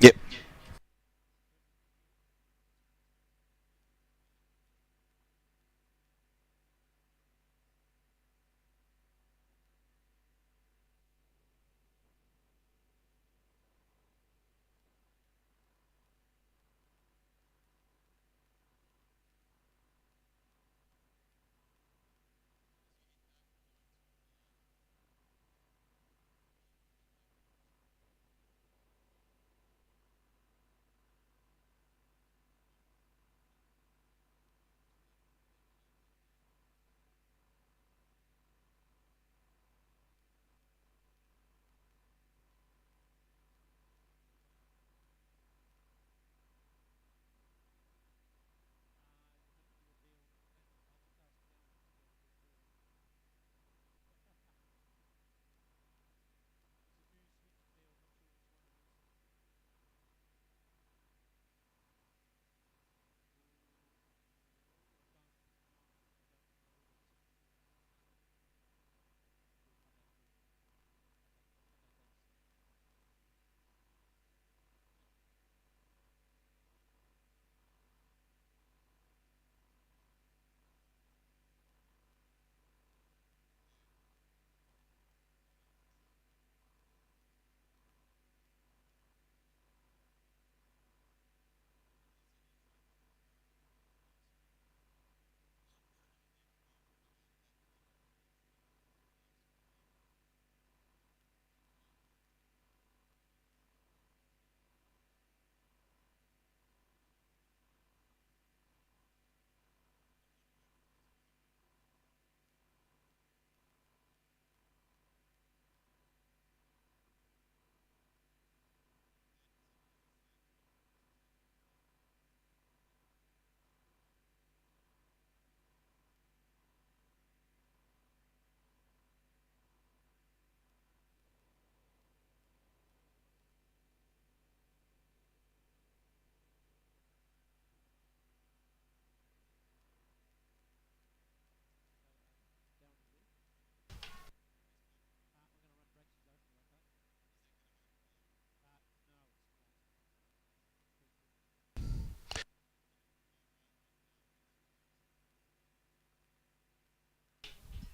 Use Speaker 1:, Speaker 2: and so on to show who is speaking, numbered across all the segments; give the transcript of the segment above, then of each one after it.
Speaker 1: Yep.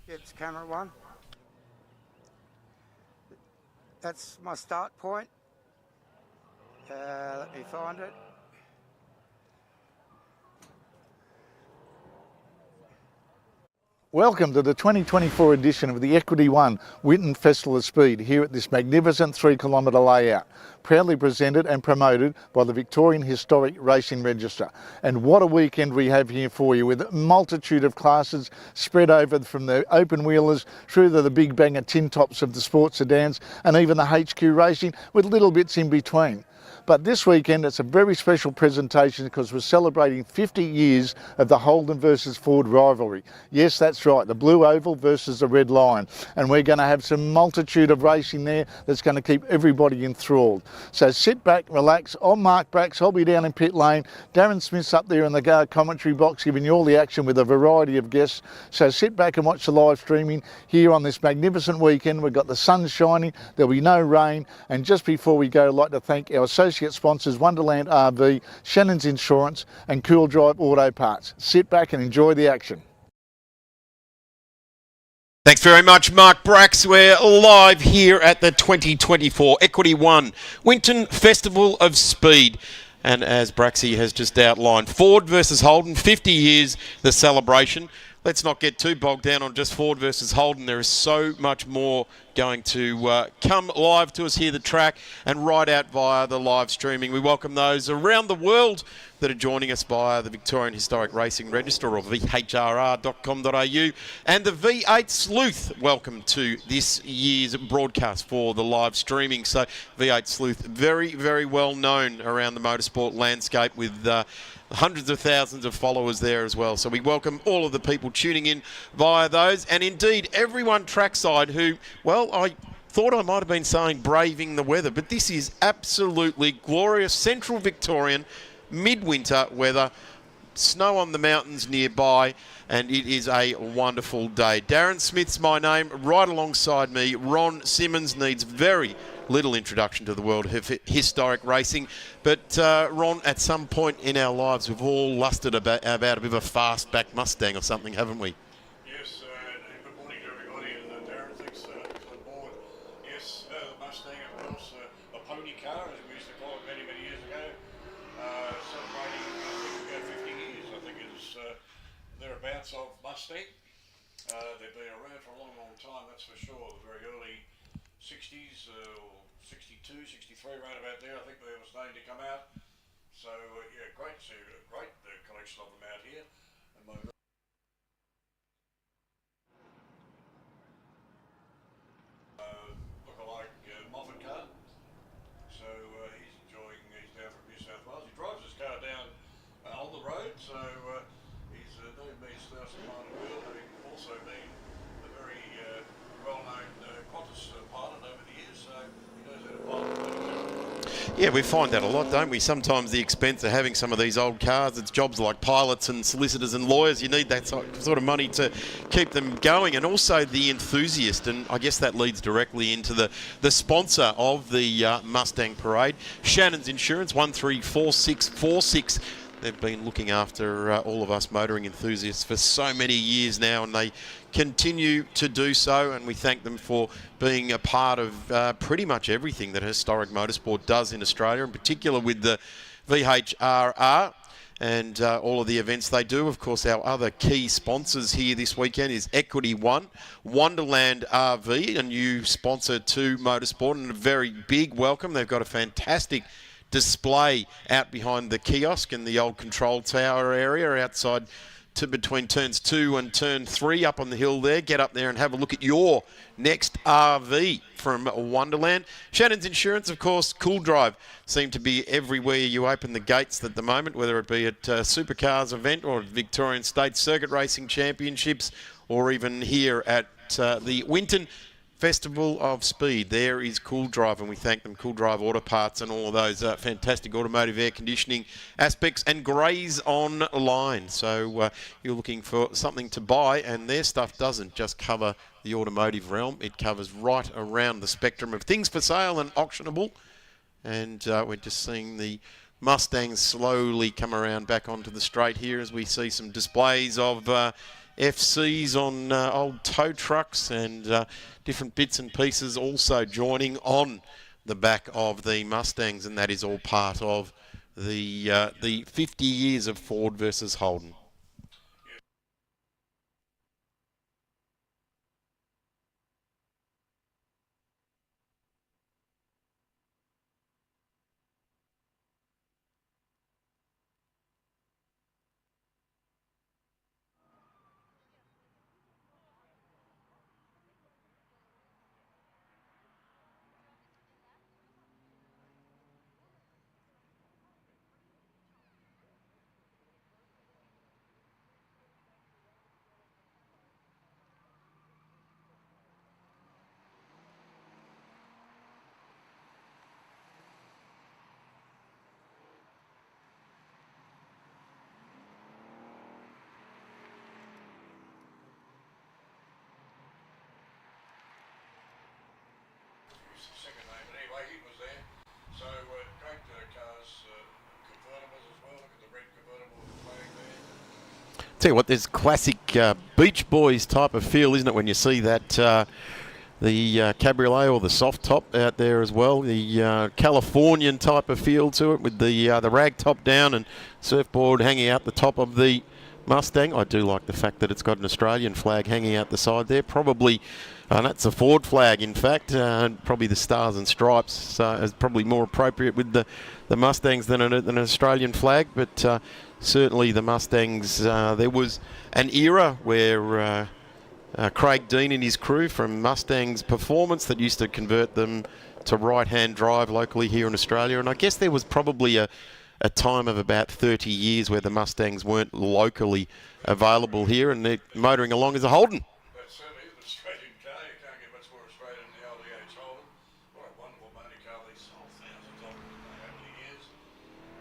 Speaker 2: It's camera one. That's my start point. Let me find it.
Speaker 3: Welcome to the 2024 edition of the Equity One Winton Festival of Speed here at this magnificent 3-kilometre layout, proudly presented and promoted by the Victorian Historic Racing Register. And what a weekend we have here for you, with a multitude of classes spread over from the open wheelers through to the big banger tin tops of the sports sedans and even the HQ racing, with little bits in between. But this weekend it's a very special presentation because we're celebrating 50 years of the Holden versus Ford rivalry. Yes, that's right, the Blue Oval versus the Red Lion. And we're going to have some multitude of racing there that's going to keep everybody enthralled. So sit back, relax. I'm Mark Brax, I'll be down in pit lane. Darren Smith's up there in the commentary box giving you all the action with a variety of guests. So sit back and watch the live streaming here on this magnificent weekend. We've got the sun shining, there'll be no rain. And just before we go, I'd like to thank our associate sponsors Wonderland RV, Shannon's Insurance and Cool Drive Auto Parts. Sit back and enjoy the action.
Speaker 1: Thanks very much, Mark Brax. We're live here at the 2024 Equity One Winton Festival of Speed. And as Braxy has just outlined, Ford versus Holden, 50 years, the celebration. Let's not get too bogged down on just Ford versus Holden. There is so much more going to come live to us here, the track, and right out via the live streaming. We welcome those around the world that are joining us via the Victorian Historic Racing Register, or vhrr.com.au, and the V8 Sleuth. Welcome to this year's broadcast for the live streaming. So V8 Sleuth, very, very well known around the motorsport landscape, with hundreds of thousands of followers there as well. So we welcome all of the people tuning in via those, and indeed everyone trackside who, well, I thought I might have been saying braving the weather, but this is absolutely glorious central Victorian midwinter weather, snow on the mountains nearby, and it is a wonderful day. Darren Smith's my name. Right alongside me, Ron Simmons needs very little introduction to the world of historic racing. But Ron, at some point in our lives, we've all lusted about a bit of a fastback Mustang or something, haven't we?
Speaker 4: Yes, and good morning to everybody. And Darren, thanks for the board. Yes, the Mustang, of course, a pony car, as we used to call it many, many years ago. Celebrating, I think, 50 years, I think it is thereabouts of Mustang. They've been around for a long, long time, that's for sure. The very early 60s, or 62, 63, right about there, I think they was named to come out. So, yeah, great collection of them out here. And my look-alike Moffat car. So he's down from New South Wales. He drives his car down on the road, so he's no mean slouch behind the wheel, having also been a very well-known Qantas pilot over the years, so he knows how to pilot.
Speaker 1: Yeah, we find that a lot, don't we? Sometimes the expense of having some of these old cars, it's jobs like pilots and solicitors and lawyers. You need that sort of money to keep them going, and also the enthusiast. And I guess that leads directly into the sponsor of the Mustang Parade, Shannon's Insurance, 134646. They've been looking after all of us motoring enthusiasts for so many years now, and they continue to do so, and we thank them for being a part of pretty much everything that historic motorsport does in Australia, in particular with the VHRR and all of the events they do. Of course, our other key sponsors here this weekend is Equity One, Wonderland RV, a new sponsor to motorsport, and a very big welcome. They've got a fantastic display out behind the kiosk in the old control tower area outside between turns 2 and turn 3 up on the hill there. Get up there and have a look at your next RV from Wonderland. Shannon's Insurance, of course, Cool Drive seem to be everywhere you open the gates at the moment, whether it be at Supercars event or Victorian State Circuit Racing Championships, or even here at the Winton Festival of Speed. There is Cool Drive, and we thank them, Cool Drive Auto Parts, and all of those fantastic automotive air conditioning aspects, and Grays Online. So you're looking for something to buy, and their stuff doesn't just cover the automotive realm. It covers right around the spectrum of things for sale and auctionable. And we're just seeing the Mustangs slowly come around back onto the straight here as we see some displays of FCs on old tow trucks and different bits and pieces also joining on the back of the Mustangs, and that is all part of the 50 years of Ford versus Holden.
Speaker 4: Second name, but anyway, he was there. So great cars, convertibles as well. Look at the red convertible with the flag there.
Speaker 1: Tell you what, there's classic Beach Boys type of feel, isn't it, when you see that the cabriolet or the soft top out there as well. The Californian type of feel to it, with the rag top down and surfboard hanging out the top of the Mustang. I do like the fact that it's got an Australian flag hanging out the side there. Probably, that's a Ford flag, in fact. Probably the Stars and Stripes is probably more appropriate with the Mustangs than an Australian flag. But certainly the Mustangs, there was an era where Craig Dean and his crew from Mustangs Performance that used to convert them to right-hand drive locally here in Australia. And I guess there was probably a time of about 30 years where the Mustangs weren't locally available here, and they're motoring along as a Holden.
Speaker 4: That certainly is an Australian car. You can't get much more Australian than the old EH Holden. What a wonderful motor car. These sold thousands of them over the years.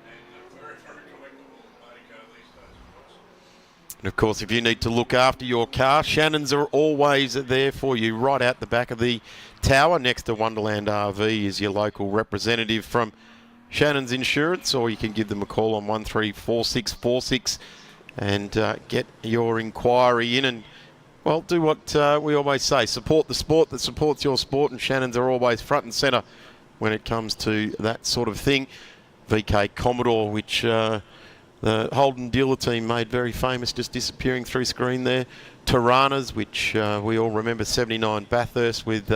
Speaker 4: And a very, very collectible motor car these days, of course.
Speaker 1: And of course, if you need to look after your car, Shannon's are always there for you. Right out the back of the tower next to Wonderland RV is your local representative from Shannon's Insurance, or you can give them a call on 134646 and get your inquiry in and, well, do what we always say. Support the sport that supports your sport, and Shannon's are always front and centre when it comes to that sort of thing. VK Commodore, which the Holden dealer team made very famous, just disappearing through screen there. Tiranas, which we all remember, 79 Bathurst with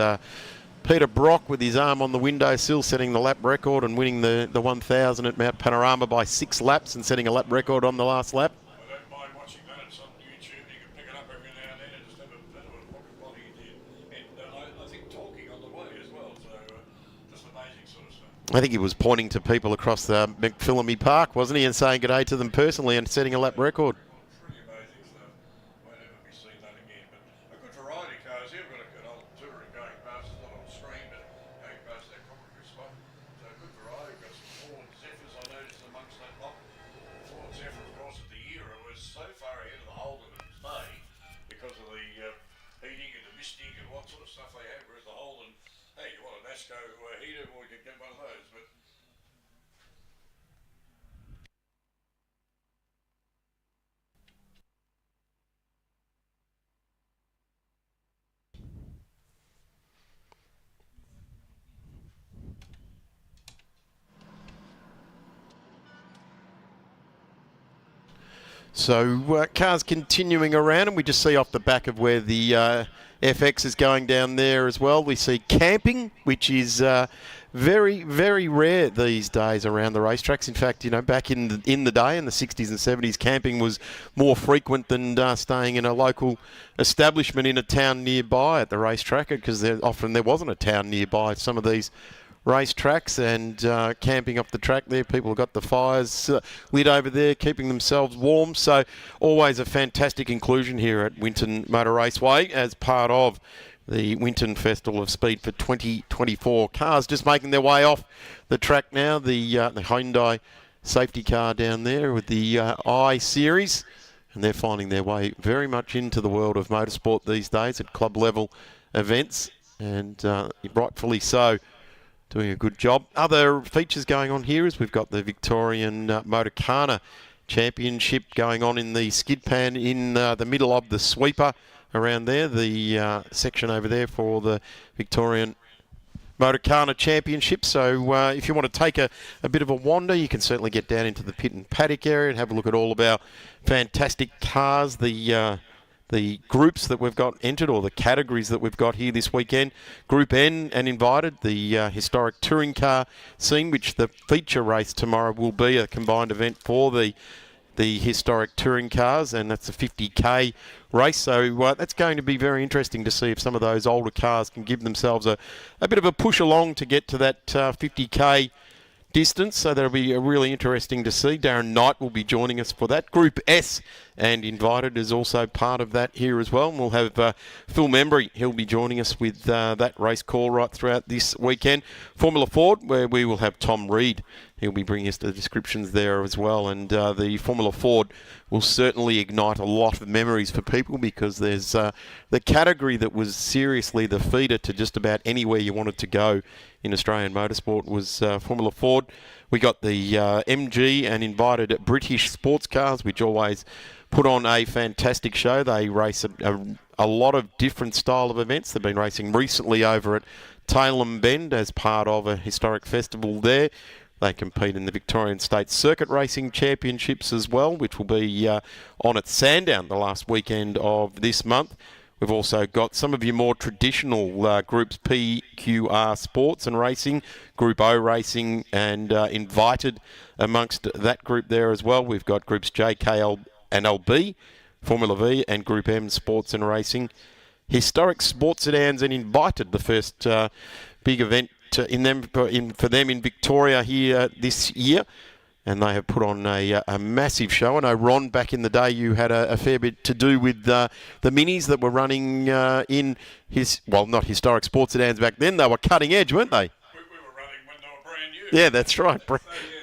Speaker 1: Peter Brock with his arm on the windowsill, setting the lap record and winning the 1,000 at Mount Panorama by 6 laps and setting a lap record on the last lap.
Speaker 4: I don't mind watching that. It's on YouTube. You can pick it up every now and then and just have a bit of a look at what he did. And I think talking on the way as well. So just amazing sort of stuff.
Speaker 1: I think he was pointing to people across the McPhillamy Park, wasn't he, and saying good day to them personally and setting a lap record.
Speaker 4: Pretty amazing stuff. Won't ever be seen that again. But a good variety of cars here. We've got a good old touring going past. It's not on the screen, but going past that commentary spot. So a good variety. We've got some Ford Zephyrs I noticed amongst that lot. Ford Zephyr, of course, at the era was so far ahead of the Holden of its day because of the heating and the misting and what sort of stuff they had. Whereas the Holden, hey, you want a NASCO heater, well, you can get one of those. But
Speaker 1: So cars continuing around, and we just see off the back of where the FX is going down there as well. We see camping, which is very, very rare these days around the racetracks. In fact, you know, back in the day, in the 60s and 70s, camping was more frequent than staying in a local establishment in a town nearby at the racetrack, because often there wasn't a town nearby some of these racetracks, and camping off the track there. People have got the fires lit over there, keeping themselves warm. So always a fantastic inclusion here at Winton Motor Raceway as part of the Winton Festival of Speed for 2024. Cars just making their way off the track now. The Hyundai safety car down there with the I-Series, and they're finding their way very much into the world of motorsport these days at club level events, and rightfully so. Doing a good job. Other features going on here is we've got the Victorian Motorcana Championship going on in the skid pan in the middle of the sweeper around there. The section over there for the Victorian Motorcana Championship. So if you want to take a bit of a wander, you can certainly get down into the pit and paddock area and have a look at all of our fantastic cars. The groups that we've got entered, or the categories that we've got here this weekend. Group N and invited, the historic touring car scene, which the feature race tomorrow will be a combined event for the historic touring cars, and that's a 50k race. So that's going to be very interesting to see if some of those older cars can give themselves a bit of a push along to get to that 50k distance. So that'll be really interesting to see. Darren Knight will be joining us for that. Group S and invited is also part of that here as well. And we'll have Phil Membry. He'll be joining us with that race call right throughout this weekend. Formula Ford, where we will have Tom Reed. He'll be bringing us the descriptions there as well. And the Formula Ford will certainly ignite a lot of memories for people, because there's the category that was seriously the feeder to just about anywhere you wanted to go in Australian motorsport was Formula Ford. We got the MG and invited British sports cars, which always put on a fantastic show. They race a lot of different style of events. They've been racing recently over at Tailem Bend as part of a historic festival there. They compete in the Victorian State Circuit Racing Championships as well, which will be on at Sandown the last weekend of this month. We've also got some of your more traditional groups, PQR Sports and Racing, Group O Racing, and invited amongst that group there as well. We've got groups JKL and LB, Formula V, and Group M Sports and Racing. Historic sports sedans and invited, the first big event for them in Victoria here this year. And they have put on a massive show. I know, Ron, back in the day, you had a fair bit to do with the minis that were running in not historic sports sedans back then. They were cutting edge, weren't they?
Speaker 4: we were running when they were brand new.
Speaker 1: Yeah, that's right.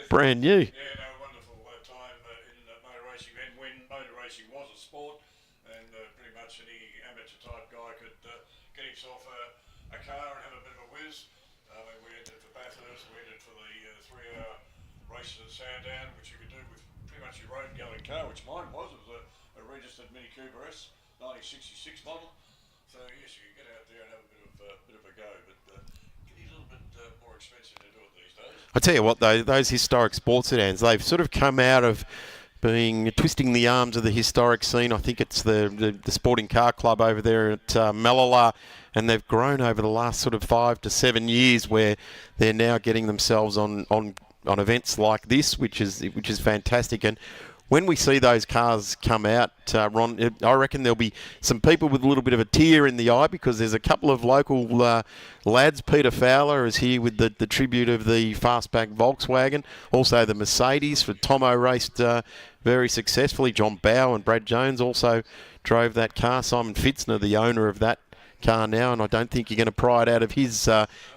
Speaker 1: Brand new.
Speaker 4: Yeah, no, wonderful time in motor racing. And when motor racing racing was a sport, and pretty much any amateur type guy could get himself a car and have a bit of a whiz. We entered for Bathurst, we entered for the 3-hour races at Sandown, which you could do with pretty much your road going car, which mine was. It was a registered Mini Cooper S, 1966 model. So yes, you can get out there and have a bit of a go, but it is a little bit more expensive to do it these days.
Speaker 1: I tell you what, though, those historic sports sedans, they've sort of come out of being twisting the arms of the historic scene. I think it's the Sporting Car Club over there at Malala, and they've grown over the last sort of 5 to 7 years, where they're now getting themselves on events like this, which is fantastic. And when we see those cars come out, Ron, I reckon there'll be some people with a little bit of a tear in the eye, because there's a couple of local lads. Peter Fowler is here with the tribute of the fastback Volkswagen. Also the Mercedes, for Tomo raced very successfully. John Bow and Brad Jones also drove that car. Simon Fitzner, the owner of that car now, and I don't think you're going to pry it out of his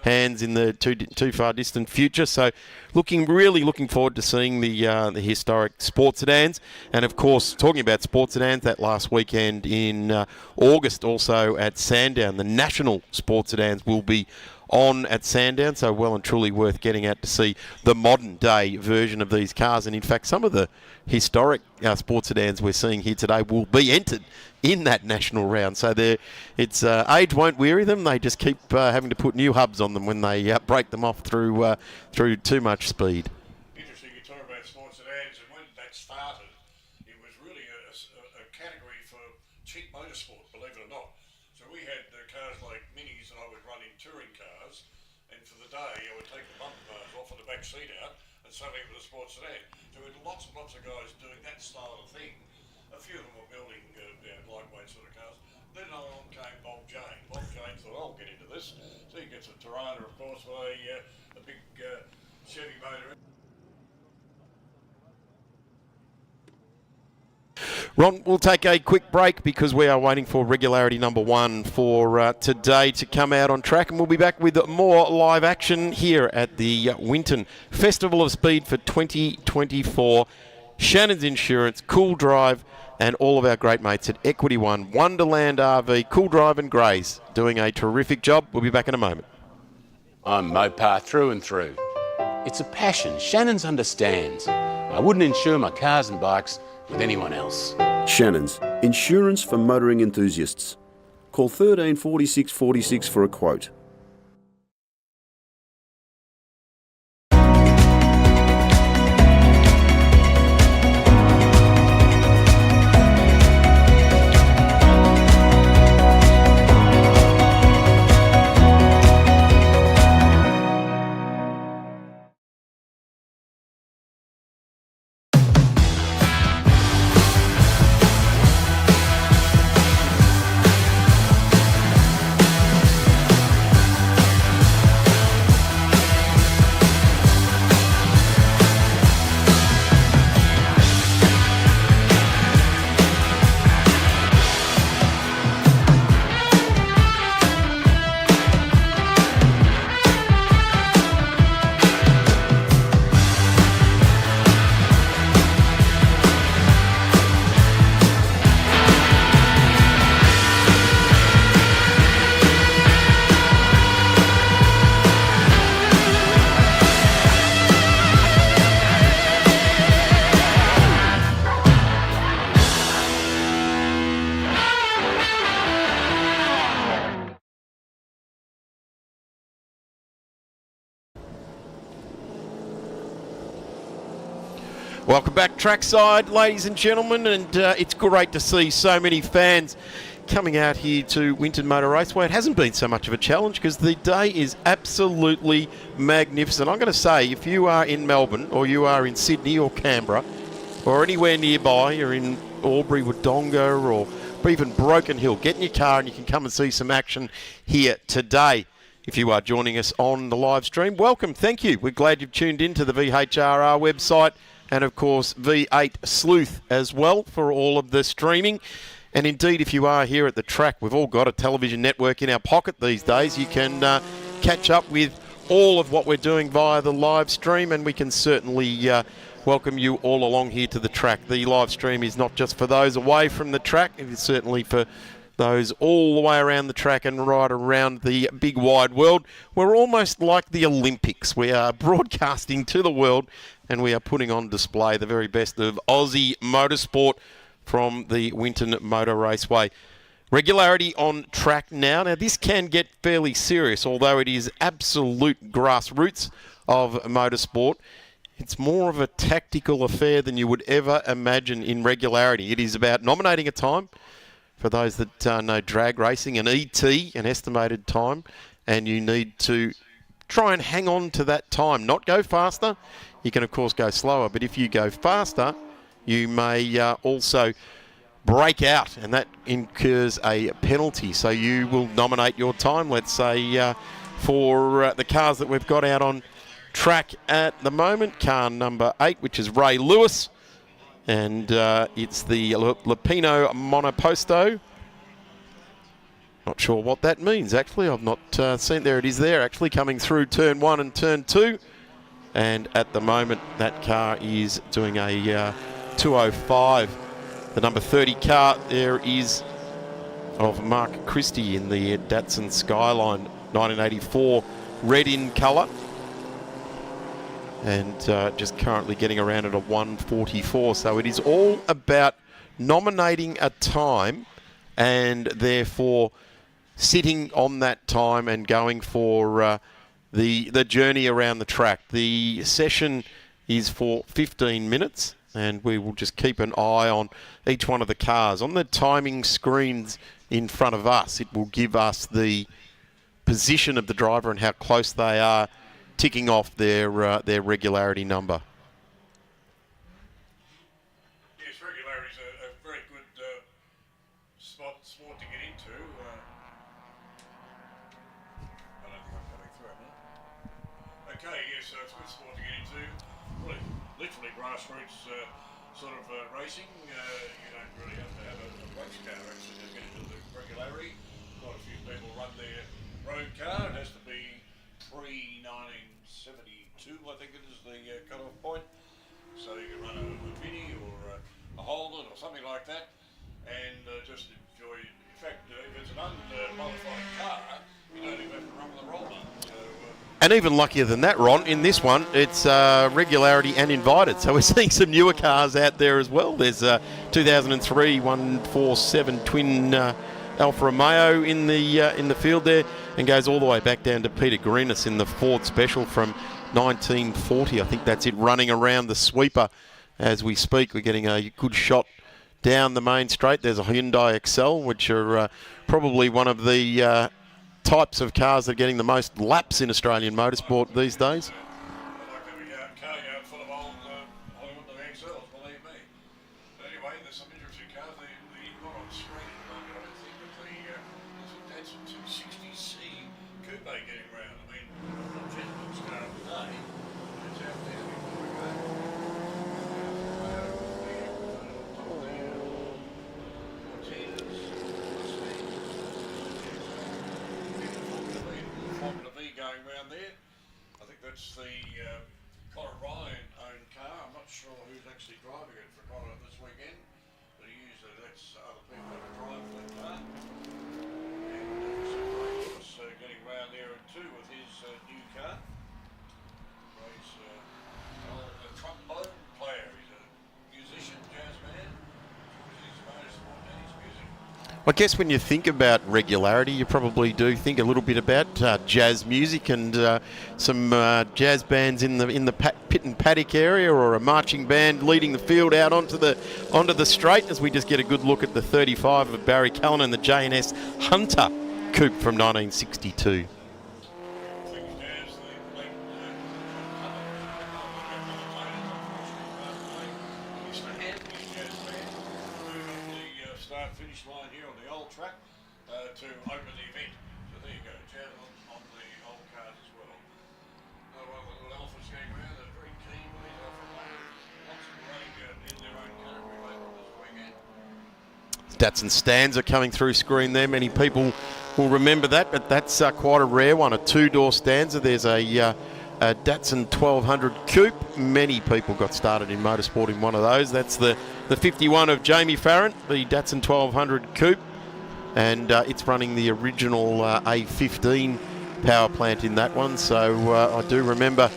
Speaker 1: hands in the too far distant future. So really looking forward to seeing the historic sports sedans. And of course, talking about sports sedans, that last weekend in August also at Sandown, the national sports sedans will be on at Sandown, so well and truly worth getting out to see the modern day version of these cars. And in fact, some of the historic sports sedans we're seeing here today will be entered in that national round. So it's age won't weary them. They just keep having to put new hubs on them when they break them off through too much speed.
Speaker 4: Interesting, you talk about sports sedans, and when that started, it was really a category for cheap motorsport, believe it or not. So we had cars like Minis, and I would run in touring cars, and for the day I would take the bumper bars off and the back seat out, and suddenly it was a sports sedan. So we had lots and lots of guys doing that style of thing. A few of them were building lightweight sort of cars. Then along came Bob Jane. Bob Jane thought, I'll get into this. So he gets a Tirana, of course, with a big Chevy motor.
Speaker 1: Ron, we'll take a quick break because we are waiting for regularity number 1 for today to come out on track, and we'll be back with more live action here at the Winton Festival of Speed for 2024. Shannon's Insurance, Cool Drive, and all of our great mates at Equity One, Wonderland RV, Cool Drive and Grays doing a terrific job. We'll be back in a moment.
Speaker 5: I'm Mopar through and through. It's a passion Shannon's understands. I wouldn't insure my cars and bikes with anyone else.
Speaker 6: Shannon's, insurance for motoring enthusiasts. Call 13 46 46 for a quote.
Speaker 1: Welcome back trackside, ladies and gentlemen, and it's great to see so many fans coming out here to Winton Motor Raceway. It hasn't been so much of a challenge because the day is absolutely magnificent. I'm going to say, if you are in Melbourne or you are in Sydney or Canberra or anywhere nearby, you're in Albury, Wodonga or even Broken Hill, get in your car and you can come and see some action here today. If you are joining us on the live stream, welcome, thank you. We're glad you've tuned into the VHRR website and, of course, V8 Sleuth as well for all of the streaming. And indeed, if you are here at the track, we've all got a television network in our pocket these days. You can catch up with all of what we're doing via the live stream, and we can certainly welcome you all along here to the track. The live stream is not just for those away from the track, it is certainly for those all the way around the track and right around the big wide world. We're almost like the Olympics. We are broadcasting to the world and we are putting on display the very best of Aussie motorsport from the Winton Motor Raceway. Regularity on track now. Now this can get fairly serious, although it is absolute grassroots of motorsport. It's more of a tactical affair than you would ever imagine in regularity. It is about nominating a time. For those that know drag racing, an ET, an estimated time, and you need to try and hang on to that time, not go faster. You can, of course, go slower, but if you go faster, you may also break out, and that incurs a penalty. So you will nominate your time, let's say, for the cars that we've got out on track at the moment. Car number 8, which is Ray Lewis. And it's the Lupino Monoposto. Not sure what that means, actually. I've not seen. There it is there, actually, coming through turn 1 and turn 2. And at the moment, that car is doing a 205. The number 30 car there is of Mark Christie in the Datsun Skyline 1984 red in colour. And just currently getting around at a 144. So it is all about nominating a time and therefore sitting on that time and going for the journey around the track. The session is for 15 minutes and we will just keep an eye on each one of the cars. On the timing screens in front of us, it will give us the position of the driver and how close they are ticking off their regularity number.
Speaker 4: Yes, regularity is a very good sport to get into. I don't think I'm coming through it now. Okay, yes, so it's a good sport to get into. Really, literally grassroots sort of racing. You don't really have to have a race car actually to get into the regularity. Quite a few people run their road car. It has to be pre-1972, I think it is the cut-off point. So you can run a Mini or a Holden or something like that and just enjoy. In fact, if it's an unmodified car, you don't even have to run with a roller. So,
Speaker 1: and even luckier than that, Ron, in this one, it's regularity and invited. So we're seeing some newer cars out there as well. There's 2003 147 twin Alfa Romeo in the field there, and goes all the way back down to Peter Greenis in the Ford Special from 1940. I think that's it, running around the sweeper as we speak. We're getting a good shot down the main straight. There's a Hyundai Excel, which are probably one of the types of cars that are getting the most laps in Australian motorsport these days.
Speaker 4: I'd like to have a car yard full of old Hyundai Excels, believe me. But anyway, there's some interesting cars. Not on the screen at the moment, I don't think, but there's a Datsun 260C Coupe getting round. I mean, not gentleman's car of the day, but it's out there before we go. Formula V going round there. I think that's the Conor Ryan owned car. I'm not sure who's actually driving it for Conor this weekend, but he usually lets other people have a drive for that car. And Ray's getting round there too with his new car. Ray's a trombone player. He's a musician, jazz man. He's motorsport and his music.
Speaker 1: I guess when you think about regularity, you probably do think a little bit about jazz music and some jazz bands in the pit and paddock area, or a marching band leading the field out onto the straight. As we just get a good look at the 35 of Barry Callan and the J&S Hunter Coupe from 1962.
Speaker 4: Finish line here on the old track to open the event. So there you go, jazz on the old cars as well. One of the little Alphas going around, they're very keen with these Alpha players. Lots of running in their own category later on this weekend.
Speaker 1: Datsun Stanza coming through screen there. Many people will remember that, but that's quite a rare one, a two-door Stanza. There's a Datsun 1200 Coupe. Many people got started in motorsport in one of those. That's the 51 of Jamie Farrant, the Datsun 1200 Coupe. And it's running the original A15 power plant in that one. So I do remember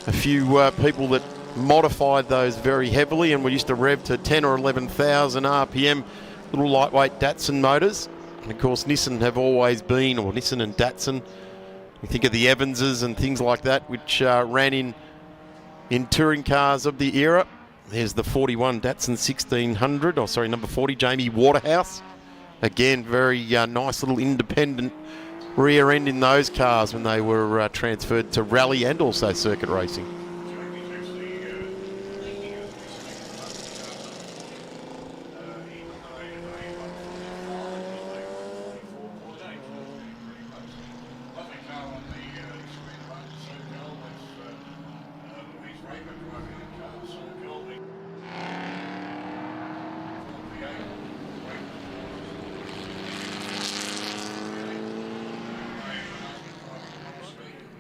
Speaker 1: a few people that modified those very heavily, and we used to rev to 10 or 11,000 RPM, little lightweight Datsun motors. And of course Nissan have always been, or Nissan and Datsun, you think of the Evanses and things like that, which ran in touring cars of the era. There's the 41 Datsun 1600, or sorry, number 40, Jamie Waterhouse. Again, very nice little independent rear end in those cars when they were transferred to rally and also circuit racing.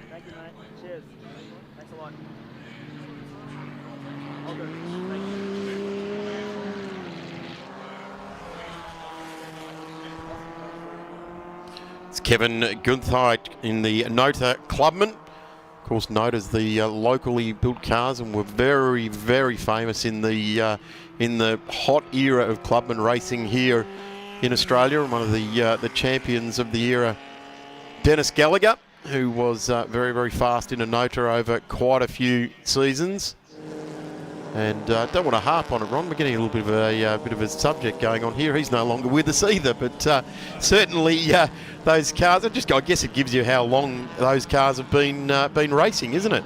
Speaker 7: Thank you, mate. Cheers. Thanks a lot. All good. Thank you.
Speaker 1: It's Kevin Gunthite in the Nota Clubman. Of course, Nota's the locally built cars, and were very, very famous in the hot era of Clubman racing here in Australia. And one of the champions of the era, Dennis Gallagher, who was very, very fast in a Nota over quite a few seasons. And don't want to harp on it, Ron. We're getting a little bit of a subject going on here. He's no longer with us either, but certainly those cars. I guess it gives you how long those cars have been racing, isn't it?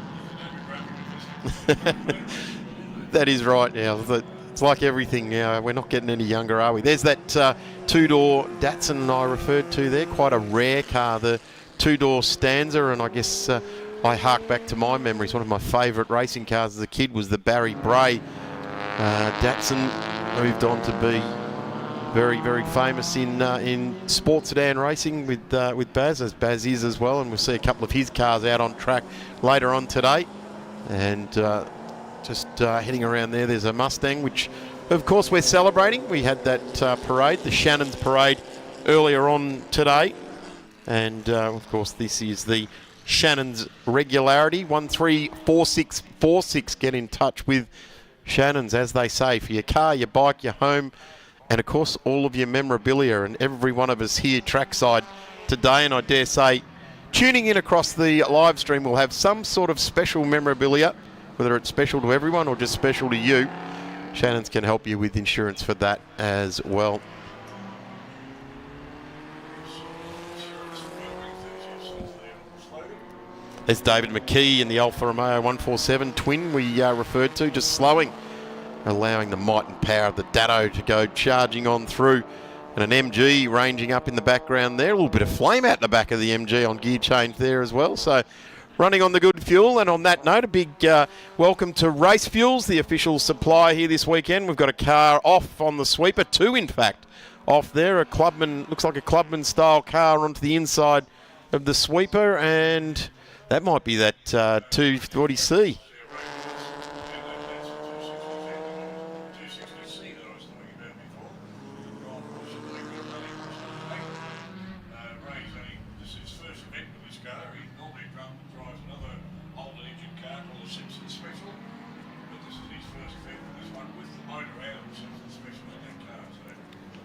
Speaker 1: That is right. Now it's like everything. We're not getting any younger, are we? There's that two-door Datsun I referred to there. Quite a rare car, the two-door Stanza, and I guess I hark back to my memories. One of my favourite racing cars as a kid was the Barry Bray Datsun. Moved on to be very, very famous in sports sedan racing with Baz, as Baz is as well, and we'll see a couple of his cars out on track later on today. And just heading around there's a Mustang, which of course we're celebrating. We had that parade, the Shannon's Parade, earlier on today. And of course this is the Shannon's Regularity. 134646. Get in touch with Shannon's, as they say, for your car, your bike, your home, and of course all of your memorabilia. And every one of us here trackside today, and I dare say tuning in across the live stream, will have some sort of special memorabilia, whether it's special to everyone or just special to you. Shannon's can help you with insurance for that as well. There's David McKee in the Alfa Romeo 147 twin we referred to, just slowing, allowing the might and power of the Datto to go charging on through. And an MG ranging up in the background there. A little bit of flame out the back of the MG on gear change there as well. So running on the good fuel. And on that note, a big welcome to Race Fuels, the official supplier here this weekend. We've got a car off on the sweeper, two in fact, off there. A Clubman, looks like a Clubman style car onto the inside of the sweeper, and that might be that 240C.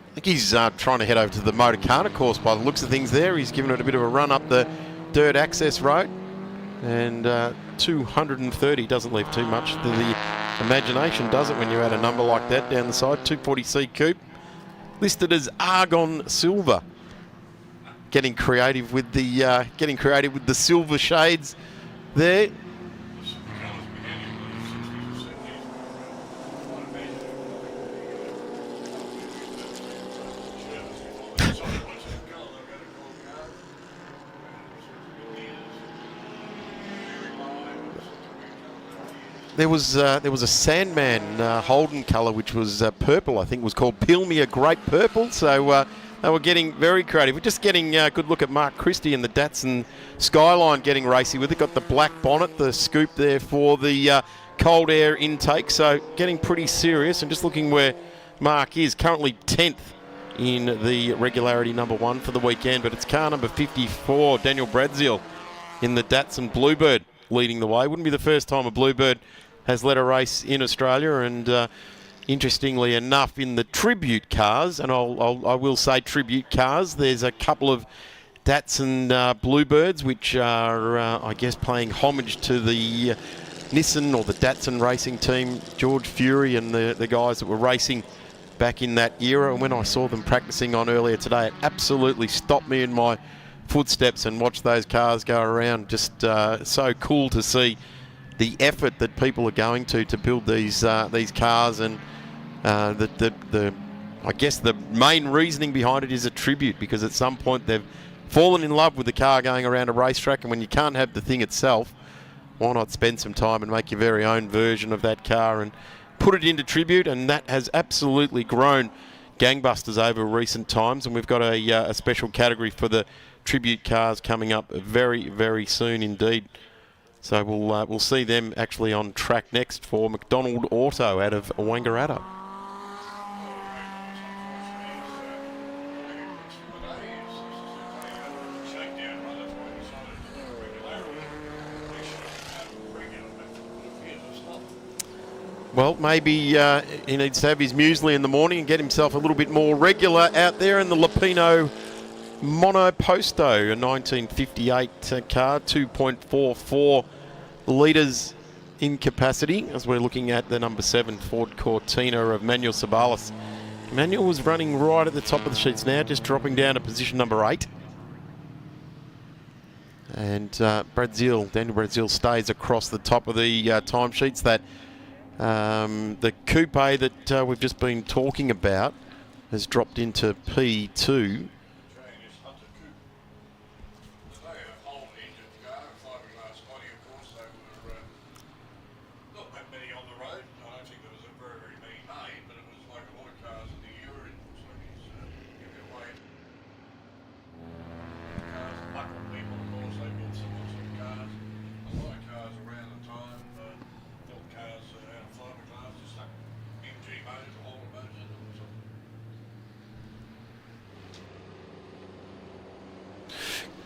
Speaker 1: I think he's trying to head over to the Motorcana course by the looks of things there. He's given it a bit of a run up the dirt access road. And 230 doesn't leave too much to the imagination, does it, when you add a number like that down the side? 240C Coupe, listed as Argon Silver. Getting creative with the silver shades there. There was a Sandman Holden colour which was purple. I think it was called Peel Me a Great Purple. So They were getting very creative. We're just getting a good look at Mark Christie and the Datsun Skyline getting racy with it. Got the black bonnet, the scoop there for the cold air intake. So getting pretty serious. And just looking where Mark is, currently 10th in the regularity number 1 for the weekend. But it's car number 54, Daniel Bradzeal, in the Datsun Bluebird leading the way. Wouldn't be the first time a Bluebird has led a race in Australia. And interestingly enough, in the tribute cars, and I will say tribute cars, there's a couple of Datsun Bluebirds which are, I guess, paying homage to the Nissan or the Datsun racing team, George Fury and the guys that were racing back in that era. And when I saw them practicing on earlier today, it absolutely stopped me in my footsteps and watched those cars go around. Just so cool to see the effort that people are going to build these cars. And I guess the main reasoning behind it is a tribute, because at some point they've fallen in love with the car going around a racetrack, and when you can't have the thing itself, why not spend some time and make your very own version of that car and put it into tribute? And that has absolutely grown gangbusters over recent times, and we've got a special category for the tribute cars coming up very, very soon indeed. So we'll see them actually on track next for McDonald Auto out of Wangaratta. Well, maybe he needs to have his muesli in the morning and get himself a little bit more regular out there in the Lupino Monoposto, a 1958 car, 2.44 litres in capacity, as we're looking at the number 7 Ford Cortina of Manuel Sabalas. Manuel was running right at the top of the sheets now, just dropping down to position number 8. And Daniel Bradzeal stays across the top of the timesheets. That the coupe that we've just been talking about has dropped into P2.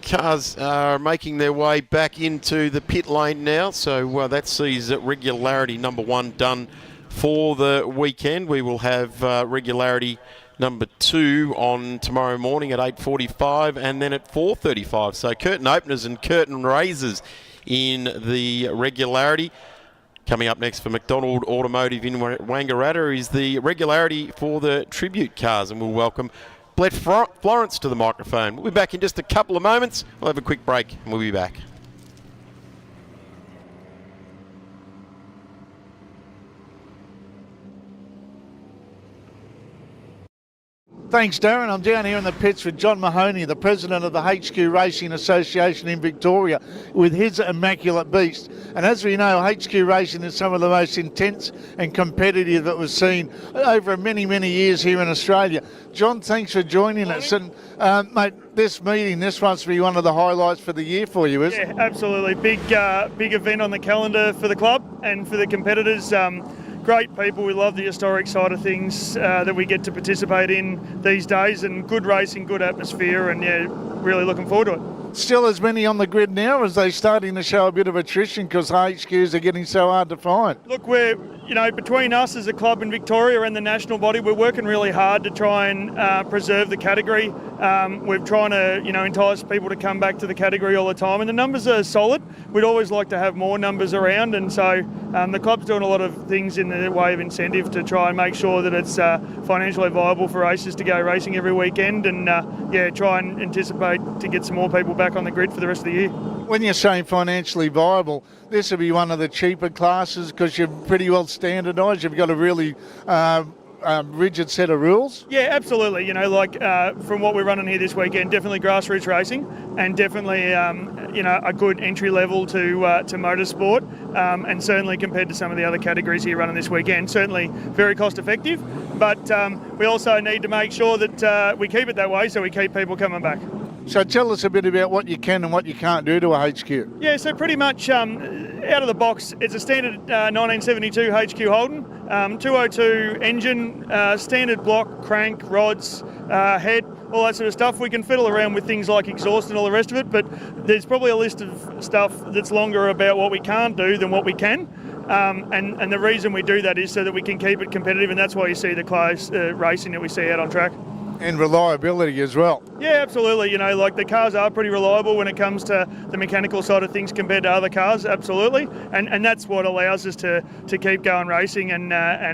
Speaker 1: Cars are making their way back into the pit lane now, so that sees regularity number 1 done for the weekend. We will have regularity number 2 on tomorrow morning at 8:45 and then at 4:35. So curtain openers and curtain raisers in the regularity. Coming up next for McDonald Automotive in Wangaratta is the regularity for the tribute cars, and we'll welcome Brett Florence to the microphone. We'll be back in just a couple of moments. We'll have a quick break and we'll be back.
Speaker 3: Thanks, Darren. I'm down here in the pits with John Mahoney, the president of the HQ Racing Association in Victoria, with his Immaculate Beast. And as we know, HQ Racing is some of the most intense and competitive that was seen over many, many years here in Australia. John, thanks for joining us. And mate, this meeting, this must be one of the highlights for the year for you, isn't it?
Speaker 7: Yeah, absolutely. Big event on the calendar for the club and for the competitors. Great people. We love the historic side of things that we get to participate in these days, and good racing, good atmosphere, and yeah, really looking forward to it.
Speaker 3: Still as many on the grid now, as they starting to show a bit of attrition because HQs are getting so hard to find?
Speaker 7: Look, we're, between us as a club in Victoria and the national body, we're working really hard to try and preserve the category. We're trying to, entice people to come back to the category all the time, and the numbers are solid. We'd always like to have more numbers around, and so the club's doing a lot of things in the way of incentive to try and make sure that it's financially viable for racers to go racing every weekend, and try and anticipate to get some more people back on the grid for the rest of the year.
Speaker 3: When you're saying financially viable, this would be one of the cheaper classes because you're pretty well standardised. You've got a really rigid set of rules?
Speaker 7: Yeah, absolutely. From what we're running here this weekend, definitely grassroots racing, and definitely a good entry level to motorsport, and certainly compared to some of the other categories here running this weekend, certainly very cost effective. But we also need to make sure that we keep it that way, so we keep people coming back.
Speaker 3: So tell us a bit about what you can and what you can't do to a HQ.
Speaker 7: Yeah, so pretty much out of the box, it's a standard 1972 HQ Holden, 202 engine, standard block, crank, rods, head, all that sort of stuff. We can fiddle around with things like exhaust and all the rest of it, but there's probably a list of stuff that's longer about what we can't do than what we can. And the reason we do that is so that we can keep it competitive, and that's why you see the close racing that we see out on track.
Speaker 3: And reliability as well.
Speaker 7: Yeah, absolutely. The cars are pretty reliable when it comes to the mechanical side of things compared to other cars, absolutely. And that's what allows us to keep going racing and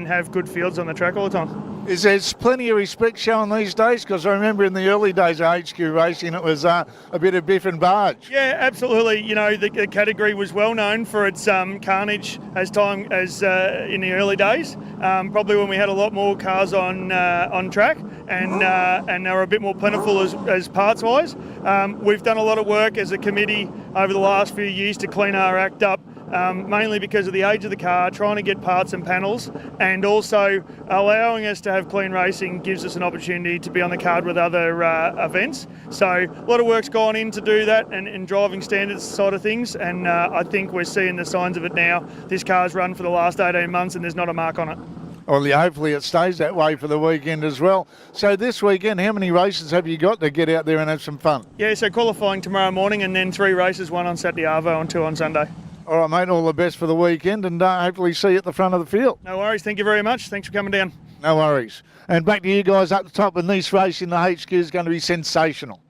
Speaker 7: have good fields on the track all the time.
Speaker 3: Is there plenty of respect shown these days? Because I remember in the early days of HQ racing, it was a bit of biff and barge.
Speaker 7: Yeah, absolutely. The category was well known for its carnage as in the early days. Probably when we had a lot more cars on track, and they were a bit more plentiful as parts wise. We've done a lot of work as a committee over the last few years to clean our act up. Mainly because of the age of the car, trying to get parts and panels, and also allowing us to have clean racing gives us an opportunity to be on the card with other events. So a lot of work's gone in to do that and driving standards side of things, and I think we're seeing the signs of it now. This car's run for the last 18 months and there's not a mark on it.
Speaker 3: Well, yeah, hopefully it stays that way for the weekend as well. So this weekend, how many races have you got to get out there and have some fun?
Speaker 7: Yeah, so qualifying tomorrow morning and then 3 races, 1 on Saturday Arvo and 2 on Sunday.
Speaker 3: All right, mate, all the best for the weekend, and hopefully see you at the front of the field.
Speaker 7: No worries, thank you very much. Thanks for coming down.
Speaker 3: No worries. And back to you guys up the top of Nice Racing. The HQ is going to be sensational.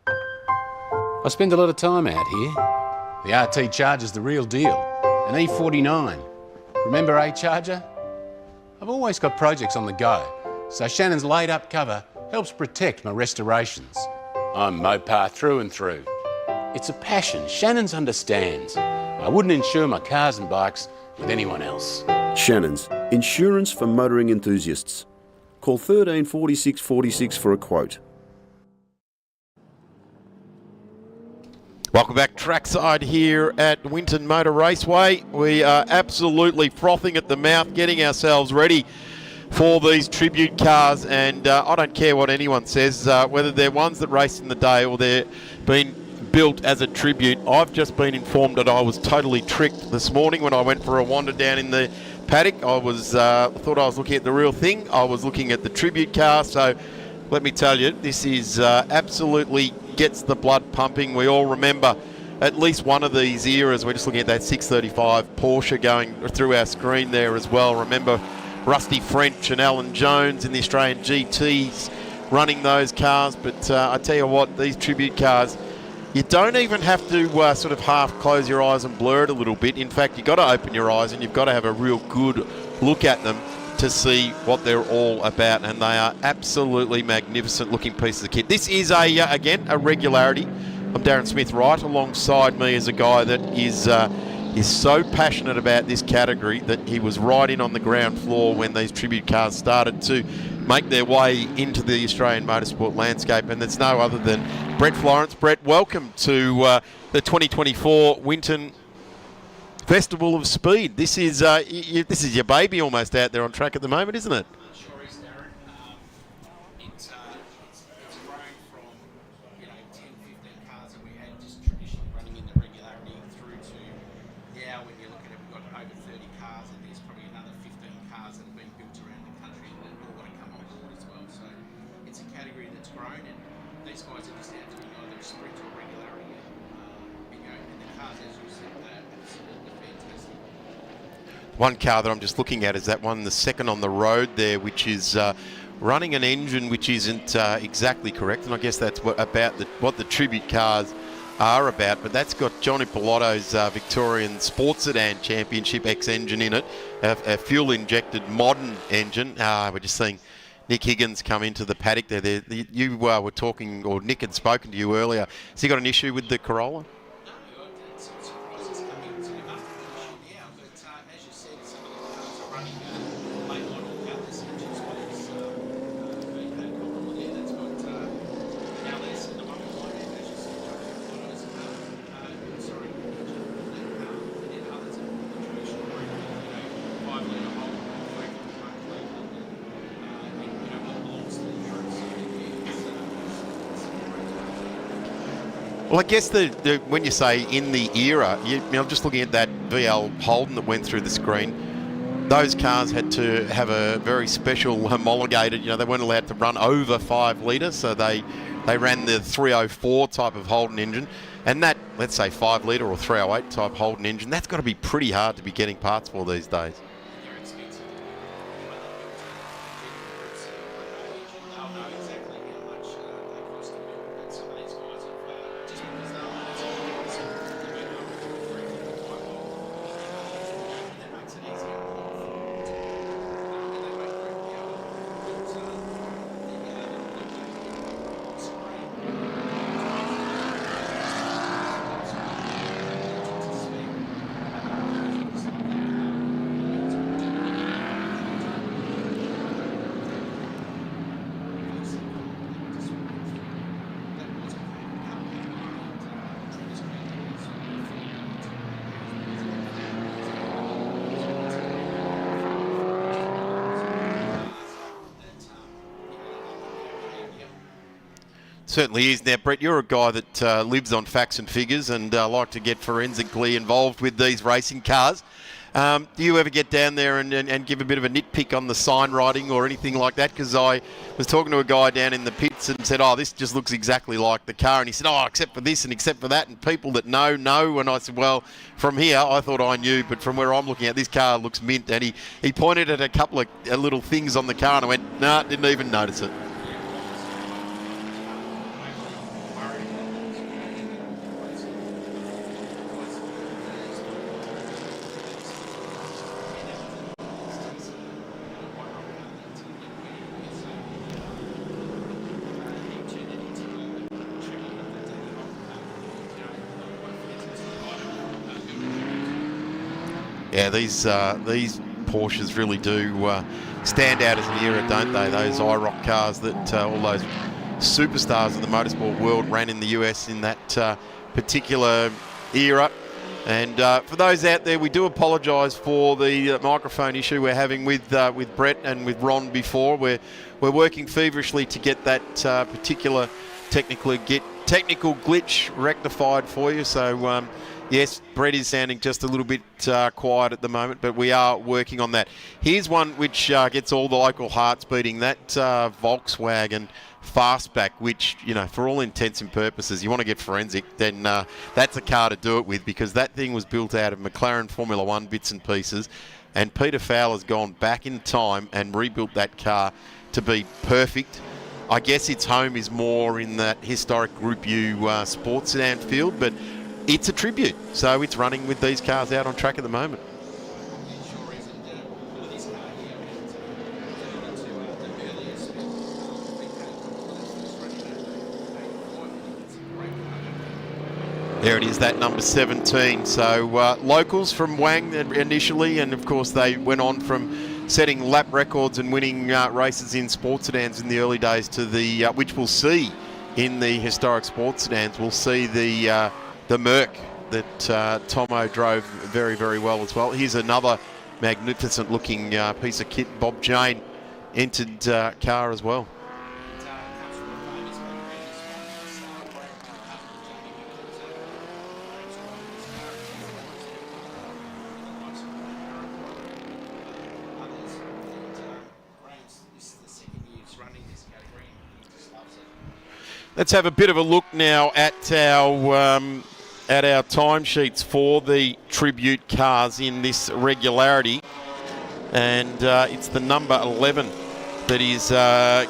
Speaker 5: I spend a lot of time out here. The RT Charger's the real deal. An E49. Remember A-Charger? I've always got projects on the go, so Shannon's laid-up cover helps protect my restorations. I'm Mopar through and through. It's a passion Shannon's understands. I wouldn't insure my cars and bikes with anyone else.
Speaker 6: Shannon's, insurance for motoring enthusiasts. Call 13 46 46 for a quote.
Speaker 1: Welcome back trackside here at Winton Motor Raceway. We are absolutely frothing at the mouth, getting ourselves ready for these tribute cars, and I don't care what anyone says, whether they're ones that race in the day or they're being built as a tribute. I've just been informed that I was totally tricked this morning when I went for a wander down in the paddock. I was thought I was looking at the real thing. I was looking at the tribute car, so let me tell you, this is absolutely gets the blood pumping. We all remember at least one of these eras. We're just looking at that 635 Porsche going through our screen there as well. Remember Rusty French and Alan Jones in the Australian GTs running those cars. But I tell you what, these tribute cars, you don't even have to sort of half close your eyes and blur it a little bit. In fact, you've got to open your eyes and you've got to have a real good look at them to see what they're all about, and they are absolutely magnificent looking pieces of kit. This is again a regularity. I'm Darren Smith. Right alongside me is a guy that is so passionate about this category that he was right in on the ground floor when these tribute cars started to make their way into the Australian motorsport landscape, and it's no other than Brett Florence. Brett, welcome to the 2024 Winton Festival of Speed. This is your baby almost out there on track at the moment, isn't it?
Speaker 8: Sure is, Darren. It's grown from 10, 15 cars that we had just traditionally running in the regularity through to now. When you look at it, we've got over 30 cars, and there's probably another 15 cars that have been built around the country that all want to come on board as well. So it's a category that's grown, and these guys are just out doing either a sprint or regularity. And the cars, as you said, they're absolutely fantastic.
Speaker 1: One car that I'm just looking at is that one, the second on the road there, which is running an engine which isn't exactly correct, and I guess that's what the tribute cars are about. But that's got Johnny Pilotto's Victorian Sports Sedan Championship X engine in it, a fuel-injected modern engine. We're just seeing Nick Higgins come into the paddock there. You were talking, or Nick had spoken to you earlier. Has he got an issue with the Corolla?
Speaker 8: Some surprises coming to the market this year now, but as you said, some of the cars are running
Speaker 1: Well, I guess when you say in the era, you know, just looking at that VL Holden that went through the screen, those cars had to have a very special homologated, you know, they weren't allowed to run over 5 litres, so they ran the 304 type of Holden engine. And that, let's say 5 litre or 308 type Holden engine, that's got to be pretty hard to be getting parts for these days.
Speaker 8: They're expensive. They'll know exactly how much they cost to build, but some of these guys have, just because they'll know it's that makes it easier.
Speaker 1: Certainly is. Now, Brett, you're a guy that lives on facts and figures and like to get forensically involved with these racing cars. Do you ever get down there and give a bit of a nitpick on the sign writing or anything like that? Because I was talking to a guy down in the pits and said, oh, this just looks exactly like the car. And he said, oh, except for this and except for that. And people that know. And I said, well, from here, I thought I knew. But from where I'm looking at, this car looks mint. And he pointed at a couple of little things on the car and I went, nah, didn't even notice it. Yeah, these Porsches really do stand out as an era, don't they? Those IROC cars that all those superstars of the motorsport world ran in the US in that particular era. And for those out there, we do apologise for the microphone issue we're having with Brett and with Ron before. We're working feverishly to get that particular technical glitch rectified for you. So yes, Brett is sounding just a little bit quiet at the moment, but we are working on that. Here's one which gets all the local hearts beating. That Volkswagen Fastback, which, you know, for all intents and purposes, you want to get forensic, then that's a car to do it with, because that thing was built out of McLaren Formula One bits and pieces, and Peter Fowler's gone back in time and rebuilt that car to be perfect. I guess its home is more in that historic Group U sports sedan field, but it's a tribute, so it's running with these cars out on track at the moment. There it is, that number 17. So locals from Wang initially, and of course they went on from setting lap records and winning races in sports sedans in the early days to the, which we'll see in the historic sports sedans. We'll see the Merc that Tomo drove very, very well as well. Here's another magnificent looking piece of kit. Bob Jane entered car as well. Let's have a bit of a look now at our timesheets for the tribute cars in this regularity, and it's the number 11 that is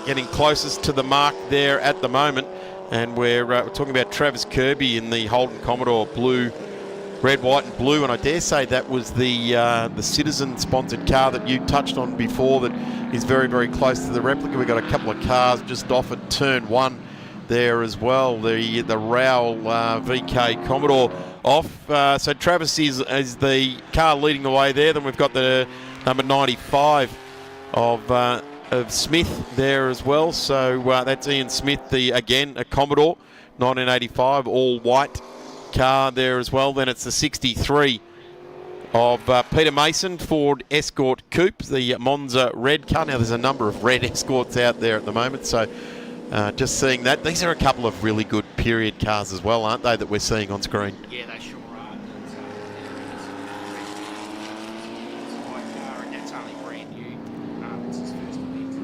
Speaker 1: getting closest to the mark there at the moment, and we're talking about Travis Kirby in the Holden Commodore blue, red, white and blue, and I dare say that was the Citizen sponsored car that you touched on before that is very, very close to the replica. We've got a couple of cars just off at turn 1 there as well, the Rowell VK Commodore off. So Travis is the car leading the way there. Then we've got the number 95 of Smith there as well. So that's Ian Smith, again a Commodore 1985 all white car there as well. Then it's the 63 of Peter Mason Ford Escort Coupe, the Monza red car. Now there's a number of red Escorts out there at the moment, so just seeing that. These are a couple of really good period cars as well, aren't they, that we're seeing on screen?
Speaker 8: Yeah, they sure are. It's a white car, and that's only brand new. It's his first event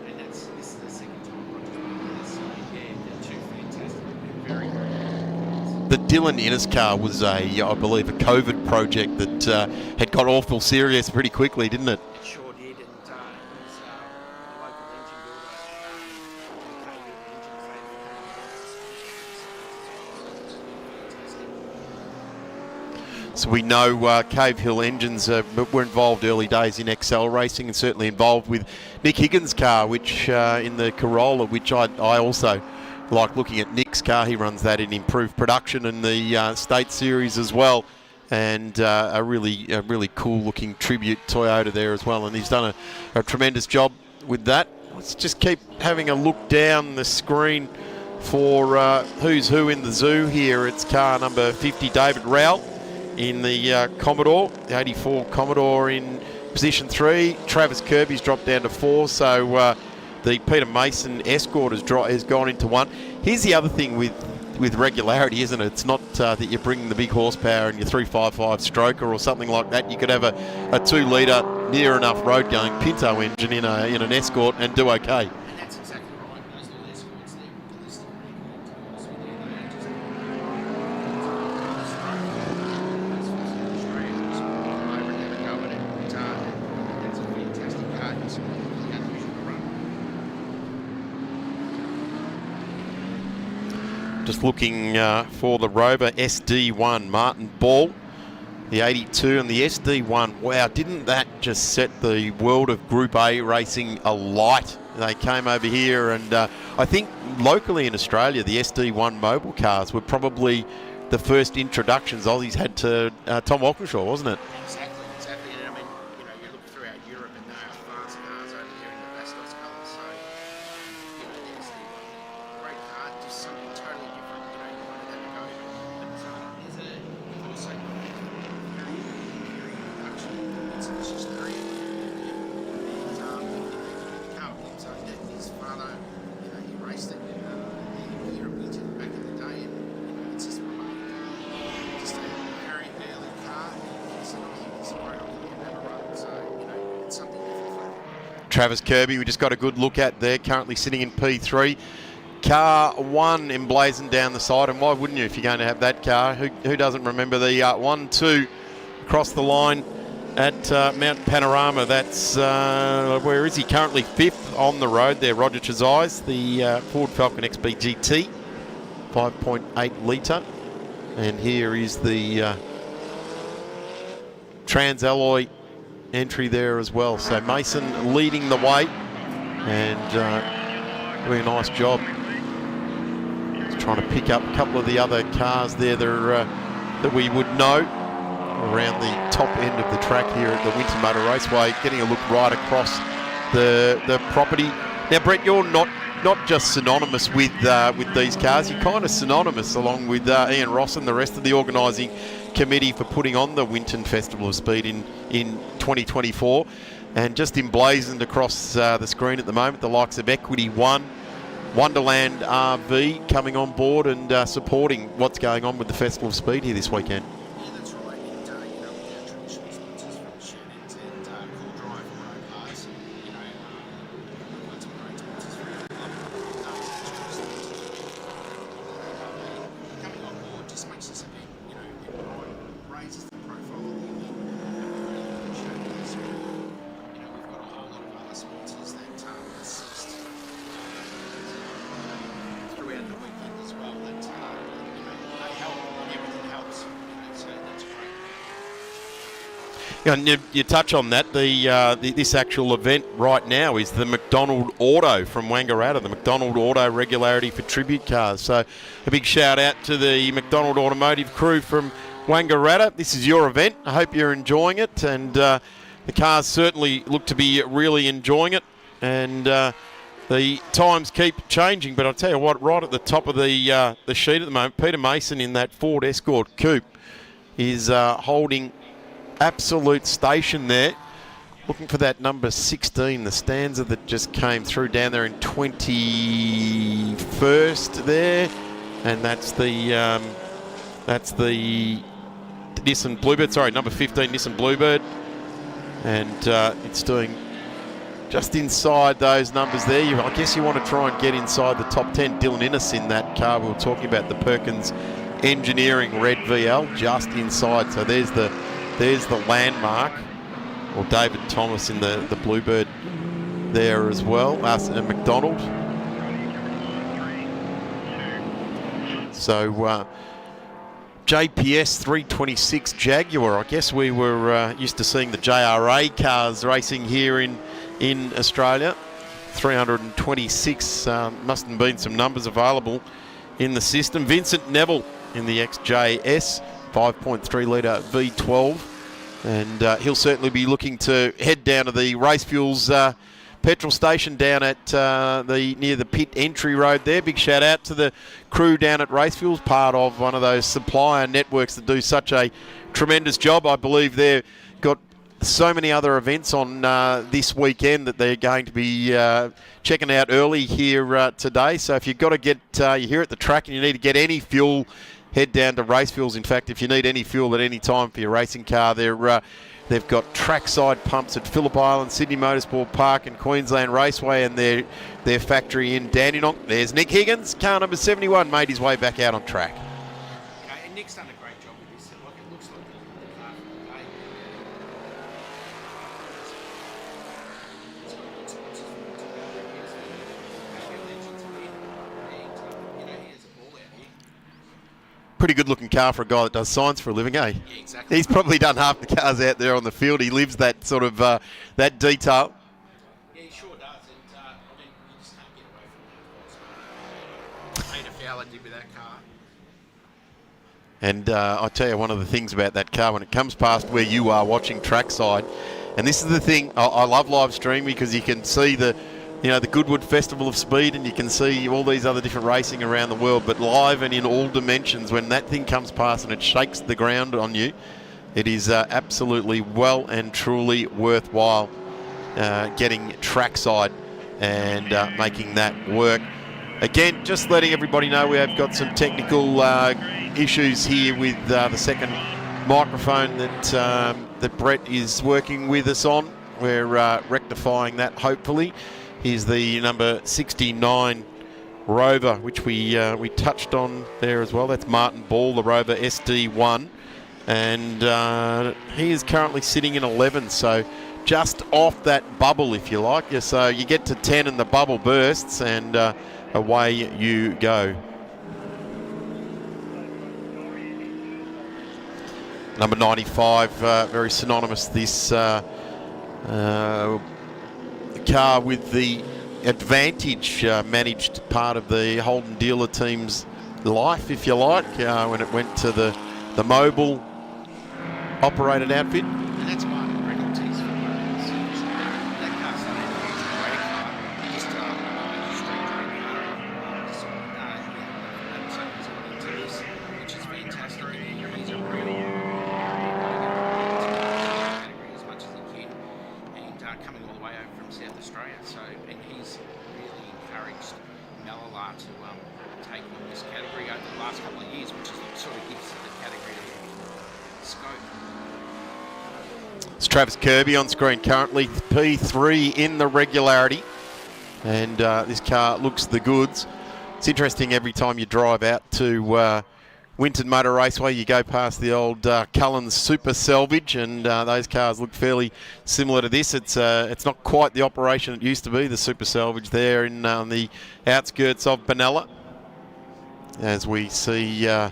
Speaker 8: and this is the second time Roger's been there. So yeah, they're two fantastic. They're very, very good.
Speaker 1: The Dylan Innes car was I believe, a COVID project that had got awful serious pretty quickly, didn't it?
Speaker 8: It sure did, and it was a local engine builder,
Speaker 1: So we know Cave Hill Engines were involved early days in Excel Racing, and certainly involved with Nick Higgins' car, which in the Corolla, which I also like looking at Nick's car. He runs that in improved production in the State Series as well, and a really cool looking tribute Toyota there as well, and he's done a tremendous job with that. Let's just keep having a look down the screen for who's who in the zoo here. It's car number 50, David Rowell in the Commodore, the 84 Commodore in position 3. Travis Kirby's dropped down to 4, so the Peter Mason Escort has gone into 1. Here's the other thing with regularity, isn't it? It's not that you're bringing the big horsepower in your 355 stroker or something like that. You could have a 2-litre near enough road going Pinto engine in an Escort and do okay.
Speaker 8: and that's exactly right. Those little escorts there with the listing record, to be honest with you, they just that's a fantastic car. It's really unusual to run.
Speaker 1: Just looking for the Rover SD1, Martin Ball, the 82 and the SD1. Wow, didn't that just set the world of Group A racing alight? They came over here, and I think locally in Australia, the SD1 mobile cars were probably the first introductions Aussies had to Tom Walkinshaw, wasn't it?
Speaker 8: Exactly. And I mean, you look throughout Europe and there are fast cars over here in the Bastos colours. So, there's the great car, just something totally different. You wanted that to go. But we've also got very production. It's just very. And Carl Gibbs owned it. His father, he raced it in Europe back in the day, and it's just just a very early car. It's a great opportunity to have a run. So, it's something different for him.
Speaker 1: Travis Kirby, we just got a good look at there, currently sitting in P3. Car 1 emblazoned down the side, and why wouldn't you if you're going to have that car? Who doesn't remember the 1-2 across the line at Mount Panorama? That's, where is he? Currently 5th on the road there, Roger Chazais, the Ford Falcon XB GT, 5.8 litre. And here is the Trans-Alloy entry there as well. So Mason leading the way and doing a nice job. Just trying to pick up a couple of the other cars there that we would know around the top end of the track here at the Winton Motor Raceway, getting a look right across the property. Now, Brett, you're not just synonymous with these cars, you're kind of synonymous along with Ian Ross and the rest of the organising committee for putting on the Winton Festival of Speed in 2024, and just emblazoned across the screen at the moment the likes of Equity One, Wonderland RV coming on board and supporting what's going on with the Festival of Speed here this weekend.
Speaker 8: Yeah, that's right. And, with our traditional sponsors from Shannon's and Cool Drive and Road Parts, we've got some great sponsors for our club. Coming on board just makes this event, it raises the profile of the event. We've got a whole lot of other sponsors that assist throughout the weekend as well. That they help and everything helps. So that's great.
Speaker 1: Yeah, and you touch on that. This actual event right now is the McDonald Auto from Wangaratta, the McDonald Auto Regularity for Tribute Cars. So a big shout out to the McDonald Automotive crew from Wangaratta. This is your event. I hope you're enjoying it, and the cars certainly look to be really enjoying it. And the times keep changing, but I'll tell you what, right at the top of the sheet at the moment, Peter Mason in that Ford Escort Coupe is holding absolute station there. looking for that number 16, the stanza that just came through down there in 21st there, and that's the Nissan Bluebird. Sorry, number 15 Nissan Bluebird, and it's doing just inside those numbers there. I guess you want to try and get inside the top 10. Dylan Innes in that car we were talking about, the Perkins Engineering Red VL, just inside. So there's the landmark. Or David Thomas in the Bluebird there as well, and McDonald. So JPS 326 Jaguar. I guess we were used to seeing the JRA cars racing here in Australia. 326, must have been some numbers available in the system. Vincent Neville in the XJS 5.3 litre V12. And he'll certainly be looking to head down to the Race Fuels petrol station down at near the pit entry road there. Big shout out to the crew down at Race Fuels, part of one of those supplier networks that do such a tremendous job. I believe they've got so many other events on this weekend that they're going to be checking out early here today. So if you've got to get, you're here at the track and you need to get any fuel, head down to Race Fuels. In fact, if you need any fuel at any time for your racing car, they've got trackside pumps at Phillip Island, Sydney Motorsport Park and Queensland Raceway, and their factory in Dandenong. There's Nick Higgins, car number 71, made his way back out on track.
Speaker 8: Okay, and Nick's done a great job with this. Like, it looks like the car from the day.
Speaker 1: Pretty good looking car for a guy that does science for a living, eh?
Speaker 8: Yeah, exactly.
Speaker 1: He's probably done half the cars out there on the field. He lives that sort of that detail.
Speaker 8: Yeah, he sure does. And I mean, you just can't get away from that. Peter Fowler did with that car.
Speaker 1: And I tell you, one of the things about that car, when it comes past where you are watching trackside, and this is the thing, I love live streaming because you can see the Goodwood Festival of Speed, and you can see all these other different racing around the world, but live and in all dimensions, when that thing comes past and it shakes the ground on you, it is absolutely well and truly worthwhile getting trackside and making that work. Again, just letting everybody know we have got some technical issues here with the second microphone that Brett is working with us on. We're rectifying that, hopefully. Here's the number 69 Rover, which we touched on there as well. That's Martin Ball, the Rover SD1. And he is currently sitting in 11, so just off that bubble, if you like. So you get to 10 and the bubble bursts, and away you go. Number 95, very synonymous, this car with the Advantage managed part of the Holden dealer team's life, if you like, when it went to the Mobil operated outfit.
Speaker 8: And that's why Reynolds is that car started to use a great car, just street track car. So he's into this, which is fantastic. He's a real category as much as he can, and coming all the way over from South Australia. So, and he's really encouraged Malala to take on this category over the last couple of years, which is sort of gives the category scope.
Speaker 1: It's Travis Kirby on screen currently, P3 in the regularity, and this car looks the goods. It's interesting, every time you drive out to Winton Motor Raceway, you go past the old Cullens Super Selvage, and those cars look fairly similar to this. It's not quite the operation it used to be, the Super Selvage there on the outskirts of Benalla, as we see the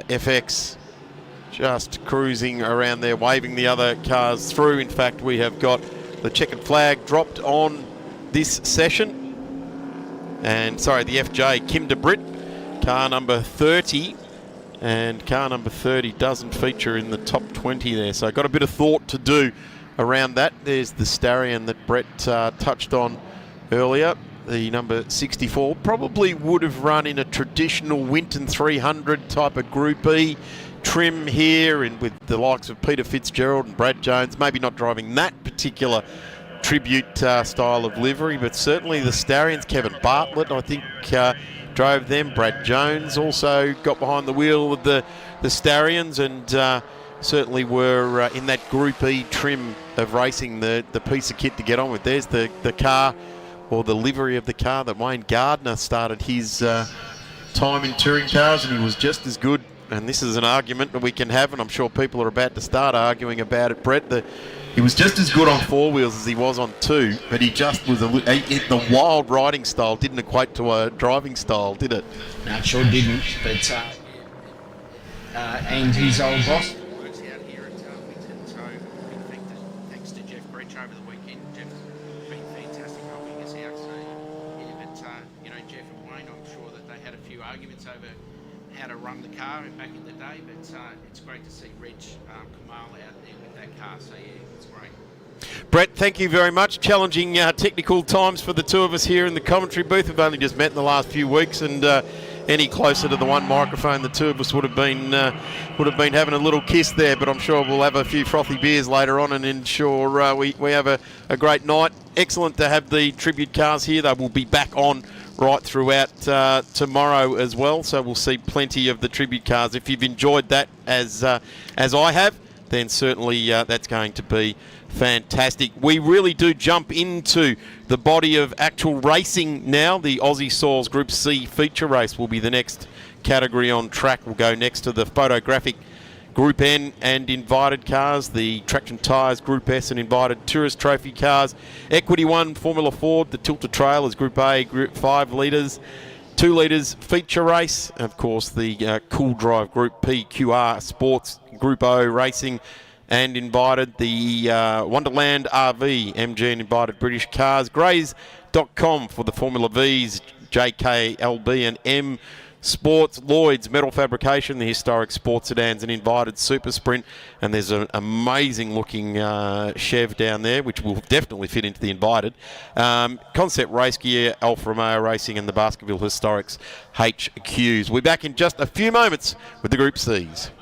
Speaker 1: FX just cruising around there, waving the other cars through. In fact, we have got the checkered flag dropped on this session. And, sorry, the FJ, Kim de Britt, car number 30. And car number 30 doesn't feature in the top 20 there. So got a bit of thought to do around that. There's the Starion that Brett touched on earlier. The number 64 probably would have run in a traditional Winton 300 type of Group E trim here, and with the likes of Peter Fitzgerald and Brad Jones, maybe not driving that particular tribute style of livery, but certainly the Stallions. Kevin Bartlett, I think, drove them. Brad Jones also got behind the wheel of the Stallions, and certainly were in that Group E trim of racing, the piece of kit to get on with. There's the car, or the livery of the car that Wayne Gardner started his time in touring cars, and he was just as good. And this is an argument that we can have, and I'm sure people are about to start arguing about it, Brett. He was just as good on four wheels as he was on two, but he just was the wild riding style didn't equate to a driving style, did it?
Speaker 8: No, it sure didn't. But and his old boss works out here at Winton. So big thanks to Jeff Breach over the weekend. Jeff's been fantastic helping us out. So yeah, but Jeff and Wayne, I'm sure that they had a few arguments over how to run the car back in the day, but it's great to see Reg Kamal out there with that car, so yeah, it's great.
Speaker 1: Brett, thank you very much. Challenging technical times for the two of us here in the commentary booth. We've only just met in the last few weeks, and any closer to the one microphone, the two of us would have been having a little kiss there, but I'm sure we'll have a few frothy beers later on and ensure we have a great night. Excellent to have the tribute cars here. They will be back on right throughout tomorrow as well, so we'll see plenty of the tribute cars. If you've enjoyed that as I have, then certainly that's going to be fantastic. We really do jump into the body of actual racing now. The Aussie Soils Group C feature race will be the next category on track. We'll go next to the photographic Group N and invited cars, the Traction Tyres Group S and invited Tourist Trophy cars, Equity 1 Formula Ford, the Tilted Trailers Group A, Group 5 litres, 2 litres feature race, of course the Cool Drive Group P QR Sports Group O Racing and invited the Wonderland RV MG and invited British cars, Grays.com for the Formula Vs, JKLB and M Sports, Lloyd's Metal Fabrication, the historic sports sedans and invited Super Sprint, and there's an amazing looking Chev down there which will definitely fit into the invited. Concept Race Gear, Alfa Romeo Racing and the Baskerville Historics HQs. We'll be back in just a few moments with the Group Cs.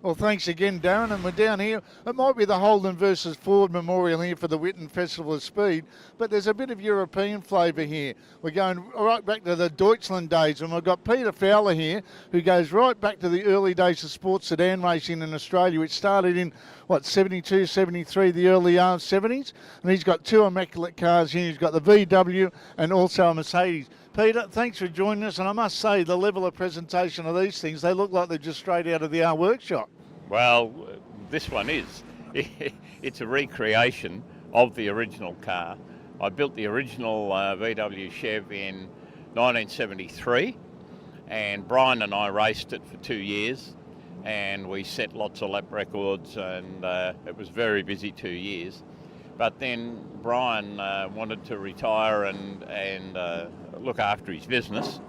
Speaker 3: Well, thanks again, Darren, and we're down here. It might be the Holden versus Ford Memorial here for the Whitten Festival of Speed, but there's a bit of European flavour here. We're going right back to the Deutschland days, and we've got Peter Fowler here, who goes right back to the early days of sports sedan racing in Australia, which started in, 72, 73, the early 70s, and he's got two immaculate cars here. He's got the VW and also a Mercedes. Peter, thanks for joining us, and I must say the level of presentation of these things, they look like they're just straight out of the R workshop.
Speaker 9: Well, this one is. It's a recreation of the original car. I built the original VW Chev in 1973, and Brian and I raced it for 2 years, and we set lots of lap records, and it was very busy 2 years. But then Brian wanted to retire and look after his business,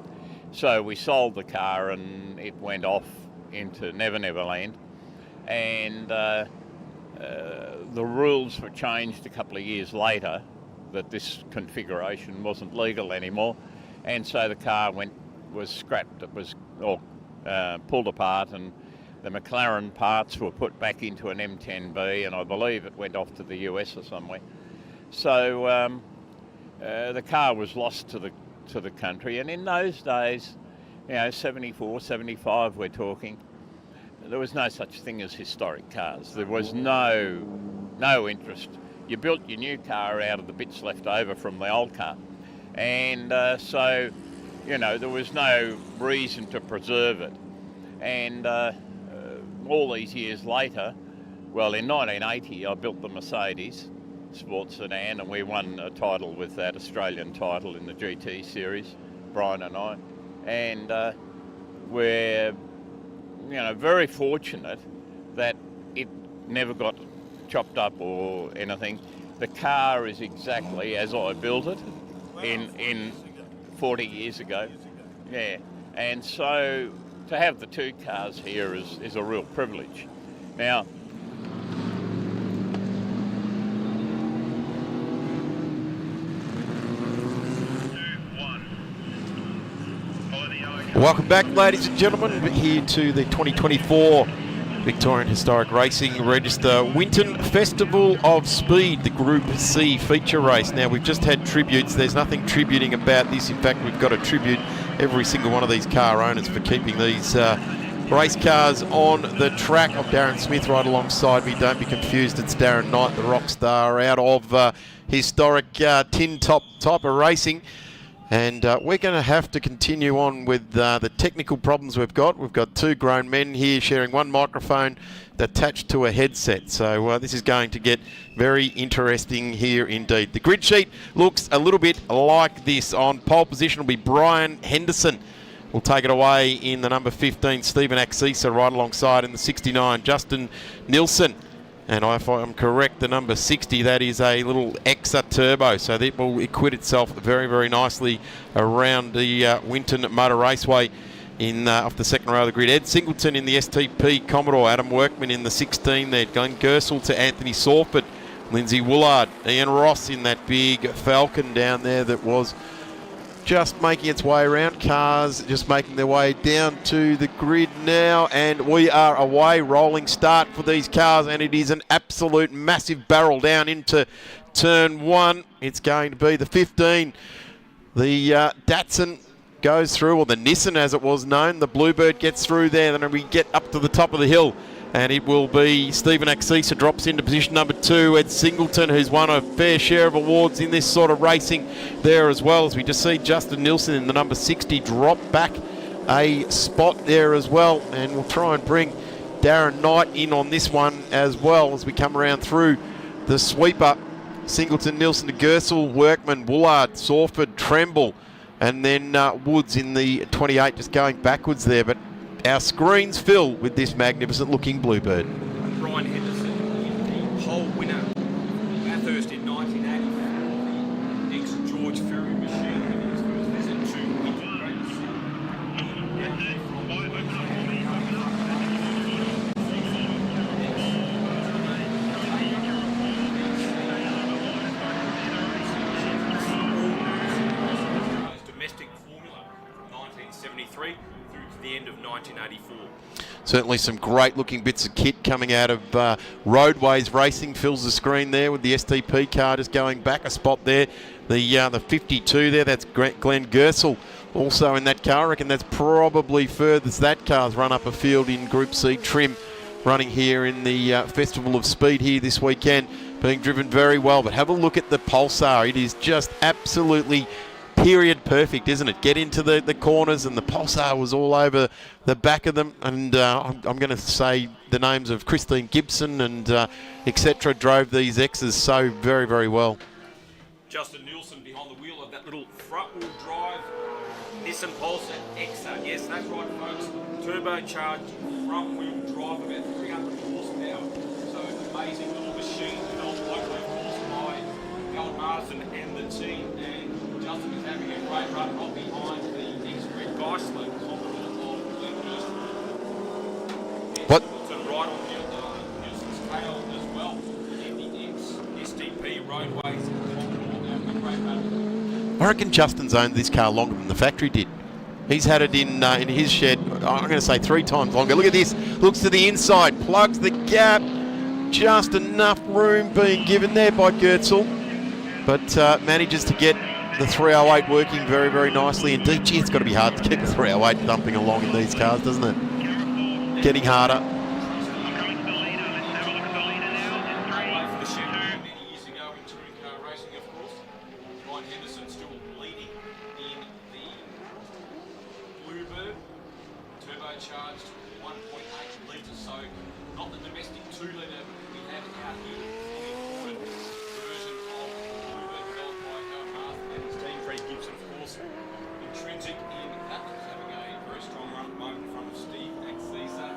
Speaker 9: so we sold the car and it went off into Never Never Land. And the rules were changed a couple of years later that this configuration wasn't legal anymore, and so the car was scrapped. It was pulled apart, and the McLaren parts were put back into an M10B, and I believe it went off to the US or somewhere. So the car was lost to the country, and in those days, 74, 75 we're talking, there was no such thing as historic cars. There was no interest. You built your new car out of the bits left over from the old car. And so, there was no reason to preserve it. And all these years later, well, in 1980, I built the Mercedes sports sedan, and we won a title with that, Australian title in the GT series, Brian and I. And we're, very fortunate that it never got chopped up or anything. The car is exactly as I built it in 40 years ago. Yeah, and so to have the two cars here is a real privilege. Now,
Speaker 1: Welcome back, ladies and gentlemen, here to the 2024 Victorian Historic Racing Register Winton Festival of Speed, the Group C feature race. Now, we've just had tributes. There's nothing tributing about this. In fact, we've got to tribute every single one of these car owners for keeping these race cars on the track. I'm Darren Smith right alongside me. Don't be confused, it's Darren Knight, the rock star out of historic tin top type of racing. And we're going to have to continue on with the technical problems we've got. We've got two grown men here sharing one microphone attached to a headset. So this is going to get very interesting here indeed. The grid sheet looks a little bit like this. On pole position will be Brian Henderson. We'll take it away in the number 15, Stephen Axisa, right alongside in the 69, Justin Nilsson. And if I'm correct, the number 60, that is a little Exa Turbo. So that will acquit itself very, very nicely around the Winton Motor Raceway off the second row of the grid. Ed Singleton in the STP Commodore. Adam Workman in the 16 there. Glenn Gersel to Anthony Sorford. Lindsay Woolard. Ian Ross in that big Falcon down there that was just making its way around. Cars just making their way down to the grid now, and we are away. Rolling start for these cars, and it is an absolute massive barrel down into turn one. It's going to be the 15. The Datsun goes through, or the Nissan as it was known. The Bluebird gets through there, then we get up to the top of the hill, and it will be Stephen Axisa drops into position number 2. Ed Singleton, who's won a fair share of awards in this sort of racing there as well, as we just see Justin Nilsson in the number 60 drop back a spot there as well. And we'll try and bring Darren Knight in on this one as well as we come around through the sweeper. Singleton, Nilsson to Gersel, Workman, Woolard, Sorford, Tremble, and then Woods in the 28 just going backwards there. But our screens fill with this magnificent looking Bluebird.
Speaker 10: Brian Henderson, the pole winner, Bathurst in 1980, the ex-George Ferry machine, in his first visit to Winton Racing. Domestic formula from 1973 through to the end of 1984.
Speaker 1: Certainly some great looking bits of kit coming out of Roadways Racing. Fills the screen there with the STP car just going back a spot there. The 52 there, that's Glenn Gersel also in that car. I reckon that's probably furthest that car's run up a field in Group C trim, running here in the Festival of Speed here this weekend, being driven very well. But have a look at the Pulsar. It is just absolutely period perfect, isn't it? Get into the corners, and the Pulsar was all over the back of them. And I'm going to say the names of Christine Gibson and etc. drove these X's so very, very well.
Speaker 10: Justin Nilsson behind the wheel of that little front-wheel drive Nissan Pulsar Exa. Yes, that's right, folks. Turbocharged front-wheel drive, about 300 horsepower. So amazing little machine developed locally, of course, by Alan Marsden and the team. And Justin is having a great run right behind the ex-Greg Geisler Commodore of Glenn Gersel.
Speaker 1: What?
Speaker 10: To right on Nilsson's tail as well. FDX, STP, Roadways, Commodore, having a great run.
Speaker 1: I reckon Justin's owned this car longer than the factory did. He's had it in his shed, I'm going to say 3 times longer. Look at this. Looks to the inside, plugs the gap. Just enough room being given there by Gersel, but manages to get the 308 working very, very nicely indeed. Gee, it's got to be hard to keep the 308 thumping along in these cars, doesn't it? Getting harder.
Speaker 10: Turbocharged not the domestic 2 litre we have out here. The imported version of Bluebird developed by Howard Marsden and his team, Freddie Gibson, of course. Intrinsic in that is having a very strong run at the moment in front of Steve Axisa.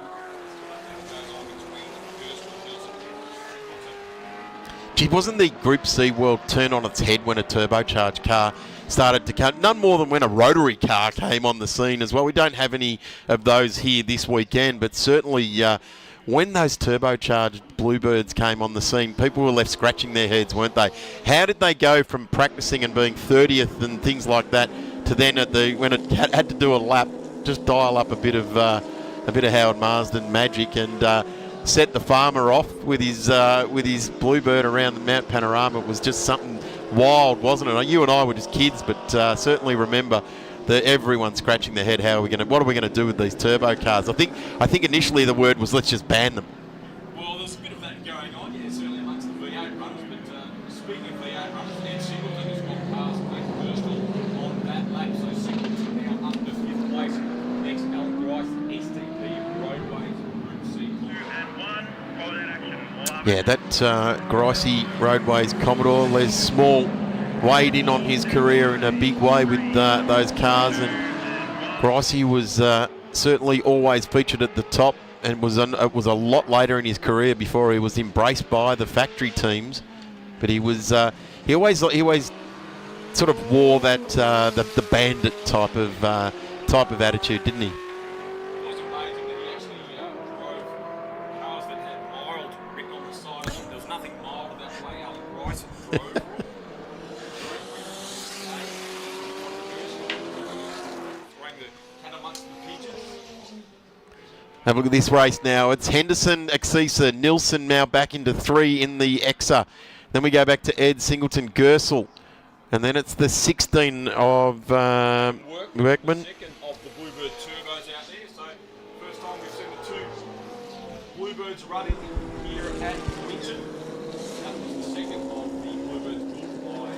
Speaker 10: Goes on between Gerson, Wilson and Singleton.
Speaker 1: Gee, wasn't the Group C world turned on its head when a turbocharged car started to come? None more than when a rotary car came on the scene as well. We don't have any of those here this weekend, but certainly when those turbocharged Bluebirds came on the scene, people were left scratching their heads, weren't they? How did they go from practicing and being 30th and things like that to then when it had to do a lap, just dial up a bit of Howard Marsden magic and set the farmer off with his Bluebird around the Mount Panorama? It was just something wild, wasn't it? You and I were just kids, but certainly remember that everyone's scratching their head. What are we going to do with these turbo cars? I think initially the word was let's just ban them.
Speaker 10: Well, there's a bit of that going on, yeah, certainly amongst the V8 runners. But speaking of V8 runners, Ed Singleton has got past Blake Burstall on that lap. So Singleton now up to 5th place. Next, Alan Grice, STP Roadways, Group C. 2 and 1. Roll that action.
Speaker 1: Yeah, that Gricey Roadways Commodore, Les Small weighed in on his career in a big way with those cars, and Gricey was certainly always featured at the top, and it was a lot later in his career before he was embraced by the factory teams. But he always sort of wore that the bandit type of attitude, didn't he?
Speaker 10: It was amazing that he actually drove cars that had mild written on the side of them. There was nothing mild about the way Alan Grice drove.
Speaker 1: Have a look at this race now. It's Henderson, Axisa, Nilsson now back into 3 in the Exa. Then we go back to Ed Singleton, Gersel. And then it's the 16 of Workman.
Speaker 10: Second of the Bluebird turbos out there. So first time we've seen the 2 Bluebirds running here at Winton. That was the second of the Bluebirds built by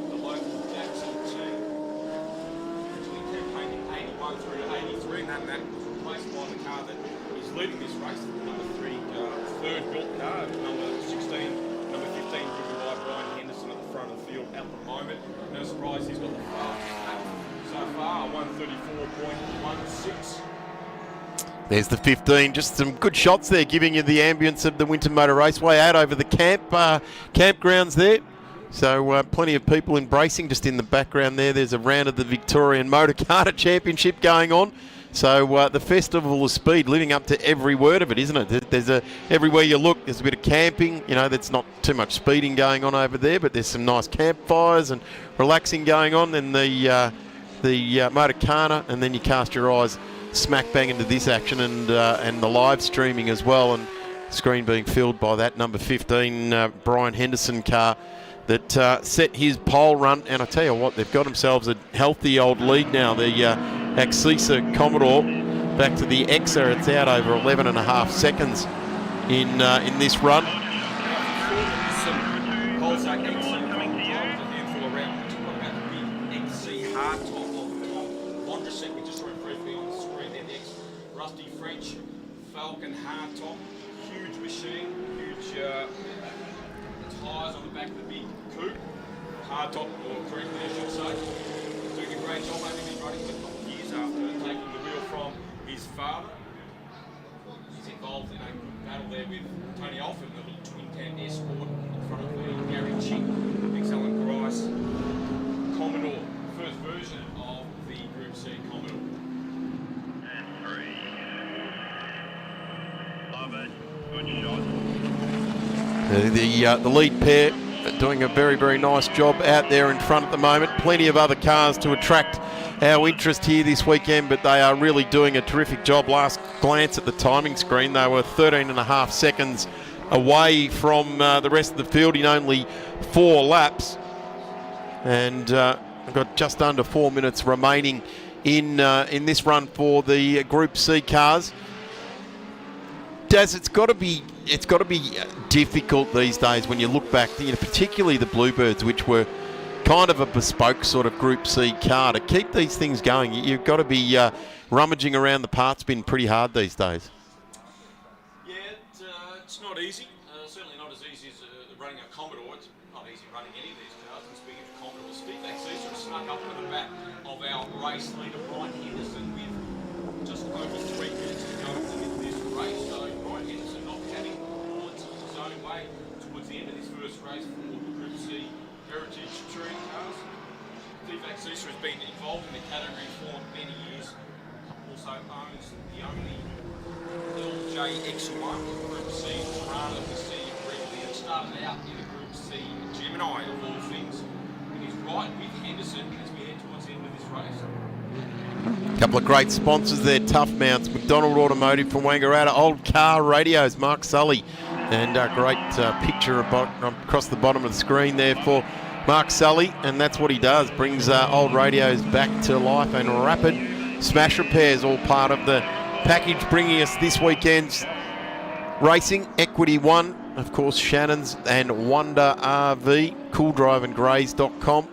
Speaker 10: the local Jackson team. Originally campaigning 81 through to 83, and that was replaced by the car that is leading this race, the number 3 third built car, number 16, number 15 driven by Brian Henderson at the front of the field at the moment. No surprise, he's got the fastest lap so far, 134.16.
Speaker 1: There's the 15, just some good shots there, giving you the ambience of the Winton Motor Raceway out over the campgrounds there. So plenty of people embracing. Just in the background there's a round of the Victorian Motor Carter Championship going on. So the Festival of Speed, living up to every word of it, isn't it? There's everywhere you look, there's a bit of camping. You know, there's not too much speeding going on over there, but there's some nice campfires and relaxing going on. Then the Motor Carter, and then you cast your eyes smack bang into this action and the live streaming as well, and screen being filled by that number 15 Brian Henderson car that set his pole run. And I tell you what, they've got themselves a healthy old lead now. The Axisa Commodore back to the Exa. It's out over 11.5 seconds in this run.
Speaker 10: Rusty French, Falcon hardtop, huge machine, huge tyres on the back of the big coupe, hardtop or coupe, I should say. Doing a great job. Only been running for a couple of years after taking the wheel from his father. He's involved in a good battle there with Tony Alford, the little twin cam Escort in front of the Gary Chick, Big Alan Grice Commodore, first version of the Group C Commodore.
Speaker 1: The lead pair doing a very, very nice job out there in front at the moment. Plenty of other cars to attract our interest here this weekend, but they are really doing a terrific job. Last glance at the timing screen, they were 13.5 seconds away from the rest of the field in only 4 laps. And I've got just under 4 minutes remaining in this run for the Group C cars. Daz, it's got to be difficult these days when you look back, particularly the Bluebirds, which were kind of a bespoke sort of Group C car. To keep these things going, you've got to be rummaging around the parts bin pretty hard these days.
Speaker 10: Yeah, it's not easy. Certainly not as easy as running a Commodore. It's not easy running any of these cars. And speaking of Commodore, Steve Axisa snuck up to the back of our race leader, Brian Henderson, with just over 3 minutes to go in this race. So Brian Henderson not having points his own way towards the end of this first race for the Group C Heritage Touring cars. Steve Axisa has been involved in the category for many years. Also owns the only LJX1 Group C Toronto we see briefly, and started out in the Group C Gemini of all things. And he's right with Henderson as we head towards the end of this race.
Speaker 1: A couple of great sponsors there, Tough Mounts, McDonald Automotive from Wangaratta, Old Car Radios, Mark Sully, and a great picture across the bottom of the screen there for Mark Sully, and that's what he does, brings old radios back to life, and Rapid Smash Repairs, all part of the package, bringing us this weekend's racing. Equity 1, of course, Shannon's and Wonder RV, CoolDriveandGrays.com.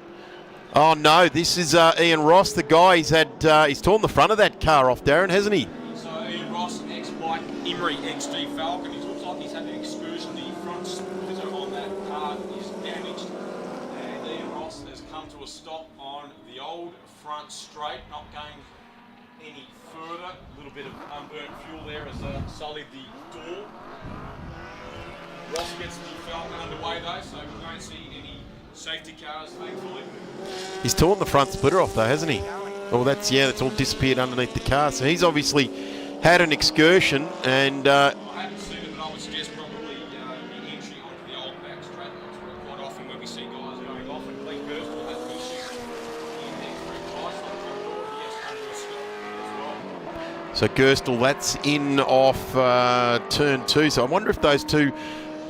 Speaker 1: Oh no, this is Ian Ross, the guy. He's torn the front of that car off, Darren, hasn't he?
Speaker 10: So Ian Ross, ex-Mike Emery, XG Falcon. It looks like he's had an excursion. The front splitter on that car is damaged, and Ian Ross has come to a stop on the old front straight, not going any further. A little bit of unburnt fuel there has sullied the door. Ross gets the Falcon underway though, so we won't see any safety cars, thankfully.
Speaker 1: He's torn the front splitter off though, hasn't he? Oh, that's all disappeared underneath the car. So he's obviously had an excursion, and
Speaker 10: I haven't seen it, but I would suggest probably the entry onto the old back straight. That's quite often when we see guys going off, and Lee Gerstle has issues in there through Tyson. Yes, under a stop as well.
Speaker 1: so Gerstle, that's in off turn 2. So I wonder if those two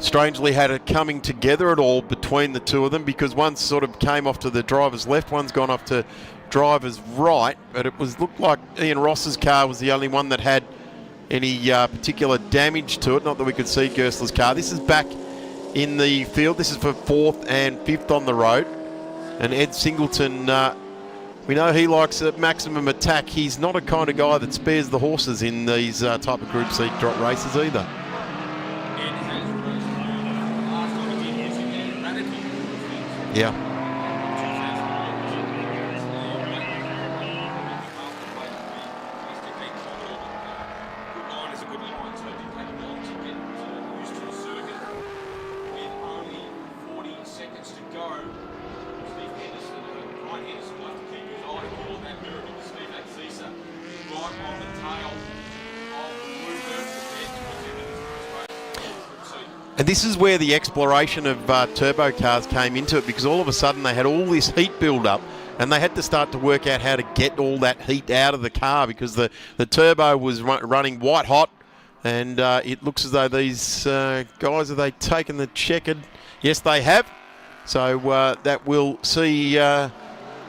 Speaker 1: strangely had it coming together at all between the two of them, because one sort of came off to the driver's left, one's gone off to driver's right, but it looked like Ian Ross's car was the only one that had any particular damage to it. Not that we could see Gerstler's car. This is back in the field. This is for 4th and 5th on the road, and Ed Singleton, we know he likes a maximum attack. He's not a kind of guy that spares the horses in these type of Group C drop races either. Yeah. And this is where the exploration of turbo cars came into it, because all of a sudden they had all this heat build up, and they had to start to work out how to get all that heat out of the car, because the turbo was running white hot, and it looks as though these guys, have they taken the checkered? Yes, they have. So that will see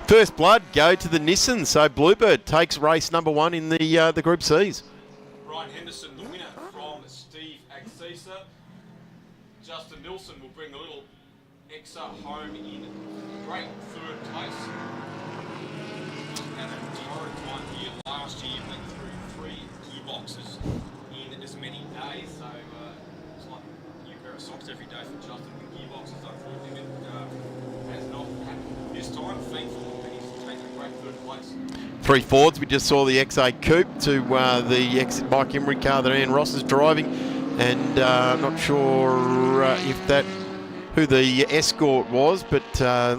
Speaker 1: first blood go to the Nissan. So Bluebird takes race number 1 in the Group C's.
Speaker 10: Brian Henderson, the winner from Steve Axisa. Justin Nilsson will bring the little Exa home in great 3rd place. Had a torrid time here last year, went through 3 gearboxes in as many days, so it's like a new pair of socks every day for Justin with gearboxes. Unfortunately, it has not happened this time. Thankfully, and he's taken a great 3rd place.
Speaker 1: 3 Fords. We just saw the XA Coupe to the Mike Emery car that Ian Ross is driving. And I'm not sure who the Escort was, but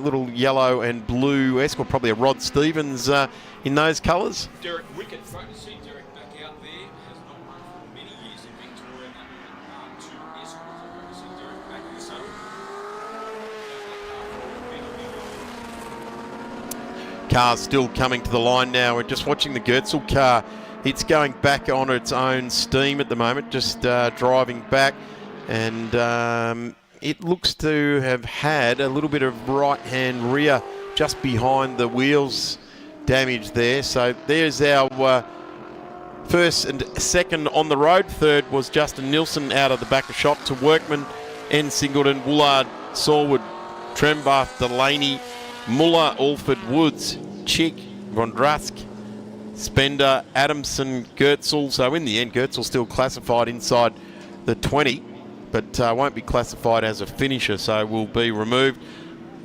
Speaker 1: little yellow and blue Escort, probably a Rod Stevens in those colours.
Speaker 10: Derek Wickett, great to see Derek back out there. Has not run for many years in Victoria. That 2 Escorts. Great to see Derek back in the sun.
Speaker 1: Cars still coming to the line now. We're just watching the Gertzel car. It's going back on its own steam at the moment, just driving back, and it looks to have had a little bit of right-hand rear just behind the wheels damage there. So there's our first and second on the road. 3rd was Justin Nilsson out of the back of shop to Workman, N. Singleton, Woolard, Saulwood, Trembath, Delaney, Muller, Alford, Woods, Chick, Vondrask, Spender, Adamson, Gertzel. So in the end, Gertzel still classified inside the 20, but won't be classified as a finisher, so will be removed.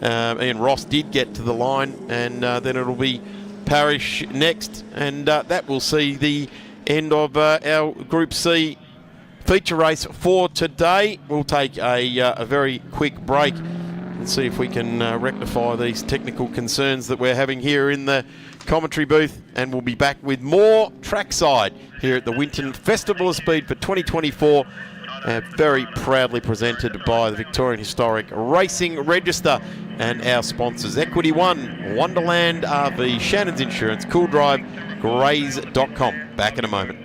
Speaker 1: Ian Ross did get to the line, and then it'll be Parrish next, and that will see the end of our Group C feature race for today. We'll take a very quick break and see if we can rectify these technical concerns that we're having here in the commentary booth, and we'll be back with more trackside here at the Winton Festival of Speed for 2024, very proudly presented by the Victorian Historic Racing Register and our sponsors, Equity One, Wonderland RV, Shannon's Insurance, Cool Drive, Grays.com. Back in a moment.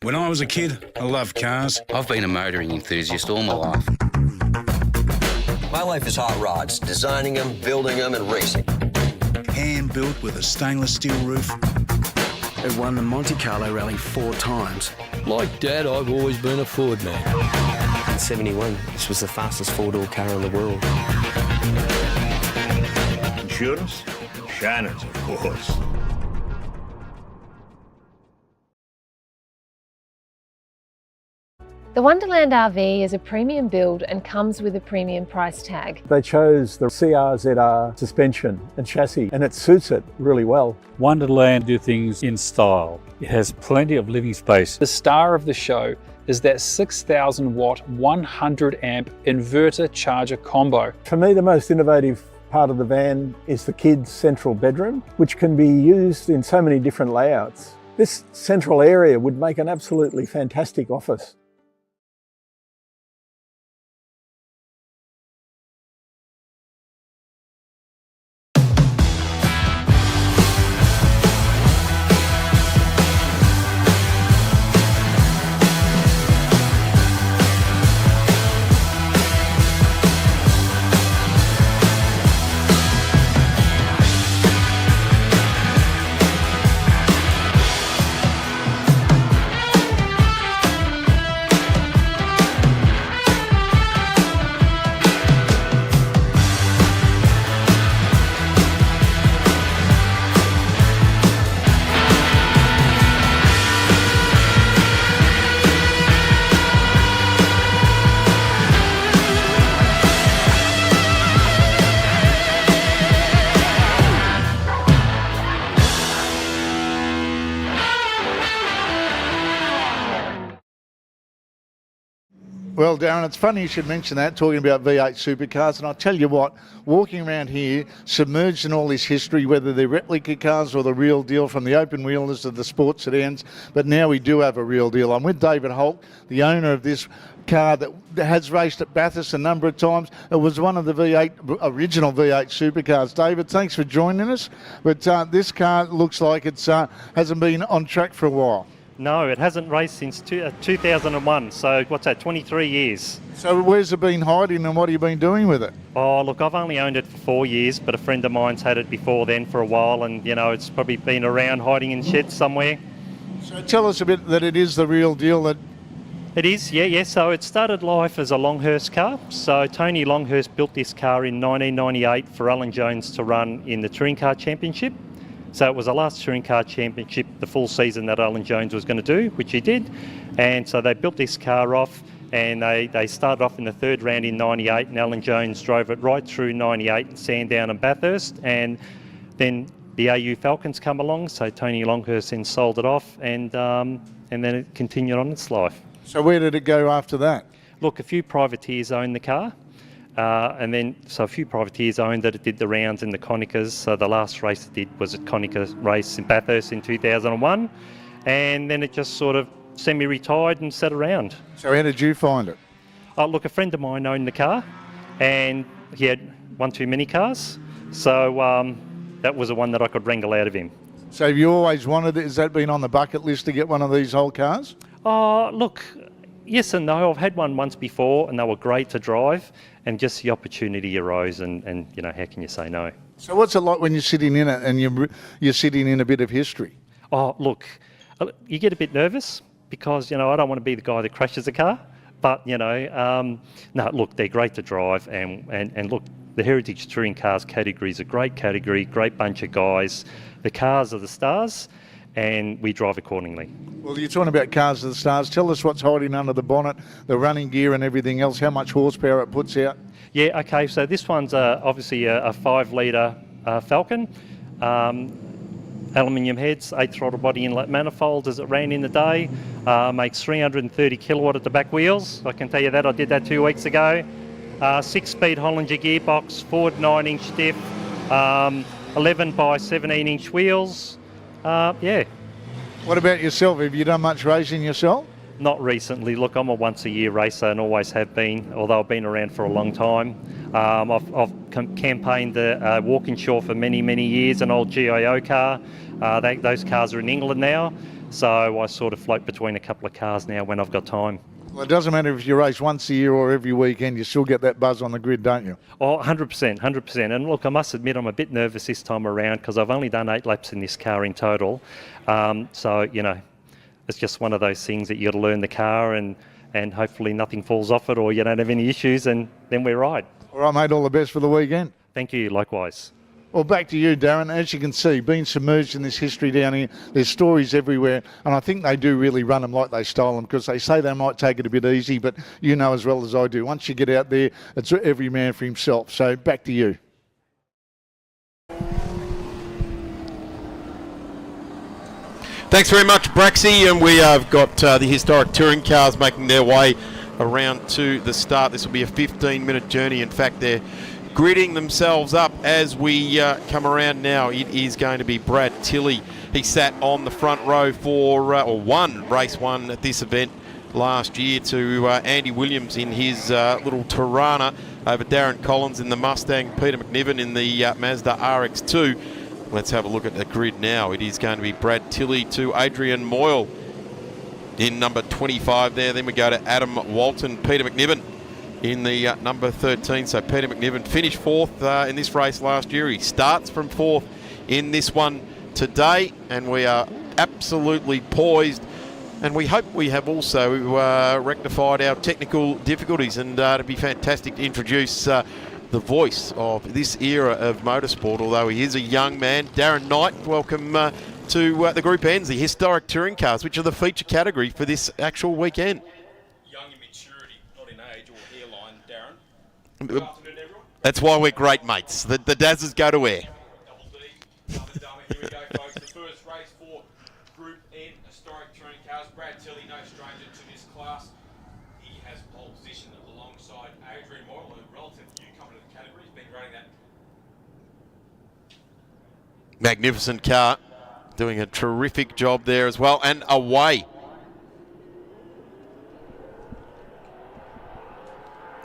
Speaker 11: When I was a kid, I loved cars.
Speaker 12: I've been a motoring enthusiast all my life.
Speaker 13: My life is hot rods, designing them, building them, and racing.
Speaker 11: Hand-built with a stainless steel roof.
Speaker 14: I've won the Monte Carlo Rally 4 times. Like Dad, I've always been a Ford man.
Speaker 15: In 71, this was the fastest four-door car in the world.
Speaker 16: Insurance? Shannon's, of course.
Speaker 17: The Wonderland RV is a premium build and comes with a premium price tag.
Speaker 18: They chose the CRZR suspension and chassis, and it suits it really well.
Speaker 19: Wonderland do things in style. It has plenty of living space.
Speaker 20: The star of the show is that 6,000 watt 100 amp inverter charger combo.
Speaker 18: For me, the most innovative part of the van is the kids' central bedroom, which can be used in so many different layouts. This central area would make an absolutely fantastic office.
Speaker 3: Well, Darren, it's funny you should mention that, talking about V8 supercars, and I'll tell you what, walking around here, submerged in all this history, whether they're replica cars or the real deal, from the open wheelers to the sports sedans, but now we do have a real deal. I'm with David Holt, the owner of this car that has raced at Bathurst a number of times. It was one of the original V8 supercars. David, thanks for joining us, but this car looks like it hasn't been on track for a while.
Speaker 21: No, it hasn't raced since 2001, so what's that, 23 years.
Speaker 3: So where's it been hiding and what have you been doing with it?
Speaker 21: Oh, look, I've only owned it for 4 years, but a friend of mine's had it before then for a while, and, you know, it's probably been around hiding in sheds somewhere.
Speaker 3: So tell us a bit that it is the real deal. That
Speaker 21: It is, yeah. So it started life as a Longhurst car. So Tony Longhurst built this car in 1998 for Alan Jones to run in the Touring Car Championship. So it was the last Touring Car Championship, the full season that Alan Jones was going to do, which he did. And so they built this car off, and they started off in the third round in 98, and Alan Jones drove it right through 98 in Sandown and Bathurst. And then the AU Falcons come along, so Tony Longhurst then sold it off, and then it continued on its life.
Speaker 3: So where did it go after that?
Speaker 21: Look, a few privateers owned the car. So a few privateers owned that. It did the rounds in the Konicas. So the last race it did was at Konica race in Bathurst in 2001. And then it just sort of semi-retired and sat around.
Speaker 3: So how did you find it?
Speaker 21: Look, a friend of mine owned the car, and he had one too many cars. So that was the one that I could wrangle out of him.
Speaker 3: So have you always wanted it? Has that been on the bucket list to get one of these old cars?
Speaker 21: Look, yes and no. I've had one once before, and they were great to drive, and just the opportunity arose, and you know, how can you say no?
Speaker 3: So what's it like when you're sitting in it and you're sitting in a bit of history?
Speaker 21: Oh, look, you get a bit nervous because, you know, I don't want to be the guy that crashes a car, but, you know, no, look, they're great to drive, and look, the Heritage Touring Cars category is a great category, great bunch of guys. The cars are the stars, and we drive accordingly.
Speaker 3: Well, you're talking about Cars of the Stars. Tell us what's hiding under the bonnet, the running gear and everything else, how much horsepower it puts out.
Speaker 21: Yeah, okay, so this one's obviously a 5-litre Falcon. Aluminium heads, 8 throttle body inlet manifolds as it ran in the day. Makes 330 kilowatt at the back wheels. I can tell you that, I did that 2 weeks ago. 6-speed Hollinger gearbox, forward 9-inch diff, 11 by 17-inch wheels. Yeah.
Speaker 3: What about yourself? Have you done much racing yourself?
Speaker 21: Not recently. Look, I'm a once-a-year racer and always have been, although I've been around for a long time. I've campaigned the Walkinshaw for many, many years, an old GIO car. Those cars are in England now, so I sort of float between a couple of cars now when I've got time.
Speaker 3: Well, it doesn't matter if you race once a year or every weekend, you still get that buzz on the grid, don't you?
Speaker 21: Oh, 100%, 100%. And look, I must admit I'm a bit nervous this time around because I've only done 8 laps in this car in total. So, you know, it's just one of those things that you got to learn the car and hopefully nothing falls off it or you don't have any issues and then we ride.
Speaker 3: All right, mate, all the best for the weekend.
Speaker 21: Thank you, likewise.
Speaker 3: Well, back to you, Darren. As you can see, being submerged in this history down here, there's stories everywhere, and I think they do really run them like they stole them because they say they might take it a bit easy, but you know as well as I do, once you get out there, it's every man for himself. So back to you.
Speaker 1: Thanks very much, Braxy, and we have got the historic touring cars making their way around to the start. This will be a 15-minute journey. In fact, they're gridding themselves up as we come around now. It is going to be Brad Tilley. He sat on the front row for, or won race 1 at this event last year to Andy Williams in his little Tirana over Darren Collins in the Mustang, Peter McNiven in the Mazda RX-2. Let's have a look at the grid now. It is going to be Brad Tilley to Adrian Moyle in number 25 there. Then we go to Adam Walton, Peter McNiven in the number 13. So Peter McNiven finished 4th in this race last year. He starts from 4th in this one today, and we are absolutely poised. And we hope we have also rectified our technical difficulties, and it'd be fantastic to introduce the voice of this era of motorsport, although he is a young man. Darren Knight, welcome to the Group N's, the historic touring cars, which are the feature category for this actual weekend.
Speaker 10: Young in maturity, not in age or hairline, Darren. Good afternoon, everyone.
Speaker 1: That's why we're great mates. The Dazzers go to air.
Speaker 10: Double D, Dumber Dumber. Here we go, folks. The first race for Group N historic touring cars. Brad Tilley, no stranger to this class. He has pole position alongside Adrian Moyle, a relative newcomer to the category. He's been running that.
Speaker 1: Magnificent car, doing a terrific job there as well, and away.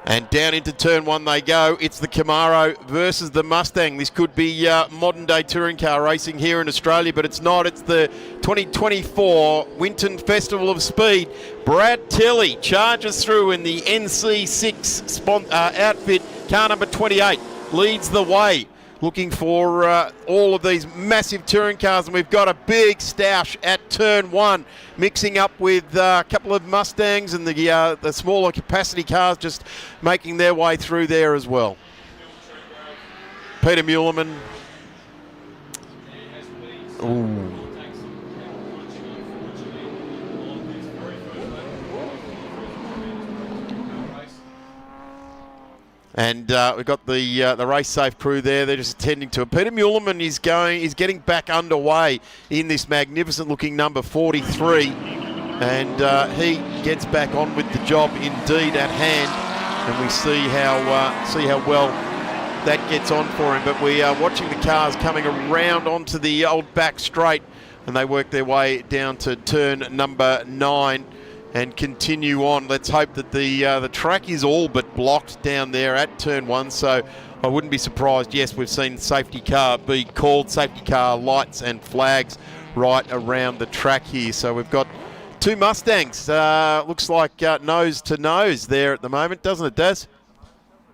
Speaker 1: And down into turn 1 they go. It's the Camaro versus the Mustang. This could be modern day touring car racing here in Australia, but it's not. It's the 2024 Winton Festival of Speed. Brad Tilley charges through in the NC6 outfit. Car number 28 leads the way, looking for all of these massive touring cars, and we've got a big stoush at turn 1, mixing up with a couple of Mustangs and the smaller capacity cars just making their way through there as well. Peter Muleman. Ooh. And we've got the race safe crew there. They're just attending to it. Peter Muleman is getting back underway in this magnificent looking number 43, and he gets back on with the job indeed at hand. And we see how well that gets on for him. But we are watching the cars coming around onto the old back straight, and they work their way down to turn number 9. And continue on. Let's hope that the track is all but blocked down there at turn 1, so I wouldn't be surprised. Yes, we've seen safety car be called, safety car lights and flags right around the track here. So we've got 2 Mustangs. Looks like nose to nose there at the moment, doesn't it, Daz?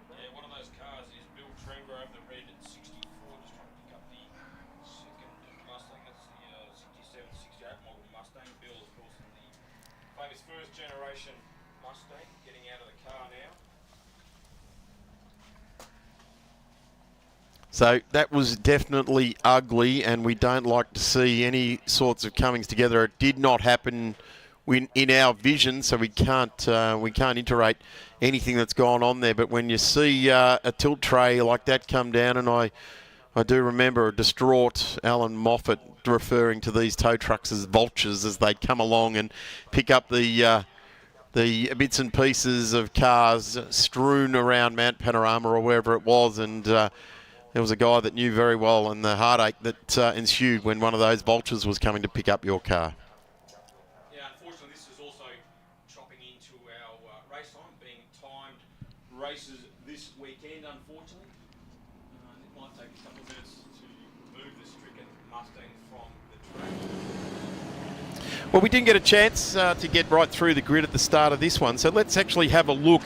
Speaker 10: Yeah, one of those cars is Bill Trengrove, the red at 64, just trying to pick up the second Mustang. That's the 67, 68 model Mustang. Bill, of course, in the famous first generation Mustang, getting out of the car now.
Speaker 1: So that was definitely ugly, and we don't like to see any sorts of comings together. It did not happen in our vision, so we can't iterate anything that's gone on there. But when you see a tilt tray like that come down, and I do remember a distraught Alan Moffat referring to these tow trucks as vultures as they come along and pick up the bits and pieces of cars strewn around Mount Panorama or wherever it was, and there was a guy that knew very well and the heartache that ensued when one of those vultures was coming to pick up your car.
Speaker 10: Yeah, unfortunately this is also chopping into our race time, being timed races this weekend, unfortunately. It might take a couple of minutes to move the stricken Mustang from the track.
Speaker 1: Well, we didn't get a chance to get right through the grid at the start of this one, so let's actually have a look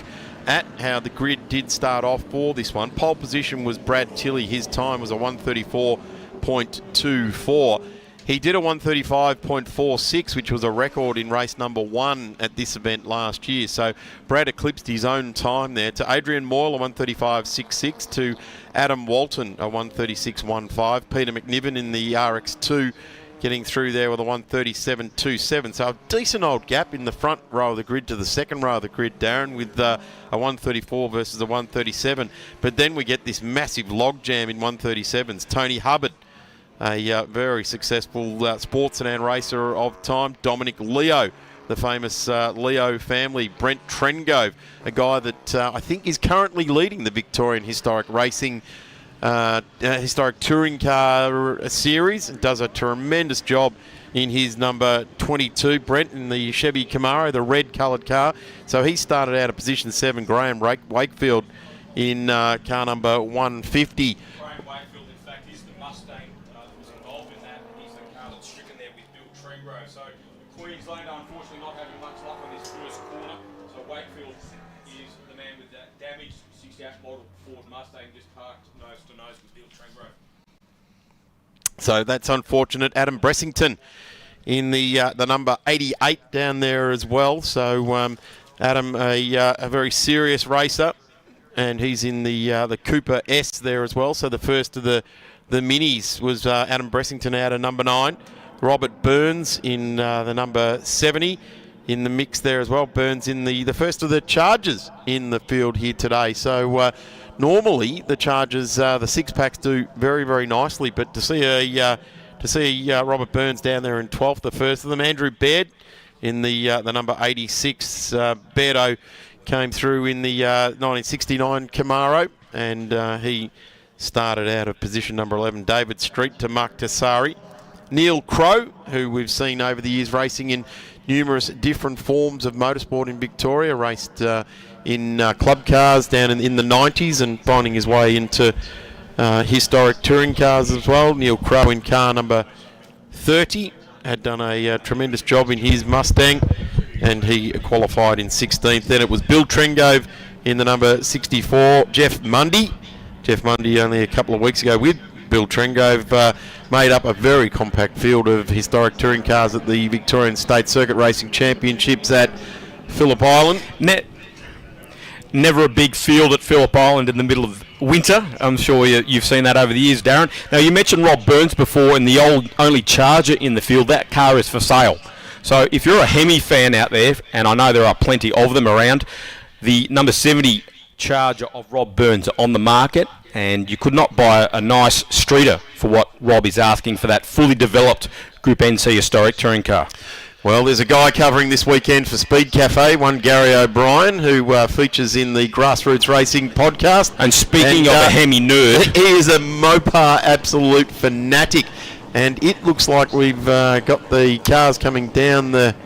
Speaker 1: at how the grid did start off for this one. Pole position was Brad Tilley. His time was a 1:34.24. He did a 1:35.46, which was a record in race number 1 at this event last year. So Brad eclipsed his own time there. To Adrian Moyle, a 1:35.66. To Adam Walton, a 1:36.15. Peter McNiven in the RX2 getting through there with a 1:37.27. So a decent old gap in the front row of the grid to the second row of the grid, Darren, with a 1:34 versus a 1:37. But then we get this massive logjam in 1:37s. Tony Hubbard, a very successful sports sedan racer of time. Dominic Leo, the famous Leo family. Brent Trengove, a guy that I think is currently leading the Victorian Historic Racing Historic Touring Car Series, and does a tremendous job in his number 22, Brent, in the Chevy Camaro, the red coloured car. So he started out at position 7. Graham Wakefield in car number 150.
Speaker 10: Graham Wakefield, in fact, is the Mustang that was involved in that. He's the car that's stricken there with Bill Trengrove. So Queenslander, unfortunately, not having much luck on this first corner. So Wakefield is the man with that damaged 68 model Ford Mustang, just parked nose to nose with Bill Trengrove.
Speaker 1: So that's unfortunate. Adam Bressington in the number 88 down there as well. So Adam, a very serious racer, and he's in the Cooper S there as well. So the first of the minis was Adam Bressington out of number 9. Robert Burns in the number 70 in the mix there as well. Burns in the first of the Chargers in the field here today. So normally the Chargers, the six packs do very, very nicely, but to see Robert Burns down there in 12th, the first of them. Andrew Baird in the number 86. Bairdo came through in the 1969 Camaro, and he started out of position number 11. David Street to Mark Tassari. Neil Crow, who we've seen over the years racing in numerous different forms of motorsport in Victoria, raced in club cars down in the 90s and finding his way into historic touring cars as well. Neil Crow in car number 30 had done a tremendous job in his Mustang, and he qualified in 16th. Then it was Bill Trengove in the number 64. Jeff Mundy only a couple of weeks ago with Bill Trengove made up a very compact field of historic touring cars at the Victorian State Circuit Racing Championships at Phillip Island.
Speaker 2: Never a big field at Phillip Island in the middle of winter. I'm sure you've seen that over the years, Darren. Now, you mentioned Rob Burns before, and the only Charger in the field. That car is for sale. So if you're a Hemi fan out there, and I know there are plenty of them around, the number 70 Charger of Rob Burns are on the market, and you could not buy a nice streeter for what Rob is asking for that fully developed Group NC historic touring car.
Speaker 1: Well, there's a guy covering this weekend for Speed Cafe, one Gary O'Brien, who features in the Grassroots Racing podcast.
Speaker 2: And speaking of a Hemi nerd,
Speaker 1: he is a Mopar absolute fanatic. And it looks like we've got the cars coming down the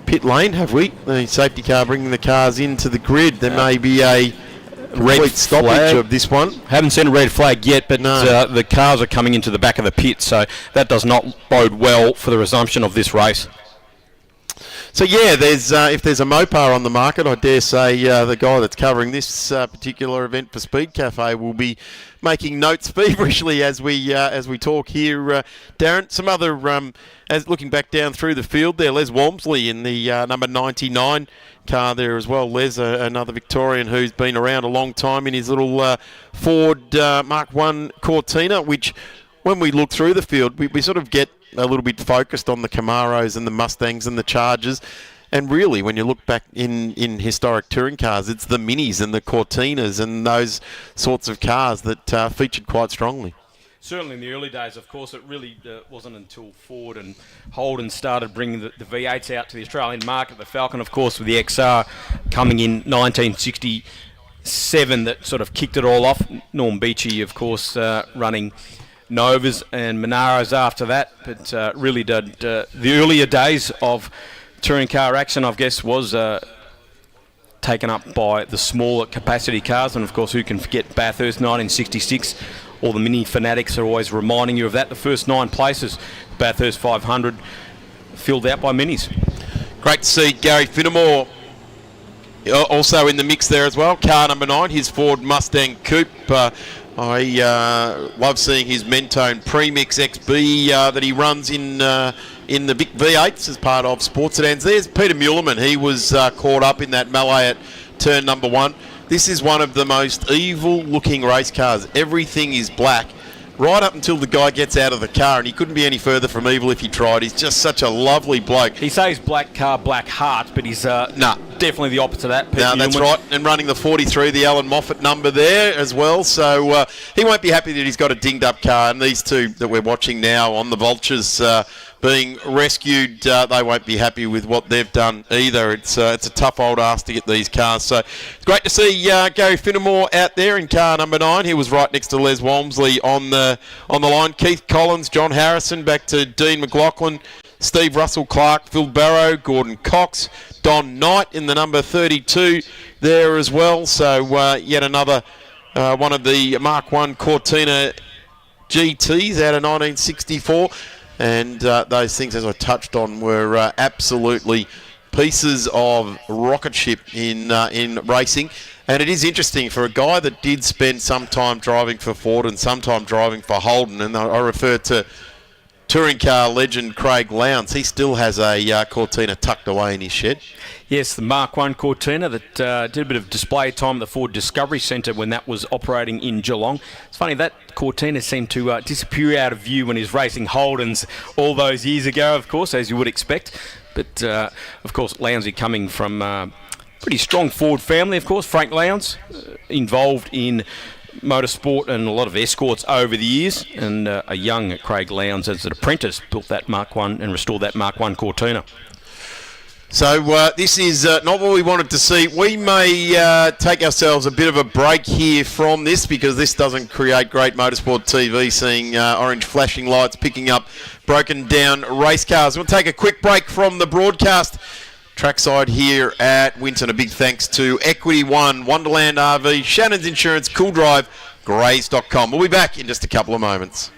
Speaker 1: pit lane, have we? The safety car bringing the cars into the grid. There may be a red stoppage of this one.
Speaker 2: Haven't seen a red flag yet, but no. The cars are coming into the back of the pit, so that does not bode well for the resumption of this race.
Speaker 1: So yeah, there's if there's a Mopar on the market, I dare say the guy that's covering this particular event for Speed Cafe will be making notes feverishly as we talk here. Darren, some other as looking back down through the field there, Les Walmsley in the number 99 car there as well. Les, another Victorian who's been around a long time in his little Ford Mark 1 Cortina, which when we look through the field, we sort of get a little bit focused on the Camaros and the Mustangs and the Chargers. And really, when you look back in historic touring cars, it's the Minis and the Cortinas and those sorts of cars that featured quite strongly.
Speaker 2: Certainly in the early days, of course, it really wasn't until Ford and Holden started bringing the V8s out to the Australian market. The Falcon, of course, with the XR coming in 1967 that sort of kicked it all off. Norm Beachy, of course, running Novas and Monaros after that, but really did the earlier days of touring car action, I guess, was taken up by the smaller capacity cars, and of course, who can forget Bathurst 1966? All the Mini fanatics are always reminding you of that. The first 9 places, Bathurst 500, filled out by Minis.
Speaker 1: Great to see Gary Finnemore also in the mix there as well. Car number 9, his Ford Mustang Coupe. I love seeing his Mentone Premix XB that he runs in the Vic V8s as part of Sports Sedans. There's Peter Muleman. He was caught up in that melee at turn number 1. This is one of the most evil-looking race cars. Everything is black, right up until the guy gets out of the car, and he couldn't be any further from evil if he tried. He's just such a lovely bloke.
Speaker 2: He says black car, black heart, but he's definitely the opposite of that.
Speaker 1: No, that's right. And running the 43, the Alan Moffat number there as well. So he won't be happy that he's got a dinged-up car. And these two that we're watching now on the Vultures being rescued, they won't be happy with what they've done either. It's a tough old ass to get these cars. So it's great to see Gary Finnemore out there in car number 9. He was right next to Les Walmsley on the line. Keith Collins, John Harrison, back to Dean McLaughlin, Steve Russell Clark, Phil Barrow, Gordon Cox, Don Knight in the number 32 there as well. So yet another one of the Mark 1 Cortina GTs out of 1964. And those things, as I touched on, were absolutely pieces of rocket ship in racing. And it is interesting for a guy that did spend some time driving for Ford and some time driving for Holden, and I refer to touring car legend Craig Lowndes. He still has a Cortina tucked away in his shed.
Speaker 2: Yes, the Mark 1 Cortina that did a bit of display time at the Ford Discovery Centre when that was operating in Geelong. It's funny, that Cortina seemed to disappear out of view when he was racing Holdens all those years ago, of course, as you would expect. But, of course, Lowndesy coming from a pretty strong Ford family, of course. Frank Lowndes, involved in motorsport and a lot of escorts over the years, and a young Craig Lowndes as an apprentice built that Mark 1 and restored that Mark 1 Cortina.
Speaker 1: So this is not what we wanted to see. We may take ourselves a bit of a break here from this because this doesn't create great motorsport TV, seeing orange flashing lights picking up broken down race cars. We'll take a quick break from the broadcast trackside here at Winton. A big thanks to Equity One, Wonderland RV, Shannon's Insurance, Cool Drive, Grays.com. We'll be back in just a couple of moments.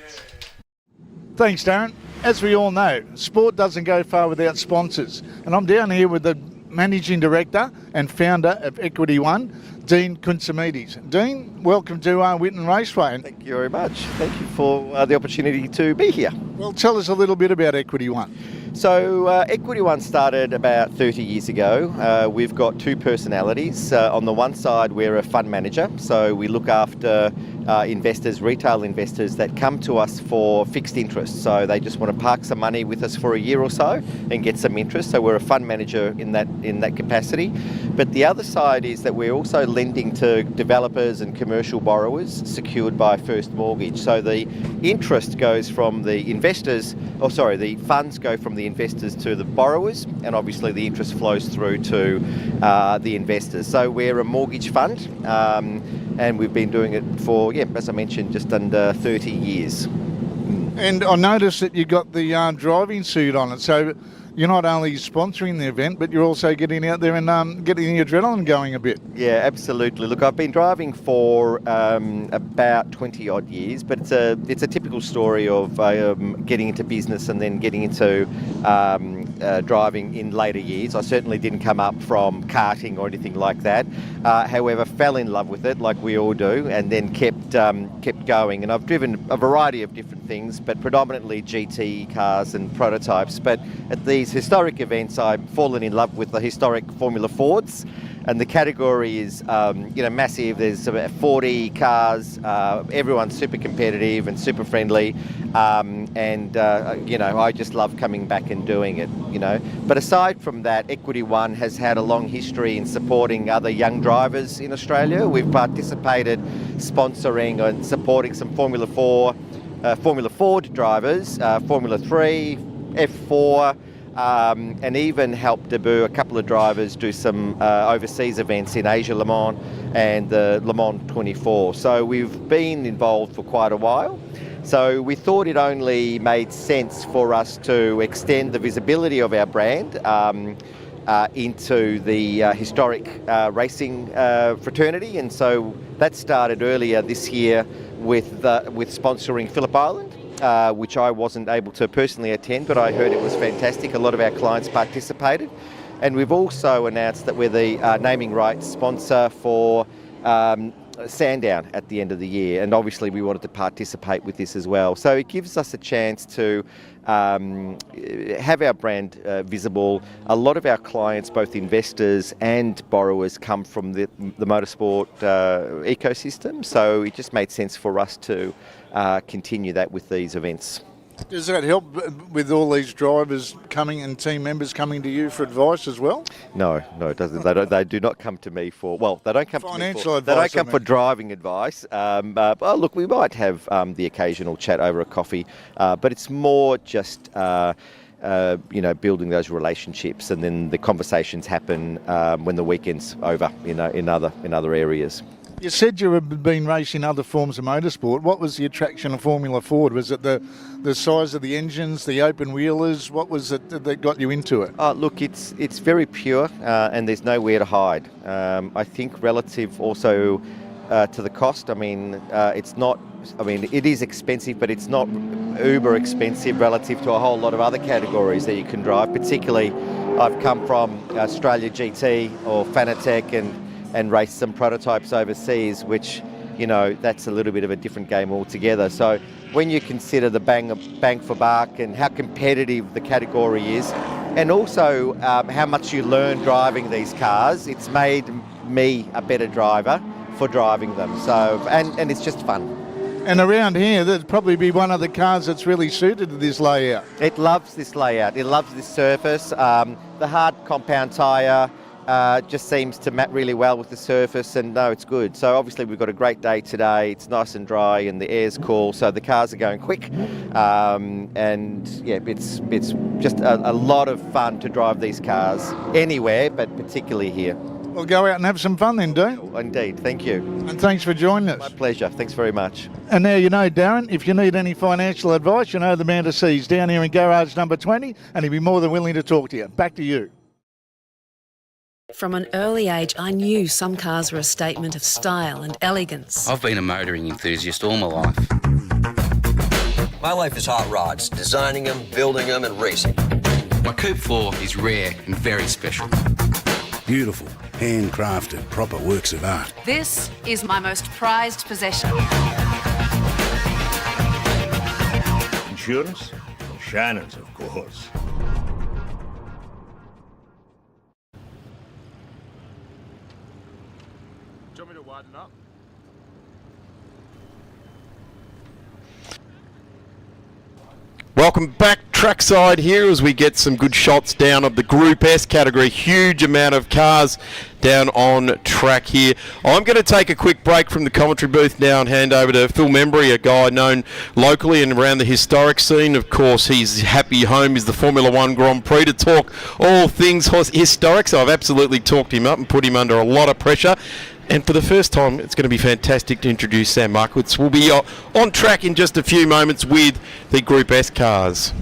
Speaker 3: Thanks, Darren. As we all know, sport doesn't go far without sponsors. And I'm down here with the Managing Director and Founder of Equity One, Dean Kuntsamides. Dean, welcome to Winton Raceway.
Speaker 4: Thank you very much. Thank you for the opportunity to be here.
Speaker 3: Well, tell us a little bit about Equity One.
Speaker 4: So Equity One started about 30 years ago. We've got two personalities. On the one side, we're a fund manager, so we look after investors, retail investors that come to us for fixed interest. So they just want to park some money with us for a year or so and get some interest. So we're a fund manager in that capacity. But the other side is that we're also lending to developers and commercial borrowers secured by first mortgage. So the interest goes from the investors, the funds go from the investors to the borrowers, and obviously the interest flows through to the investors. So we're a mortgage fund, and we've been doing it for, as I mentioned, just under 30 years.
Speaker 3: And I noticed that you got the driving suit on it. So you're not only sponsoring the event, but you're also getting out there and getting the adrenaline going a bit.
Speaker 4: Yeah, absolutely. Look, I've been driving for about 20 odd years, but it's a typical story of getting into business and then getting into driving in later years. I certainly didn't come up from karting or anything like that. However, fell in love with it, like we all do, and then kept going. And I've driven a variety of different things, but predominantly GT cars and prototypes. But at these historic events, I've fallen in love with the historic Formula Fords, and the category is massive. There's about 40 cars. Everyone's super competitive and super friendly, I just love coming back and doing it. But aside from that, Equity One has had a long history in supporting other young drivers in Australia. We've participated sponsoring and supporting some Formula Ford drivers, Formula 3, F4, and even helped debut a couple of drivers do some overseas events in Asia Le Mans and the Le Mans 24. So we've been involved for quite a while. So we thought it only made sense for us to extend the visibility of our brand into the historic racing fraternity, and so that started earlier this year with sponsoring Phillip Island, which I wasn't able to personally attend, but I heard it was fantastic. A lot of our clients participated, and we've also announced that we're the naming rights sponsor for Sandown at the end of the year, and obviously we wanted to participate with this as well. So it gives us a chance to have our brand visible. A lot of our clients, both investors and borrowers, come from the motorsport ecosystem, so it just made sense for us to continue that with these events.
Speaker 3: Does that help with all these drivers coming and team members coming to you for advice as well?
Speaker 4: No, it doesn't. They do not come to me for. Well, they don't come
Speaker 3: financial
Speaker 4: to me for.
Speaker 3: advice.
Speaker 4: They don't come for driving advice. But look, we might have the occasional chat over a coffee, but it's more just building those relationships, and then the conversations happen when the weekend's over. In other areas.
Speaker 3: You said you have been racing other forms of motorsport. What was the attraction of Formula Ford? Was it the size of the engines, the open wheelers? What was it that got you into it?
Speaker 4: Look, it's very pure, and there's nowhere to hide. I think relative also to the cost. It's not. It is expensive, but it's not uber expensive relative to a whole lot of other categories that you can drive. Particularly, I've come from Australia GT or Fanatec and raced some prototypes overseas, which, that's a little bit of a different game altogether. So when you consider the bang for buck and how competitive the category is, and also how much you learn driving these cars, it's made me a better driver for driving them. So, and it's just fun.
Speaker 3: And around here, there'd probably be one of the cars that's really suited to this layout.
Speaker 4: It loves this layout. It loves this surface. The hard compound tyre just seems to map really well with the surface, and no, it's good. So obviously we've got a great day today. It's nice and dry and the air's cool, so the cars are going quick. It's just a lot of fun to drive these cars anywhere, but particularly here.
Speaker 3: Well, go out and have some fun then, Dean.
Speaker 4: Indeed, thank you.
Speaker 3: And thanks for joining us.
Speaker 4: My pleasure, thanks very much.
Speaker 3: And now you know, Darren, if you need any financial advice, you know the man to see. He's down here in garage number 20, and he'll be more than willing to talk to you. Back to you.
Speaker 7: From an early age, I knew some cars were a statement of style and elegance.
Speaker 12: I've been a motoring enthusiast all my life.
Speaker 13: My life is hot rods, designing them, building them and racing.
Speaker 12: My Coupe 4 is rare and very special.
Speaker 11: Beautiful, handcrafted, proper works of art.
Speaker 7: This is my most prized possession.
Speaker 16: Insurance? Shannon's, of course.
Speaker 10: Do you want me to widen up?
Speaker 1: Welcome back trackside here as we get some good shots down of the Group S category. Huge amount of cars down on track here. I'm going to take a quick break from the commentary booth now and hand over to Phil Membry, a guy known locally and around the historic scene. Of course, his happy home is the Formula One Grand Prix, to talk all things historic. So I've absolutely talked him up and put him under a lot of pressure. And for the first time, it's going to be fantastic to introduce Sam Markowitz. We'll be on track in just a few moments with the Group S cars.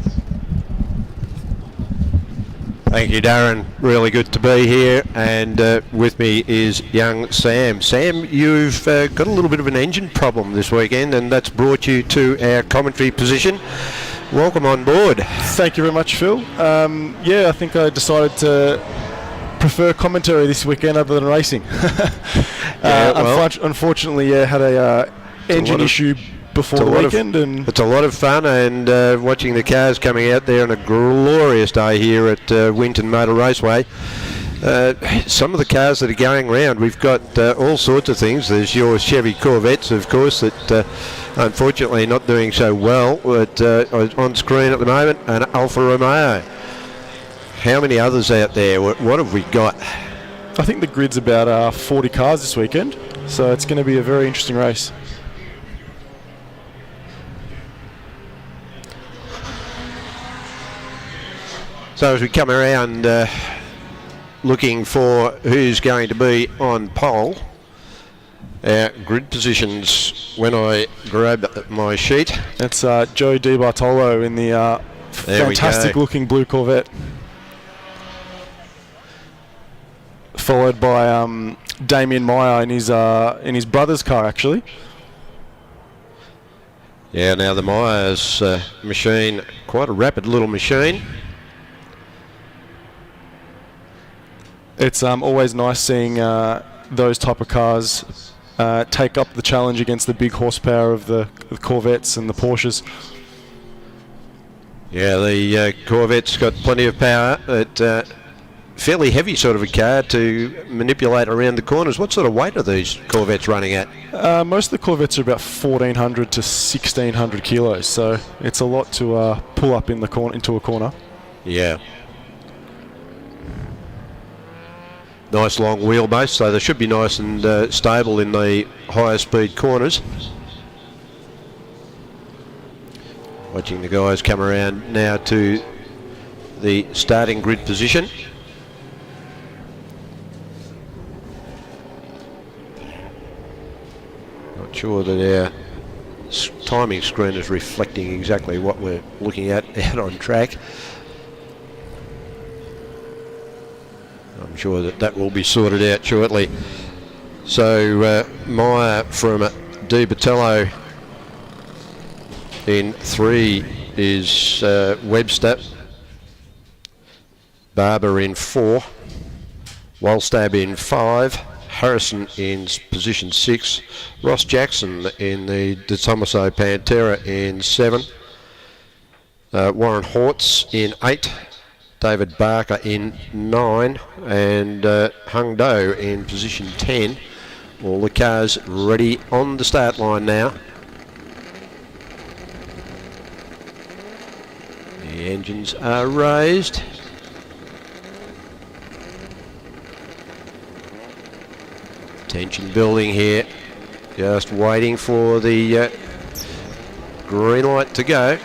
Speaker 5: Thank you, Darren. Really good to be here, and with me is young Sam. Sam, you've got a little bit of an engine problem this weekend, and that's brought you to our commentary position. Welcome on board.
Speaker 22: Thank you very much, Phil. I think I decided to prefer commentary this weekend other than racing. Unfortunately, had a engine issue before the weekend, and
Speaker 5: it's a lot of fun, and watching the cars coming out there on a glorious day here at Winton Motor Raceway. Some of the cars that are going around, we've got all sorts of things. There's your Chevy Corvettes, of course, that unfortunately not doing so well, but on screen at the moment, and Alfa Romeo. How many others out there? What have we got?
Speaker 22: I think the grid's about 40 cars this weekend, so it's going to be a very interesting race.
Speaker 5: So as we come around looking for who's going to be on pole, our grid positions, when I grab my sheet.
Speaker 22: It's Joe Di Bartolo in the fantastic looking blue Corvette. Followed by Damien Meyer in his brother's car, actually.
Speaker 5: Yeah, now the Myers machine, quite a rapid little machine.
Speaker 22: It's always nice seeing those type of cars take up the challenge against the big horsepower of the Corvettes and the Porsches.
Speaker 5: Yeah, the Corvette's got plenty of power, but fairly heavy sort of a car to manipulate around the corners. What sort of weight are these Corvettes running at?
Speaker 22: Most of the Corvettes are about 1,400 to 1,600 kilos, so it's a lot to pull up in the into a corner.
Speaker 5: Yeah. Nice long wheelbase, so they should be nice and stable in the higher speed corners. Watching the guys come around now to the starting grid position. Not sure that our timing screen is reflecting exactly what we're looking at out on track. I'm sure that will be sorted out shortly. So Meyer from Di Bartolo in 3 is Webster. Barber in 4. Walstab in 5. Harrison in position 6. Ross Jackson in the De Tomaso Pantera in 7. Warren Hortz in 8. David Barker in 9, and Hung Do in position 10. All the cars ready on the start line now. The engines are raised. Tension building here. Just waiting for the green light to go.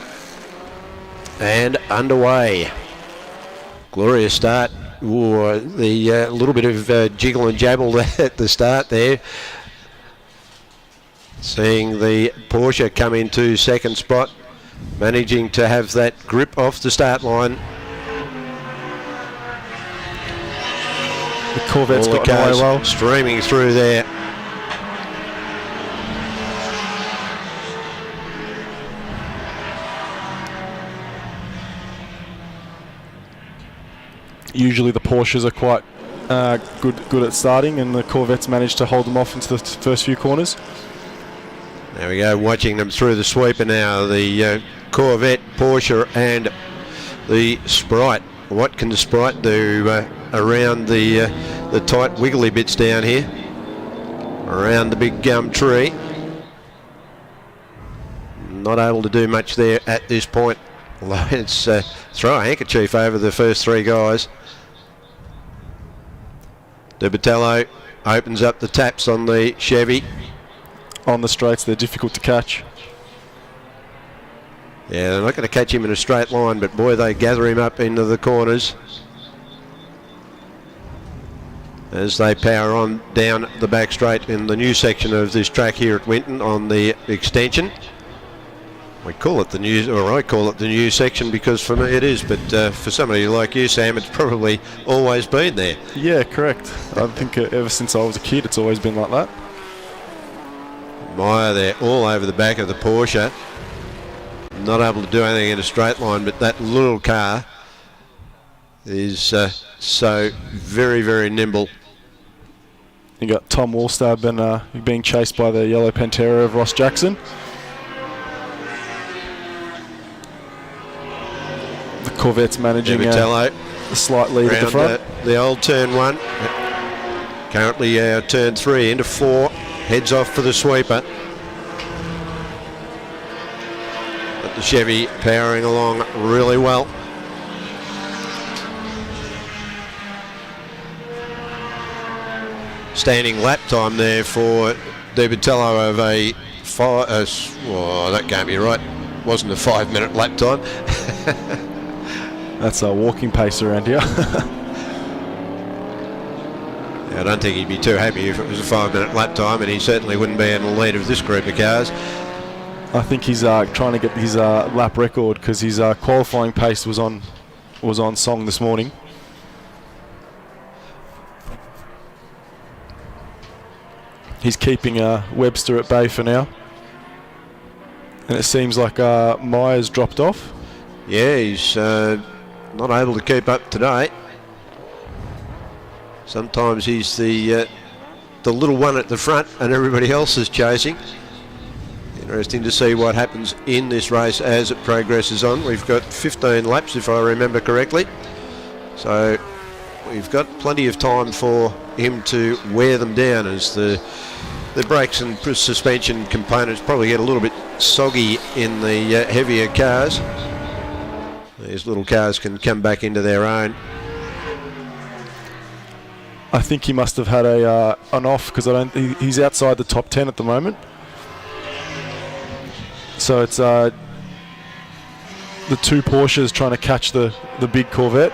Speaker 5: And underway. Glorious start. Ooh, the little bit of jiggle and jabble at the start there. Seeing the Porsche come into second spot, managing to have that grip off the start line.
Speaker 22: The Corvette's
Speaker 5: got
Speaker 22: away well.
Speaker 5: Streaming through there.
Speaker 22: Usually the Porsches are quite good at starting, and the Corvettes managed to hold them off into the first few corners.
Speaker 5: There we go, watching them through the sweeper now. The Corvette, Porsche and the Sprite. What can the Sprite do around the tight wiggly bits down here? Around the big gum tree. Not able to do much there at this point. Although it's throw a handkerchief over the first 3 guys. Di Bartolo opens up the taps on the Chevy.
Speaker 22: On the straights, they're difficult to catch.
Speaker 5: Yeah, they're not going to catch him in a straight line, but boy, they gather him up into the corners as they power on down the back straight in the new section of this track here at Winton on the extension. We call it the news, or I call it the news section, because for me it is, but for somebody like you, Sam, it's probably always been there.
Speaker 22: Yeah, correct. I think ever since I was a kid, it's always been like that.
Speaker 5: Meyer there, all over the back of the Porsche. Not able to do anything in a straight line, but that little car is so very, very nimble.
Speaker 22: You got Tom Wallstab being chased by the yellow Pantera of Ross Jackson. The Corvette's managing a slight lead at the front.
Speaker 5: The old turn 1. Currently turn 3 into 4. Heads off for the sweeper. But the Chevy powering along really well. Standing lap time there for Di Bitello of a 5. Oh, that can't be right. Wasn't a 5-minute lap time.
Speaker 22: That's a walking pace around here.
Speaker 5: I don't think he'd be too happy if it was a 5-minute lap time, and he certainly wouldn't be in the lead of this group of cars.
Speaker 22: I think he's trying to get his lap record, because his qualifying pace was on song this morning. He's keeping Webster at bay for now, and it seems like Meyer's dropped off.
Speaker 5: Yeah, he's not able to keep up today. Sometimes he's the little one at the front and everybody else is chasing. Interesting to see what happens in this race as it progresses on. We've got 15 laps, if I remember correctly. So we've got plenty of time for him to wear them down as the brakes and suspension components probably get a little bit soggy in the heavier cars. These little cars can come back into their own.
Speaker 22: I think he must have had an off, because he's outside the top 10 at the moment. So it's the two Porsches trying to catch the big Corvette.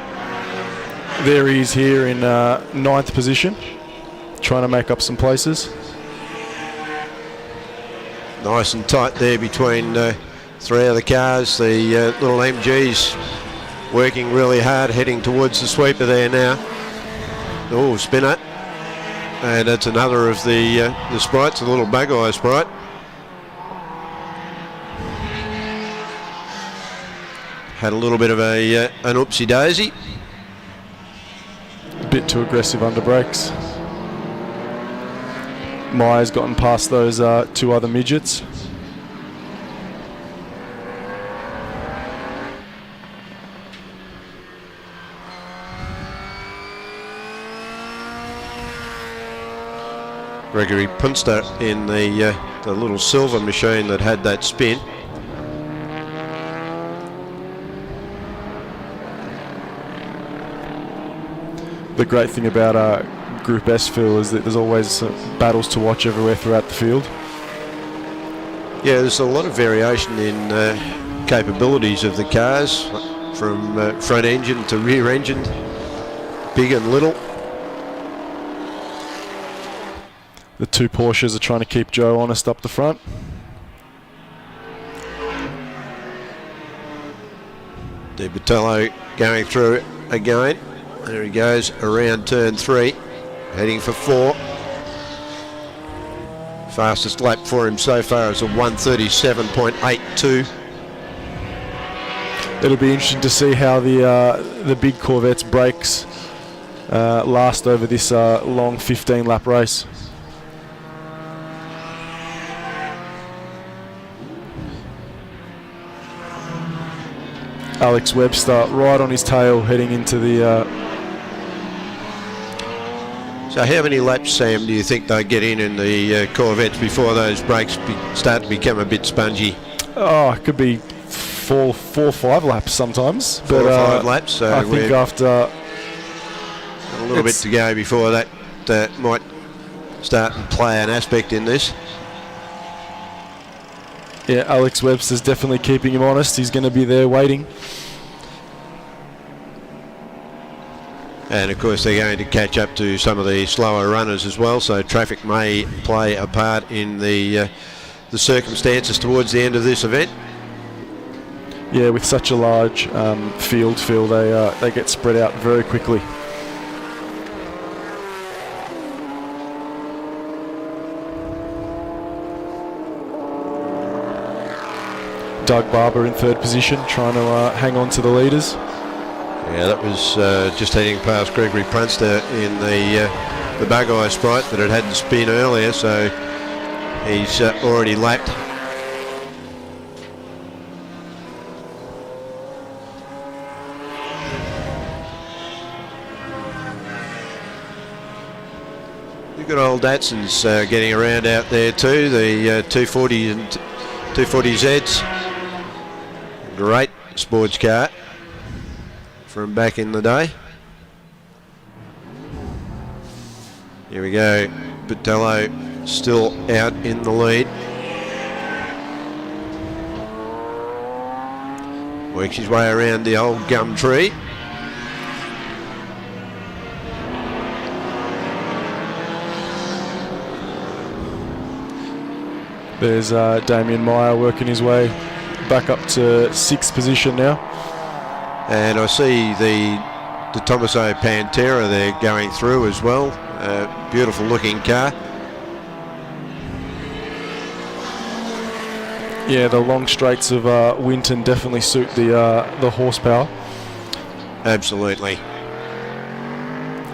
Speaker 22: There he is here in 9th position, trying to make up some places.
Speaker 5: Nice and tight there between 3 other cars. The little MG's working really hard, heading towards the sweeper there now. Oh, spinner. And that's another of the sprites, a little bug-eye sprite. Had a little bit of an oopsie-daisy.
Speaker 22: A bit too aggressive under brakes. Meyer's gotten past those 2 other midgets.
Speaker 5: Gregory Punster in the little silver machine that had that spin.
Speaker 22: The great thing about Group S, Phil, is that there's always battles to watch everywhere throughout the field.
Speaker 5: Yeah, there's a lot of variation in capabilities of the cars, from front engine to rear engine, big and little.
Speaker 22: The 2 Porsches are trying to keep Joe honest up the front.
Speaker 5: Di Bitello going through it again. There he goes around turn 3, heading for 4. Fastest lap for him so far is a 1:37.82.
Speaker 22: It'll be interesting to see how the big Corvette's brakes last over this long 15-lap race. Alex Webster right on his tail, heading into the...
Speaker 5: So how many laps, Sam, do you think they get in the Corvettes before those brakes start to become a bit spongy?
Speaker 22: Oh, it could be 4 or 5 laps sometimes.
Speaker 5: 4 or 5 laps. So
Speaker 22: I think after...
Speaker 5: a little bit to go before that might start and play an aspect in this.
Speaker 22: Yeah, Alex Webster's definitely keeping him honest. He's going to be there waiting.
Speaker 5: And of course they're going to catch up to some of the slower runners as well, so traffic may play a part in the circumstances towards the end of this event.
Speaker 22: yeah, with such a large field, Phil, they get spread out very quickly. Doug Barber in third position, trying to hang on to the leaders.
Speaker 5: Yeah, that was just heading past Gregory Prunster in the Bug-Eye Sprite that had the spin earlier, so he's already lapped. Good old Datsun's getting around out there too, the 240 and 240Zs. Great sports car from back in the day. Here we go, Botello still out in the lead. Works his way around the old gum tree.
Speaker 22: There's Damien Meyer working his way back up to 6th position now.
Speaker 5: And I see the Tomaso Pantera there going through as well. Beautiful looking car.
Speaker 22: Yeah, the long straights of Winton definitely suit the horsepower.
Speaker 5: Absolutely.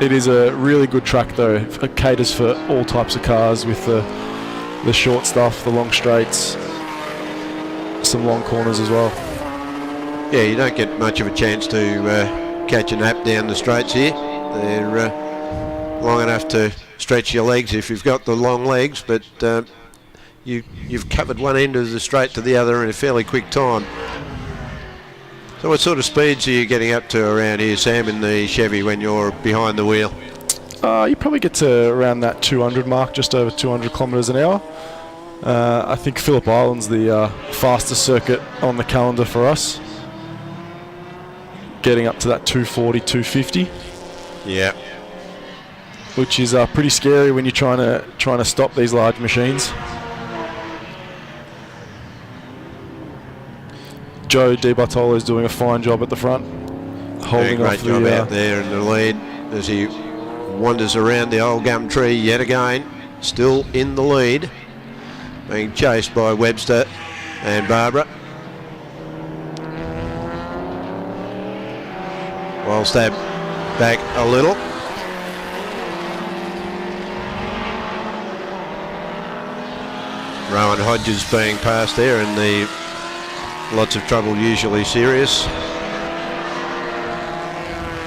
Speaker 22: It is a really good track though. It caters for all types of cars with the short stuff, the long straights, some long corners as well.
Speaker 5: Yeah, you don't get much of a chance to catch a nap down the straights here. They're long enough to stretch your legs if you've got the long legs, but you've covered one end of the straight to the other in a fairly quick time. So what sort of speeds are you getting up to around here, Sam, in the Chevy when you're behind the wheel?
Speaker 22: You probably get to around that 200 mark, just over 200 kilometres an hour. I think Phillip Island's the fastest circuit on the calendar for us. Getting up to that 240, 250.
Speaker 5: Yeah.
Speaker 22: Which is pretty scary when you're trying to stop these large machines. Joe Di Bartolo is doing a fine job at the front, holding
Speaker 5: great
Speaker 22: off
Speaker 5: job
Speaker 22: the
Speaker 5: out there in the lead as he wanders around the old gum tree yet again. Still in the lead, being chased by Webster and Barbara. Wildstad back a little. Rowan Hodges being passed there, and the lots of trouble, usually serious.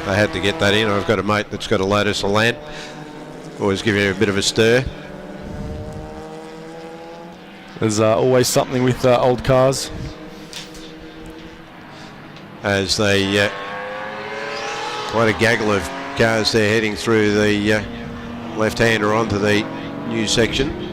Speaker 5: I had to get that in. I've got a mate that's got a Lotus Elan. Always give you a bit of a stir.
Speaker 22: There's always something with old cars.
Speaker 5: As they quite a gaggle of cars there heading through the left-hander onto the new section.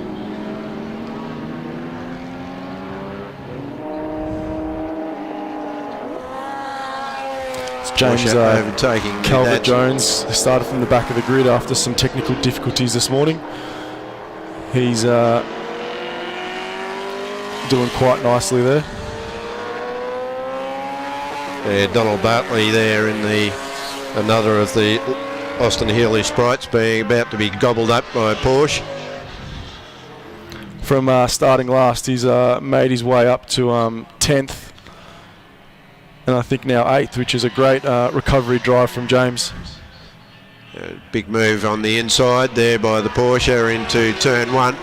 Speaker 22: James
Speaker 5: overtaking
Speaker 22: Calvert Jones started from the back of the grid after some technical difficulties this morning. He's doing quite nicely there.
Speaker 5: Yeah, Donald Bartley there in another of the Austin Healey Sprites being about to be gobbled up by a Porsche.
Speaker 22: From starting last, he's made his way up to 10th. And I think now 8th, which is a great recovery drive from James.
Speaker 5: Big move on the inside there by the Porsche into turn 1.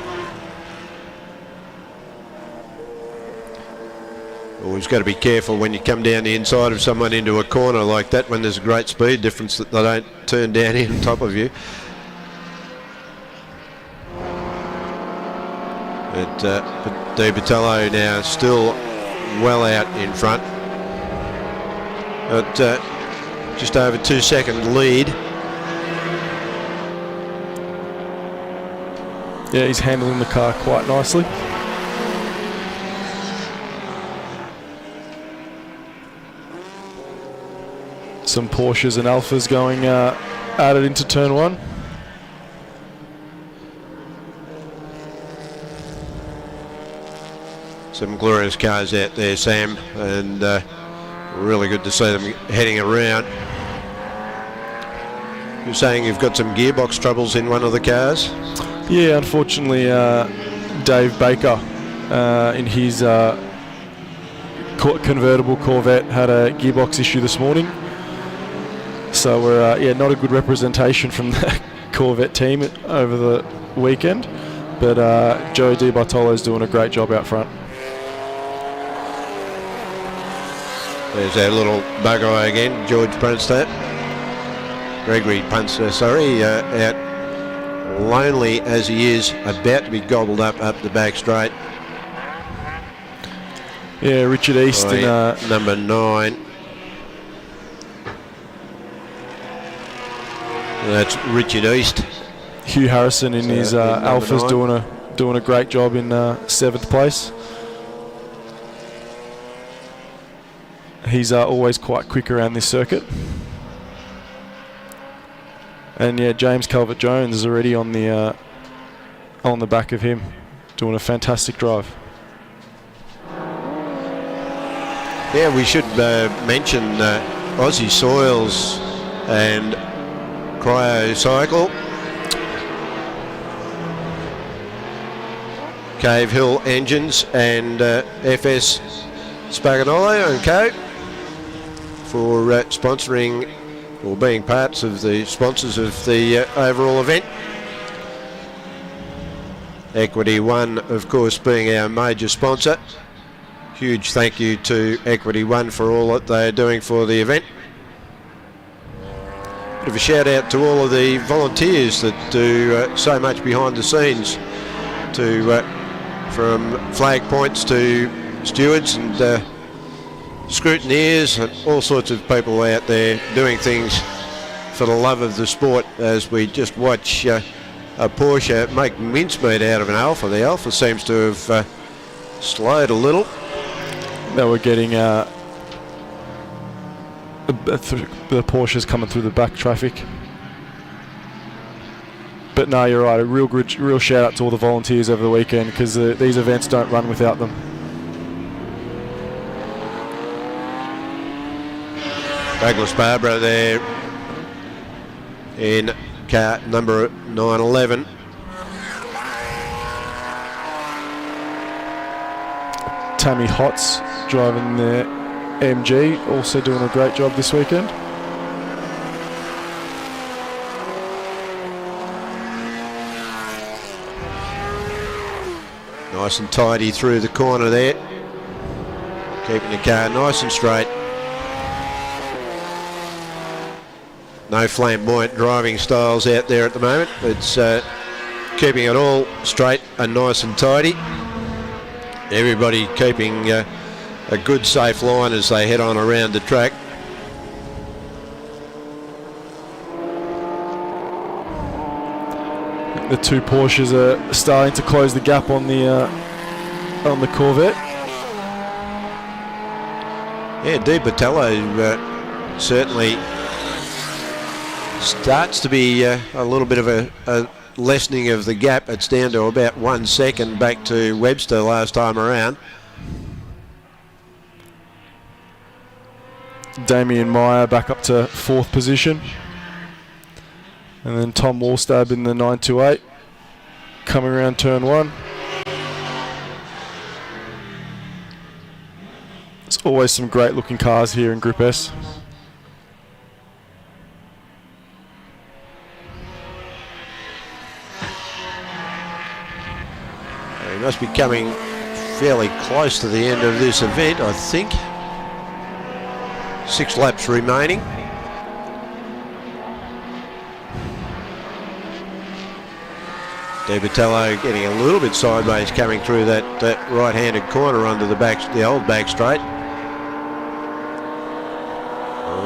Speaker 5: Always got to be careful when you come down the inside of someone into a corner like that when there's a great speed difference that they don't turn down in on top of you. But Di Bartolo now still well out in front. At just over 2 second lead.
Speaker 22: Yeah, he's handling the car quite nicely. Some Porsches and Alphas going added into turn 1.
Speaker 5: Some glorious cars out there, Sam, and Really good to see them heading around. You're saying you've got some gearbox troubles in one of the cars?
Speaker 22: Yeah, unfortunately, Dave Baker in his convertible Corvette had a gearbox issue this morning. So we're not a good representation from the Corvette team over the weekend. But Joey Di Bartolo's doing a great job out front.
Speaker 5: There's our little bug eye again, George Punstad. Gregory Punstad, out lonely as he is, about to be gobbled up the back straight.
Speaker 22: Yeah, Richard East in
Speaker 5: number 9. That's Richard East.
Speaker 22: Hugh Harrison in his Alphas doing a great job in 7th place. He's always quite quick around this circuit. And yeah, James Calvert-Jones is already on the back of him, doing a fantastic drive.
Speaker 5: Yeah, we should mention Aussie Soils and Cryo Cycle, Cave Hill Engines and FS Spaganolo and Co. for sponsoring or being parts of the sponsors of the overall event. Equity One, of course, being our major sponsor. Huge thank you to Equity One for all that they are doing for the event. Bit of a shout out to all of the volunteers that do so much behind the scenes, from flag points to stewards and scrutineers and all sorts of people out there doing things for the love of the sport, as we just watch a Porsche make mincemeat out of an Alpha. The Alpha seems to have slowed a little.
Speaker 22: They were getting the Porsches coming through the back traffic. But no, you're right, a real shout out to all the volunteers over the weekend, because these events don't run without them.
Speaker 5: Douglas Barbara there in car number 911.
Speaker 22: Tammy Hotz driving the MG, also doing a great job this weekend.
Speaker 5: Nice and tidy through the corner there, keeping the car nice and straight. No flamboyant driving styles out there at the moment. It's keeping it all straight and nice and tidy. Everybody keeping a good safe line as they head on around the track.
Speaker 22: The two Porsches are starting to close the gap on the Corvette.
Speaker 5: Yeah, Di Bartolo certainly starts to be a little bit of a lessening of the gap. It's down to about 1 second back to Webster last time around.
Speaker 22: Damien Meyer back up to 4th position. And then Tom Wallstab in the 928 coming around turn 1. There's always some great looking cars here in Group S.
Speaker 5: We must be coming fairly close to the end of this event, I think. 6 laps remaining. Di Bartolo getting a little bit sideways coming through that right-handed corner under the old back straight.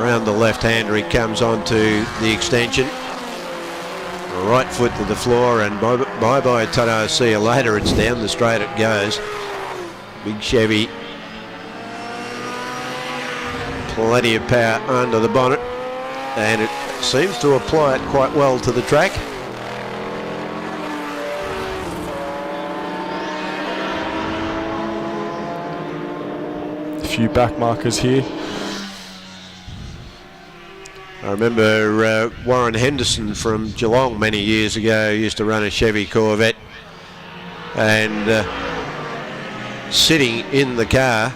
Speaker 5: Around the left-hander he comes onto the extension. Right foot to the floor, and bye-bye Tata, see you later. It's down the straight it goes. Big Chevy. Plenty of power under the bonnet, and it seems to apply it quite well to the track.
Speaker 22: A few back markers here.
Speaker 5: I remember Warren Henderson from Geelong many years ago used to run a Chevy Corvette, and sitting in the car,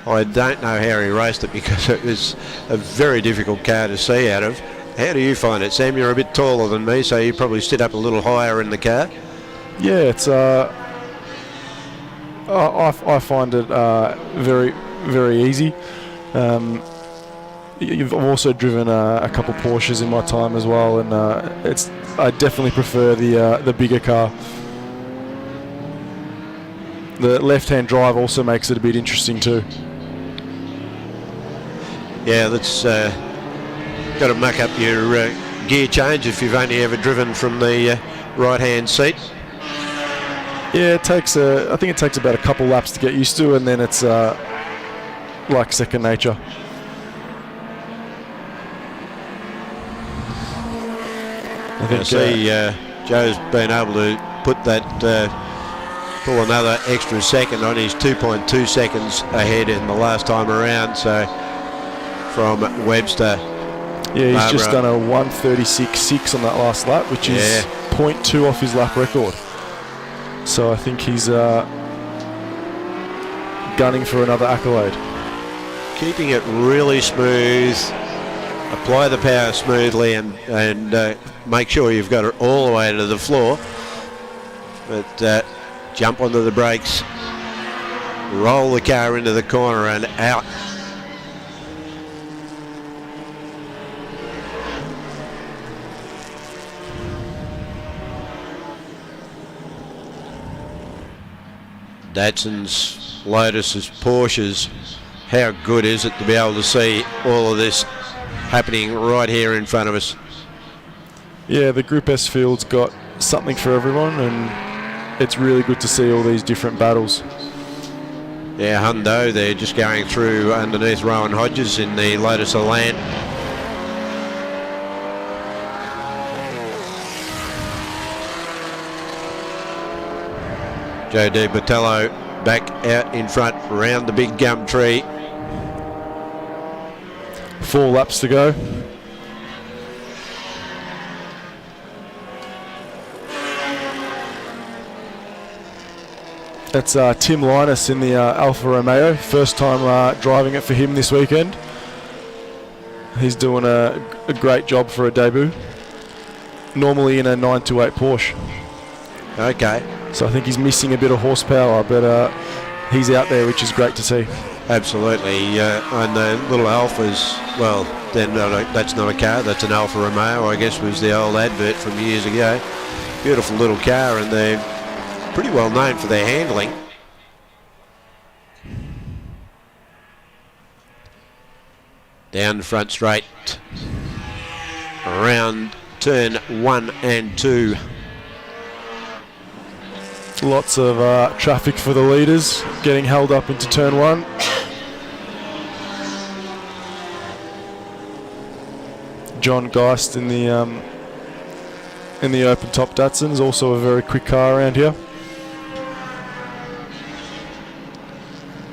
Speaker 5: I don't know how he raced it because it was a very difficult car to see out of. How do you find it, Sam? You're a bit taller than me, so you probably sit up a little higher in the car.
Speaker 22: Yeah, it's I find it very, very easy. I've also driven a couple Porsches in my time as well, and I definitely prefer the bigger car. The left-hand drive also makes it a bit interesting too.
Speaker 5: Yeah, that's got to muck up your gear change if you've only ever driven from the right-hand seat.
Speaker 22: Yeah, I think it takes about a couple laps to get used to, and then it's like second nature.
Speaker 5: I see Joe's been able to put that, pull another extra second on. His 2.2 seconds ahead in the last time around, so from Webster.
Speaker 22: Yeah, he's just done a 1:36.6 on that last lap, which is 0.2 off his lap record. So I think he's gunning for another accolade.
Speaker 5: Keeping it really smooth, apply the power smoothly, and make sure you've got it all the way to the floor. But jump onto the brakes, roll the car into the corner and out. Datsuns, Lotuses, Porsches. How good is it to be able to see all of this happening right here in front of us?
Speaker 22: Yeah, the Group S field's got something for everyone, and it's really good to see all these different battles.
Speaker 5: Yeah, Hundo, they're just going through underneath Rowan Hodges in the Lotus Elan. Joe Di Bertello back out in front, round the big gum tree.
Speaker 22: 4 laps to go. That's Tim Linus in the Alfa Romeo. First time driving it for him this weekend. He's doing a great job for a debut. Normally in a 928 Porsche.
Speaker 5: Okay.
Speaker 22: So I think he's missing a bit of horsepower, but he's out there, which is great to see.
Speaker 5: Absolutely. And the little Alphas, well, that's not a car, that's an Alfa Romeo, I guess was the old advert from years ago. Beautiful little car, and they're pretty well known for their handling. Down the front straight, around turn 1 and 2.
Speaker 22: Lots of traffic for the leaders, getting held up into turn 1. John Geist in the open top Datsuns, also a very quick car around here.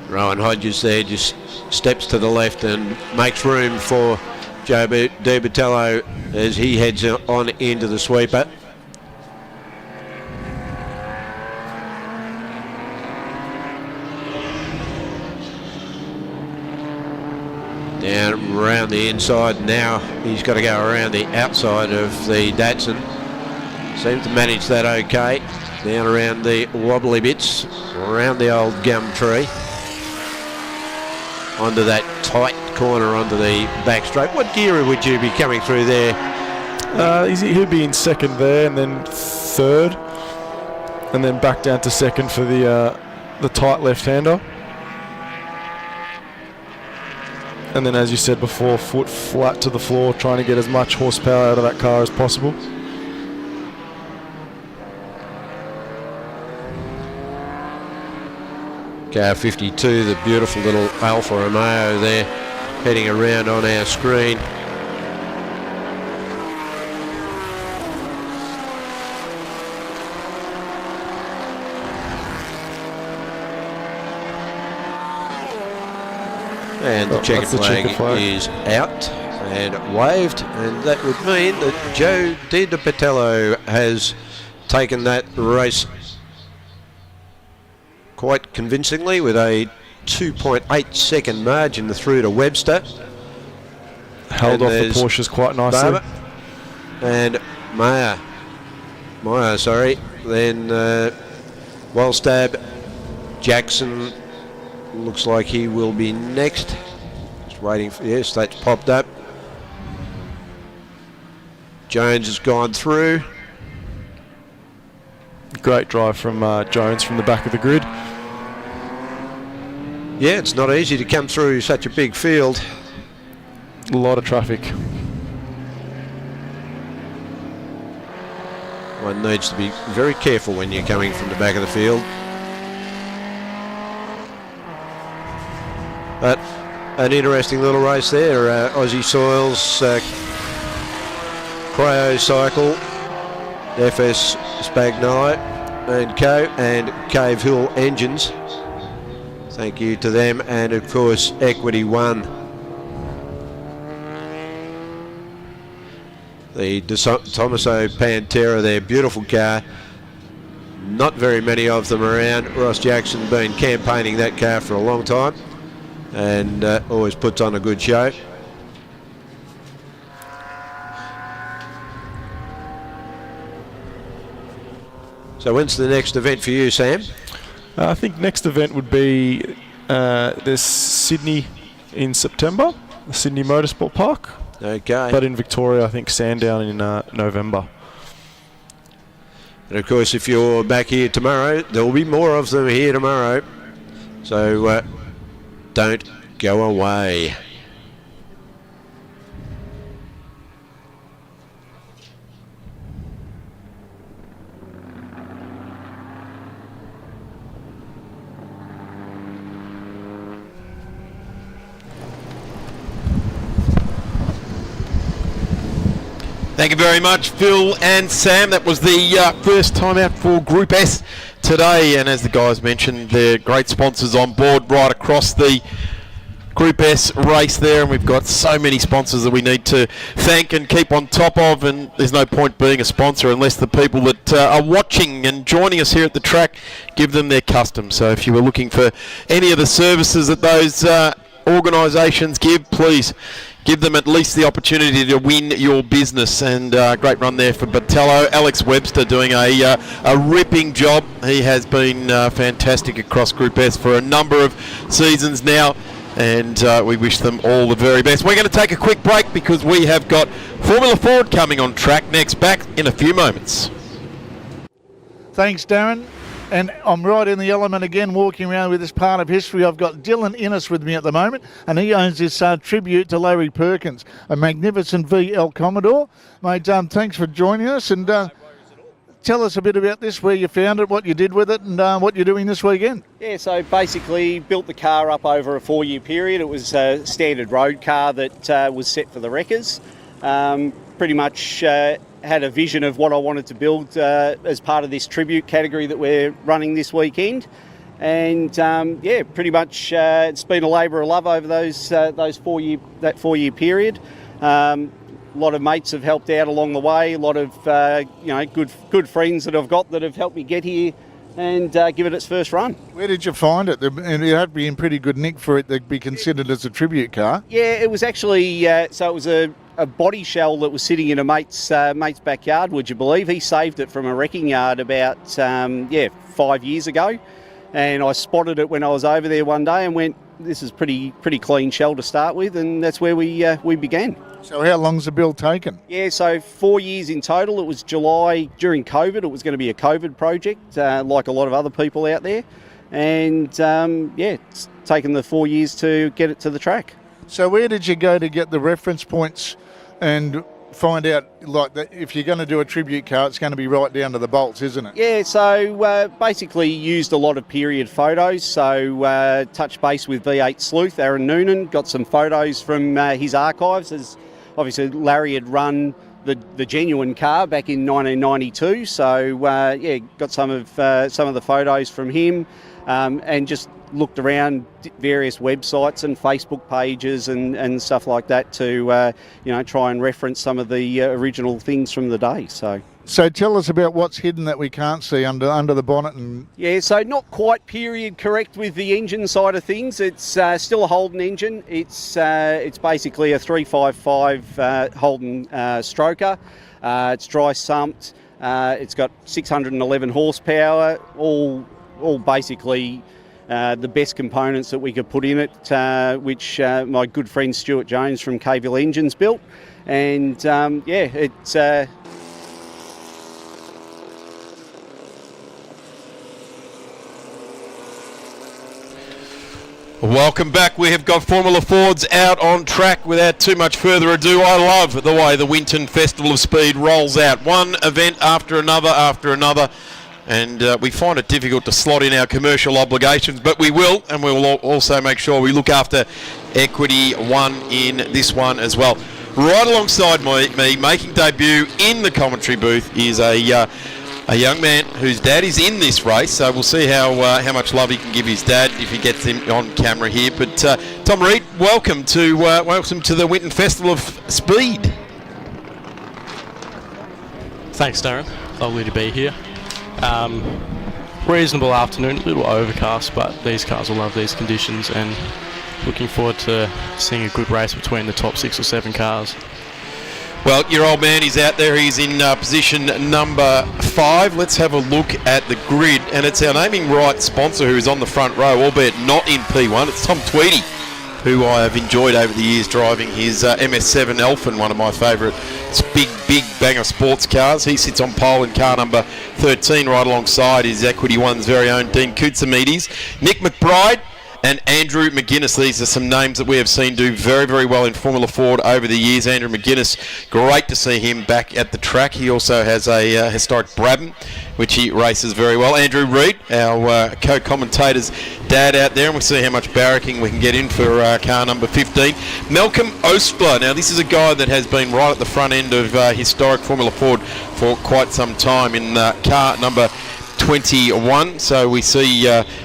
Speaker 5: Rowan Hodges there just steps to the left and makes room for Joe Di Bertello as he heads on into the sweeper. Down around the inside now, he's got to go around the outside of the Datsun. Seems to manage that okay. Down around the wobbly bits, around the old gum tree. Onto that tight corner onto the back straight. What gear would you be coming through there?
Speaker 22: He'll be in second there, and then third, and then back down to second for the tight left-hander. And then, as you said before, foot flat to the floor, trying to get as much horsepower out of that car as possible.
Speaker 5: Car 52, the beautiful little Alfa Romeo there, heading around on our screen. And the checkered flag is out, and waved, and that would mean that Joe Di Patello has taken that race quite convincingly with a 2.8 second margin through to Webster.
Speaker 22: Held off the Porsches quite nicely.
Speaker 5: Barber and Meyer, then Wallstab, Jackson looks like he will be next. Just waiting for, yes, that's popped up. Jones has gone through.
Speaker 22: Great drive from Jones from the back of the grid.
Speaker 5: Yeah, it's not easy to come through such a big field.
Speaker 22: A lot of traffic.
Speaker 5: One needs to be very careful when you're coming from the back of the field. But an interesting little race there. Aussie Soils, Cryo Cycle, FS Spagnolo and Co. and Cave Hill Engines. Thank you to them, and of course Equity One. The Tomaso Pantera there, beautiful car. Not very many of them around. Ross Jackson been campaigning that car for a long time and always puts on a good show. So when's the next event for you, Sam?
Speaker 22: I think next event would be there's Sydney in September, the Sydney Motorsport Park.
Speaker 5: Okay.
Speaker 22: But in Victoria, I think Sandown in November.
Speaker 5: And of course, if you're back here tomorrow, there will be more of them here tomorrow. So don't go away.
Speaker 1: Thank you very much, Phil and Sam. That was the first time out for Group S today, and as the guys mentioned, they're great sponsors on board right across the Group S race there, and we've got so many sponsors that we need to thank and keep on top of, and there's no point being a sponsor unless the people that are watching and joining us here at the track give them their custom. So if you were looking for any of the services that those organisations give, please give them at least the opportunity to win your business. And great run there for Patello. Alex Webster doing a ripping job. He has been fantastic across Group S for a number of seasons now, and we wish them all the very best. We're going to take a quick break because we have got Formula Ford coming on track next, back in a few moments.
Speaker 3: Thanks, Darren. And I'm right in the element again, walking around with this part of history. I've got Dylan Innes with me at the moment, and he owns this tribute to Larry Perkins, a magnificent VL Commodore. Mate, thanks for joining us, and tell us a bit about this, where you found it, what you did with it, and what you're doing this weekend.
Speaker 6: Yeah, so basically built the car up over a 4-year period. It was a standard road car that was set for the wreckers. Pretty much had a vision of what I wanted to build as part of this tribute category that we're running this weekend, and yeah, pretty much it's been a labour of love over that 4-year period. A lot of mates have helped out along the way. A lot of good friends that I've got that have helped me get here and give it its first run.
Speaker 3: Where did you find it? And it had to be in pretty good nick for it to be considered as a tribute car.
Speaker 6: Yeah, it was actually so it was a body shell that was sitting in a mate's backyard, would you believe? He saved it from a wrecking yard about 5 years ago, and I spotted it when I was over there one day and went, this is pretty clean shell to start with, and that's where we began.
Speaker 3: So how long's the build taken?
Speaker 6: Yeah, so 4 years in total. It was July during COVID. It was going to be a COVID project, like a lot of other people out there, and it's taken the 4 years to get it to the track.
Speaker 3: So where did you go to get the reference points and find out, like, that if you're going to do a tribute car, it's going to be right down to the bolts, isn't it?
Speaker 6: Yeah, so basically used a lot of period photos. So touched base with V8 sleuth Aaron Noonan, got some photos from his archives, as obviously Larry had run the genuine car back in 1992. So got some of the photos from him, and just looked around various websites and Facebook pages and stuff like that to try and reference some of the original things from the day.
Speaker 3: So tell us about what's hidden that we can't see under the bonnet.
Speaker 6: Yeah, so not quite period correct with the engine side of things. It's still a Holden engine. It's basically a 355 Holden stroker. It's dry sumped. It's got 611 horsepower. All basically the best components that we could put in it, which my good friend Stuart Jones from Caville Engines built. And it's
Speaker 1: Welcome back. We have got Formula Fords out on track. Without too much further ado, I love the way the Winton Festival of Speed rolls out. One event after another. And we find it difficult to slot in our commercial obligations, but we will, and we will also make sure we look after Equity One in this one as well. Right alongside me, making debut in the commentary booth, is a young man whose dad is in this race, so we'll see how much love he can give his dad if he gets him on camera here. But Tom Reed, welcome to the Winton Festival of Speed.
Speaker 8: Thanks, Darren. Lovely to be here. Reasonable afternoon, a little overcast, but these cars will love these conditions, and looking forward to seeing a good race between the top 6 or 7 cars.
Speaker 1: Well, your old man is out there. He's in position number 5. Let's have a look at the grid, and it's our naming right sponsor who's on the front row, albeit not in P1. It's Tom Tweedy, who I have enjoyed over the years driving his MS7 Elfin, one of my favourite big banger sports cars. He sits on pole in car number 13 right alongside his Equity One's very own Dean Koutsamides. Nick McBride and Andrew McGuinness. These are some names that we have seen do very, very well in Formula Ford over the years. Andrew McGuinness, great to see him back at the track. He also has a historic Brabham, which he races very well. Andrew Reid, our co-commentator's dad out there, and we'll see how much barracking we can get in for car number 15. Malcolm Ostler. Now, this is a guy that has been right at the front end of historic Formula Ford for quite some time in car number 21. So we see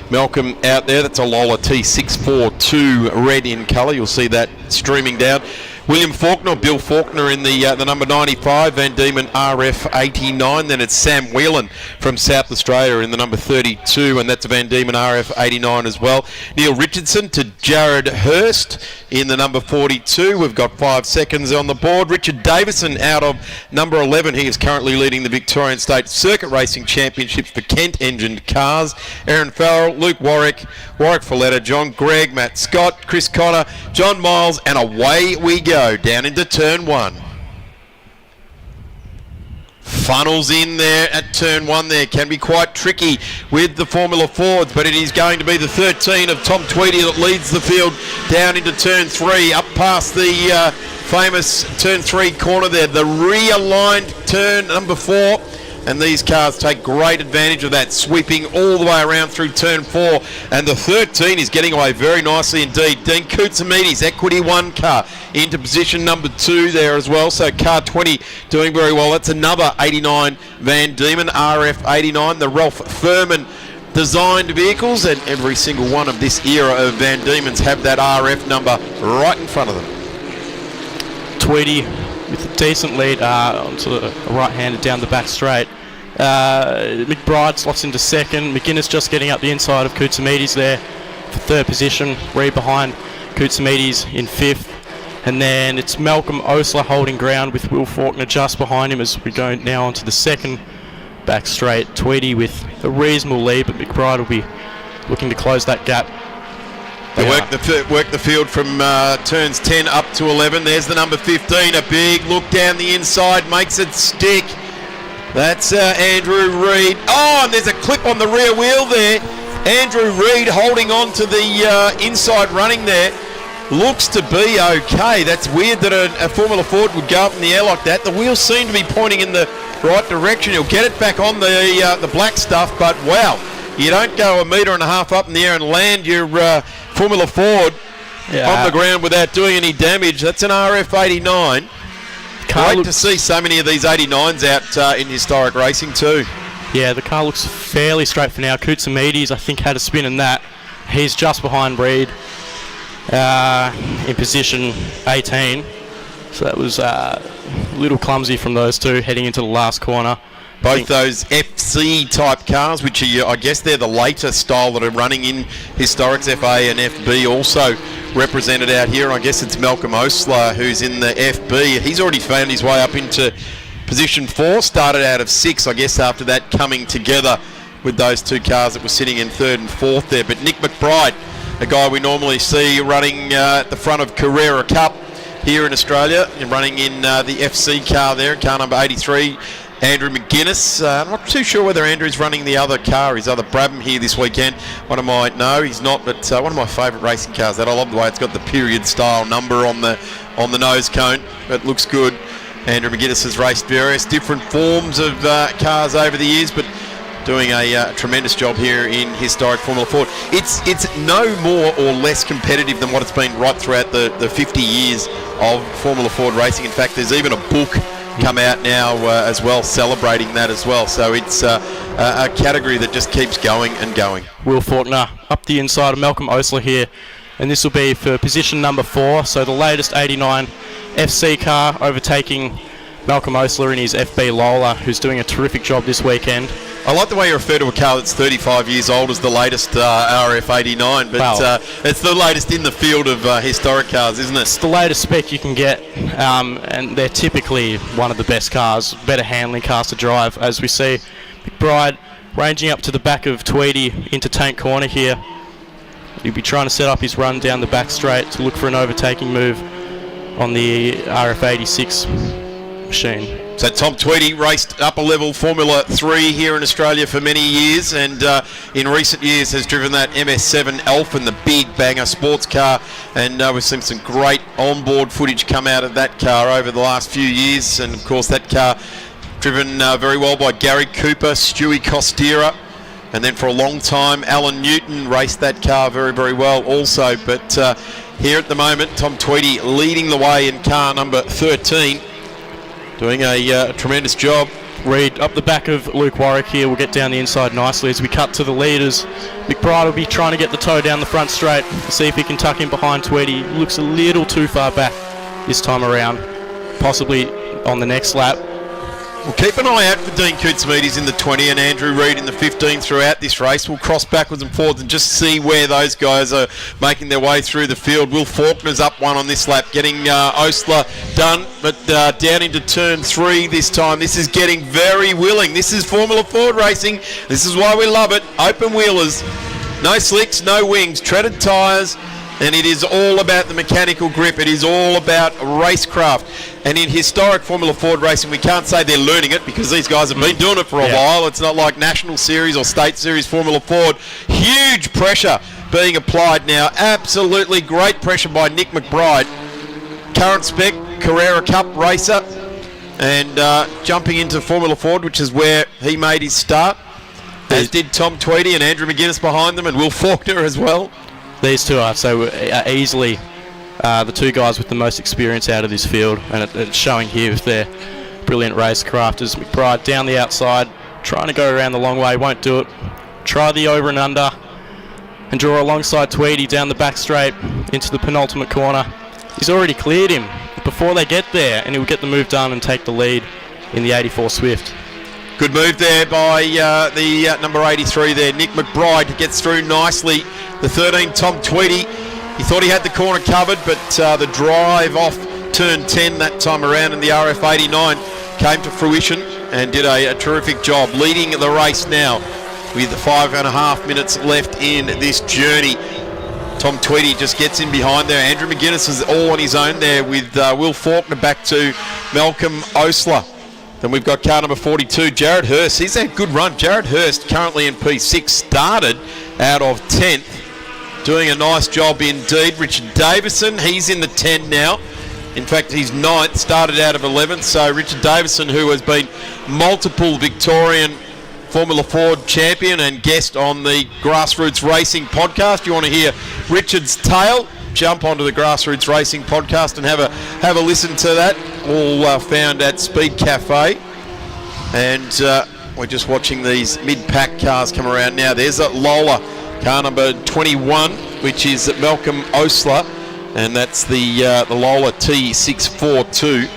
Speaker 1: Malcolm out there. That's a Lola T642 red in colour. You'll see that streaming down. William Faulkner, Bill Faulkner in the number 95, Van Diemen RF 89. Then it's Sam Whelan from South Australia in the number 32, and that's a Van Diemen RF 89 as well. Neil Richardson to Jared Hurst in the number 42. We've got 5 seconds on the board. Richard Davison out of number 11. He is currently leading the Victorian State Circuit Racing Championships for Kent-engined cars. Aaron Farrell, Luke Warwick, Warwick Folletta, John Gregg, Matt Scott, Chris Connor, John Miles, and away we go down into turn 1. Funnels in there at turn 1 there. Can be quite tricky with the Formula Fords, but it is going to be the 13 of Tom Tweedy that leads the field down into turn 3, up past the famous turn 3 corner there, the realigned turn number 4. And these cars take great advantage of that, sweeping all the way around through turn 4. And the 13 is getting away very nicely indeed. Dean Koutsamides, Equity One car, into position number 2 there as well. So car 20 doing very well. That's another 89 Van Diemen RF 89, the Ralph Furman designed vehicles, and every single one of this era of Van Diemen's have that RF number right in front of them.
Speaker 8: Tweedy with a decent lead onto the right-hander down the back straight. McBride slots into second. McGuinness just getting up the inside of Koutsamides there for 3rd position. Reid behind Koutsamides in 5th. And then it's Malcolm Ostler holding ground with Will Faulkner just behind him as we go now onto the 2nd back straight. Tweedy with a reasonable lead, but McBride will be looking to close that gap.
Speaker 1: They work the field from turns 10 up to 11. There's the number 15. A big look down the inside, makes it stick. That's Andrew Reid. Oh, and there's a clip on the rear wheel there. Andrew Reid holding on to the inside running there. Looks to be okay. That's weird that a Formula Ford would go up in the air like that. The wheels seem to be pointing in the right direction. He'll get it back on the black stuff, but wow. You don't go 1.5 meters up in the air and land your Formula Ford on the ground without doing any damage. That's an RF 89. Great to see so many of these 89s out in historic racing too.
Speaker 8: Yeah, the car looks fairly straight for now. Koutsamides, I think, had a spin in that. He's just behind Reed in position 18. So that was a little clumsy from those two heading into the last corner.
Speaker 1: Both those FC type cars, which are, I guess they're the later style that are running in Historics FA and FB, also represented out here. I guess it's Malcolm Osler who's in the FB. He's already found his way up into position 4, started out of 6, I guess, after that coming together with those two cars that were sitting in 3rd and 4th there. But Nick McBride, a guy we normally see running at the front of Carrera Cup here in Australia, and running in the FC car there, car number 83. Andrew McGuinness. I'm not too sure whether Andrew's running the other car, his other Brabham here this weekend. No, he's not, but one of my favourite racing cars. That I love the way it's got the period style number on the nose cone. It looks good. Andrew McGuinness has raced various different forms of cars over the years, but doing a tremendous job here in historic Formula Ford. It's no more or less competitive than what it's been right throughout the 50 years of Formula Ford racing. In fact, there's even a book come out now as well, celebrating that as well. So it's a category that just keeps going and going.
Speaker 8: Will Faulkner up the inside of Malcolm Osler here, and this will be for position number 4. So the latest 89 FC car overtaking Malcolm Osler in his FB Lola, who's doing a terrific job this weekend.
Speaker 1: I like the way you refer to a car that's 35 years old as the latest RF 89, but it's the latest in the field of historic cars, isn't it?
Speaker 8: It's the latest spec you can get, and they're typically one of the best cars, better handling cars to drive, as we see McBride ranging up to the back of Tweedy into Tank Corner here. He'll be trying to set up his run down the back straight to look for an overtaking move on the RF 86 machine.
Speaker 1: So Tom Tweedy raced upper level Formula 3 here in Australia for many years, and in recent years has driven that MS7 Elfin, the big banger sports car, and we've seen some great onboard footage come out of that car over the last few years. And of course that car driven very well by Gary Cooper, Stewie Costera, and then for a long time Alan Newton raced that car very, very well also. But here at the moment, Tom Tweedy leading the way in car number 13. Doing a tremendous job.
Speaker 8: Reed up the back of Luke Warwick here. We'll get down the inside nicely as we cut to the leaders. McBride will be trying to get the toe down the front straight. See if he can tuck in behind Tweedy. Looks a little too far back this time around. Possibly on the next lap.
Speaker 1: We'll keep an eye out for Dean Koutsamides in the 20 and Andrew Reid in the 15 throughout this race. We'll cross backwards and forwards and just see where those guys are making their way through the field. Will Faulkner's up one on this lap, getting Osler done, but down into turn 3 this time. This is getting very willing. This is Formula Ford racing. This is why we love it. Open wheelers, no slicks, no wings, treaded tyres, and it is all about the mechanical grip. It is all about racecraft. And in historic Formula Ford racing, we can't say they're learning it because these guys have been doing it for a while. It's not like National Series or State Series Formula Ford. Huge pressure being applied now. Absolutely great pressure by Nick McBride. Current spec, Carrera Cup racer. And jumping into Formula Ford, which is where he made his start. As did Tom Tweedy and Andrew McGuinness behind them, and Will Faulkner as well.
Speaker 8: These two are so easily the two guys with the most experience out of this field, and it's showing here with their brilliant racecraft. As McBride down the outside, trying to go around the long way, won't do it. Try the over and under, and draw alongside Tweedy down the back straight into the penultimate corner. He's already cleared him before they get there, and he'll get the move done and take the lead in the 84 Swift.
Speaker 1: Good move there by the number 83 there. Nick McBride gets through nicely. The 13, Tom Tweedy, he thought he had the corner covered, but the drive off turn 10 that time around in the RF 89 came to fruition and did a terrific job. Leading the race now with 5.5 minutes left in this journey. Tom Tweedy just gets in behind there. Andrew McGuinness is all on his own there with Will Faulkner back to Malcolm Osler. Then we've got car number 42, Jared Hurst. He's had a good run. Jared Hurst, currently in P6, started out of 10th. Doing a nice job indeed. Richard Davison, he's in the 10 now. In fact, he's 9th, started out of 11th. So Richard Davison, who has been multiple Victorian Formula Ford champion and guest on the Grassroots Racing podcast. You want to hear Richard's tale? Jump onto the Grassroots Racing podcast and have a listen to that. all found at Speed Cafe. And we're just watching these mid-pack cars come around now. There's a Lola, car number 21, which is Malcolm Osler, and that's the Lola T642.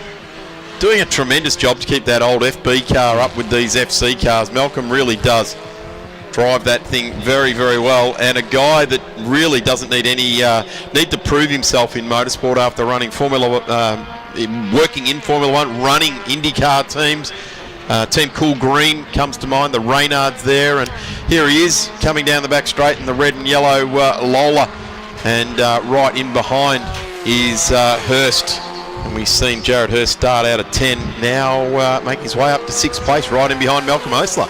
Speaker 1: Doing a tremendous job to keep that old FB car up with these FC cars. Malcolm really does drive that thing very, very well, and a guy that really doesn't need any need to prove himself in motorsport after running working in Formula One, running IndyCar teams. Team Cool Green comes to mind, the Reynards there, and here he is coming down the back straight in the red and yellow Lola, and right in behind is Hurst. And we've seen Jared Hurst start out at 10, now make his way up to 6th place, right in behind Malcolm Osler.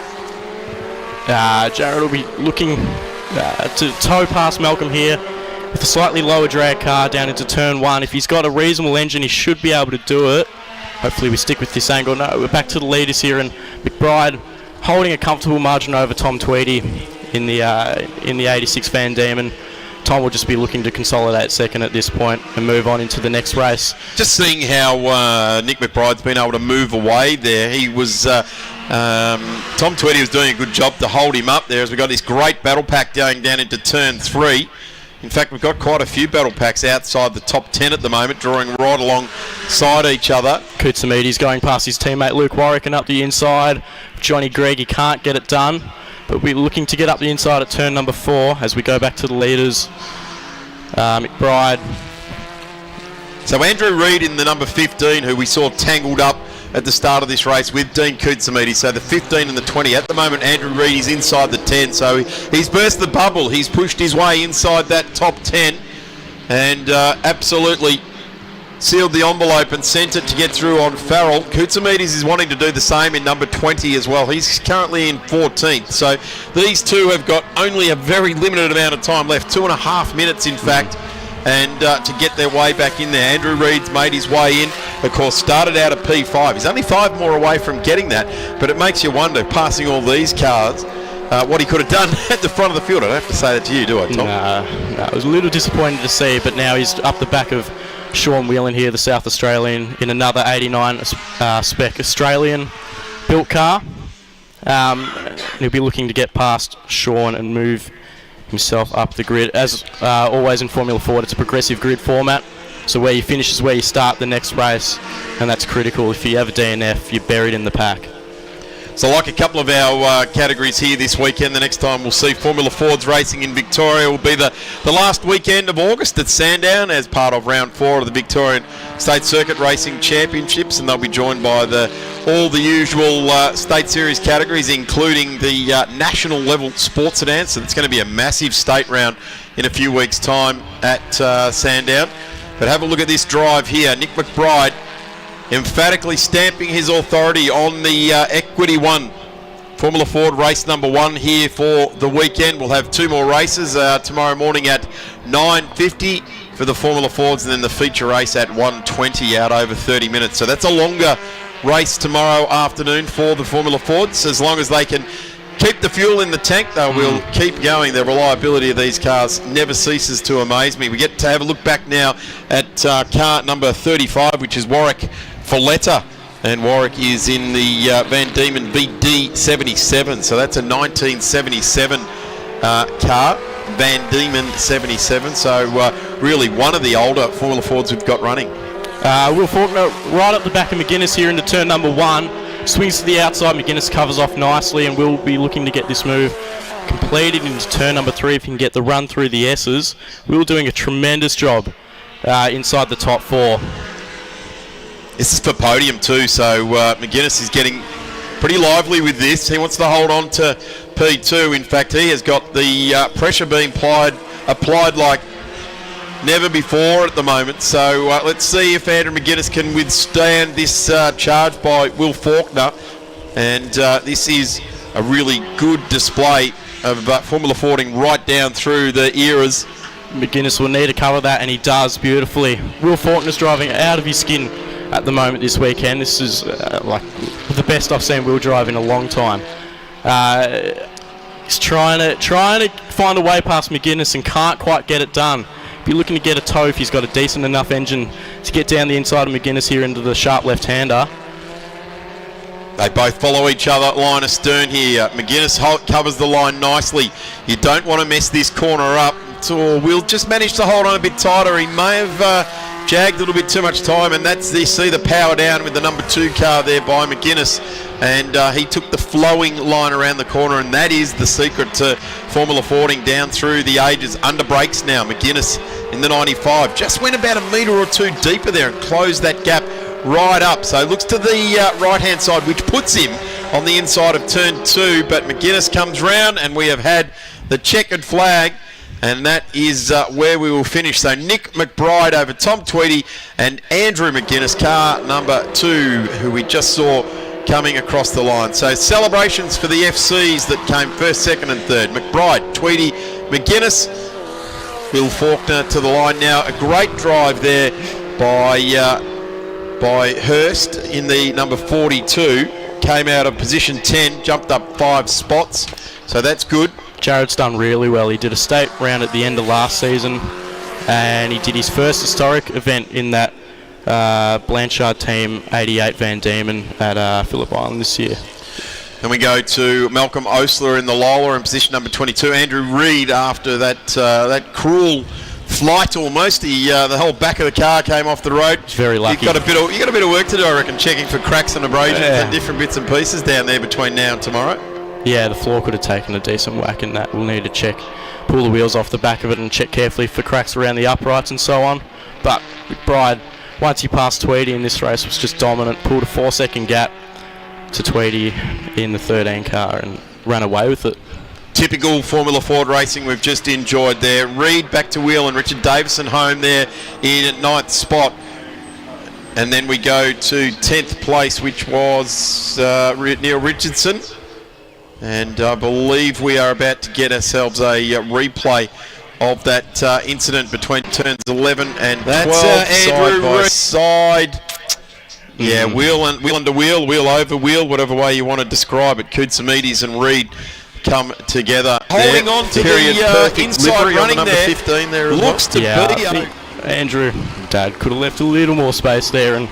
Speaker 8: Jared will be looking to tow past Malcolm here with a slightly lower drag car down into turn 1. If he's got a reasonable engine, he should be able to do it. Hopefully we stick with this angle. No, we're back to the leaders here, and McBride holding a comfortable margin over Tom Tweedy in the 86 Van Diemen. Tom will just be looking to consolidate second at this point and move on into the next race.
Speaker 1: Just seeing how Nick McBride's been able to move away there. He was Tom Tweedy was doing a good job to hold him up there as we got this great battle pack going down into turn 3. In fact, we've got quite a few battle packs outside the top 10 at the moment, drawing right alongside each other.
Speaker 8: Koutsamides going past his teammate Luke Warwick and up the inside. Johnny Gregg, he can't get it done, but we're looking to get up the inside at turn number 4 as we go back to the leaders. McBride.
Speaker 1: So Andrew Reid in the number 15, who we saw tangled up at the start of this race with Dean Koutsamides. So the 15 and the 20. At the moment, Andrew Reid is inside the 10. So he's burst the bubble. He's pushed his way inside that top 10 and absolutely sealed the envelope and sent it to get through on Farrell. Koutsamides is wanting to do the same in number 20 as well. He's currently in 14th. So these two have got only a very limited amount of time left, 2.5 minutes in fact, and to get their way back in there. Andrew Reid's made his way in, of course, started out at P5. He's only 5 more away from getting that, but it makes you wonder, passing all these cars, what he could have done at the front of the field. I don't have to say that to you, do I, Tom?
Speaker 8: No, I was a little disappointed to see, but now he's up the back of Sean Whelan here, the South Australian, in another 89 spec Australian built car. He'll be looking to get past Sean and move himself up the grid. As always in Formula Ford, it's a progressive grid format, so where you finish is where you start the next race, and that's critical. If you have a DNF, you're buried in the pack.
Speaker 1: So like a couple of our categories here this weekend, the next time we'll see Formula Fords racing in Victoria will be the last weekend of August at Sandown as part of round 4 of the Victorian State Circuit Racing Championships, and they'll be joined by all the usual state series categories, including the national level sports sedans. So it's going to be a massive state round in a few weeks' time at Sandown. But have a look at this drive here. Nick McBride emphatically stamping his authority on the Equity One Formula Ford race number 1 here for the weekend. We'll have 2 more races tomorrow morning at 9:50 for the Formula Fords, and then the feature race at 1:20 out over 30 minutes. So that's a longer race tomorrow afternoon for the Formula Fords. As long as they can keep the fuel in the tank, they will keep going. The reliability of these cars never ceases to amaze me. We get to have a look back now at car number 35, which is Warwick Folletta, and Warwick is in the Van Diemen VD77, so that's a 1977 car, Van Diemen 77, so really one of the older Formula Fords we've got running.
Speaker 8: Will Faulkner right up the back of McGuinness here into turn number 1, swings to the outside, McGuinness covers off nicely, and we'll be looking to get this move completed into turn number 3 if he can get the run through the S's. Will doing a tremendous job inside the top 4.
Speaker 1: This is for podium too, so McGuinness is getting pretty lively with this. He wants to hold on to P2. In fact, he has got the pressure being applied like never before at the moment. So let's see if Andrew McGuinness can withstand this charge by Will Faulkner. And this is a really good display of Formula Fording right down through the eras.
Speaker 8: McGuinness will need to cover that, and he does beautifully. Will Faulkner's driving out of his skin at the moment this weekend. This is like the best I've seen Will drive in a long time. He's trying to find a way past McGuinness and can't quite get it done. Be looking to get a tow if he's got a decent enough engine to get down the inside of McGuinness here into the sharp left-hander.
Speaker 1: They both follow each other, line astern here. McGuinness covers the line nicely. You don't want to mess this corner up. So Will just managed to hold on a bit tighter. He may have jagged a little bit too much time, and that's you see the power down with the number 2 car there by McGuinness. And he took the flowing line around the corner, and that is the secret to Formula Fording down through the ages. Under brakes now, McGuinness in the 95. Just went about a metre or two deeper there and closed that gap right up. So looks to the right-hand side, which puts him on the inside of turn 2. But McGuinness comes round, and we have had the checkered flag. And that is where we will finish. So Nick McBride over Tom Tweedy and Andrew McGuinness, car number 2, who we just saw coming across the line. So celebrations for the FCs that came first, second and third. McBride, Tweedy, McGuinness. Will Faulkner to the line now. A great drive there by Hurst in the number 42. Came out of position 10, jumped up 5 spots. So that's good.
Speaker 8: Jared's done really well. He did a state round at the end of last season, and he did his first historic event in that Blanchard Team 88 Van Diemen at Phillip Island this year.
Speaker 1: Then we go to Malcolm Osler in the Lola in position number 22. Andrew Reid after that cruel flight almost. The whole back of the car came off the road.
Speaker 8: He's very lucky.
Speaker 1: You got a bit of work to do, I reckon, checking for cracks and abrasions and different bits and pieces down there between now and tomorrow.
Speaker 8: Yeah, the floor could have taken a decent whack in that. We'll need to pull the wheels off the back of it and check carefully for cracks around the uprights and so on. But McBride, once he passed Tweedy in this race, was just dominant. Pulled a 4-second gap to Tweedy in the 13 car and ran away with it.
Speaker 1: Typical Formula Ford racing we've just enjoyed there. Reid back to wheel and Richard Davison home there in 9th spot. And then we go to 10th place, which was Neil Richardson. And I believe we are about to get ourselves a replay of that incident between turns 11 and 12, side by side. Yeah, wheel under wheel, wheel over wheel, whatever way you want to describe it. Koutsoumides and Reid come together. Holding on to the inside running there. 15 there looks to be.
Speaker 8: Andrew, Dad, could have left a little more space there and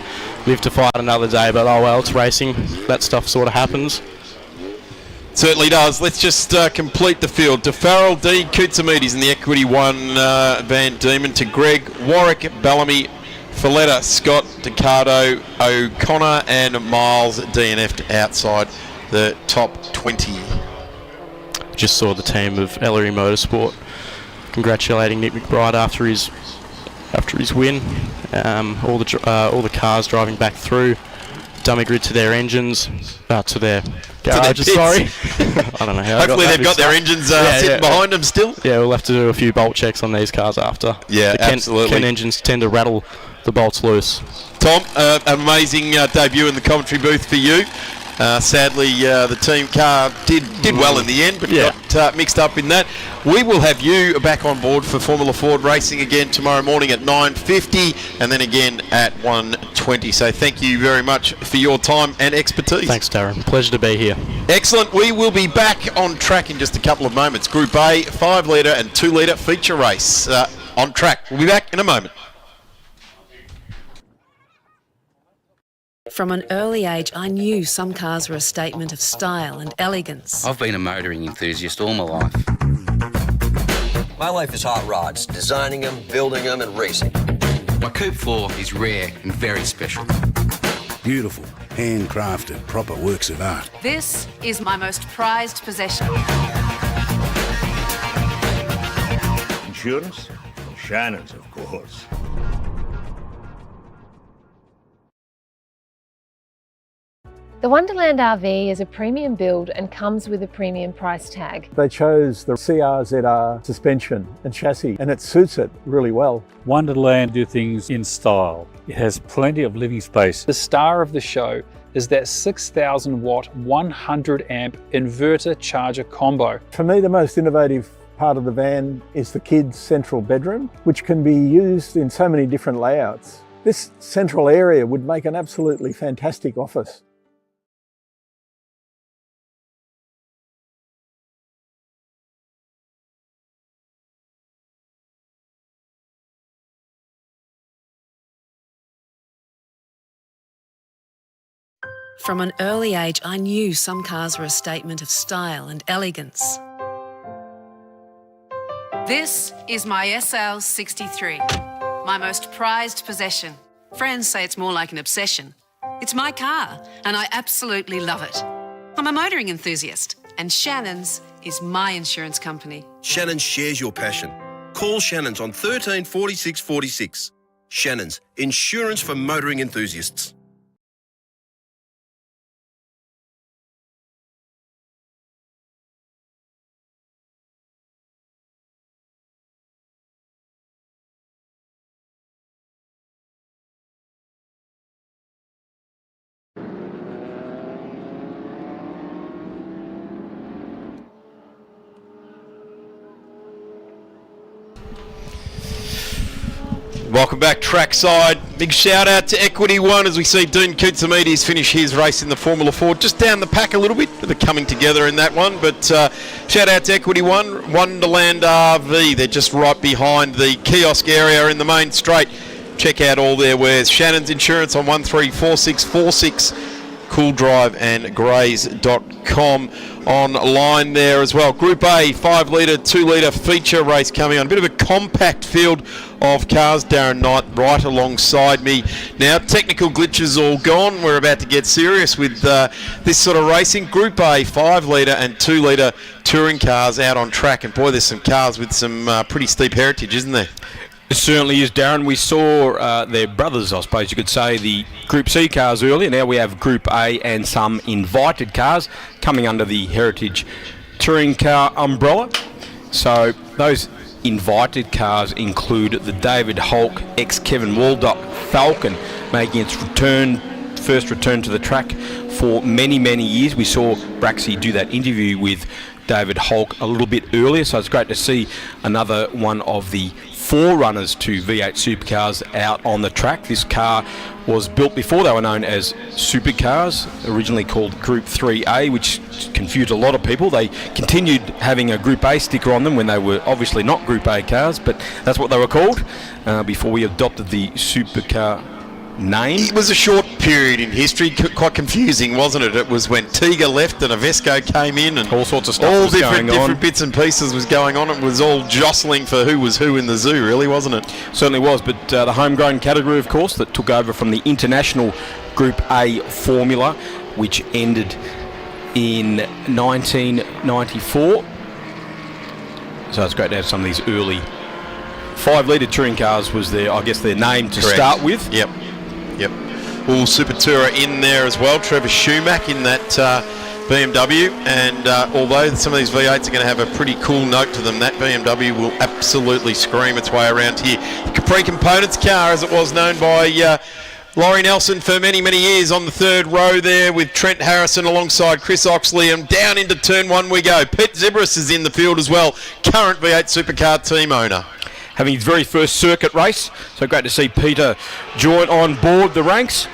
Speaker 8: lived to fight another day, but oh well, it's racing. That stuff sort of happens.
Speaker 1: Certainly does. Let's just complete the field. To Farrell, D. Koutsoumides in the Equity 1 Van Diemen. To Greg, Warwick, Bellamy, Folletta, Scott, Ducato, O'Connor and Miles DNF'd outside the top 20.
Speaker 8: Just saw the team of Ellery Motorsport congratulating Nick McBride after his win. All the cars driving back through. Dummy grid to their engines, to their garages, sorry. I don't know how.
Speaker 1: Hopefully they've got their engines sitting behind them still.
Speaker 8: Yeah, we'll have to do a few bolt checks on these cars after.
Speaker 1: Yeah, absolutely.
Speaker 8: Ken engines tend to rattle the bolts loose.
Speaker 1: Tom, amazing debut in the commentary booth for you. Sadly, the team car did well in the end, but got mixed up in that. We will have you back on board for Formula Ford racing again tomorrow morning at 9:50 and then again at 1:20. So thank you very much for your time and expertise.
Speaker 8: Thanks, Darren. Pleasure to be here.
Speaker 1: Excellent. We will be back on track in just a couple of moments. Group A, 5 litre and 2 litre feature race on track. We'll be back in a moment.
Speaker 7: From an early age, I knew some cars were a statement of style and elegance.
Speaker 12: I've been a motoring enthusiast all my life.
Speaker 13: My life is hot rods, designing them, building them and racing.
Speaker 12: My Coupe 4 is rare and very special.
Speaker 11: Beautiful, handcrafted, proper works of art.
Speaker 9: This is my most prized possession.
Speaker 16: Insurance? Shannon's, of course.
Speaker 17: The Wonderland RV is a premium build and comes with a premium price tag.
Speaker 18: They chose the CRZR suspension and chassis and it suits it really well.
Speaker 19: Wonderland do things in style. It has plenty of living space.
Speaker 20: The star of the show is that 6,000 watt 100 amp inverter charger combo.
Speaker 18: For me, the most innovative part of the van is the kids' central bedroom, which can be used in so many different layouts. This central area would make an absolutely fantastic office.
Speaker 7: From an early age, I knew some cars were a statement of style and elegance.
Speaker 9: This is my SL63, my most prized possession. Friends say it's more like an obsession. It's my car, and I absolutely love it. I'm a motoring enthusiast, and Shannon's is my insurance company.
Speaker 14: Shannon shares your passion. Call Shannon's on 13 46 46. Shannon's, insurance for motoring enthusiasts.
Speaker 1: Welcome back trackside. Big shout out to Equity One as we see Dean Koutsoumides finish his race in the Formula 4. Just down the pack a little bit. They're coming together in that one. But shout out to Equity One. Wonderland RV. They're just right behind the kiosk area in the main straight. Check out all their wares. Shannon's Insurance on 134646. Cool Drive and Grays.com online there as well. Group A, 5 litre, 2 litre feature race coming on. A bit of a compact field of cars. Darren Knight right alongside me. Now, technical glitches all gone. We're about to get serious with this sort of racing. Group A, 5 litre and 2 litre touring cars out on track. And boy, there's some cars with some pretty steep heritage, isn't there?
Speaker 2: It certainly is, Darren. We saw their brothers, I suppose you could say, the Group C cars earlier. Now we have Group A and some invited cars coming under the Heritage Touring Car umbrella. So those invited cars include the David Hulk ex-Kevin Waldock Falcon, making its first return to the track for many, many years. We saw Braxy do that interview with David Hulk a little bit earlier, so it's great to see another one of the forerunners to V8 supercars out on the track. This car was built before they were known as supercars, originally called Group 3A, which confused a lot of people. They continued having a Group A sticker on them when they were obviously not Group A cars, but that's what they were called before we adopted the supercar name.
Speaker 1: It was a short period in history, quite confusing, wasn't it? It was when Tiga left and Avesco came in and
Speaker 2: all sorts of stuff
Speaker 1: all
Speaker 2: was going on.
Speaker 1: Different bits and pieces was going on. It was all jostling for who was who in the zoo, really, wasn't it?
Speaker 2: Certainly was, but the homegrown category, of course, that took over from the International Group A formula, which ended in 1994. So it's great to have some of these early 5 litre touring cars was their name to start with.
Speaker 1: Yep. All Super Tourer in there as well. Trevor Schumacher in that BMW, and although some of these V8s are going to have a pretty cool note to them, that BMW will absolutely scream its way around here. The Capri Components car, as it was known by Laurie Nelson for many, many years, on the third row there with Trent Harrison alongside Chris Oxley, and down into turn 1 we go. Pete Zebras is in the field as well, current V8 supercar team owner.
Speaker 2: Having his very first circuit race, so great to see Peter join on board the ranks.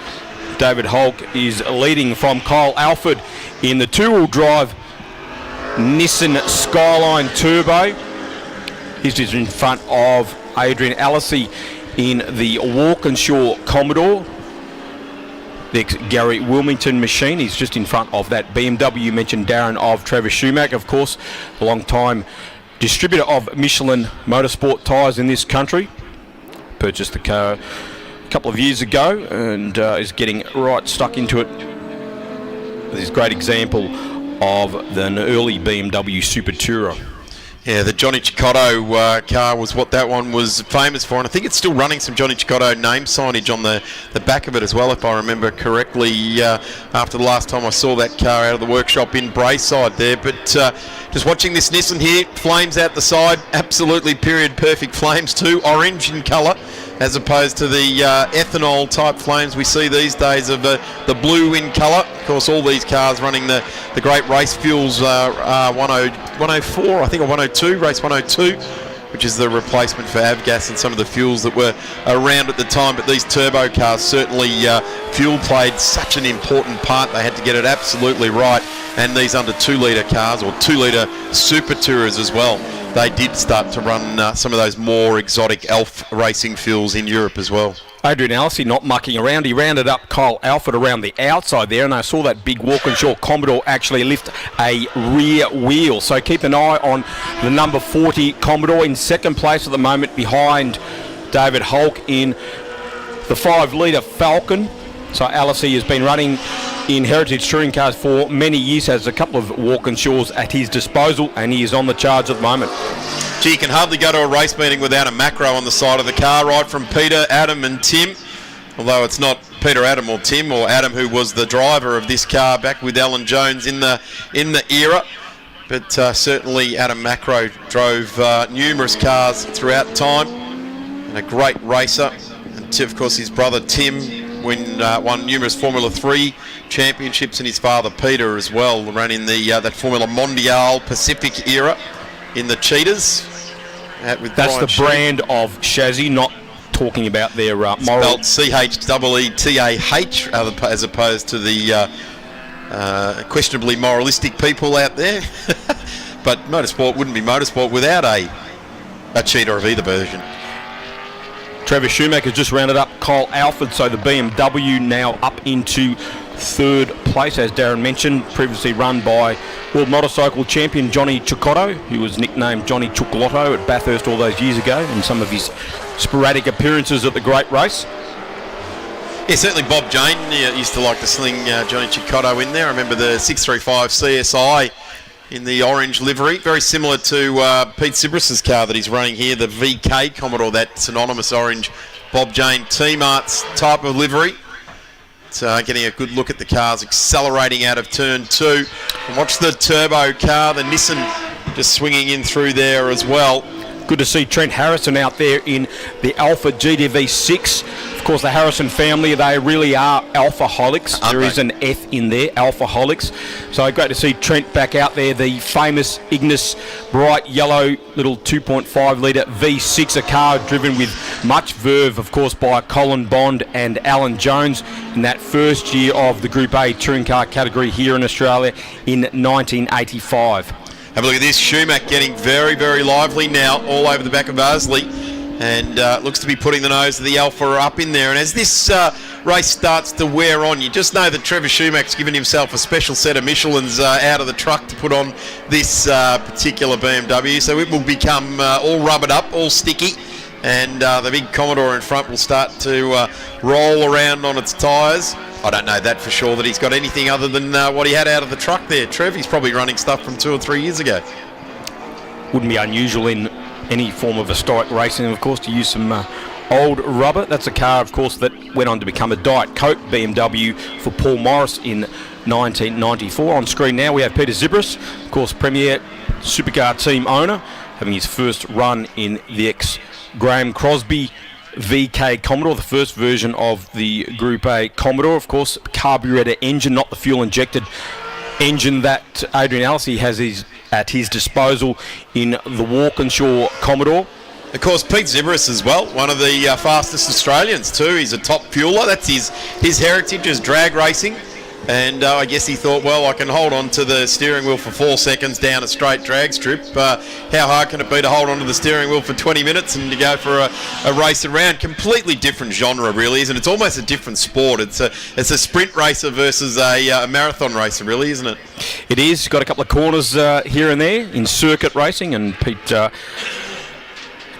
Speaker 2: David Hulk is leading from Kyle Alford in the 2-wheel drive Nissan Skyline Turbo. He's just in front of Adrian Alesi in the Walkinshaw Commodore. The Gary Wilmington machine. He's just in front of that BMW you mentioned, Darren, of Trevor Schumacher, of course, a long time distributor of Michelin Motorsport tyres in this country. Purchased the car a couple of years ago and is getting right stuck into it. This is a great example of an early BMW Super Tourer.
Speaker 1: Yeah, the Johnny Cicotto car was what that one was famous for, and I think it's still running some Johnny Cicotto name signage on the back of it as well, if I remember correctly, after the last time I saw that car out of the workshop in Brayside there. But just watching this Nissan here, flames out the side, absolutely period perfect flames too, orange in colour, as opposed to the ethanol type flames we see these days of the blue in colour. Of course, all these cars running the great race fuels 104, I think, or 102, race 102, which is the replacement for Avgas and some of the fuels that were around at the time. But these turbo cars, certainly fuel played such an important part. They had to get it absolutely right. And these under 2 litre cars, or 2 litre Super Tourers as well, they did start to run some of those more exotic ELF racing fuels in Europe as well.
Speaker 2: Adrian Alcee not mucking around. He rounded up Kyle Alford around the outside there, and I saw that big Walkinshaw Commodore actually lift a rear wheel. So keep an eye on the number 40 Commodore in second place at the moment behind David Hulk in the 5-litre Falcon. So Alcee has been running in Heritage Touring Cars for many years, has a couple of Walkinshaws at his disposal, and he is on the charge at the moment.
Speaker 1: Gee, you can hardly go to a race meeting without a macro on the side of the car, right from Peter, Adam and Tim. Although it's not Peter, Adam or Tim, or Adam who was the driver of this car back with Alan Jones in the era. But certainly Adam Macro drove numerous cars throughout time and a great racer. And of course his brother Tim won numerous Formula 3 championships, and his father Peter as well ran in the that Formula Mondiale Pacific era in the Cheetahs. With
Speaker 2: That's
Speaker 1: Brian
Speaker 2: the brand of chassis, not talking about their moral.
Speaker 1: Spelled C-H-E-E-T-A-H as opposed to the questionably moralistic people out there. But motorsport wouldn't be motorsport without a cheetah of either version.
Speaker 2: Trevor Schumacher just rounded up Kyle Alford, so the BMW now up into third place, as Darren mentioned, previously run by World Motorcycle Champion Johnny Cecotto, who was nicknamed Johnny Chocolotto at Bathurst all those years ago in some of his sporadic appearances at the Great Race.
Speaker 1: Yeah, certainly Bob Jane used to like to sling Johnny Cecotto in there. I remember the 635 CSI in the orange livery, very similar to Pete Sibris's car that he's running here, the VK Commodore, that synonymous orange Bob Jane Team Arts type of livery. So getting a good look at the cars accelerating out of turn 2. And watch the turbo car, the Nissan, just swinging in through there as well.
Speaker 2: Good to see Trent Harrison out there in the Alpha GTV6. Of course, the Harrison family, they really are alphaholics. There is an F in there, alphaholics. So great to see Trent back out there, the famous Ignis bright yellow little 2.5-litre V6, a car driven with much verve, of course, by Colin Bond and Alan Jones in that first year of the Group A touring car category here in Australia in 1985.
Speaker 1: Have a look at this. Schumacher getting very, very lively now all over the back of Arsley, and looks to be putting the nose of the Alpha up in there. And as this race starts to wear on, you just know that Trevor Schumacher's given himself a special set of Michelins out of the truck to put on this particular BMW. So it will become all rubbered up, all sticky, and the big Commodore in front will start to roll around on its tyres. I don't know that for sure, that he's got anything other than what he had out of the truck there. Trev, he's probably running stuff from 2 or 3 years ago.
Speaker 2: Wouldn't be unusual in any form of historic racing, of course, to use some old rubber. That's a car, of course, that went on to become a Diet Coke BMW for Paul Morris in 1994. On screen now we have Peter Zibris, of course, Premier Supercar team owner, having his first run in the ex-Graham Crosby VK Commodore, the first version of the Group A Commodore. Of course, carburetor engine, not the fuel-injected engine that Adrian Alcee has at his disposal in the Walkinshaw Commodore.
Speaker 1: Of course, Pete Zibris as well, one of the fastest Australians too. He's a top fueler. That's his heritage is drag racing. And I guess he thought, well, I can hold on to the steering wheel for 4 seconds down a straight drag strip. How hard can it be to hold on to the steering wheel for 20 minutes and to go for a race around? Completely different genre, really, isn't it? It's almost a different sport. It's a sprint racer versus a marathon racer, really, isn't it?
Speaker 2: It is. Got a couple of corners here and there in circuit racing, and Pete...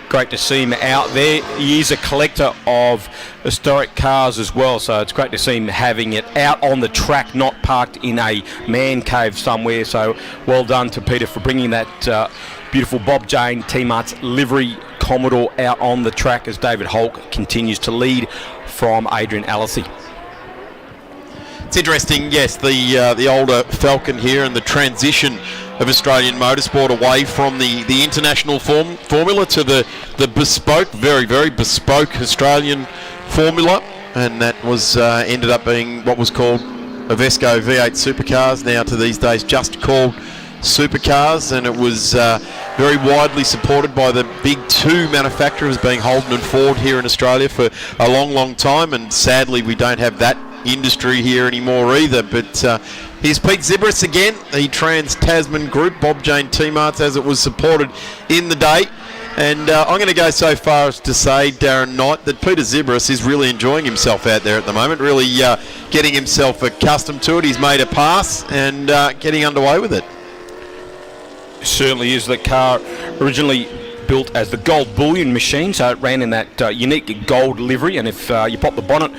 Speaker 2: great to see him out there. He is a collector of historic cars as well, so it's great to see him having it out on the track, not parked in a man cave somewhere. So well done to Peter for bringing that beautiful Bob Jane Team Arts livery Commodore out on the track as David Hulk continues to lead from Adrian Alcee.
Speaker 1: It's interesting, yes, the older Falcon here and the transition of Australian motorsport away from the international formula to the bespoke, very, very bespoke Australian formula, and that was ended up being what was called Avesco V8 Supercars, now to these days just called Supercars, and it was very widely supported by the big 2 manufacturers, being Holden and Ford here in Australia for a long, long time, and sadly we don't have that industry here anymore either. But Here's Pete Zibris again, the Trans-Tasman Group, Bob Jane T-Marts, as it was supported in the day. And I'm going to go so far as to say, Darren Knight, that Peter Zibris is really enjoying himself out there at the moment, really getting himself accustomed to it. He's made a pass and getting underway with it.
Speaker 2: Certainly is. The car originally built as the gold bullion machine, so it ran in that unique gold livery, and if you pop the bonnet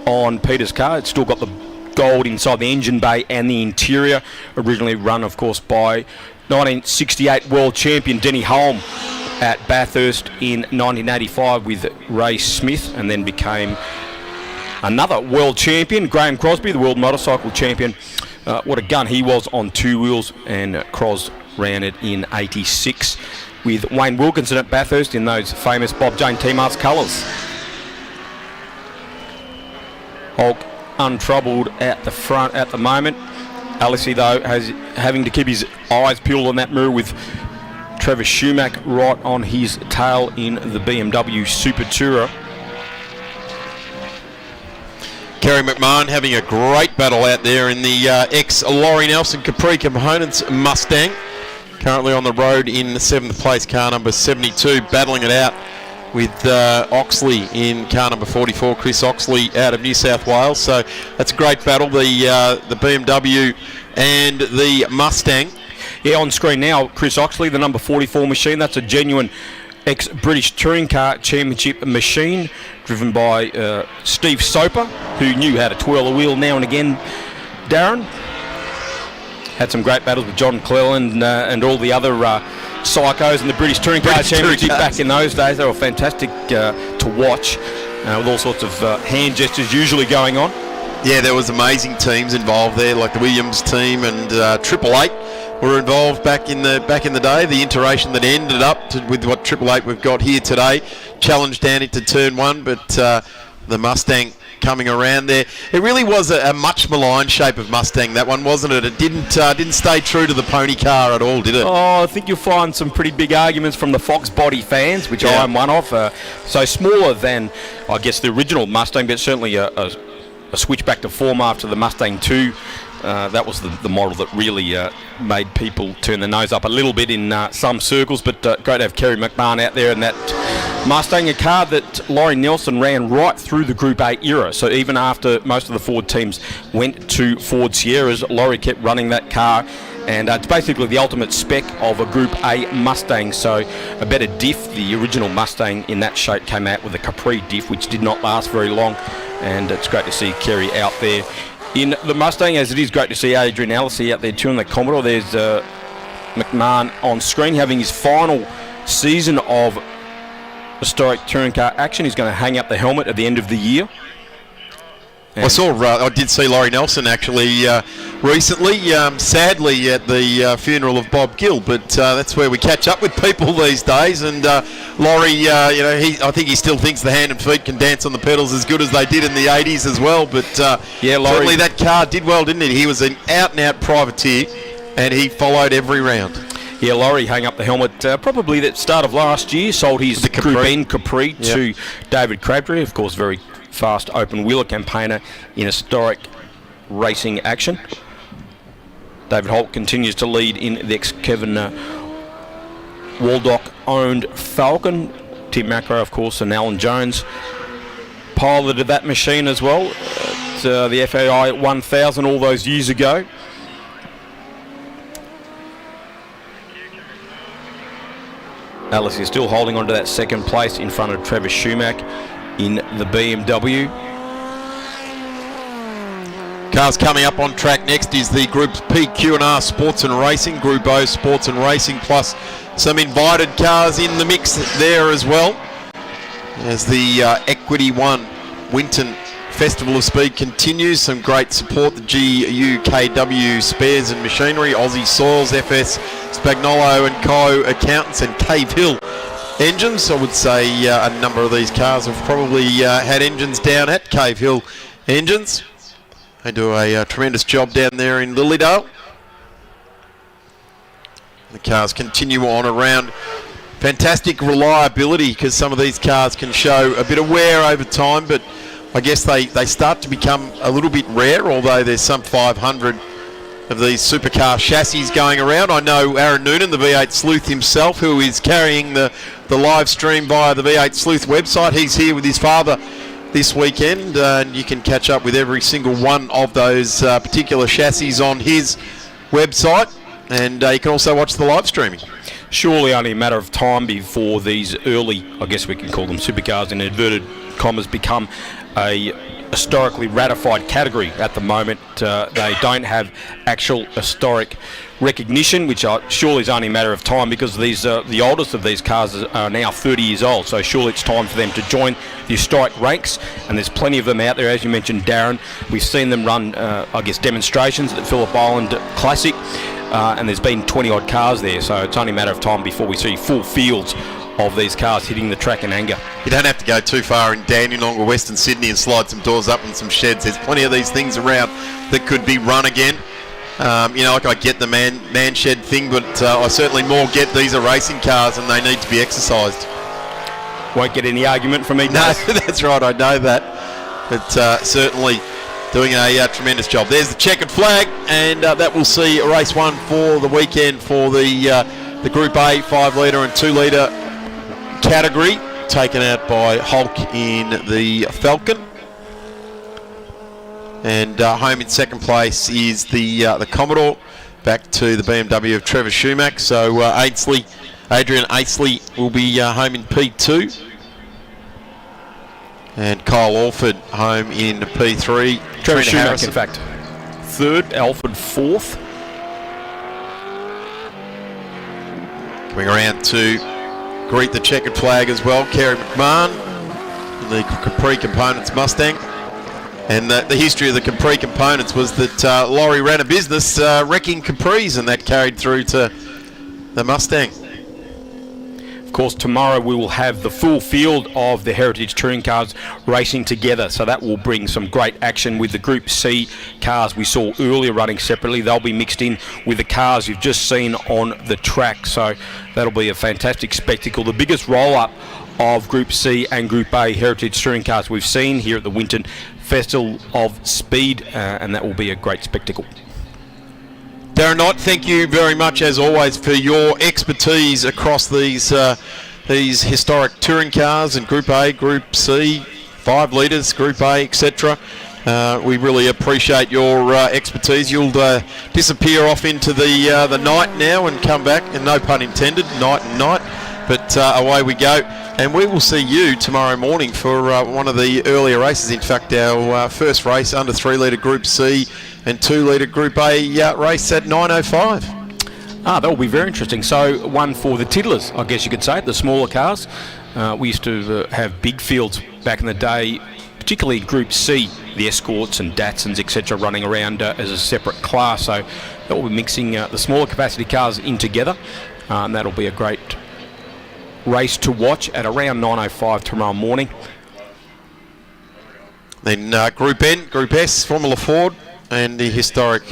Speaker 2: on Peter's car, it's still got the gold inside the engine bay and the interior. Originally run, of course, by 1968 world champion Denny Holm at Bathurst in 1985 with Ray Smith, and then became another world champion, Graham Crosby, the world motorcycle champion. What a gun he was on two wheels, and Cros ran it in 86 with Wayne Wilkinson at Bathurst in those famous Bob Jane T-Marts colours. Hulk untroubled at the front at the moment. Alisy, though, having to keep his eyes peeled on that mirror with Travis Schumacher right on his tail in the BMW Super Tourer.
Speaker 1: Kerry McMahon having a great battle out there in the ex-Laurie Nelson Capri Components Mustang. Currently on the road in 7th place, car number 72, battling it out with Oxley in car number 44, Chris Oxley out of New South Wales. So that's a great battle, the BMW and the Mustang.
Speaker 2: Yeah, on screen now, Chris Oxley, the number 44 machine. That's a genuine ex-British Touring Car Championship machine, driven by Steve Soper, who knew how to twirl a wheel now and again. Darren had some great battles with John Cleland and all the other psychos in the British Touring Car Championship back in those days. They were fantastic to watch, with all sorts of hand gestures usually going on.
Speaker 1: Yeah, there was amazing teams involved there, like the Williams team and Triple Eight were involved back in the day. The iteration that ended up with what Triple Eight we've got here today, challenged down into turn one, but the Mustang coming around there. It really was a much maligned shape of Mustang, that one, wasn't it? It didn't stay true to the pony car at all, did it?
Speaker 2: Oh, I think you'll find some pretty big arguments from the Fox body fans, which I am one of. So smaller than, I guess, the original Mustang, but certainly a switch back to form after the Mustang 2. That was the model that really made people turn their nose up a little bit in some circles, but great to have Kerry McMahon out there in that Mustang, a car that Laurie Nelson ran right through the Group A era. So even after most of the Ford teams went to Ford Sierras, Laurie kept running that car, and it's basically the ultimate spec of a Group A Mustang. So a better diff. The original Mustang in that shape came out with a Capri diff, which did not last very long, and it's great to see Kerry out there in the Mustang, as it is great to see Adrian Alisy out there too in the Commodore. There's McMahon on screen having his final season of historic touring car action. He's going to hang up the helmet at the end of the year.
Speaker 1: I did see Laurie Nelson actually recently, sadly at the funeral of Bob Gill, but that's where we catch up with people these days. And Laurie, I think he still thinks the hand and feet can dance on the pedals as good as they did in the 80s as well. But certainly that car did well, didn't it? He was an out-and-out privateer, and he followed every round.
Speaker 2: Yeah, Laurie hung up the helmet probably at the start of last year, sold his Group N Capri to David Crabtree, of course, very fast open wheeler campaigner in historic racing action. David Holt continues to lead in the ex-Kevin Waldock owned Falcon. Tim Macro, of course, and Alan Jones piloted that machine as well at the FAI 1000 all those years ago. Alice is still holding on to that second place in front of Travis Schumacher in the BMW.
Speaker 1: Cars coming up on track next is the Group P, Q&R Sports and Racing, Group O Sports and Racing, plus some invited cars in the mix there as well, as the Equity One Winton Festival of Speed continues. Some great support, the GUKW Spares and Machinery, Aussie Soils, FS Spagnolo and Co Accountants, and Cave Hill Engines. I would say a number of these cars have probably had engines down at Cave Hill Engines. They do a tremendous job down there in Lilydale. The cars continue on around. Fantastic reliability, because some of these cars can show a bit of wear over time, but I guess they start to become a little bit rare, although there's some 500 of these supercar chassis going around. I know Aaron Noonan, the V8 Sleuth himself, who is carrying the live stream via the V8 Sleuth website. He's here with his father this weekend, and you can catch up with every single one of those particular chassis on his website, and you can also watch the live streaming.
Speaker 2: Surely only a matter of time before these early, I guess we can call them supercars in inverted commas, become a historically ratified category. At the moment, they don't have actual historic recognition, which surely is only a matter of time, because these the oldest of these cars are now 30 years old, so surely it's time for them to join the historic ranks, and there's plenty of them out there. As you mentioned, Darren, we've seen them run I guess demonstrations at the Phillip Island Classic, and there's been 20 odd cars there, so it's only a matter of time before we see full fields of these cars hitting the track in anger.
Speaker 1: You don't have to go too far in Dandenong or Western Sydney and slide some doors up and some sheds. There's plenty of these things around that could be run again. I get the man shed thing, but I certainly more get these are racing cars and they need to be exercised.
Speaker 2: Won't get any argument from me.
Speaker 1: No, that's right, I know that. But certainly doing a tremendous job. There's the checkered flag, and that will see race 1 for the weekend for the Group A 5 litre and 2 litre category, taken out by Hulk in the Falcon. And home in second place is the Commodore, back to the BMW of Trevor Schumack. So Adrian Aisley will be home in P2. And Kyle Alford home in P3.
Speaker 2: Trevor Schumack, in fact, third, Alford fourth.
Speaker 1: Coming around to greet the checkered flag as well, Kerry McMahon in the Capri Components Mustang. And the history of the Capri Components was that Laurie ran a business wrecking Capris, and that carried through to the Mustang.
Speaker 2: Of course, tomorrow we will have the full field of the Heritage Touring cars racing together, so that will bring some great action with the Group C cars we saw earlier running separately. They'll be mixed in with the cars you've just seen on the track, so that'll be a fantastic spectacle. The biggest roll-up of Group C and Group A Heritage Touring cars we've seen here at the Winton Festival of Speed, and that will be a great spectacle.
Speaker 1: Darren Knight, thank you very much as always for your expertise across these historic touring cars and Group A, Group C, 5 litres, Group A, etc. We really appreciate your expertise. You'll disappear off into the night now and come back, and no pun intended, night and night, but away we go. And we will see you tomorrow morning for one of the earlier races. In fact, our first race under 3 litre Group C and 2 litre Group A race at 9:05.
Speaker 2: That will be very interesting. So one for the tiddlers, I guess you could say, the smaller cars. We used to have big fields back in the day, particularly Group C, the Escorts and Datsuns, etc., running around as a separate class. So that will be mixing the smaller capacity cars in together, and that'll be a great race to watch at around 9:05 tomorrow morning.
Speaker 1: Then Group N, Group S, Formula Ford, and the historic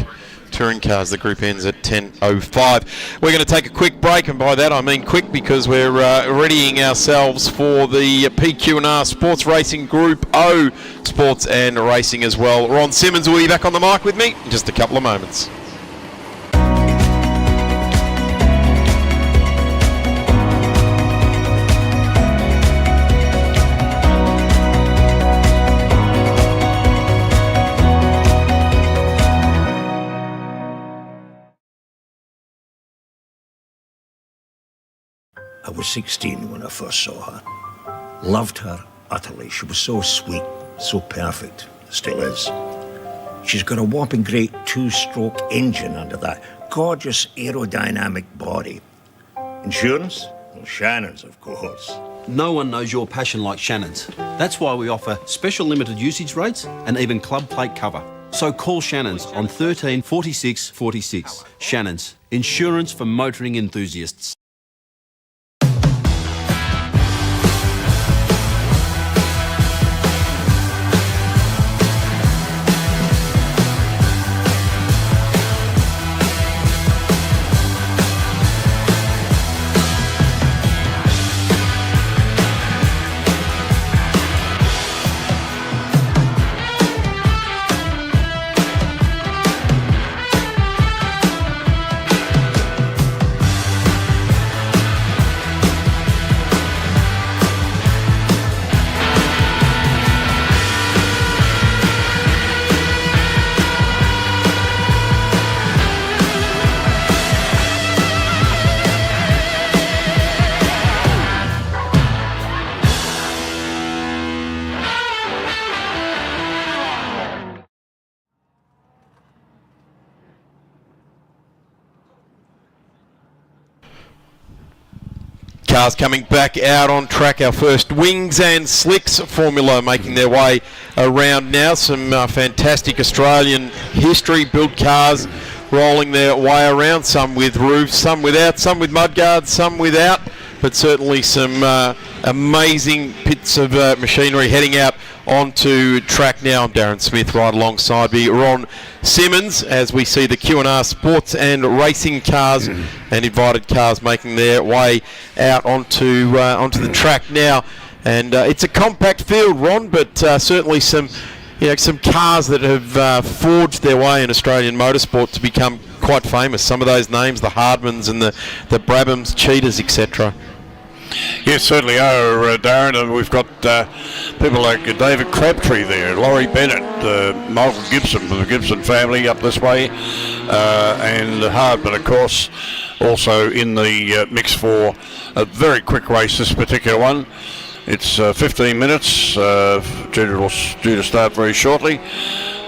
Speaker 1: touring cars, the Group N's at 10:05. We're going to take a quick break, and by that I mean quick because we're readying ourselves for the PQ&R Sports Racing Group O Sports and Racing as well. Ron Simmons will be back on the mic with me in just a couple of moments.
Speaker 11: I was 16 when I first saw her. Loved her utterly. She was so sweet, so perfect. Still is. She's got a whopping great 2-stroke engine under that gorgeous aerodynamic body. Insurance? Well, Shannon's, of course.
Speaker 15: No one knows your passion like Shannon's. That's why we offer special limited usage rates and even club plate cover. So call Shannon's on 13 46 46. Shannon's, insurance for motoring enthusiasts.
Speaker 1: cars coming back out on track. Our first Wings and Slicks Formula making their way around now. Some fantastic Australian history built cars rolling their way around, some with roofs, some without, some with mudguards, some without, but certainly some amazing bits of machinery heading out onto track now. I'm Darren Smith, right alongside me Ron Simmons, as we see the Q&R sports and racing cars and invited cars making their way out onto the track now. And it's a compact field, Ron, but certainly some cars that have forged their way in Australian motorsport to become quite famous. Some of those names, the Hardmans and the Brabhams, Cheetahs, etc.
Speaker 4: Yes, certainly are, Darren, and we've got people like David Crabtree there, Laurie Bennett, Michael Gibson from the Gibson family up this way, and Hardman, of course, also in the mix for a very quick race, this particular one. It's 15 minutes, due to start very shortly,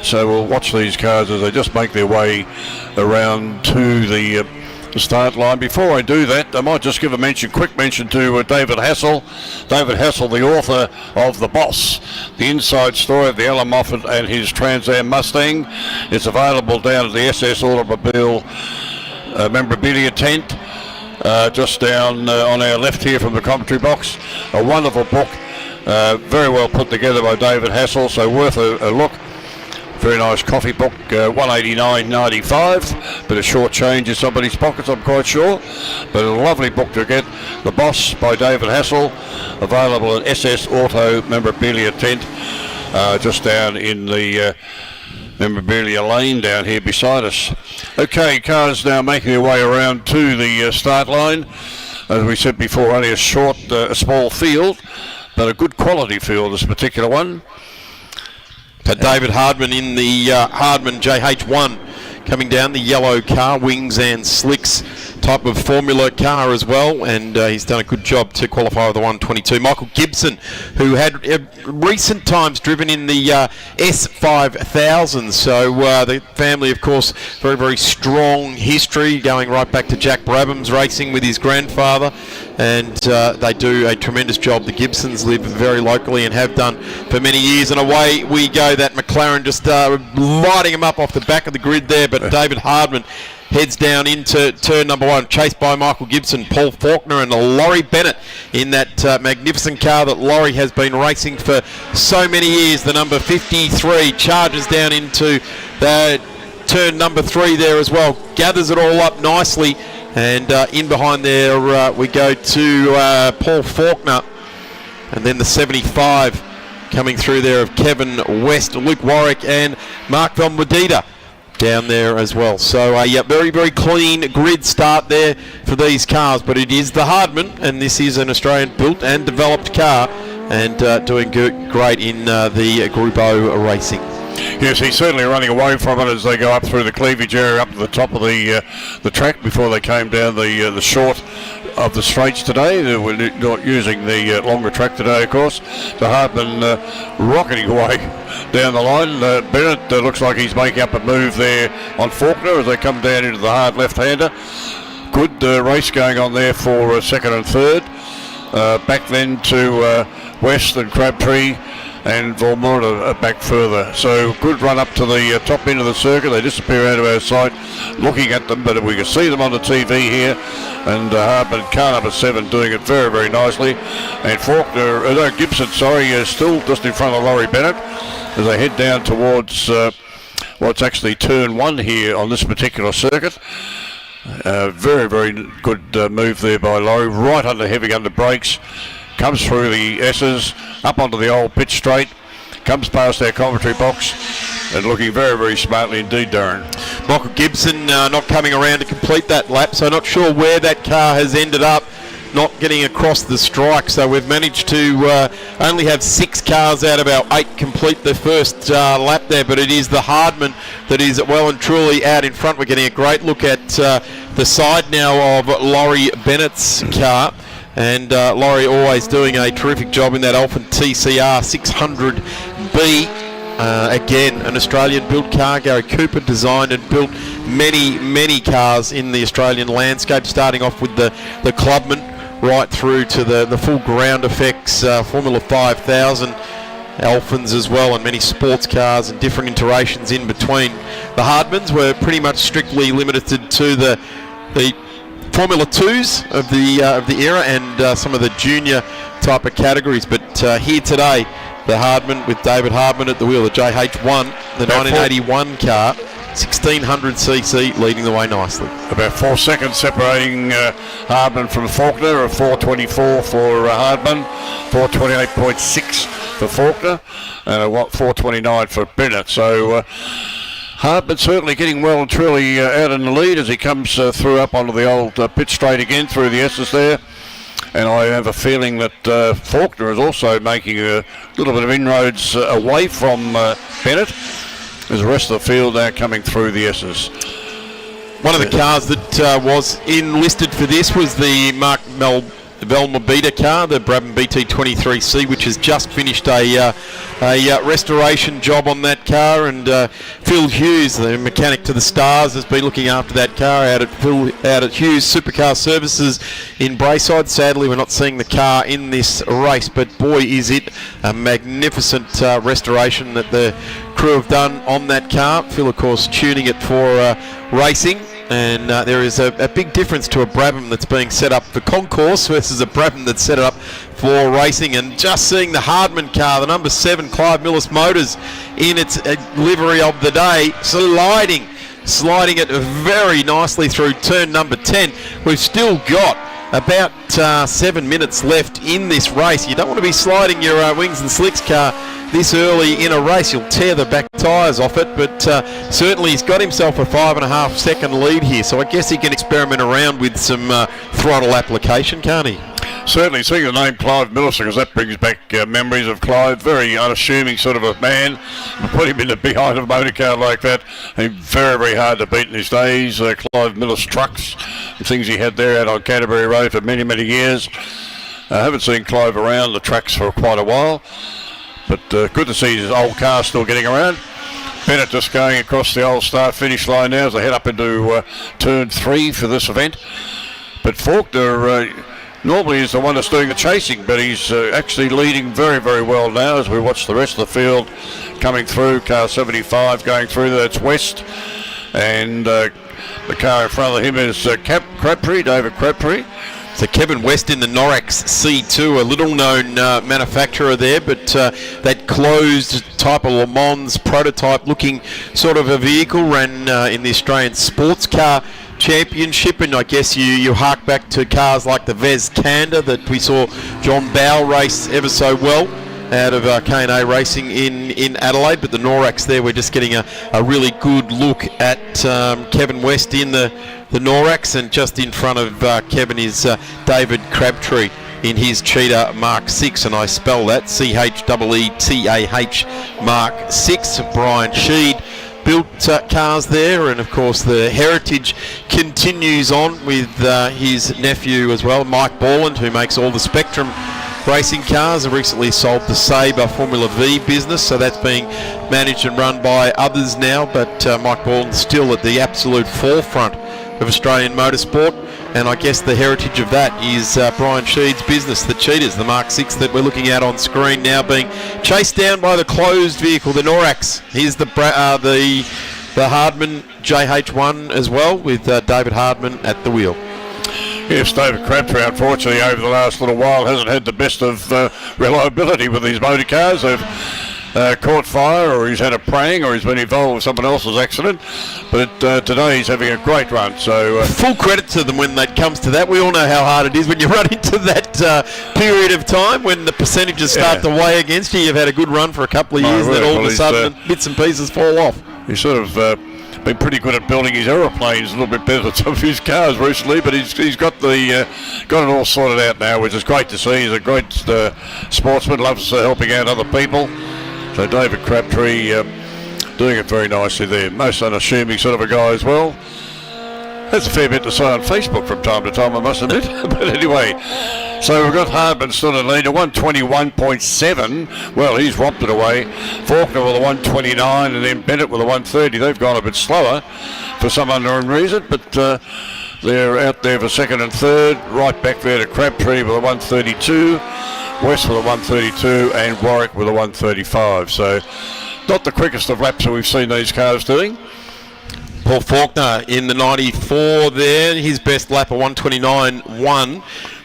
Speaker 4: so we'll watch these cars as they just make their way around to the start line. Before I do that, I might just give a quick mention to David Hassel. David Hassel, the author of The Boss, the inside story of the Alan Moffat and his Trans Am Mustang. It's available down at the SS Automobile memorabilia tent, just down on our left here from the commentary box. A wonderful book, very well put together by David Hassel, so worth a look. Very nice coffee book, $189.95, but a short change in somebody's pockets, I'm quite sure. But a lovely book to get. The Boss by David Hassel, available at SS Auto memorabilia tent, just down in the memorabilia lane down here beside us. Okay, cars now making their way around to the start line. As we said before, only a small field, but a good quality field, this particular one.
Speaker 1: David Hardman in the Hardman JH1 coming down, the yellow car, Wings and Slicks type of formula car as well, and he's done a good job to qualify with the 122. Michael Gibson, who had recent times driven in the S5000, so the family, of course, very, very strong history going right back to Jack Brabham's racing with his grandfather, and they do a tremendous job. The Gibsons live very locally and have done for many years, and away we go. That McLaren just lighting him up off the back of the grid there, but David Hardman heads down into turn number one, chased by Michael Gibson, Paul Faulkner and Laurie Bennett in that magnificent car that Laurie has been racing for so many years. The number 53 charges down into the turn number 3 there as well, gathers it all up nicely, and in behind there we go to Paul Faulkner, and then the 75 coming through there of Kevin West, Luke Warwick and Mark Van Medita down there as well. So yeah, very, very clean grid start there for these cars, but it is the Hardman, and this is an Australian built and developed car, and doing great in the Group O racing.
Speaker 4: Yes, he's certainly running away from it as they go up through the cleavage area up to the top of the track before they came down the short of the straights today. We're not using the longer track today, of course. The Hardman rocketing away down the line. Bennett looks like he's making up a move there on Faulkner as they come down into the hard left-hander. Good race going on there for second and third. Back then to West and Crabtree and Volmora back further. So good run up to the top end of the circuit. They disappear out of our sight looking at them, but we can see them on the TV here. And Hardman, car number 7, doing it very, very nicely. And Gibson, still just in front of Laurie Bennett as they head down towards what's actually turn 1 here on this particular circuit. Very, very good move there by Laurie, right under brakes. Comes through the S's, up onto the old pitch straight, comes past our commentary box, and looking very, very smartly indeed, Darren.
Speaker 1: Michael Gibson not coming around to complete that lap, so not sure where that car has ended up, not getting across the strike. So we've managed to only have 6 cars out of our 8 complete the first lap there, but it is the Hardman that is well and truly out in front. We're getting a great look at the side now of Laurie Bennett's car. And Laurie always doing a terrific job in that Alpha TCR 600B. Again, an Australian built car. Gary Cooper designed and built many, many cars in the Australian landscape, starting off with the Clubman right through to the full ground effects, Formula 5000, Alphins as well, and many sports cars and different iterations in between. The Hardmans were pretty much strictly limited to the Formula 2s of the era and some of the junior type of categories. But here today, the Hardman with David Hardman at the wheel, the JH1, the 1981 car, 1600cc, leading the way nicely.
Speaker 4: About 4 seconds separating Hardman from Faulkner, a 4:24 for Hardman, 4:28.6 for Faulkner, and a 4:29 for Bennett. So Hardman certainly getting well and truly out in the lead as he comes through up onto the old pit straight again through the S's there. And I have a feeling that Faulkner is also making a little bit of inroads away from Bennett, as the rest of the field are coming through the S's.
Speaker 1: One of the cars that was enlisted for this was the Mark Velmobita car, the Brabham BT23C, which has just finished a restoration job on that car, and Phil Hughes, the mechanic to the Stars, has been looking after that car out at Hughes Supercar Services in Braeside. Sadly, we're not seeing the car in this race, but boy, is it a magnificent restoration that the crew have done on that car. Phil, of course, tuning it for racing. And there is a big difference to a Brabham that's being set up for concourse versus a Brabham that's set up for racing. And just seeing the Hardman car, the number 7 Clive Millis Motors, in its livery of the day, sliding it very nicely through turn number 10. We've still got about 7 minutes left in this race. You don't want to be sliding your Wings and Slicks car this early in a race. You'll tear the back tyres off it, but certainly he's got himself a 5.5 second lead here, so I guess he can experiment around with some throttle application, can't he?
Speaker 4: Certainly, seeing the name Clive Millis, because that brings back memories of Clive. Very unassuming sort of a man. Put him in the behind of a motor car like that. Very, very hard to beat in his days. Clive Millis trucks, the things he had there out on Canterbury Road for many, many years. I haven't seen Clive around the tracks for quite a while, but good to see his old car still getting around. Bennett just going across the old start-finish line now as they head up into turn 3 for this event. But Faulkner normally is the one that's doing the chasing, but he's actually leading very, very well now as we watch the rest of the field coming through. Car 75 going through, that's West, and the car in front of him is Crabtree, David Crabtree.
Speaker 1: So Kevin West in the Norax C2, a little-known manufacturer there, but that closed type of Le Mans prototype-looking sort of a vehicle ran in the Australian Sports Car Championship, and I guess you hark back to cars like the Vez Kanda that we saw John Bowe race ever so well out of K&A Racing in Adelaide. But the Norax there, we're just getting a really good look at Kevin West in the Norax, and just in front of Kevin is David Crabtree in his Cheetah Mark 6, and I spell that CHEETAH Mark 6. Brian Sheed built cars there, and of course the heritage continues on with his nephew as well, Mike Borland, who makes all the Spectrum racing cars. Have recently sold the Sabre Formula V business, so that's being managed and run by others now, but Mike Borland's still at the absolute forefront of Australian motorsport, and I guess the heritage of that is Brian Sheed's business, the Cheetahs, the Mark 6 that we're looking at on screen now, being chased down by the closed vehicle, the Norax. Here's the Hardman JH1 as well, with David Hardman at the wheel.
Speaker 4: Yes, David Crabtree, unfortunately, over the last little while hasn't had the best of reliability with these motor cars. They've caught fire, or he's had a prang, or he's been involved with someone else's accident. But today he's having a great run. So
Speaker 1: full credit to them when that comes to that. We all know how hard it is when you run into that period of time when the percentages start to weigh against you. You've had a good run for a couple of years, then all of a sudden bits and pieces fall off.
Speaker 4: He's sort of been pretty good at building his aeroplanes, a little bit better than some of his cars recently, but he's got it all sorted out now, which is great to see. He's a great sportsman, loves helping out other people. So David Crabtree doing it very nicely there. Most unassuming sort of a guy as well. Has a fair bit to say on Facebook from time to time, I must admit. But anyway, so we've got Hardman still in lead, a 121.7. Well, he's romped it away. Faulkner with a 129, and then Bennett with a 130. They've gone a bit slower for some unknown reason, but They're out there for second and third. Right back there to Crabtree with a 132, West with a 132, and Warwick with a 135. So not the quickest of laps that we've seen these cars doing.
Speaker 1: Paul Faulkner in the 94 there. His best lap of 129.1.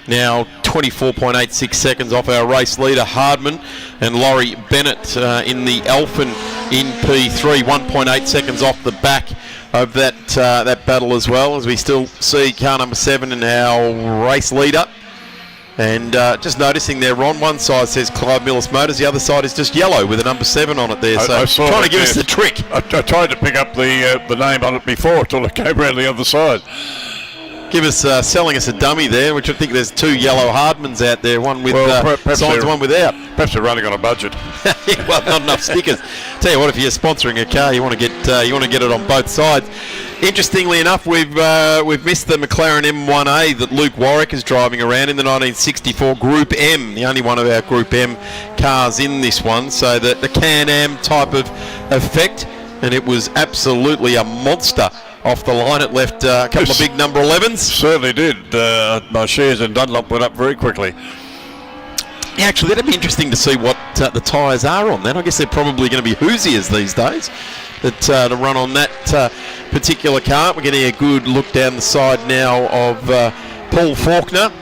Speaker 1: Now 24.86 seconds off our race leader Hardman, and Laurie Bennett in the Alphen in P3, 1.8 seconds off the back of that battle as well, as we still see car number 7 in our race leader. And just noticing there, Ron, one side says Clive Millis Motors, the other side is just yellow with a number 7 on it there. So trying to give us the trick.
Speaker 4: I tried to pick up the name on it before until it came around the other side.
Speaker 1: Give us selling us a dummy there, which I think there's 2 yellow Hardmans out there, one with signs, one without.
Speaker 4: Perhaps they're running on a budget.
Speaker 1: Well, not enough stickers. Tell you what, if you're sponsoring a car, you want to get it on both sides. Interestingly enough, we've missed the McLaren M1A that Luke Warwick is driving around in the 1964 Group M, the only one of our Group M cars in this one. So the Can-Am type of effect, and it was absolutely a monster. Off the line, it left a couple of big number 11s.
Speaker 4: Certainly did. My shares in Dunlop went up very quickly.
Speaker 1: Yeah, actually, that'd be interesting to see what the tyres are on that. I guess they're probably going to be Hoosiers these days that to run on that particular car. We're getting a good look down the side now of Paul Faulkner.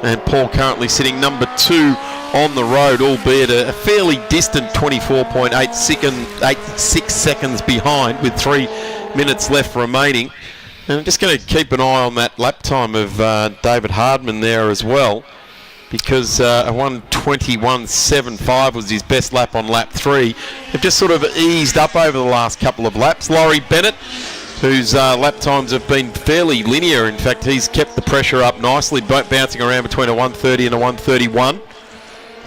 Speaker 1: And Paul currently sitting number 2 on the road, albeit a fairly distant 24.86 seconds behind with 3 minutes left remaining. And I'm just going to keep an eye on that lap time of David Hardman there as well, because a 1:21.75 was his best lap on lap 3. They've just sort of eased up over the last couple of laps. Laurie Bennett, whose lap times have been fairly linear. In fact, he's kept the pressure up nicely, bouncing around between a 1:30 and a 1:31.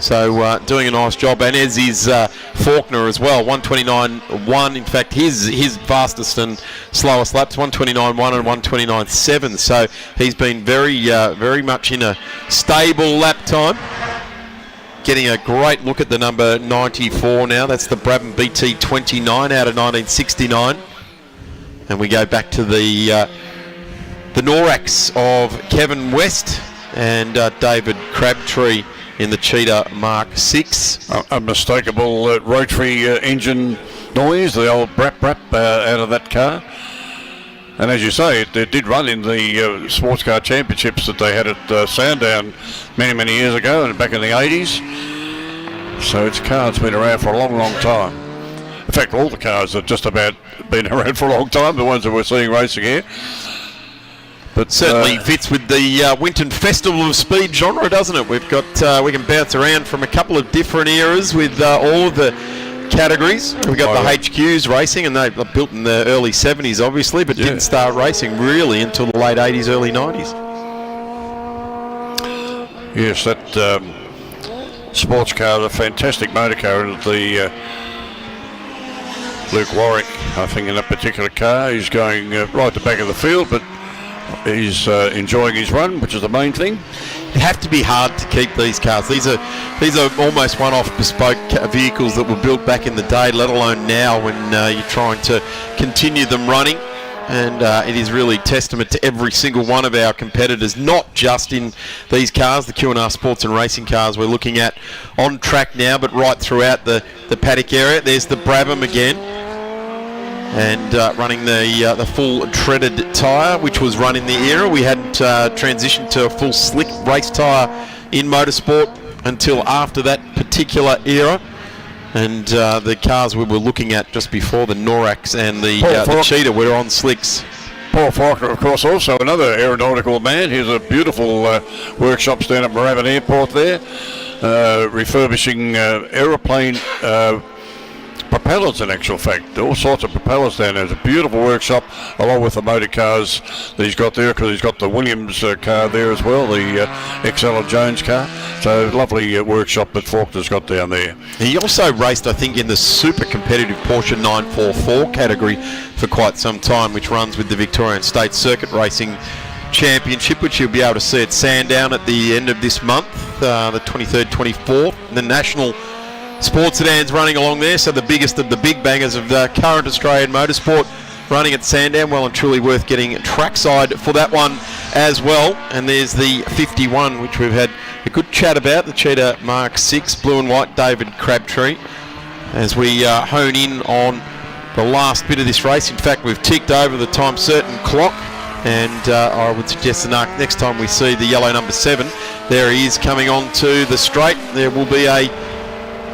Speaker 1: So doing a nice job, and as is Faulkner as well, 1:29.1. In fact, his fastest and slowest laps, 1:29.1 and 1:29.7. So he's been very much in a stable lap time. Getting a great look at the number 94 now. That's the Brabham BT29 out of 1969, and we go back to the Norax of Kevin West and David Crabtree in the Cheetah Mark 6.
Speaker 4: Unmistakable rotary engine noise, the old brap out of that car. And as you say, it did run in the sports car championships that they had at Sandown many years ago, and back in the 80s. So it's a car that's been around for a long time. In fact, all the cars have just about been around for a long time, the ones that we're seeing racing here.
Speaker 1: But certainly fits with the Winton Festival of Speed genre, doesn't it? We've got we can bounce around from a couple of different eras with all of the categories. We've got the HQs racing, and they were built in the early 70s, obviously, but didn't start racing really until the late 80s, early 90s.
Speaker 4: Yes, that sports car, a fantastic motor car, and the Luke Warwick, I think, in that particular car, he's going right at the back of the field, but he's enjoying his run, which is the main thing.
Speaker 1: It'd have to be hard to keep these cars. These are almost one-off bespoke vehicles that were built back in the day, let alone now when you're trying to continue them running. And it is really testament to every single one of our competitors, not just in these cars, the Q&R Sports and Racing cars we're looking at on track now, but right throughout the paddock area. There's the Brabham again, and running the full treaded tyre, which was run in the era. We hadn't transitioned to a full slick race tyre in motorsport until after that particular era. And the cars we were looking at just before, the Norax and the Cheetah, were on slicks.
Speaker 4: Paul Faulkner, of course, also another aeronautical man. He's a beautiful workshop down at Moorabbin Airport there, refurbishing aeroplane propellers, in actual fact. All sorts of propellers down there. It's a beautiful workshop, along with the motor cars that he's got there, because he's got the Williams car there as well, the XL Jones car. So lovely workshop that Faulkner's got down there.
Speaker 1: He also raced, I think, in the super competitive Porsche 944 category for quite some time, which runs with the Victorian State Circuit Racing Championship, which you'll be able to see at Sandown at the end of this month, the 23rd, 24th. The National Sports sedans running along there, so the biggest of the big bangers of the current Australian motorsport running at Sandown. Well and truly worth getting trackside for that one as well. And there's the 51, which we've had a good chat about, the Cheetah Mark 6, blue and white, David Crabtree, as we hone in on the last bit of this race. In fact, we've ticked over the time certain clock, and I would suggest the next time we see the yellow number 7, there he is coming on to the straight. There will be a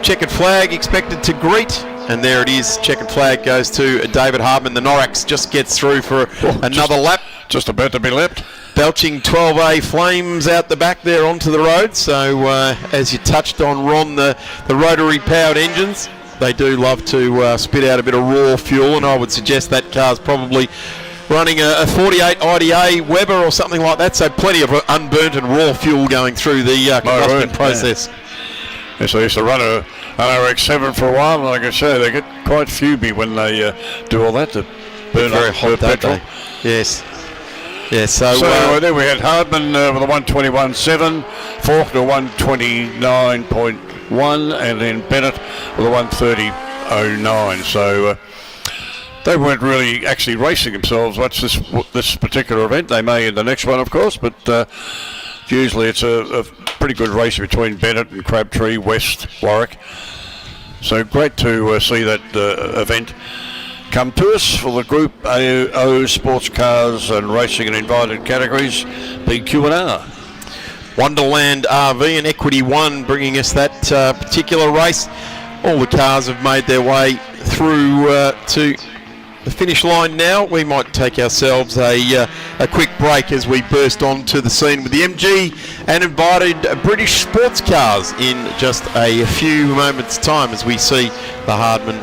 Speaker 1: checkered flag expected to greet, and there it is. Checkered flag goes to David Hardman. The Norax just gets through for another lap.
Speaker 4: Just about to be lapped.
Speaker 1: Belching 12A flames out the back there onto the road. So as you touched on, Ron, the rotary powered engines, they do love to spit out a bit of raw fuel, and I would suggest that car's probably running a 48 IDA Weber or something like that, so plenty of unburnt and raw fuel going through the combustion process.
Speaker 4: Yes, I used to run an RX-7 for a while, and like I say, they get quite fumey when they do all that to burn
Speaker 1: very
Speaker 4: up
Speaker 1: hot,
Speaker 4: petrol.
Speaker 1: Yes. Yeah, so
Speaker 4: there we had Hardman with a 121.7, Faulkner 129.1, and then Bennett with a 130.09. So they weren't really actually racing themselves much this particular event. They may in the next one, of course, but usually it's a pretty good race between Bennett and Crabtree, West, Warwick. So great to see that event come to us for the Group AO Sports Cars and Racing and Invited categories, BQ&R.
Speaker 1: Wonderland RV and Equity One bringing us that particular race. All the cars have made their way through to the finish line now. We might take ourselves a quick break as we burst onto the scene with the MG and Invited British sports cars in just a few moments' time as we see the Hardman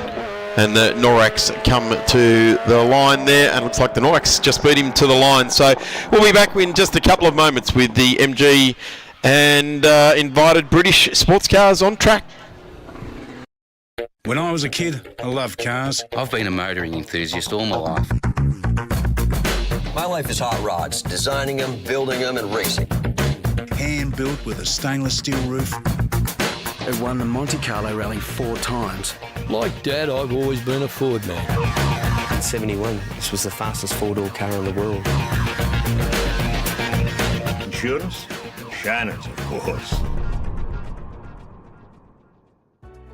Speaker 1: and the Norax come to the line there, and it looks like the Norax just beat him to the line. So we'll be back in just a couple of moments with the MG and Invited British sports cars on track.
Speaker 10: When I was a kid, I loved cars.
Speaker 12: I've been a motoring enthusiast all my life.
Speaker 13: My life is hot rods, designing them, building them, and racing.
Speaker 10: Hand built with a stainless steel roof.
Speaker 21: I've won the Monte Carlo Rally 4 times. Like Dad, I've always been a Ford man.
Speaker 23: In '71, this was the fastest 4-door car in the world.
Speaker 16: Insurance? Shannon's, of course.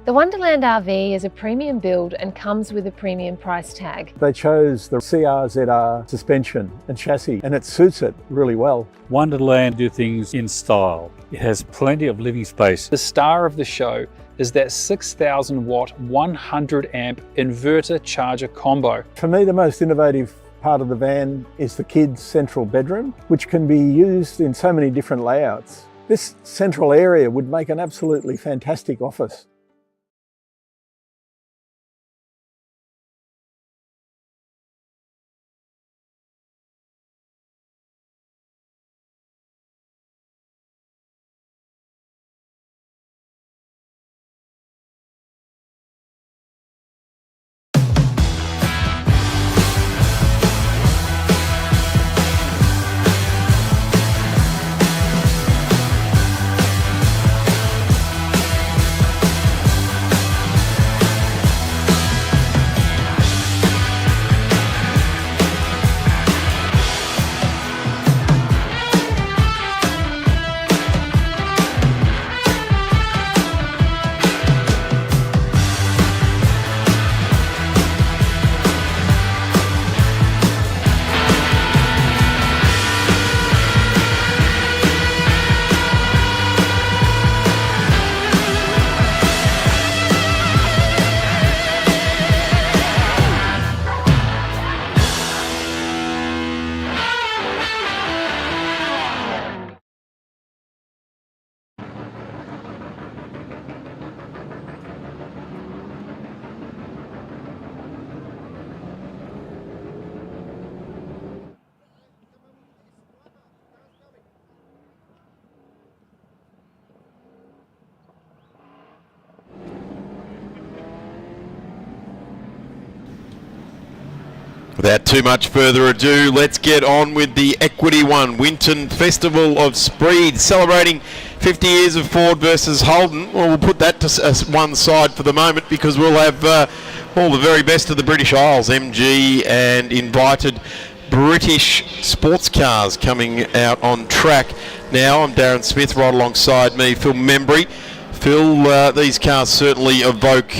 Speaker 17: The Wonderland RV is a premium build and comes with a premium price tag.
Speaker 18: They chose the CRZR suspension and chassis, and it suits it really well.
Speaker 19: Wonderland do things in style. It has plenty of living space.
Speaker 20: The star of the show is that 6,000 watt 100 amp inverter charger combo.
Speaker 18: For me, the most innovative part of the van is the kids' central bedroom, which can be used in so many different layouts. This central area would make an absolutely fantastic office.
Speaker 1: Without too much further ado, let's get on with the Equity One Winton Festival of Speed, celebrating 50 years of Ford versus Holden. Well, we'll put that to one side for the moment because we'll have All the very best of the British Isles, MG, and invited British sports cars coming out on track. Now I'm Darren Smith, right alongside me, Phil Membry. Phil, these cars certainly evoke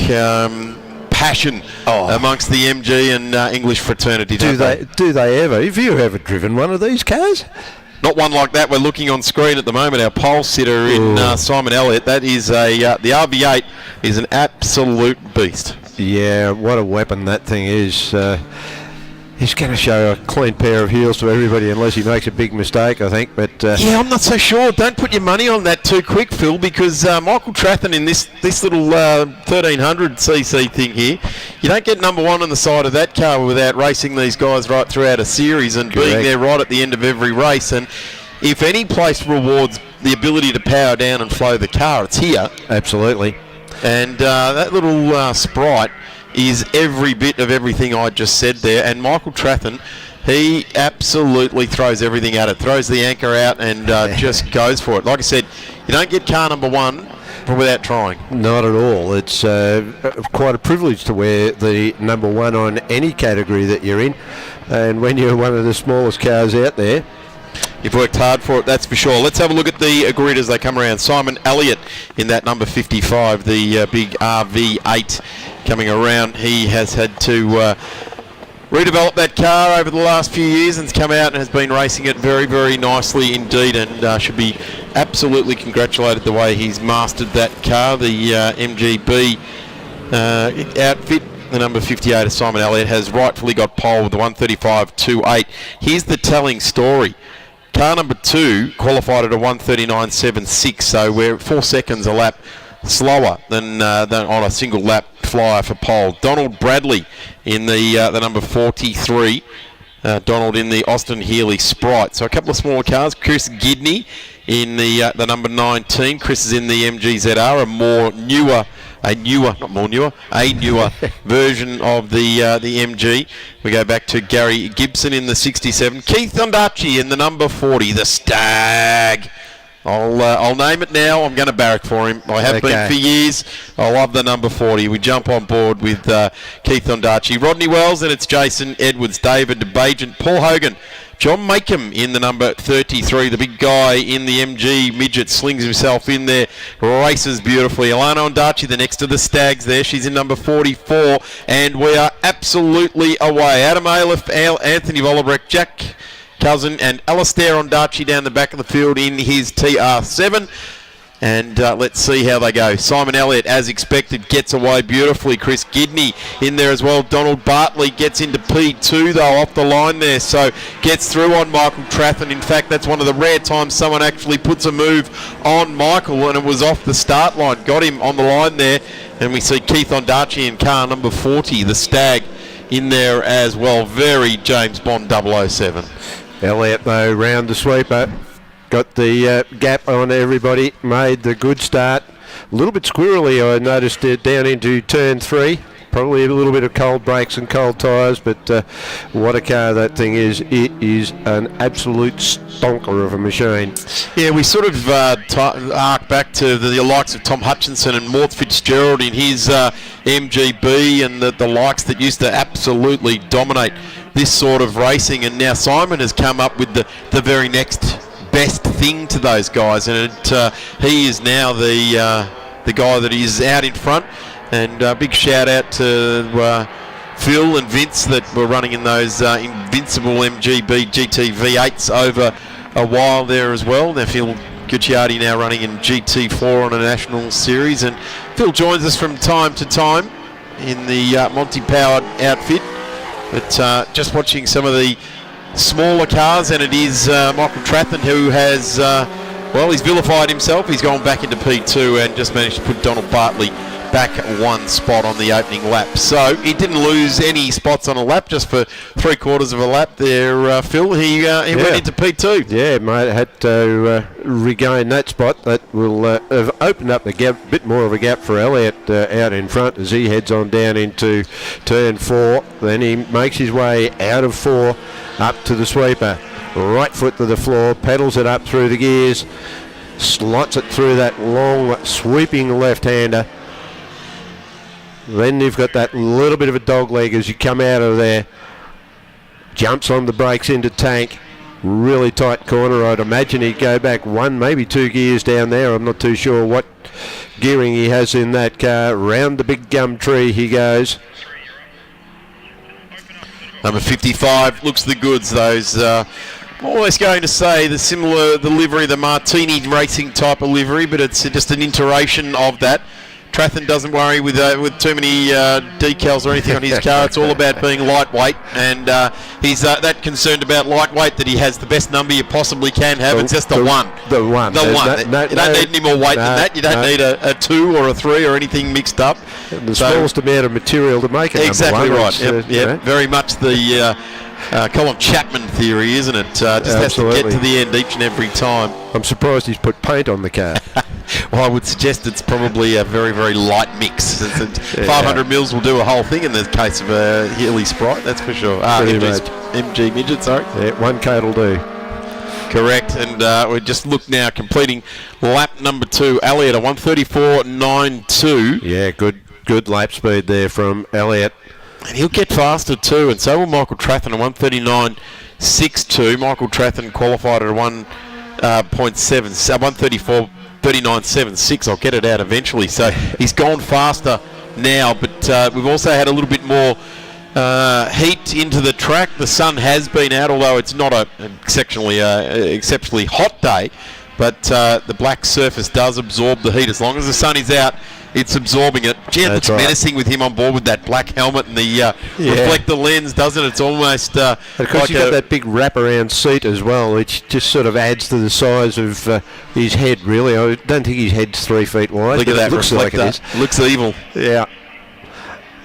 Speaker 1: passion amongst the MG and English fraternity.
Speaker 3: Do they ever? Have you ever driven one of these cars?
Speaker 1: Not one like that we're looking on screen at the moment. Our pole sitter in Simon Elliott. That is the RV8 is an absolute beast.
Speaker 3: Yeah, what a weapon that thing is. He's going to show a clean pair of heels to everybody unless he makes a big mistake, I think. But
Speaker 1: yeah, I'm not so sure. Don't put your money on that too quick, Phil, because Michael Trathen in this little 1300cc thing here, you don't get number one on the side of that car without racing these guys right throughout a series and being there right at the end of every race. And if any place rewards the ability to power down and flow the car, it's here.
Speaker 3: Absolutely.
Speaker 1: And that little Sprite is every bit of everything I just said there. And Michael Trathen, he absolutely throws everything at it, throws the anchor out and just goes for it. Like I said, you don't get car number one without trying.
Speaker 3: Not at all. It's quite a privilege to wear the number one on any category that you're in. And when you're one of the smallest cars out there,
Speaker 1: you've worked hard for it, that's for sure. Let's have a look at the grid as they come around. Simon Elliott in that number 55, the big RV8 coming around. He has had to redevelop that car over the last few years and's come out and has been racing it very, very nicely indeed, and should be absolutely congratulated the way he's mastered that car. The MGB outfit, the number 58 of Simon Elliott, has rightfully got pole with the 135.28. Here's the telling story. Car number 2 qualified at a 139.76, so we're 4 seconds a lap slower than on a single lap flyer for pole. Donald Bradley in the number 43. Donald in the Austin Healey Sprite. So a couple of smaller cars. Chris Gidney in the number 19. Chris is in the MGZR, a newer version of the MG. We go back to Gary Gibson in the 67. Keith Ondaatje in the number 40, the Stag. I'll name it now. I'm going to barrack for him. I have been for years. I love the number 40. We jump on board with Keith Ondaatje. Rodney Wells, and it's Jason Edwards, David Bajent, Paul Hogan, John Makem in the number 33. The big guy in the MG midget slings himself in there, races beautifully. Alana Ondaatje, the next to the Stags there. She's in number 44, and we are absolutely away. Adam Ailiff, Anthony Vollebrecht, Jack Cousin, and Alistair Ondaatje down the back of the field in his TR7. And let's see how they go. Simon Elliott, as expected, gets away beautifully. Chris Gidney in there as well. Donald Bartley gets into P2, though, off the line there. So gets through on Michael Trathen. In fact, that's one of the rare times someone actually puts a move on Michael, and it was off the start line. Got him on the line there. And we see Keith Ondaatje in car number 40, the Stag, in there as well. Very James Bond 007.
Speaker 3: Elliott, though, round the sweeper. Got the gap on everybody, made the good start. A little bit squirrely, I noticed it down into turn 3. Probably a little bit of cold brakes and cold tyres, but what a car that thing is. It is an absolute stonker of a machine.
Speaker 1: Yeah, we sort of arc back to the likes of Tom Hutchinson and Mort Fitzgerald in his MGB and the likes that used to absolutely dominate this sort of racing. And now Simon has come up with the very next best thing to those guys, and he is now the guy that is out in front. And big shout out to Phil and Vince that were running in those invincible MGB GT V8s over a while there as well. Now Phil Gucciardi now running in GT4 on a national series, and Phil joins us from time to time in the Monty Powered outfit. But just watching some of the smaller cars, and it is Michael Trathen who has, he's vilified himself. He's gone back into P2 and just managed to put Donald Bartley back one spot on the opening lap. So he didn't lose any spots on a lap, just for 3/4 of a lap there, Phil. He went into P2.
Speaker 3: Yeah, mate, had to regain that spot. That will have opened up the gap, bit more of a gap for Elliott out in front as he heads on down into turn 4. Then he makes his way out of 4 up to the sweeper. Right foot to the floor, pedals it up through the gears, slots it through that long sweeping left-hander. Then you've got that little bit of a dog leg as you come out of there. Jumps on the brakes into tank. Really tight corner. I'd imagine he'd go back 1, maybe 2 gears down there. I'm not too sure what gearing he has in that car. Round the big gum tree he goes.
Speaker 1: Number 55 looks the goods. Those almost going to say the livery, the Martini racing type of livery, but it's just an iteration of that. Trathen doesn't worry with too many decals or anything on his car. It's all about being lightweight, and he's that concerned about lightweight that he has the best number you possibly can have. It's just the one.
Speaker 3: The one.
Speaker 1: You don't need any more weight than that. You don't need a 2 or a 3 or anything mixed up.
Speaker 3: The smallest amount of material to make it.
Speaker 1: Exactly
Speaker 3: number
Speaker 1: right.
Speaker 3: one.
Speaker 1: Yep. Very much the Colin Chapman theory, isn't it? Just has to get to the end each and every time.
Speaker 3: I'm surprised he's put paint on the car.
Speaker 1: Well, I would suggest it's probably a very, very light mix. 500 mils will do a whole thing in the case of a Healy Sprite, that's for sure. MG Midget, sorry.
Speaker 3: Yeah, 1 coat will do.
Speaker 1: Correct, and we just look now, completing lap number 2. Elliott, a 134.92.
Speaker 3: Yeah, good lap speed there from Elliott.
Speaker 1: And he'll get faster too, and so will Michael Trathen, a 139.62. Michael Trathen qualified at a 134.39.76. I'll get it out eventually. So he's gone faster now, but we've also had a little bit more heat into the track. The sun has been out, although it's not an exceptionally hot day. But the black surface does absorb the heat. As long as the sun is out, it's absorbing it. Gee, it looks menacing with him on board with that black helmet and the reflector lens, doesn't it? It's almost
Speaker 3: of course,
Speaker 1: like
Speaker 3: you've got that big wraparound seat as well, which just sort of adds to the size of his head, really. I don't think his head's 3 feet wide.
Speaker 1: Look at that
Speaker 3: looks
Speaker 1: reflector.
Speaker 3: like it is.
Speaker 1: Looks evil.
Speaker 3: Yeah.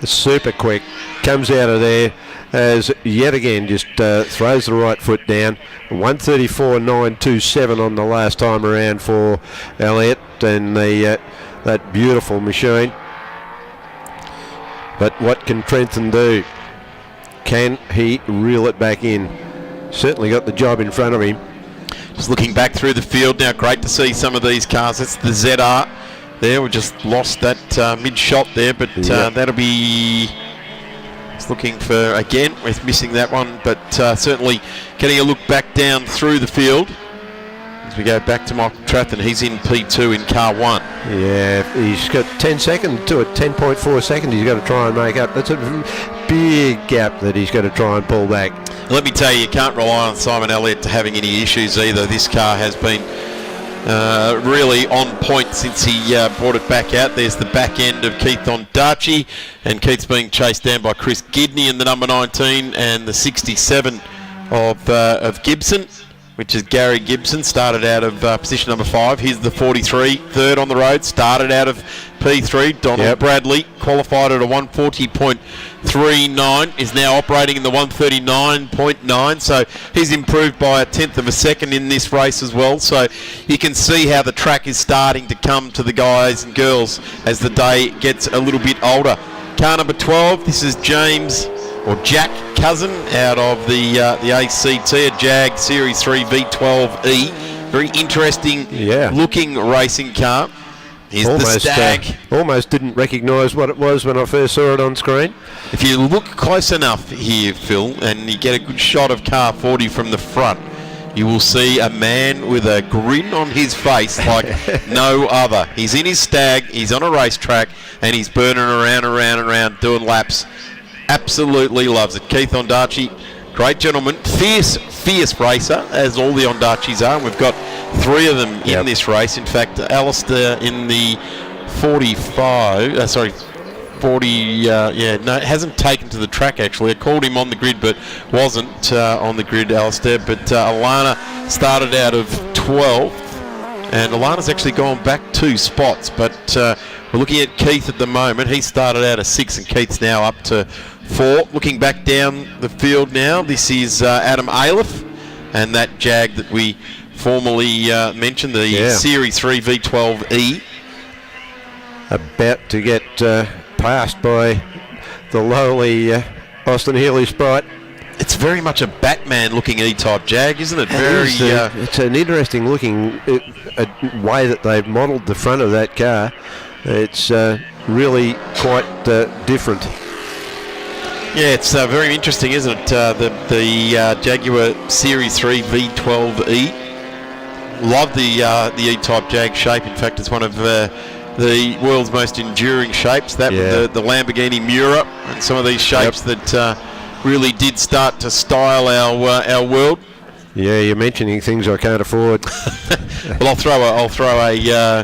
Speaker 3: Super quick. Comes out of there as yet again just throws the right foot down. 134.927 on the last time around for Elliott and that beautiful machine. But what can Trentham do? Can he reel it back in? Certainly got the job in front of him.
Speaker 1: Just looking back through the field now, great to see some of these cars. It's the ZR there. We just lost that mid-shot there, but that'll be... Just looking for, again, we're missing that one, but certainly getting a look back down through the field. As we go back to Michael Trathen, he's in P2 in car 1.
Speaker 3: Yeah, he's got 10 seconds to it, 10.4 seconds he's got to try and make up. That's a big gap that he's got to try and pull back.
Speaker 1: Let me tell you, you can't rely on Simon Elliott having any issues either. This car has been really on point since he brought it back out. There's the back end of Keith Ondaatje, and Keith's being chased down by Chris Gidney in the number 19 and the 67 of Gibson, which is Gary Gibson, started out of position number 5. Here's the 43, third on the road, started out of P3. Donald Bradley qualified at a 140.39, is now operating in the 139.9, so he's improved by a tenth of a second in this race as well. So you can see how the track is starting to come to the guys and girls as the day gets a little bit older. Car number 12, this is Jack Cousin out of the ACT, a Jag Series 3 V12E. Very interesting looking racing car. Here's the Stag.
Speaker 3: Almost didn't recognise what it was when I first saw it on screen.
Speaker 1: If you look close enough here, Phil, and you get a good shot of car 40 from the front, you will see a man with a grin on his face like no other. He's in his Stag, he's on a racetrack, and he's burning around doing laps. Absolutely loves it. Keith Ondaatje, great gentleman, fierce racer, as all the Ondaatjes are. And we've got 3 of them in this race. In fact, Alistair in the 40, hasn't taken to the track actually. I called him on the grid, but wasn't on the grid, Alistair. But Alana started out of 12th, and Alana's actually gone back 2 spots. But we're looking at Keith at the moment. He started out of 6, and Keith's now up to 4. Looking back down the field now, this is Adam Ailiff, and that Jag that we formerly mentioned, the Series 3 V12E.
Speaker 3: About to get passed by the lowly Austin Healy Sprite.
Speaker 1: It's very much a Batman-looking E-type Jag, isn't it?
Speaker 3: It's an interesting looking way that they've modelled the front of that car. It's really quite different.
Speaker 1: Yeah, it's very interesting, isn't it? The Jaguar Series 3 V12E. Love the E-type Jag shape. In fact, it's one of the world's most enduring shapes. That the Lamborghini Miura and some of these shapes that really did start to style our world.
Speaker 3: Yeah, you're mentioning things I can't afford.
Speaker 1: Well, I'll throw a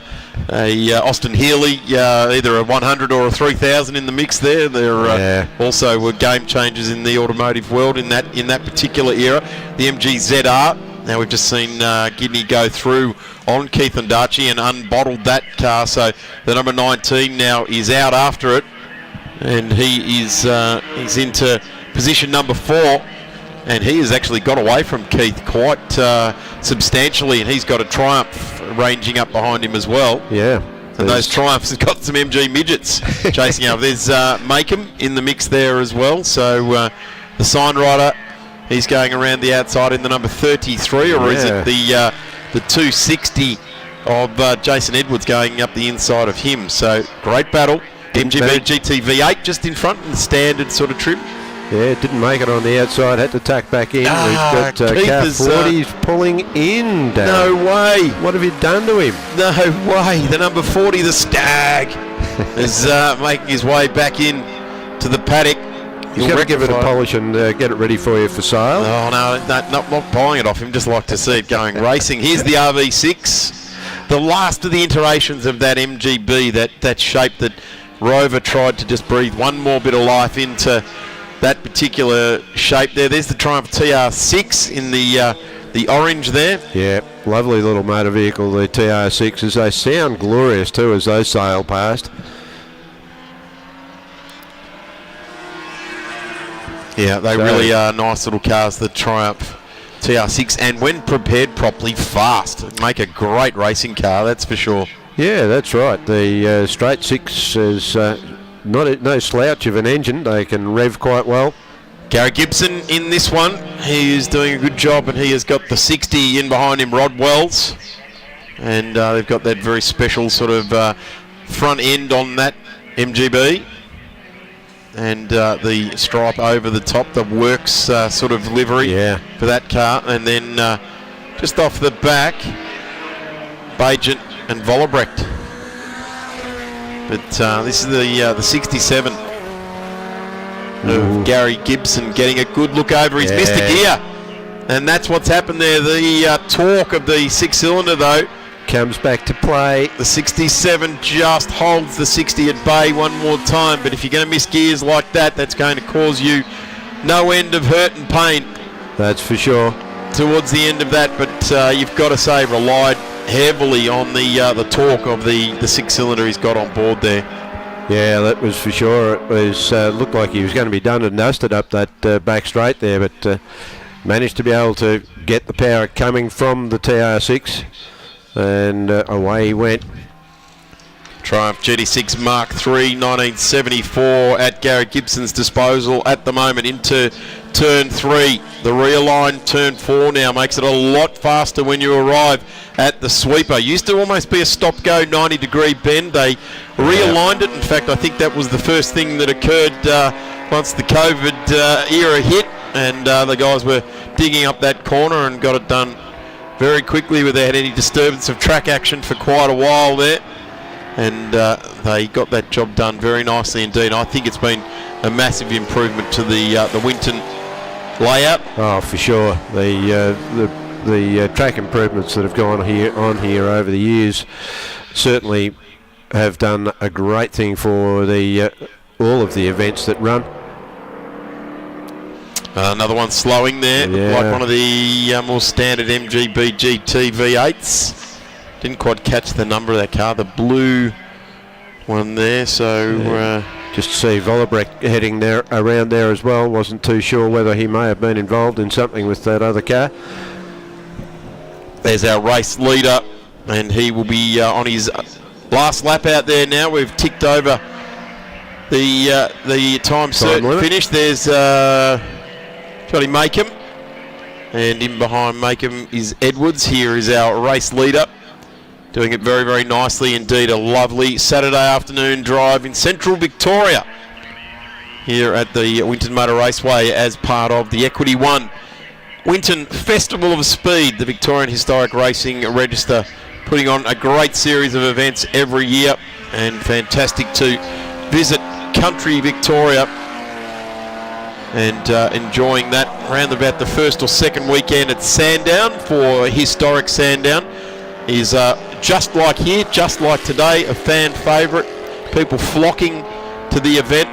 Speaker 1: Austin Healey, either a 100 or a 3000 in the mix there. They're also were game changers in the automotive world in that particular era. The MG ZR. Now we've just seen Gidney go through on Keith Ondaatje and unbottled that car. So the number 19 now is out after it, and he is he's into position number 4. And he has actually got away from Keith quite substantially, and he's got a Triumph ranging up behind him as well.
Speaker 3: Yeah.
Speaker 1: And those Triumphs have got some MG midgets chasing up. There's Makem in the mix there as well. So the sign rider, he's going around the outside in the number 33, or is it the 260 of Jason Edwards going up the inside of him? So great battle. MGB GT V8 just in front in the standard sort of trim.
Speaker 3: Yeah, didn't make it on the outside, had to tack back in. We've got car 40's pulling in, Dan.
Speaker 1: No way.
Speaker 3: What have you done to him?
Speaker 1: No way. The number 40, the Stag, is making his way back in to the paddock.
Speaker 3: He's got to give it a polish and get it ready for you for sale.
Speaker 1: Oh, no, not buying it off him. Just like to see it going racing. Here's the RV6. The last of the iterations of that MGB, that shape that Rover tried to just breathe one more bit of life into that particular shape there. There's the Triumph TR6 in the orange there.
Speaker 3: Yeah, lovely little motor vehicle, the TR6s. They sound glorious too as they sail past.
Speaker 1: Yeah, they really are nice little cars, the Triumph TR6, and when prepared properly, fast. Make a great racing car, that's for sure.
Speaker 3: Yeah, that's right. The straight 6 is no slouch of an engine. They can rev quite well.
Speaker 1: Gary Gibson in this one. He is doing a good job, and he has got the 60 in behind him, Rod Wells. And they've got that very special sort of front end on that MGB. And the stripe over the top, the Works sort of livery for that car. And then just off the back, Bajent and Vollebrecht. But this is the 67 of Gary Gibson getting a good look over his Mr. Gear. And that's what's happened there. The torque of the 6-cylinder, though,
Speaker 3: comes back to play.
Speaker 1: The 67 just holds the 60 at bay one more time. But if you're going to miss gears like that, that's going to cause you no end of hurt and pain.
Speaker 3: That's for sure.
Speaker 1: Towards the end of that, but you've got to say relied heavily on the torque of the 6-cylinder he's got on board there.
Speaker 3: Yeah, that was for sure. It was looked like he was going to be done and dusted up that back straight there, but managed to be able to get the power coming from the TR6, and away he went.
Speaker 1: Triumph GT6 Mark III 1974 at Gary Gibson's disposal at the moment into turn 3. The rear line, turn 4 now, makes it a lot faster when you arrive at the sweeper. Used to almost be a stop-go 90-degree bend. They realigned it. In fact, I think that was the first thing that occurred once the COVID era hit, and the guys were digging up that corner and got it done very quickly without any disturbance of track action for quite a while there. And they got that job done very nicely indeed. I think it's been a massive improvement to the Winton layout.
Speaker 3: Oh, for sure. The track improvements that have gone on here over the years certainly have done a great thing for the all of the events that run.
Speaker 1: Another one slowing there, like one of the more standard MGB GT V8s. Didn't quite catch the number of that car, the blue one there. So
Speaker 3: just to see Vollebrecht heading there around there as well. Wasn't too sure whether he may have been involved in something with that other car.
Speaker 1: There's our race leader, and he will be on his last lap out there now. We've ticked over the time certain finish. There's Johnny Makem, and in behind Makem is Edwards. Here is our race leader. doing it very, very nicely indeed. A lovely Saturday afternoon drive in central Victoria here at the Winton Motor Raceway as part of the Equity One Winton Festival of Speed, the Victorian Historic Racing Register, putting on a great series of events every year, and fantastic to visit country Victoria and enjoying that around about the first or second weekend at Sandown for historic Sandown. Is just like here, just like today, a fan favourite. People flocking to the event,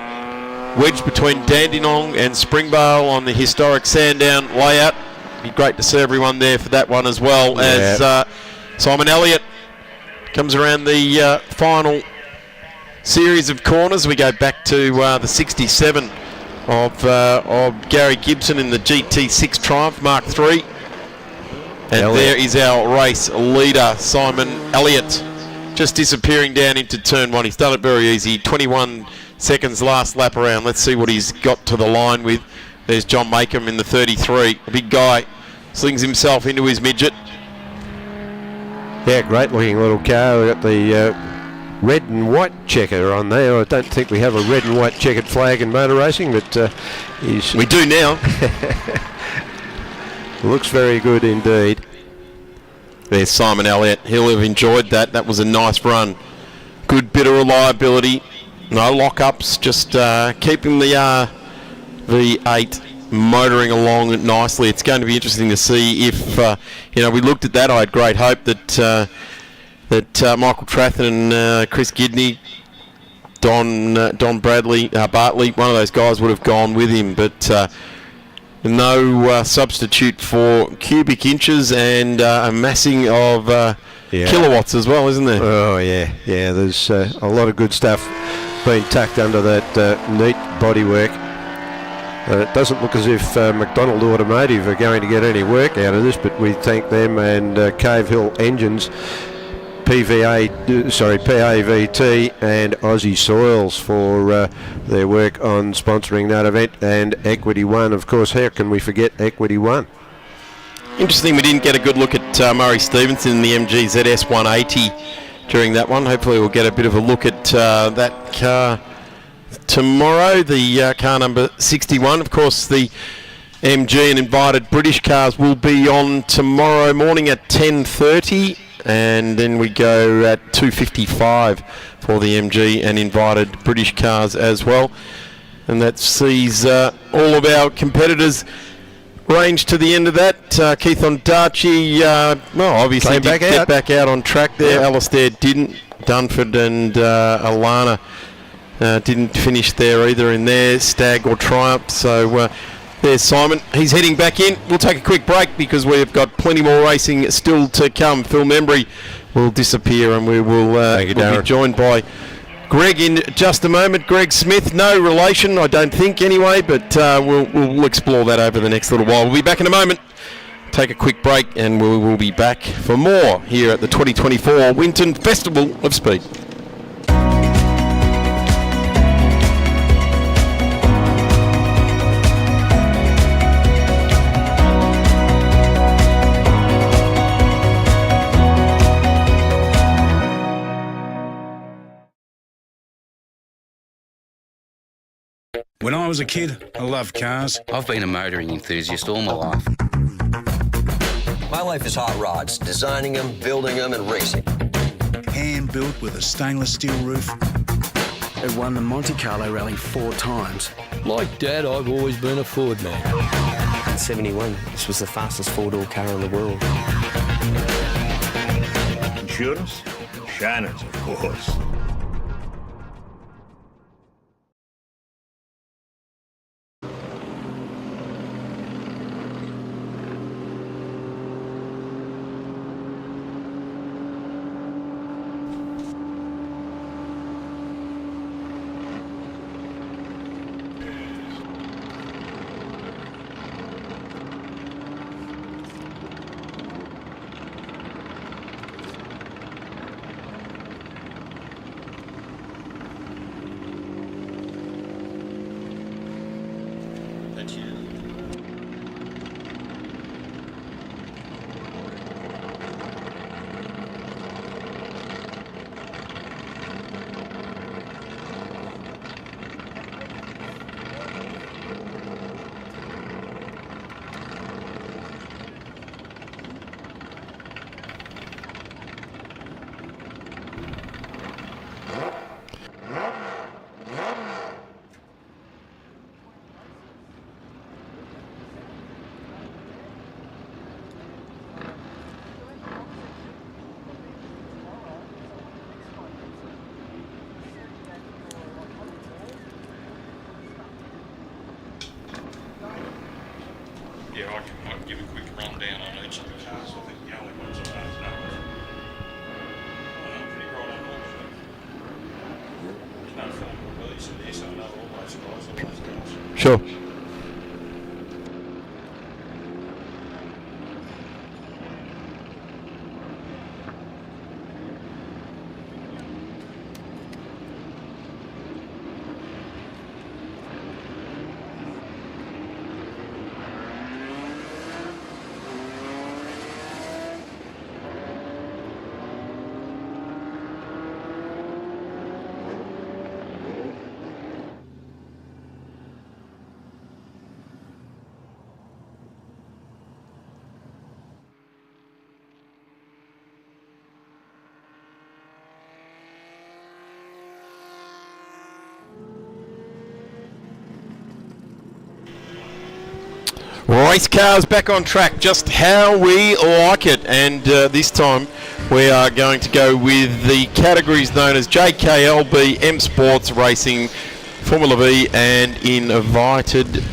Speaker 1: wedged between Dandenong and Springvale on the historic Sandown layout. Be great to see everyone there for that one as well, as Simon Elliott comes around the final series of corners. We go back to the 67 of Gary Gibson in the GT6 Triumph Mark III. And there is our race leader, Simon Elliott, just disappearing down into turn one. He's done it very easy. 21 seconds last lap around. Let's see what he's got to the line with. There's John Makem in the 33. A big guy slings himself into his midget.
Speaker 3: Yeah, great looking little car. We've got the red and white checker on there. I don't think we have a red and white checkered flag in motor racing, but
Speaker 1: we do now.
Speaker 3: Looks very good indeed.
Speaker 1: There's Simon Elliott. He'll have enjoyed that. That was a nice run. Good bit of reliability. No lock-ups. Just keeping the V8 motoring along nicely. It's going to be interesting to see if we looked at that. I had great hope that Michael Trathen and Chris Gidney, Don Bradley, Bartley, one of those guys would have gone with him, but no substitute for cubic inches and amassing of kilowatts as well, isn't there?
Speaker 3: Oh yeah, there's a lot of good stuff being tucked under that neat bodywork. It doesn't look as if McDonald Automotive are going to get any work out of this, but we thank them and Cave Hill Engines, PAVT and Aussie Soils for their work on sponsoring that event, and Equity One, of course. How can we forget Equity One?
Speaker 1: Interesting we didn't get a good look at Murray Stevenson in the MG ZS 180 during that one. Hopefully we'll get a bit of a look at that car tomorrow, the car number 61. Of course, the MG and invited British cars will be on tomorrow morning at 10:30. And then we go at 2:55 for the MG and invited British cars as well. And that sees all of our competitors range to the end of that. Keith Ondaatje, obviously did get back out on track there. Yep. Alistair didn't. Dunford and Alana didn't finish there either in their Stag or Triumph. So there's Simon. He's heading back in. We'll take a quick break because we've got plenty more racing still to come. Phil Membry will disappear and we will we'll be joined by Greg in just a moment. Greg Smith, no relation, I don't think anyway, but we'll explore that over the next little while. We'll be back in a moment. Take a quick break and we will be back for more here at the 2024 Winton Festival of Speed.
Speaker 10: When I was a kid, I loved cars.
Speaker 12: I've been a motoring enthusiast all my life.
Speaker 13: My life is hot rods, designing them, building them, and racing.
Speaker 10: Hand built with a stainless steel roof.
Speaker 21: I've won the Monte Carlo Rally 4 times. Like Dad, I've always been a Ford man.
Speaker 23: In 71, this was the fastest 4-door car in the world.
Speaker 16: Insurance? Shannon's, of course.
Speaker 1: Sure. Race cars back on track, just how we like it, and this time we are going to go with the categories known as JKLB, M Sports Racing, Formula V and invited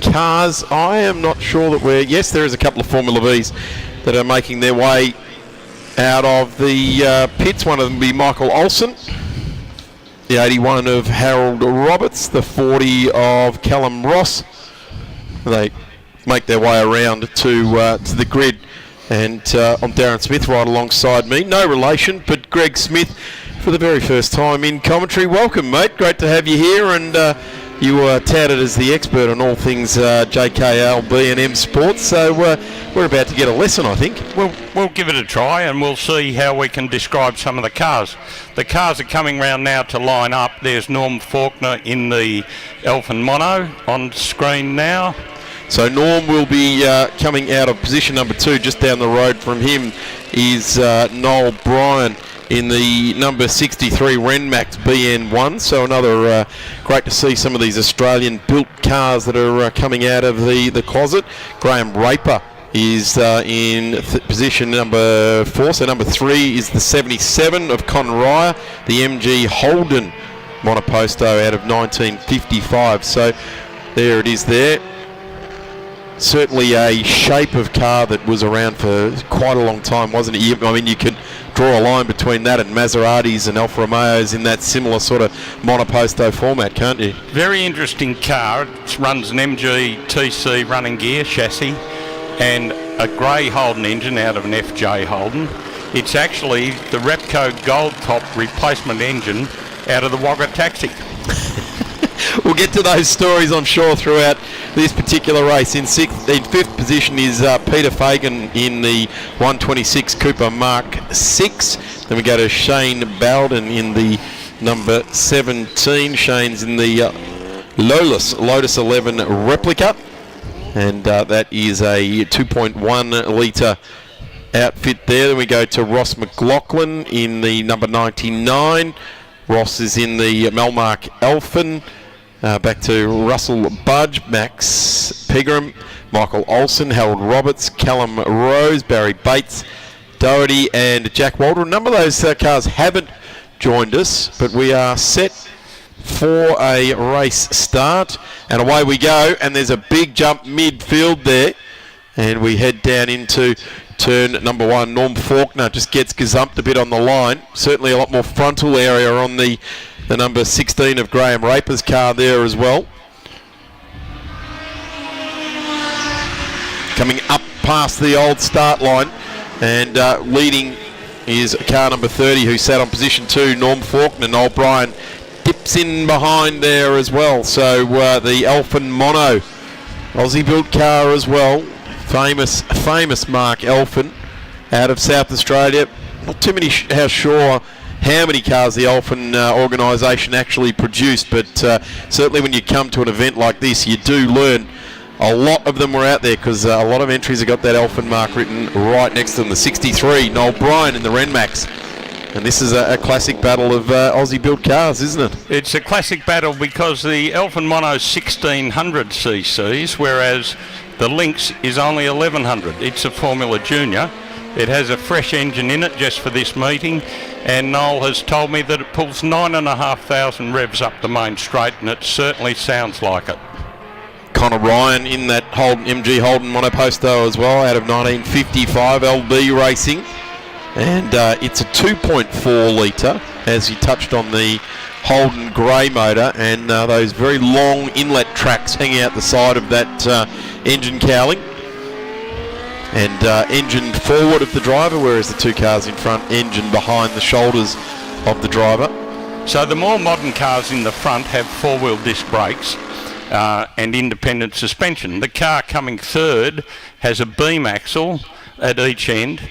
Speaker 1: cars. I am not sure that yes, there is a couple of Formula Vs that are making their way out of the pits. One of them will be Michael Olsen, the 81 of Harold Roberts, the 40 of Callum Ross. They make their way around to the grid, and I'm Darren Smith right alongside me. No relation, but Greg Smith for the very first time in commentary. Welcome, mate. Great to have you here, and you are touted as the expert on all things JKLB and M Sports, so we're about to get a lesson, I think.
Speaker 5: We'll give it a try, and we'll see how we can describe some of the cars. The cars are coming round now to line up. There's Norm Faulkner in the Elfin Mono on screen now.
Speaker 1: So Norm will be coming out of position number 2. Just down the road from him is Noel Bryan in the number 63 Renmax BN1. So another great to see some of these Australian-built cars that are coming out of the closet. Graham Raper is in position number 4. So number 3 is the 77 of Con Ryer, the MG Holden Monoposto out of 1955. So there it is there. Certainly a shape of car that was around for quite a long time, wasn't it? I mean, you could draw a line between that and Maseratis and Alfa Romeos in that similar sort of monoposto format, can't you?
Speaker 5: Very interesting car. It runs an MG TC running gear chassis and a grey Holden engine out of an FJ Holden. It's actually the Repco Gold Top replacement engine out of the Wagga Taxi.
Speaker 1: We'll get to those stories, I'm sure, throughout this particular race. In 5th position is Peter Fagan in the 126 Cooper Mark 6. Then we go to Shane Bowden in the number 17. Shane's in the Lotus 11 replica. And that is a 2.1 litre outfit there. Then we go to Ross McLaughlin in the number 99. Ross is in the Melmark Elfin. Back to Russell Budge, Max Pegram, Michael Olsen, Harold Roberts, Callum Rose, Barry Bates, Doherty and Jack Walter. A number of those cars haven't joined us, but we are set for a race start. And away we go, and there's a big jump midfield there. And we head down into turn number 1. Norm Faulkner just gets gazumped a bit on the line. Certainly a lot more frontal area on the number 16 of Graham Raper's car there as well. Coming up past the old start line, and leading is car number 30 who sat on position 2, Norm Faulkner. Noel Bryan dips in behind there as well. So the Elfin Mono, Aussie built car as well. Famous Mark Elfin out of South Australia. Not too many sure how many cars the Elfin organisation actually produced, but certainly when you come to an event like this, you do learn a lot of them were out there, because a lot of entries have got that Elfin mark written right next to them. The 63, Noel Bryan in the Renmax. And this is a classic battle of Aussie-built cars, isn't it?
Speaker 5: It's a classic battle because the Elfin Mono's 1600 cc's, whereas the Lynx is only 1100. It's a Formula Junior. It has a fresh engine in it just for this meeting, and Noel has told me that it pulls 9,500 revs up the main straight, and it certainly sounds like it.
Speaker 1: Connor Ryan in that MG Holden Monoposto as well, out of 1955 LB Racing. And it's a 2.4 litre, as you touched on the Holden grey motor, and those very long inlet tracks hanging out the side of that engine cowling. And engine forward of the driver, whereas the two cars in front engine behind the shoulders of the driver.
Speaker 5: So the more modern cars in the front have four-wheel disc brakes and independent suspension. The car coming third has a beam axle at each end,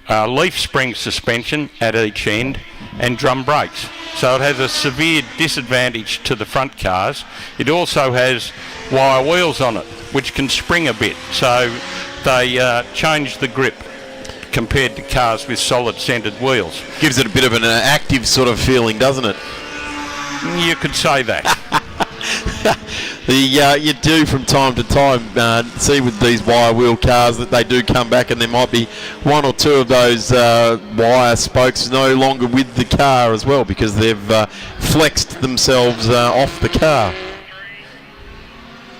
Speaker 5: leaf spring suspension at each end, and drum brakes. So it has a severe disadvantage to the front cars. It also has wire wheels on it, which can spring a bit. So they change the grip compared to cars with solid centred wheels.
Speaker 1: Gives it a bit of an active sort of feeling, doesn't it?
Speaker 5: You could say that.
Speaker 1: You do from time to time see with these wire wheel cars that they do come back, and there might be one or two of those wire spokes no longer with the car as well, because they've flexed themselves off the car.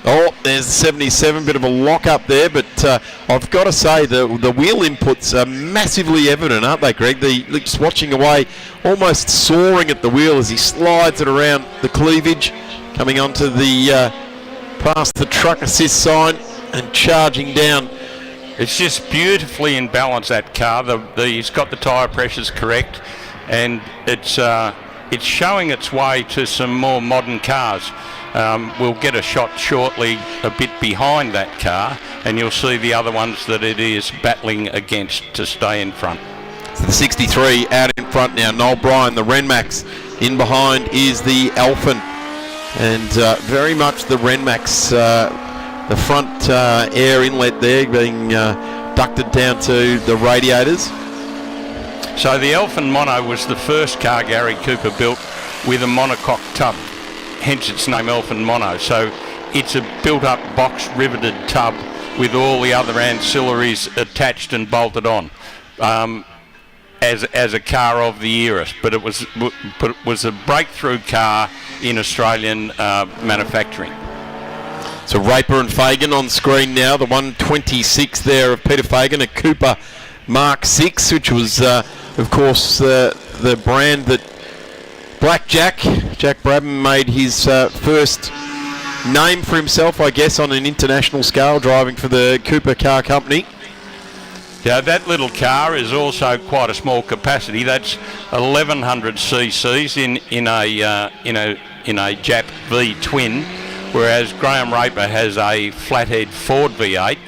Speaker 1: Oh, there's 77, bit of a lock up there, but I've got to say the wheel inputs are massively evident, aren't they, Greg? Just watching away, almost soaring at the wheel as he slides it around the cleavage, coming onto the past the truck assist sign and charging down.
Speaker 5: It's just beautifully in balance, that car. He's got the tyre pressures correct, and it's showing its way to some more modern cars. We'll get a shot shortly a bit behind that car, and you'll see the other ones that it is battling against to stay in front.
Speaker 1: So the 63 out in front now. Noel Bryan, the Renmax. In behind is the Alphen. And very much the Renmax, the front air inlet there being ducted down to the radiators.
Speaker 5: So the Alphen Mono was the first car Gary Cooper built with a monocoque tub, hence its name Alphen Mono. So it's a built-up box riveted tub with all the other ancillaries attached and bolted on, as a car of the era. But it was a breakthrough car in Australian manufacturing.
Speaker 1: So Raper and Fagan on screen now. The 126 there of Peter Fagan, a Cooper Mark 6, which was, of course, the brand that Jack Brabham made his first name for himself, I guess, on an international scale, driving for the Cooper Car Company.
Speaker 5: Yeah, that little car is also quite a small capacity. That's 1100 cc's in a Jap V twin, whereas Graham Raper has a flathead Ford V8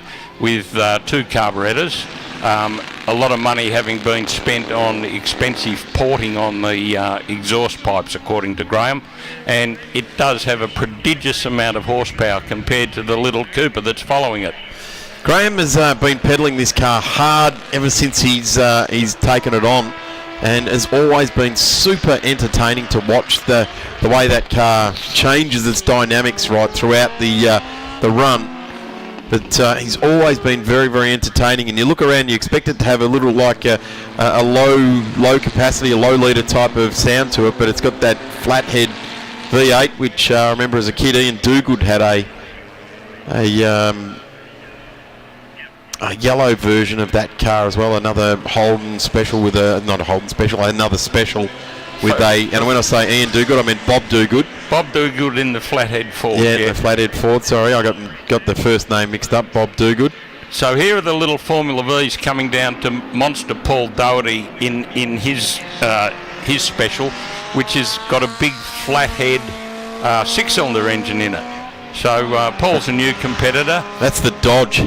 Speaker 5: with two carburettors. A lot of money having been spent on expensive porting on the exhaust pipes, according to Graham, and it does have a prodigious amount of horsepower compared to the little Cooper that's following it.
Speaker 1: Graham has been peddling this car hard ever since he's taken it on, and has always been super entertaining to watch the way that car changes its dynamics right throughout the run. But he's always been very, very entertaining, and you look around, you expect it to have a little like a low capacity, a low litre type of sound to it, but it's got that flathead V8, which I remember as a kid Ian Duguid had a yellow version of that car as well, another Holden special with another special with and when I say Ian Duguid, I meant Bob Duguid.
Speaker 5: Bob Duguid in the flathead Ford.
Speaker 1: Yeah, the flathead Ford, sorry, I got the first name mixed up, Bob Duguid.
Speaker 5: So here are the little Formula Vs coming down to monster Paul Doherty in his special, which has got a big flathead six-cylinder engine in it. So Paul's a new competitor.
Speaker 1: That's the Dodge.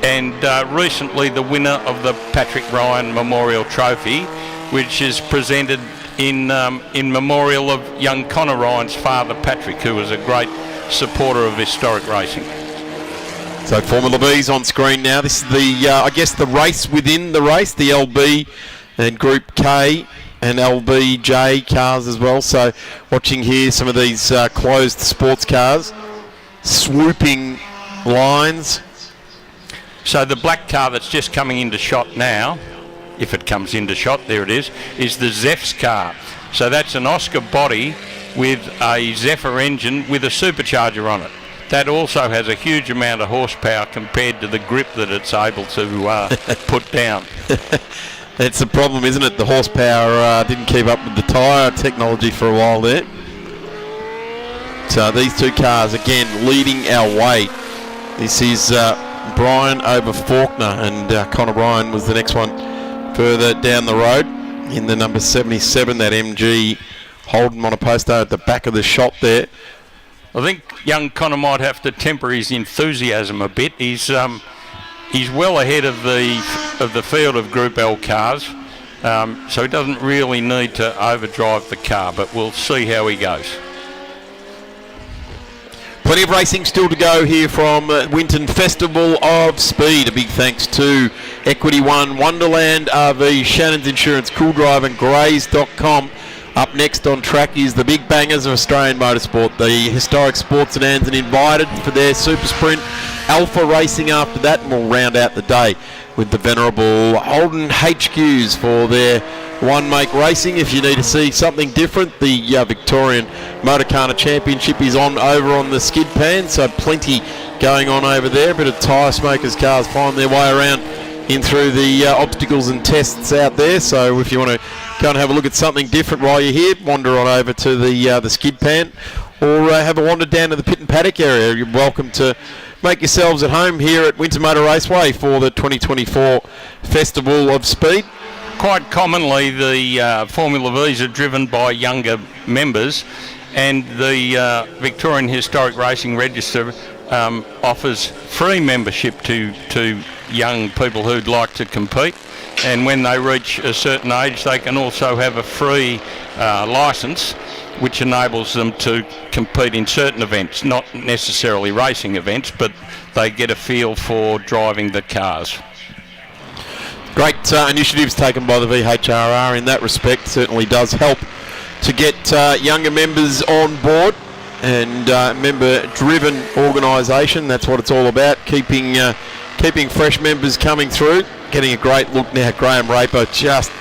Speaker 5: And recently the winner of the Patrick Ryan Memorial Trophy, which is presented in memorial of young Connor Ryan's father, Patrick, who was a great supporter of historic racing.
Speaker 1: So Formula V's on screen now. This is the, I guess, the race within the race, the LB and Group K and LBJ cars as well. So watching here some of these closed sports cars, swooping lines.
Speaker 5: So the black car that's just coming into shot now, if it comes into shot, there it is the Zeph's car. So that's an Oscar body with a Zephyr engine with a supercharger on it. That also has a huge amount of horsepower compared to the grip that it's able to put down.
Speaker 1: That's the problem, isn't it? The horsepower didn't keep up with the tyre technology for a while there. So these two cars, again, leading our way. This is Bryan over Faulkner, and Connor Bryan was the next one further down the road in the number 77, that MG Holden Monoposto at the back of the shop there.
Speaker 5: I think young Connor might have to temper his enthusiasm a bit. He's well ahead of the field of Group L cars, so he doesn't really need to overdrive the car, but we'll see how he goes.
Speaker 1: Plenty of racing still to go here from Winton Festival of Speed. A big thanks to Equity One, Wonderland RV, Shannon's Insurance, Cool Drive and Grays.com. Up next on track is the big bangers of Australian motorsport. The historic Sports Sedans and invited for their Super Sprint. Alpha Racing after that, and we'll round out the day with the venerable Holden HQs for their one make racing. If you need to see something different, the Victorian Motorcarna Championship is on over on the skid pan, so plenty going on over there. A bit of tyre smokers cars find their way around in through the obstacles and tests out there. So if you want to go and have a look at something different while you're here, wander on over to the skid pan, or have a wander down to the pit and paddock area. You're welcome to make yourselves at home here at Winton Motor Raceway for the 2024 Festival of Speed.
Speaker 5: Quite commonly, the Formula Vs are driven by younger members, and the Victorian Historic Racing Register offers free membership to young people who'd like to compete, and when they reach a certain age they can also have a free licence which enables them to compete in certain events, not necessarily racing events, but they get a feel for driving the cars.
Speaker 1: Great initiatives taken by the VHRR in that respect. Certainly does help to get younger members on board, and member-driven organisation. That's what it's all about, keeping fresh members coming through. Getting a great look now, Graham Raper just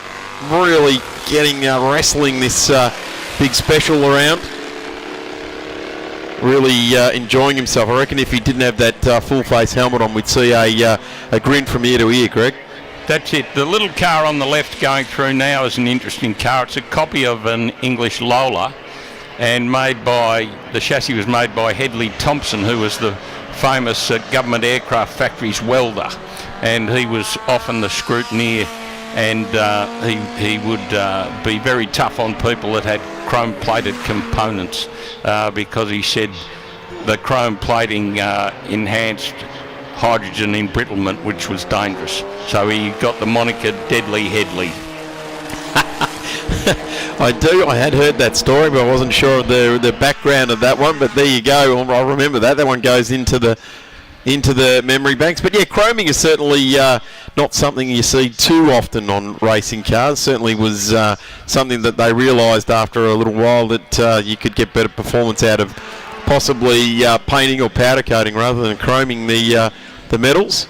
Speaker 1: really getting wrestling this big special around. Really enjoying himself. I reckon if he didn't have that full face helmet on, we'd see a grin from ear to ear, Greg.
Speaker 5: That's it. The little car on the left going through now is an interesting car. It's a copy of an English Lola, and the chassis was made by Hedley Thompson, who was the famous government aircraft factories welder, and he was often the scrutineer, and he would be very tough on people that had chrome-plated components, because he said the chrome plating enhanced hydrogen embrittlement, which was dangerous. So he got the moniker Deadly Headley.
Speaker 1: I had heard that story, but I wasn't sure of the background of that one. But there you go. I remember that. That one goes into the memory banks. But yeah, chroming is certainly not something you see too often on racing cars. Certainly was something that they realised after a little while that you could get better performance out of possibly painting or powder coating rather than chroming the metals.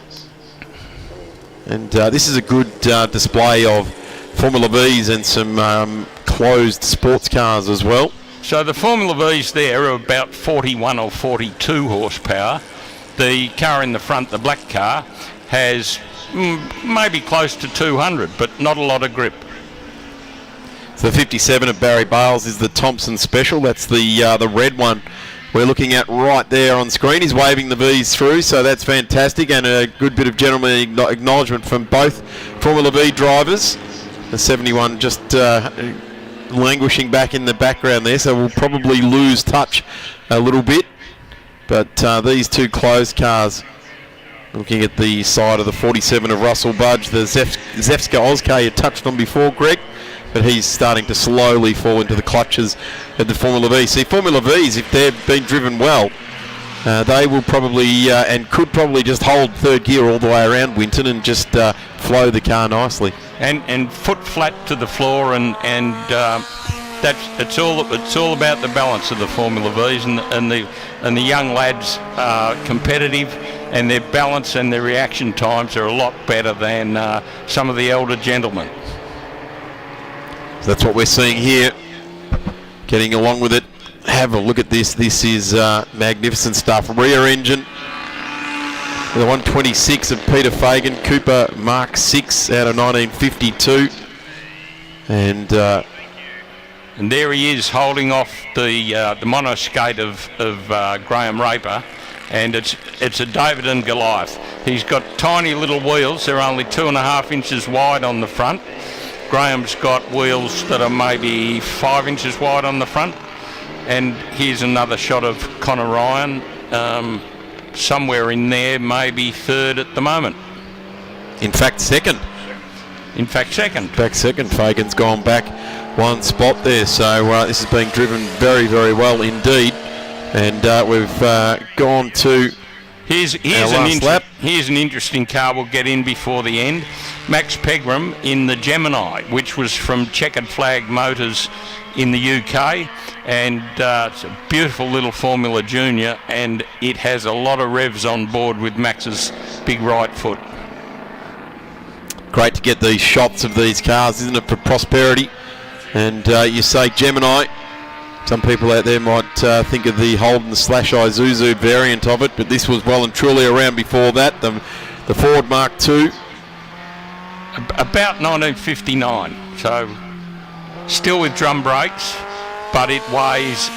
Speaker 1: And this is a good display of Formula Vs and some closed sports cars as well.
Speaker 5: So the Formula Vs there are about 41 or 42 horsepower. The car in the front, the black car, has maybe close to 200, but not a lot of grip.
Speaker 1: So the 57 of Barry Bales is the Thompson Special. That's the red one we're looking at right there on screen. He's waving the Vs through, so that's fantastic, and a good bit of gentlemanly acknowledgement from both Formula V drivers. The 71 just languishing back in the background there, so we'll probably lose touch a little bit. But these two closed cars, looking at the side of the 47 of Russell Budge, the Zefska Oskar you touched on before, Greg, but he's starting to slowly fall into the clutches of the Formula V. See, Formula Vs, if they've been driven well, they will probably and could probably just hold third gear all the way around Winton and just flow the car nicely.
Speaker 5: And foot flat to the floor, and it's all about the balance of the Formula Vs, and the young lads are competitive, and their balance and their reaction times are a lot better than some of the elder gentlemen.
Speaker 1: So that's what we're seeing here. Getting along with it. Have a look at this. This is magnificent stuff. Rear engine. The 126 of Peter Fagan, Cooper Mark 6 out of 1952. And
Speaker 5: there he is holding off the monoskate of Graham Raper, and it's a David and Goliath. He's got tiny little wheels. They're only 2.5 inches wide on the front. Graham's got wheels that are maybe 5 inches wide on the front. And here's another shot of Connor Ryan, somewhere in there, maybe third at the moment.
Speaker 1: In fact, second. Fagan's gone back one spot there, so this is being driven very, very well indeed. And we've gone to
Speaker 5: here's
Speaker 1: last lap.
Speaker 5: Here's an interesting car we'll get in before the end. Max Pegram in the Gemini, which was from Checkered Flag Motors in the UK, and it's a beautiful little Formula Junior, and it has a lot of revs on board with Max's big right foot.
Speaker 1: Great to get these shots of these cars, isn't it, for prosperity? And you say Gemini, some people out there might think of the Holden / Isuzu variant of it, but this was well and truly around before that, the Ford Mark II.
Speaker 5: About 1959, so still with drum brakes, but it weighs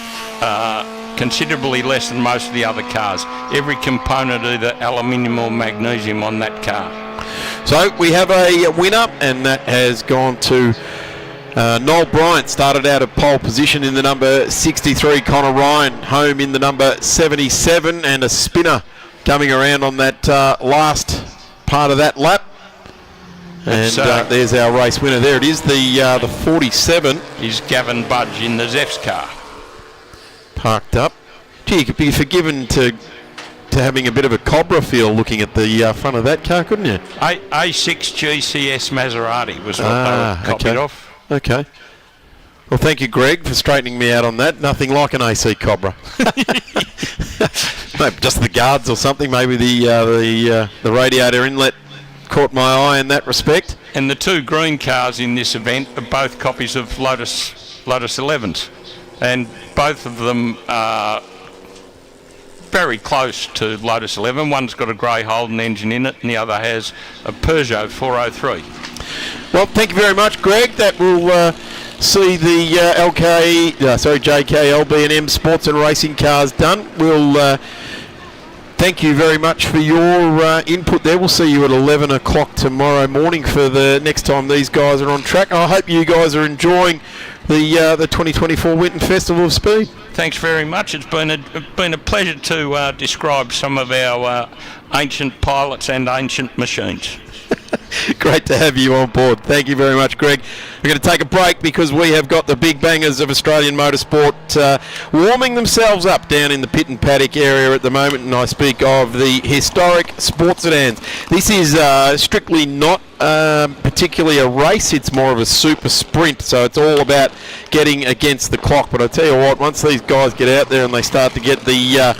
Speaker 5: considerably less than most of the other cars. Every component either aluminium or magnesium on that car.
Speaker 1: So we have a winner, and that has gone to Noel Bryant. Started out of pole position in the number 63, Connor Ryan home in the number 77, and a spinner coming around on that last part of that lap. And there's our race winner. There it is, the 47.
Speaker 5: Is Gavin Budge in the Zeff's car.
Speaker 1: Parked up. Gee, you could be forgiven to having a bit of a Cobra feel looking at the front of that car, couldn't you?
Speaker 5: A6 GCS Maserati was what they were copied off.
Speaker 1: Okay. Well, thank you, Greg, for straightening me out on that. Nothing like an AC Cobra. Maybe just the guards or something. Maybe the radiator inlet caught my eye in that respect.
Speaker 5: And the two green cars in this event are both copies of Lotus 11s, and both of them are very close to Lotus 11. One's got a grey Holden engine in it, and the other has a Peugeot 403.
Speaker 1: Well, thank you very much, Greg. That will see the JK, LB&M Sports and Racing cars done. We'll thank you very much for your input there. We'll see you at 11 o'clock tomorrow morning for the next time these guys are on track. I hope you guys are enjoying the 2024 Winton Festival of Speed.
Speaker 5: Thanks very much. It's been a pleasure to describe some of our ancient pilots and ancient machines.
Speaker 1: Great to have you on board. Thank you very much, Greg. We're going to take a break because we have got the big bangers of Australian motorsport warming themselves up down in the pit and paddock area at the moment, and I speak of the historic sports sedans. This is strictly not particularly a race, it's more of a super sprint, so it's all about getting against the clock. But I tell you what, once these guys get out there and they start to get the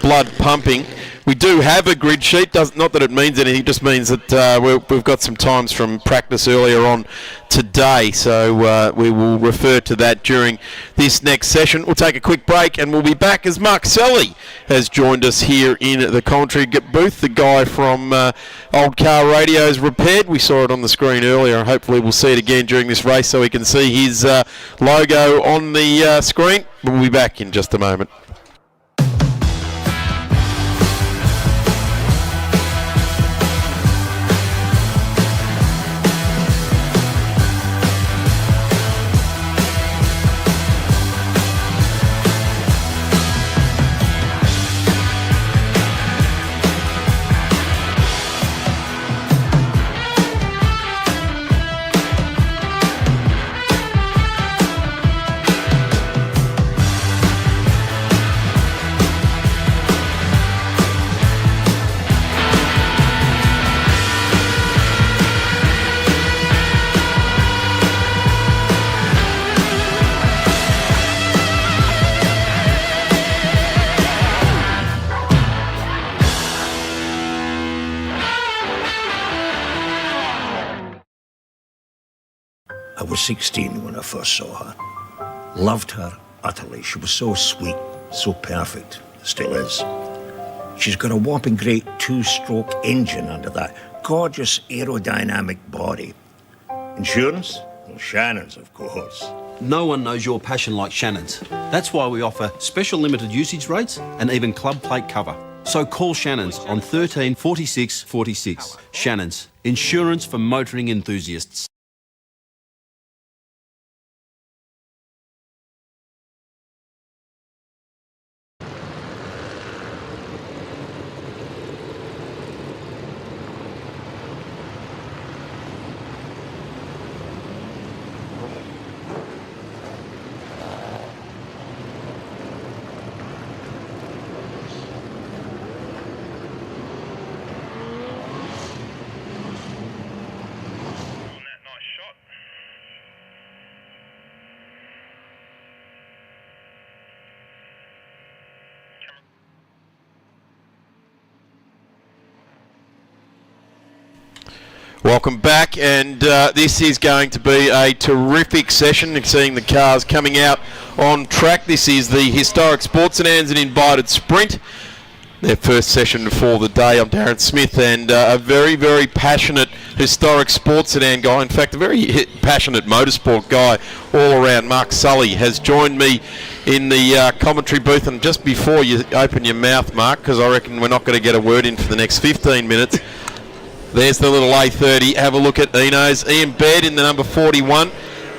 Speaker 1: blood pumping, we do have a grid sheet. Not that it means anything, it just means that we've got some times from practice earlier on today, so we will refer to that during this next session. We'll take a quick break and we'll be back as Mark Selly has joined us here in the commentary booth, the guy from Old Car Radios Repaired. We saw it on the screen earlier, and hopefully we'll see it again during this race so we can see his logo on the screen. We'll be back in just a moment.
Speaker 11: I was 16 when I first saw her. Loved her utterly. She was so sweet, so perfect, still is. She's got a whopping great two-stroke engine under that gorgeous aerodynamic body.
Speaker 16: Insurance? Well, Shannon's, of course.
Speaker 15: No one knows your passion like Shannon's. That's why we offer special limited usage rates and even club plate cover. So call Shannon's on 13 46 46. Shannon's, insurance for motoring enthusiasts.
Speaker 1: Welcome back, and this is going to be a terrific session, seeing the cars coming out on track. This is the Historic Sports Sedans, an invited sprint. Their first session for the day. I'm Darren Smith, and a very, very passionate Historic Sports Sedan guy. In fact, a very passionate motorsport guy all around. Mark Sully has joined me in the commentary booth, and just before you open your mouth, Mark, because I reckon we're not going to get a word in for the next 15 minutes. There's the little A30. Have a look at Eno's. Ian Baird in the number 41.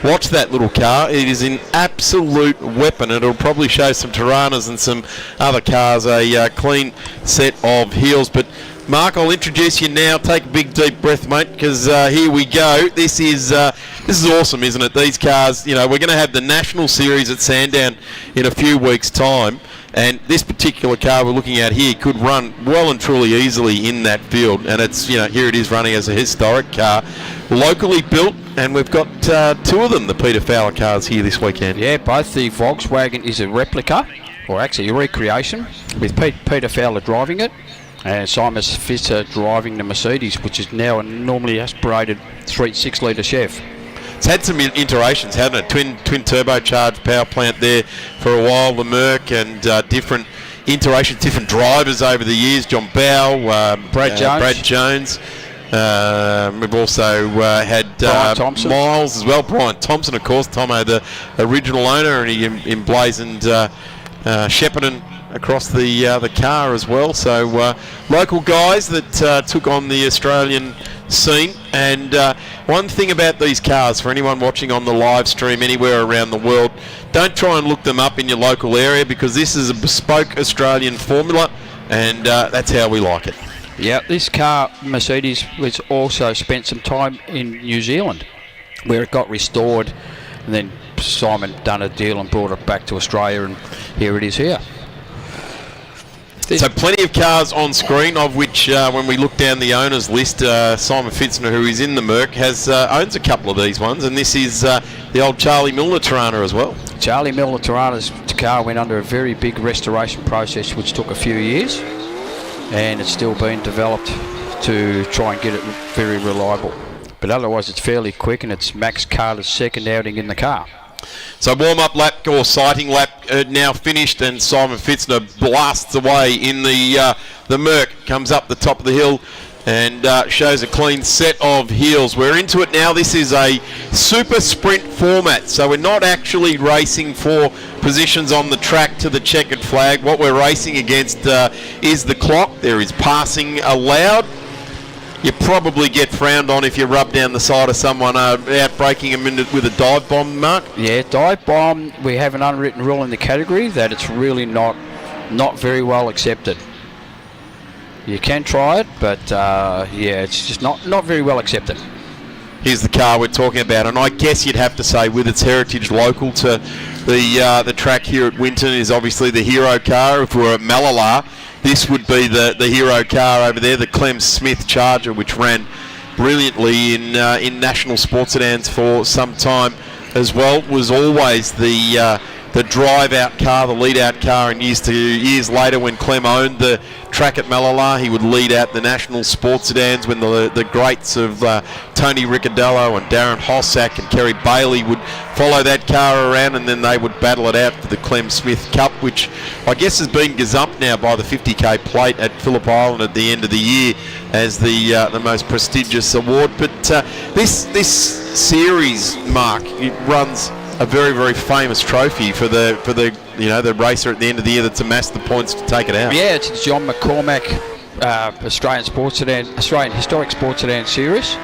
Speaker 1: Watch that little car. It is an absolute weapon. It'll probably show some Tiranas and some other cars a clean set of heels. But Mark, I'll introduce you now. Take a big deep breath, mate, because here we go. This is awesome, isn't it? These cars, you know, we're going to have the National Series at Sandown in a few weeks' time. And this particular car we're looking at here could run well and truly easily in that field. And it's, you know, here it is running as a historic car, locally built, and we've got two of them, the Peter Fowler cars, here this weekend.
Speaker 6: Yeah, both. The Volkswagen is a replica, or actually a recreation, with Peter Fowler driving it, and Simon Fisher driving the Mercedes, which is now a normally aspirated 6-litre Chev.
Speaker 1: It's had some iterations, hasn't it? Twin turbocharged power plant there for a while, the Merc, and different iterations, different drivers over the years. John Bow, Brad Jones. We've also had Miles as well. Brian Thompson, of course, Tomo, the original owner, and he emblazoned Shepparton across the car as well. So local guys that took on the Australian scene. And one thing about these cars, for anyone watching on the live stream anywhere around the world, don't try and look them up in your local area, because this is a bespoke Australian formula, and that's how we like it.
Speaker 6: Yeah, this car, Mercedes, was also spent some time in New Zealand, where it got restored, and then Simon done a deal and brought it back to Australia, and here it is here.
Speaker 1: So plenty of cars on screen, of which when we look down the owners list, Simon Fitzner, who is in the Merc, owns a couple of these ones, and this is the old Charlie Milner Tirana as well.
Speaker 6: Charlie Milner Tirana's car went under a very big restoration process, which took a few years, and it's still being developed to try and get it very reliable. But otherwise it's fairly quick, and it's Max Carter's second outing in the car.
Speaker 1: So warm-up lap or sighting lap now finished, and Simon Fitzner blasts away in the Merc, comes up the top of the hill and shows a clean set of heels. We're into it now. This is a super sprint format, so we're not actually racing for positions on the track to the checkered flag. What we're racing against is the clock. There is passing allowed. You probably get frowned on if you rub down the side of someone out breaking them with a dive bomb, Mark.
Speaker 6: Yeah, dive bomb, we have an unwritten rule in the category that it's really not very well accepted. You can try it, but yeah, it's just not very well accepted.
Speaker 1: Here's the car we're talking about, and I guess you'd have to say, with its heritage local to the track here at Winton, is obviously the hero car. If we're at Malala, this would be the hero car over there, the Clem Smith Charger, which ran brilliantly in national sports sedans for some time as well. Was always the the drive-out car, the lead-out car, and years later when Clem owned the track at Malala, he would lead out the national sports sedans when the greats of Tony Ricciardello and Darren Hossack and Kerry Bailey would follow that car around, and then they would battle it out for the Clem Smith Cup, which I guess has been gazumped now by the 50k plate at Phillip Island at the end of the year as the most prestigious award. But this series, Mark, it runs a very, very famous trophy for the the racer at the end of the year that's amassed the points to take it out.
Speaker 6: Yeah, it's the John McCormack Australian Historic Sports Sedan Series.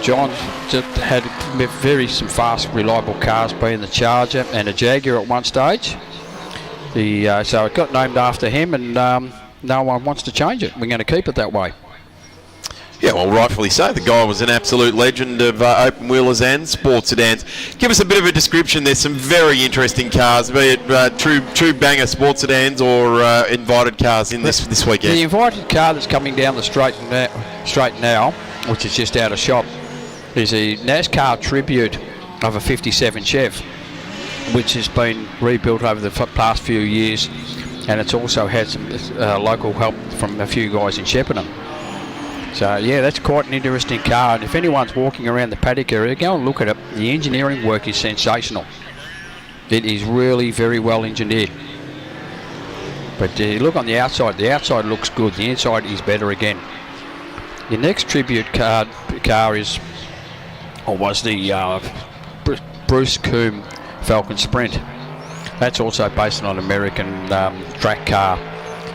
Speaker 6: John just had some fast, reliable cars, being the Charger and a Jaguar at one stage. So it got named after him, and no one wants to change it. We're going to keep it that way.
Speaker 1: Yeah, well, rightfully so. The guy was an absolute legend of open wheelers and sports sedans. Give us a bit of a description. There's some very interesting cars, be it true banger sports sedans or invited cars in this weekend.
Speaker 6: The invited car that's coming down the straight now, which is just out of shop, is a NASCAR tribute of a 57 Chev, which has been rebuilt over the past few years, and it's also had some local help from a few guys in Shepparton. So yeah, that's quite an interesting car, and if anyone's walking around the paddock area, go and look at it. The engineering work is sensational. It is really very well engineered. But look on the outside looks good, the inside is better again. The next tribute car was the Bruce Coombe Falcon Sprint. That's also based on an American track car,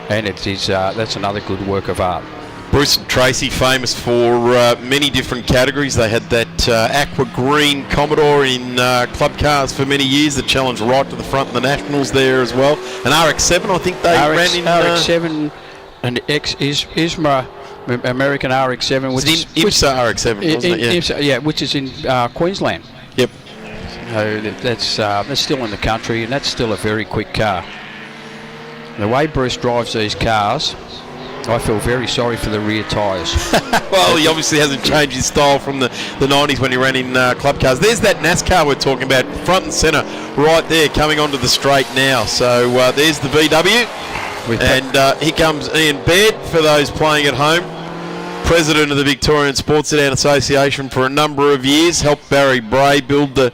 Speaker 6: and that's another good work of art.
Speaker 1: Bruce and Tracy, famous for many different categories. They had that aqua green Commodore in club cars for many years that challenged right to the front of the Nationals there as well. An RX-7, I think they ran in...
Speaker 6: RX-7 and ISMA American RX-7.
Speaker 1: Which is IMSA RX-7, wasn't it? Yeah.
Speaker 6: IMSA, yeah, which is in Queensland.
Speaker 1: Yep.
Speaker 6: That's still in the country, and that's still a very quick car. The way Bruce drives these cars, I feel very sorry for the rear tyres.
Speaker 1: Well, he obviously hasn't changed his style from the 90s when he ran in club cars. There's that NASCAR we're talking about, front and centre, right there, coming onto the straight now. So there's the VW. And here comes Ian Baird, for those playing at home. President of the Victorian Sports Sedan Association for a number of years. Helped Barry Bray build the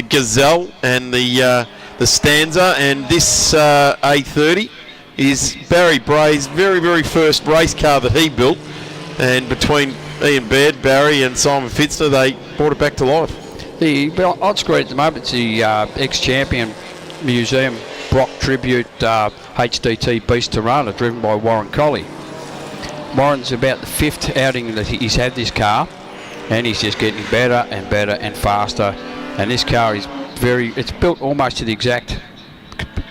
Speaker 1: Gazelle and the Stanza. And this A30 is Barry Bray's very, very first race car that he built, and between Ian Baird, Barry and Simon Fitzner, they brought it back to life.
Speaker 6: On screen at the moment, it's the ex-champion Museum Brock Tribute HDT Beast Tirana, driven by Warren Colley. Warren's about the 5th outing that he's had this car, and he's just getting better and better and faster, and this car is it's built almost to the exact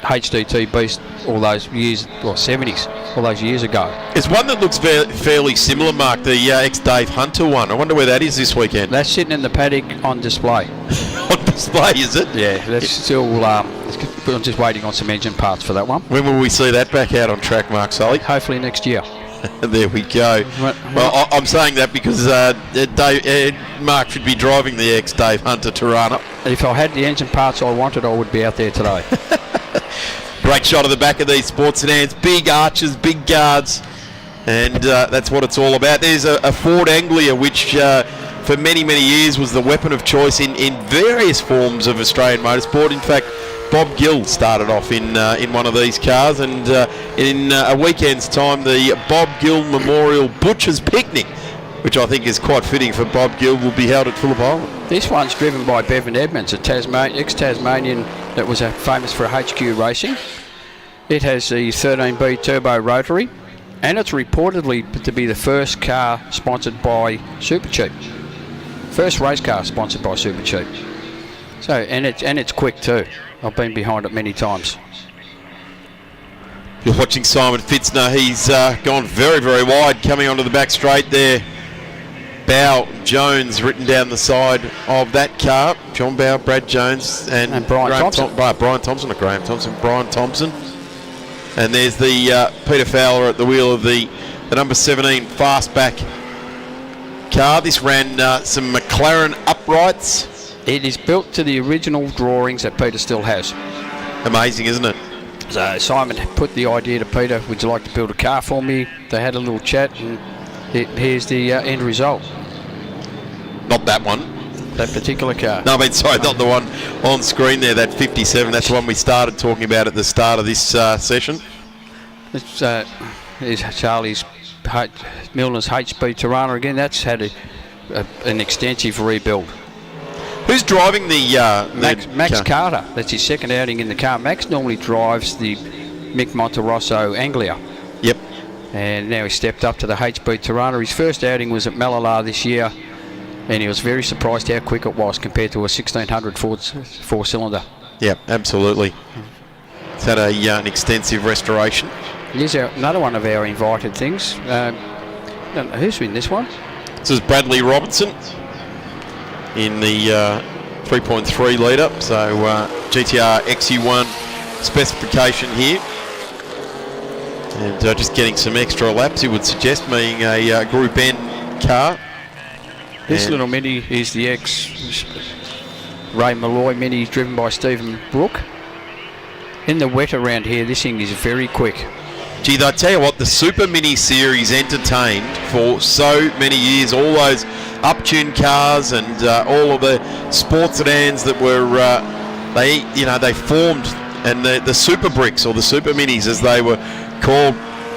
Speaker 6: HDT Beast all those years, or 70s, all those years ago.
Speaker 1: There's one that looks fairly similar, Mark, the ex-Dave Hunter one. I wonder where that is this weekend.
Speaker 6: That's sitting in the paddock on display.
Speaker 1: On display, is it?
Speaker 6: Yeah, that's still... I'm just waiting on some engine parts for that one.
Speaker 1: When will we see that back out on track, Mark Sully?
Speaker 6: Hopefully next year.
Speaker 1: There we go. Well, I'm saying that because Mark should be driving the ex-Dave Hunter Tirana.
Speaker 6: If I had the engine parts I wanted, I would be out there today.
Speaker 1: Great shot of the back of these sports sedans. Big arches, big guards, and that's what it's all about. There's a Ford Anglia, which for many, many years was the weapon of choice in various forms of Australian motorsport. In fact, Bob Gill started off in one of these cars, and in a weekend's time, the Bob Gill Memorial Butcher's Picnic, which I think is quite fitting for Bob Gill, will be held at Phillip Island.
Speaker 6: This one's driven by Bevan Edmonds, ex-Tasmanian that was famous for HQ racing. It has the 13B turbo rotary, and it's reportedly to be the first car sponsored by Supercheap. First race car sponsored by Supercheap. So, and it's quick too. I've been behind it many times.
Speaker 1: You're watching Simon Fitzner. He's gone very, very wide, coming onto the back straight there. Bow Jones written down the side of that car. John Bow, Brad Jones, and
Speaker 6: Brian Thompson.
Speaker 1: Brian Thompson, not Graham Thompson. Brian Thompson. And there's the Peter Fowler at the wheel of the number 17 fastback car. This ran some McLaren uprights.
Speaker 6: It is built to the original drawings that Peter still has.
Speaker 1: amazing, isn't it?
Speaker 6: So Simon put the idea to Peter, would you like to build a car for me? They had a little chat, and here's the end result.
Speaker 1: Not that one.
Speaker 6: That particular car.
Speaker 1: No, I mean, sorry, not the one on screen there, that 57. That's the one we started talking about at the start of this session.
Speaker 6: It's Charlie's Milner's HB Tirana again. That's had an extensive rebuild.
Speaker 1: Who's driving the
Speaker 6: Max Carter? That's his second outing in the car. Max normally drives the Mick Monterosso Anglia.
Speaker 1: Yep.
Speaker 6: And now he's stepped up to the HB Tirana. His first outing was at Malala this year, and he was very surprised how quick it was compared to a 1600 Ford four-cylinder.
Speaker 1: Yep, absolutely. It's had an extensive restoration.
Speaker 6: Here's another one of our invited things. Who's in this one?
Speaker 1: This is Bradley Robertson in the 3.3 litre. So GTR XU1 specification here. And just getting some extra laps, you would suggest, being a Group N car.
Speaker 6: This little Mini is the Ray Malloy Mini driven by Stephen Brook. In the wet around here, this thing is very quick.
Speaker 1: Gee, I tell you what, the Super Mini series entertained for so many years. All those up-tuned cars and all of the sports sedans that were, they formed, and the Super Bricks, or the Super Minis as they were called,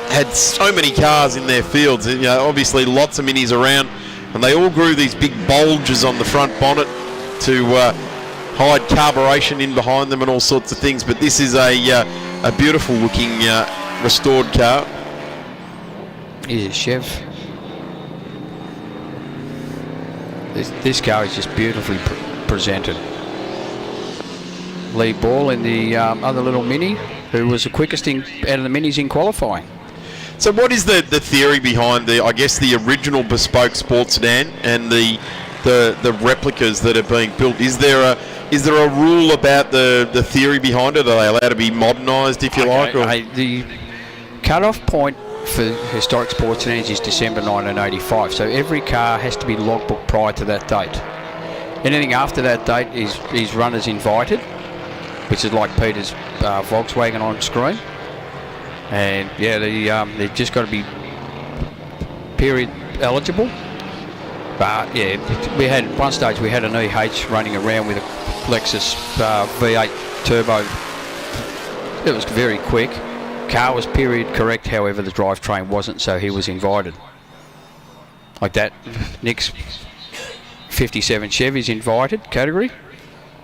Speaker 1: had so many cars in their fields. You know, obviously lots of Minis around, and they all grew these big bulges on the front bonnet to hide carburation in behind them and all sorts of things. But this is a beautiful looking restored car.
Speaker 6: Here's a Chev. This car is just beautifully presented. Lee Ball in the other little Mini, who was the quickest out of the Minis in qualifying.
Speaker 1: So what is the theory behind the original bespoke sports sedan and the replicas that are being built? Is there a rule about the theory behind it? Are they allowed to be modernised, if you like? Or?
Speaker 6: The cut-off point for historic sports sedans is December 1985, so every car has to be logbook prior to that date. Anything after that date is run as invited, which is like Peter's Volkswagen on screen. And yeah, they've just got to be period eligible. But yeah, we had one stage we had an EH running around with a Lexus V8 turbo. It was very quick. Car was period correct, however the drivetrain wasn't, so he was invited. Like that, Nick's 57 Chevy's invited category,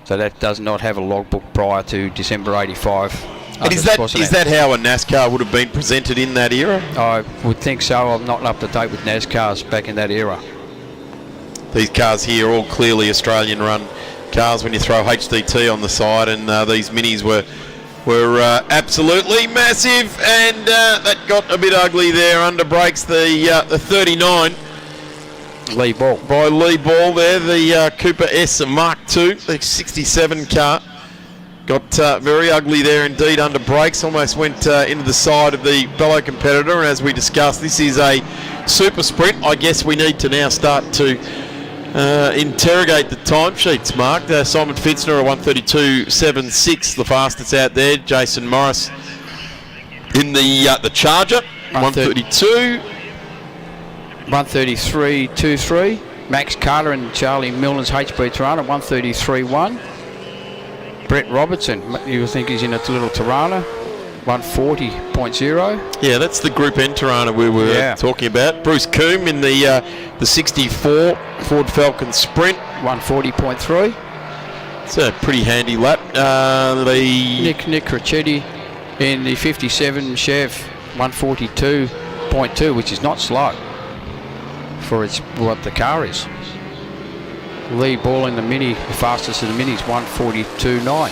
Speaker 6: so that does not have a logbook prior to December 85.
Speaker 1: And is that how a NASCAR would have been presented in that era?
Speaker 6: I would think so. I'm not up to date with NASCARs back in that era.
Speaker 1: These cars here are all clearly Australian-run cars when you throw HDT on the side, and these Minis were absolutely massive, and that got a bit ugly there. Under brakes the 39.
Speaker 6: Lee Ball.
Speaker 1: By Lee Ball there, the Cooper S Mark II, the 67 car. Got very ugly there indeed under brakes, almost went into the side of the fellow competitor, and as we discussed, this is a super sprint. I guess we need to now start to interrogate the timesheets, Mark. Simon Fitzner, a 132.76, the fastest out there. Jason Morris in the Charger, 132.
Speaker 6: 133.23. Max Carter and Charlie Milner's HB Tirana, 133.1. Brett Robertson, you think he's in a little Tirana, 140.0.
Speaker 1: Yeah, that's the Group N Tirana we were talking about. Bruce Coombe in the 64 Ford Falcon Sprint,
Speaker 6: 140.3.
Speaker 1: It's a pretty handy lap.
Speaker 6: Nick Crecchetti in the 57 Chev, 142.2, which is not slow for what the car is. Lee Ball in the Mini, the fastest of the Minis, 142.9.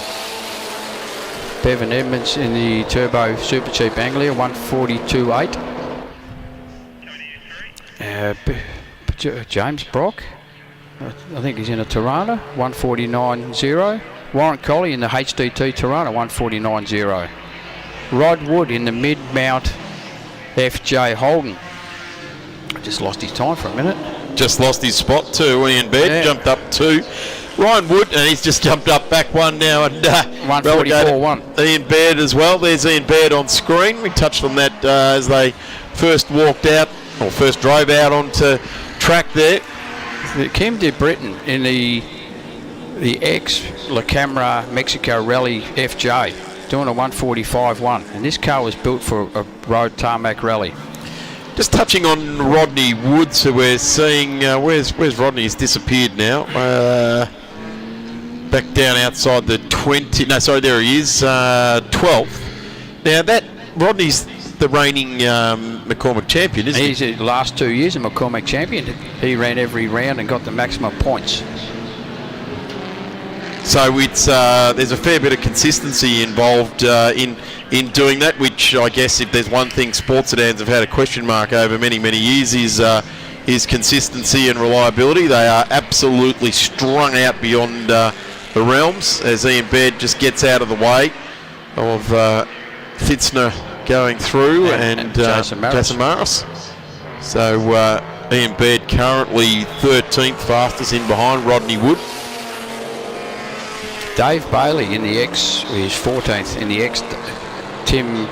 Speaker 6: Bevan Edmonds in the Turbo Super Cheap Anglia, 142.8. James Brock, I think he's in a Tirana, 149.0. Warren Colley in the HDT Tirana, 149.0. Rod Wood in the mid-mount FJ Holden. Just lost his time for a minute.
Speaker 1: Just lost his spot too. Ian Baird jumped up 2. Ryan Wood, and he's just jumped up back one now, and
Speaker 6: 144-1.
Speaker 1: Ian Baird as well. There's Ian Baird on screen. We touched on that as they first walked out, or first drove out onto track there.
Speaker 6: Kim De Britton in the ex-La Camera Mexico Rally FJ, doing a 145-1, and this car was built for a road tarmac rally.
Speaker 1: Just touching on Rodney Woods, who we're seeing, where's Rodney? He's disappeared now. Back down outside the 20. No, sorry, there he is. 12th. Now that Rodney's the reigning McCormick champion, isn't he?
Speaker 6: He's the last 2 years a McCormick champion. He ran every round and got the maximum points.
Speaker 1: So it's there's a fair bit of consistency involved in doing that, which I guess if there's one thing sports sedans have had a question mark over many years is consistency and reliability. They are absolutely strung out beyond the realms as Ian Baird just gets out of the way of Fitzner going through and Jason Maris. So Ian Baird currently 13th fastest in behind Rodney Wood.
Speaker 6: Dave Bailey in the X is 14th in the X. Tim.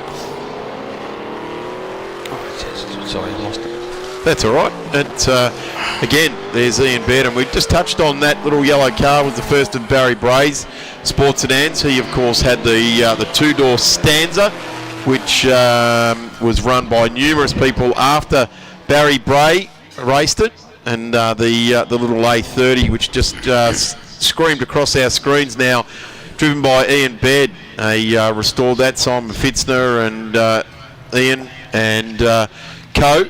Speaker 6: Sorry, I lost it.
Speaker 1: That's all right. Again, there's Ian Baird, and we just touched on that little yellow car was the first of Barry Bray's sports sedans. He, of course, had the two-door Stanza, which was run by numerous people after Barry Bray raced it, and the little A30, which just screamed across our screens now, driven by Ian Baird. Restored that. Simon Fitzner and Ian and Co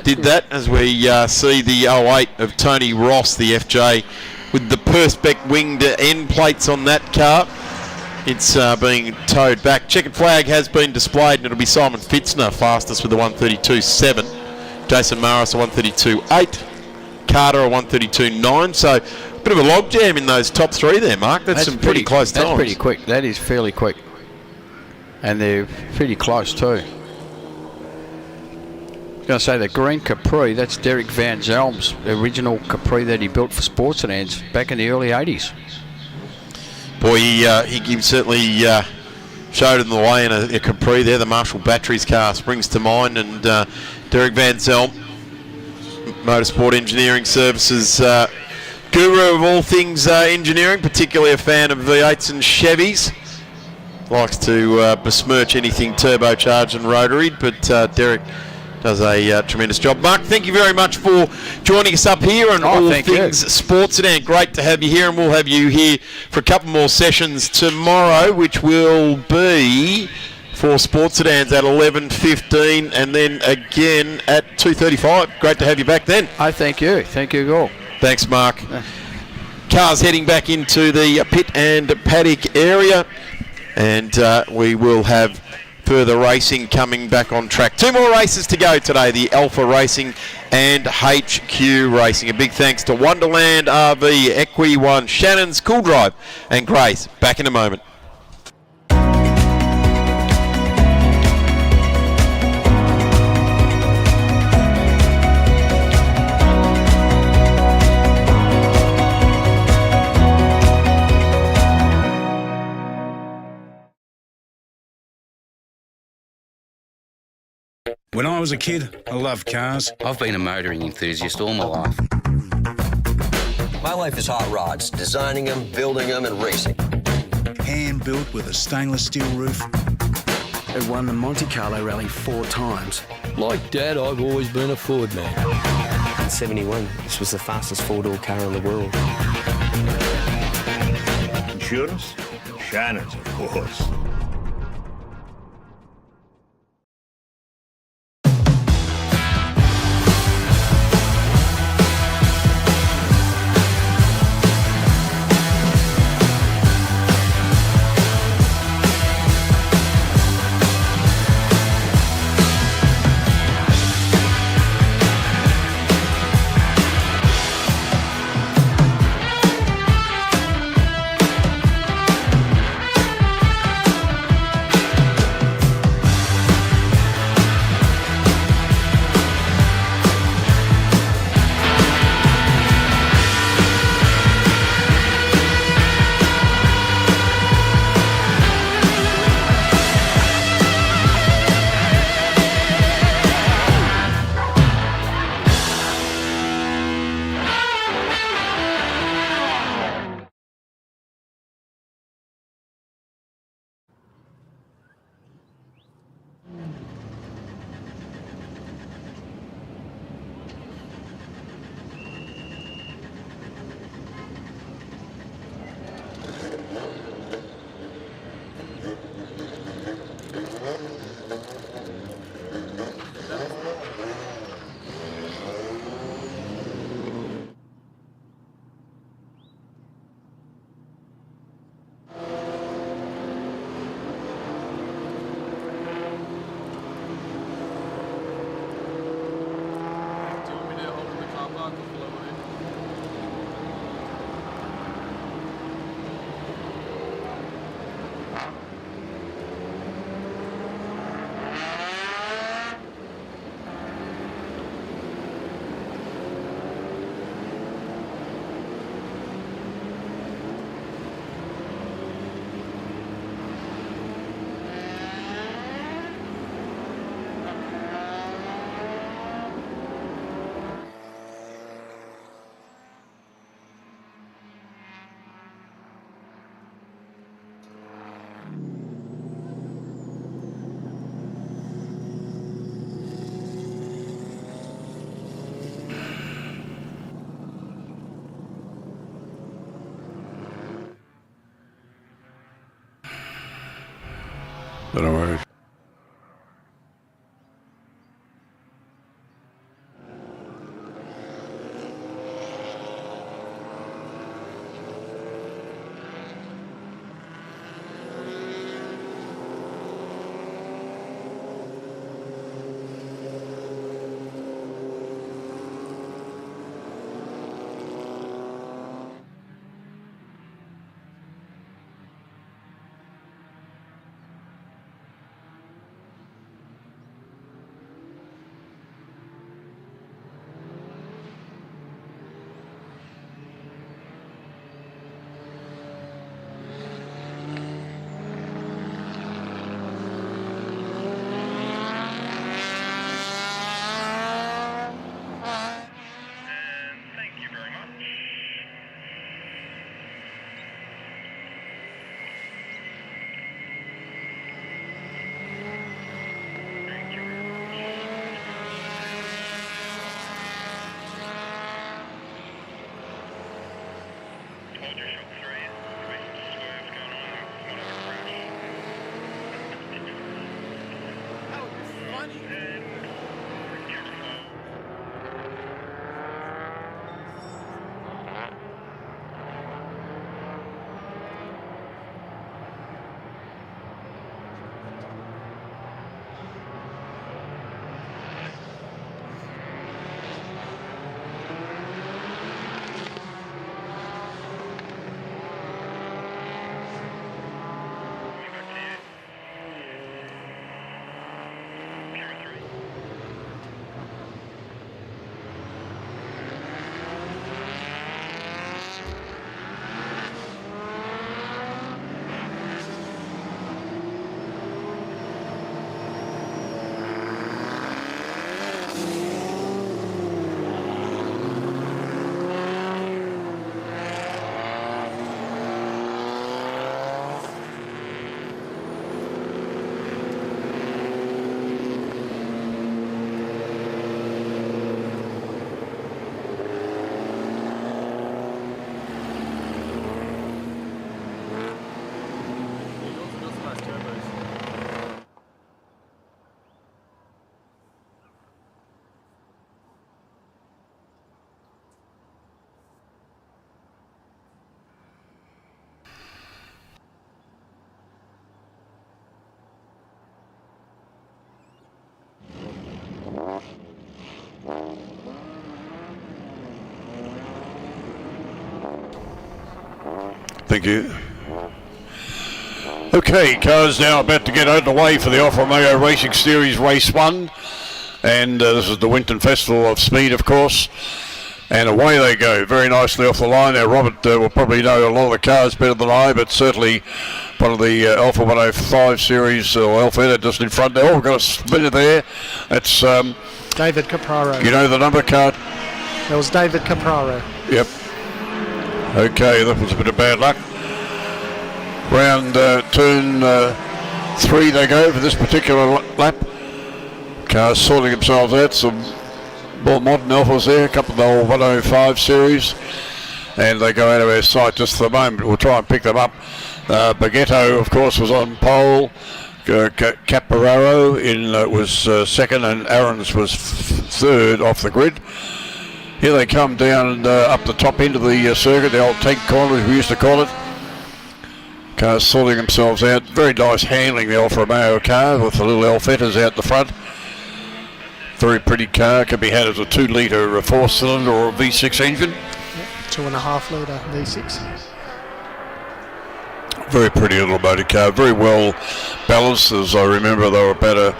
Speaker 1: did that, as we see the 08 of Tony Ross, the FJ, with the Perspex winged end plates on that car. It's being towed back. Checkered flag has been displayed, and it'll be Simon Fitzner fastest with the 132.7. Jason Maris a 132.8. Carter a 132.9. So bit of a logjam in those top three there, Mark. That's some pretty close times.
Speaker 6: That's pretty quick. That is fairly quick. And they're pretty close too. I was going to say the green Capri, that's Derek Van Zelm's original Capri that he built for sports sedans back in the early 80s.
Speaker 1: Boy, he certainly showed him the way in a Capri there. The Marshall Batteries car springs to mind, and Derek Van Zelm, Motorsport Engineering Services guru of all things engineering, particularly a fan of V8s and Chevys. Likes to besmirch anything turbocharged and rotary, but Derek does a tremendous job. Mark, thank you very much for joining us up here on all things sports sedan. Great to have you here, and we'll have you here for a couple more sessions tomorrow, which will be for sports sedans at 11:15 and then again at 2:35. Great to have you back then.
Speaker 6: Thank you. Thank you all.
Speaker 1: Thanks, Mark. Cars heading back into the pit and paddock area, and we will have further racing coming back on track. Two more races to go today, the Alpha Racing and HQ Racing. A big thanks to Wonderland RV, Equity One, Shannon's, Cool Drive and Grace. Back in a moment.
Speaker 10: When I was a kid, I loved cars.
Speaker 12: I've been a motoring enthusiast all my life.
Speaker 13: My life is hot rods, designing them, building them, and racing.
Speaker 10: Hand-built with a stainless steel roof.
Speaker 21: It won the Monte Carlo Rally 4 times. Like Dad, I've always been a Ford man.
Speaker 23: In 71, this was the fastest 4-door car in the world.
Speaker 16: Insurance? Shannon's, of course.
Speaker 4: No worries. Thank you. Okay, cars now about to get underway for the Alfa Romeo Racing Series Race 1. And this is the Winton Festival of Speed, of course. And away they go, very nicely off the line. Now, Robert will probably know a lot of the cars better than I, but certainly one of the Alfa 105 series, or Alfa just in front there. Oh, we've got a spinner there. That's
Speaker 7: David Capraro.
Speaker 4: You know the number card?
Speaker 7: That was David Capraro.
Speaker 4: Yep. Okay, that was a bit of bad luck. Round turn 3 they go for this particular lap. Cars sorting themselves out. Some more modern Alphas there, a couple of the old 105 series. And they go out of our sight just for the moment. We'll try and pick them up. Bagetto, of course, was on pole. Caporaro was second, and Aaron's was third off the grid. Here they come down up the top end of the circuit, the old tank corner as we used to call it. Cars sorting themselves out. Very nice handling, the Alfa Romeo car with the little Alfettas out the front. Very pretty car, can be had as a 2-litre 4-cylinder or a V6 engine.
Speaker 7: 2.5 litre V6.
Speaker 4: Very pretty little motor car, very well balanced. As I remember, they were about a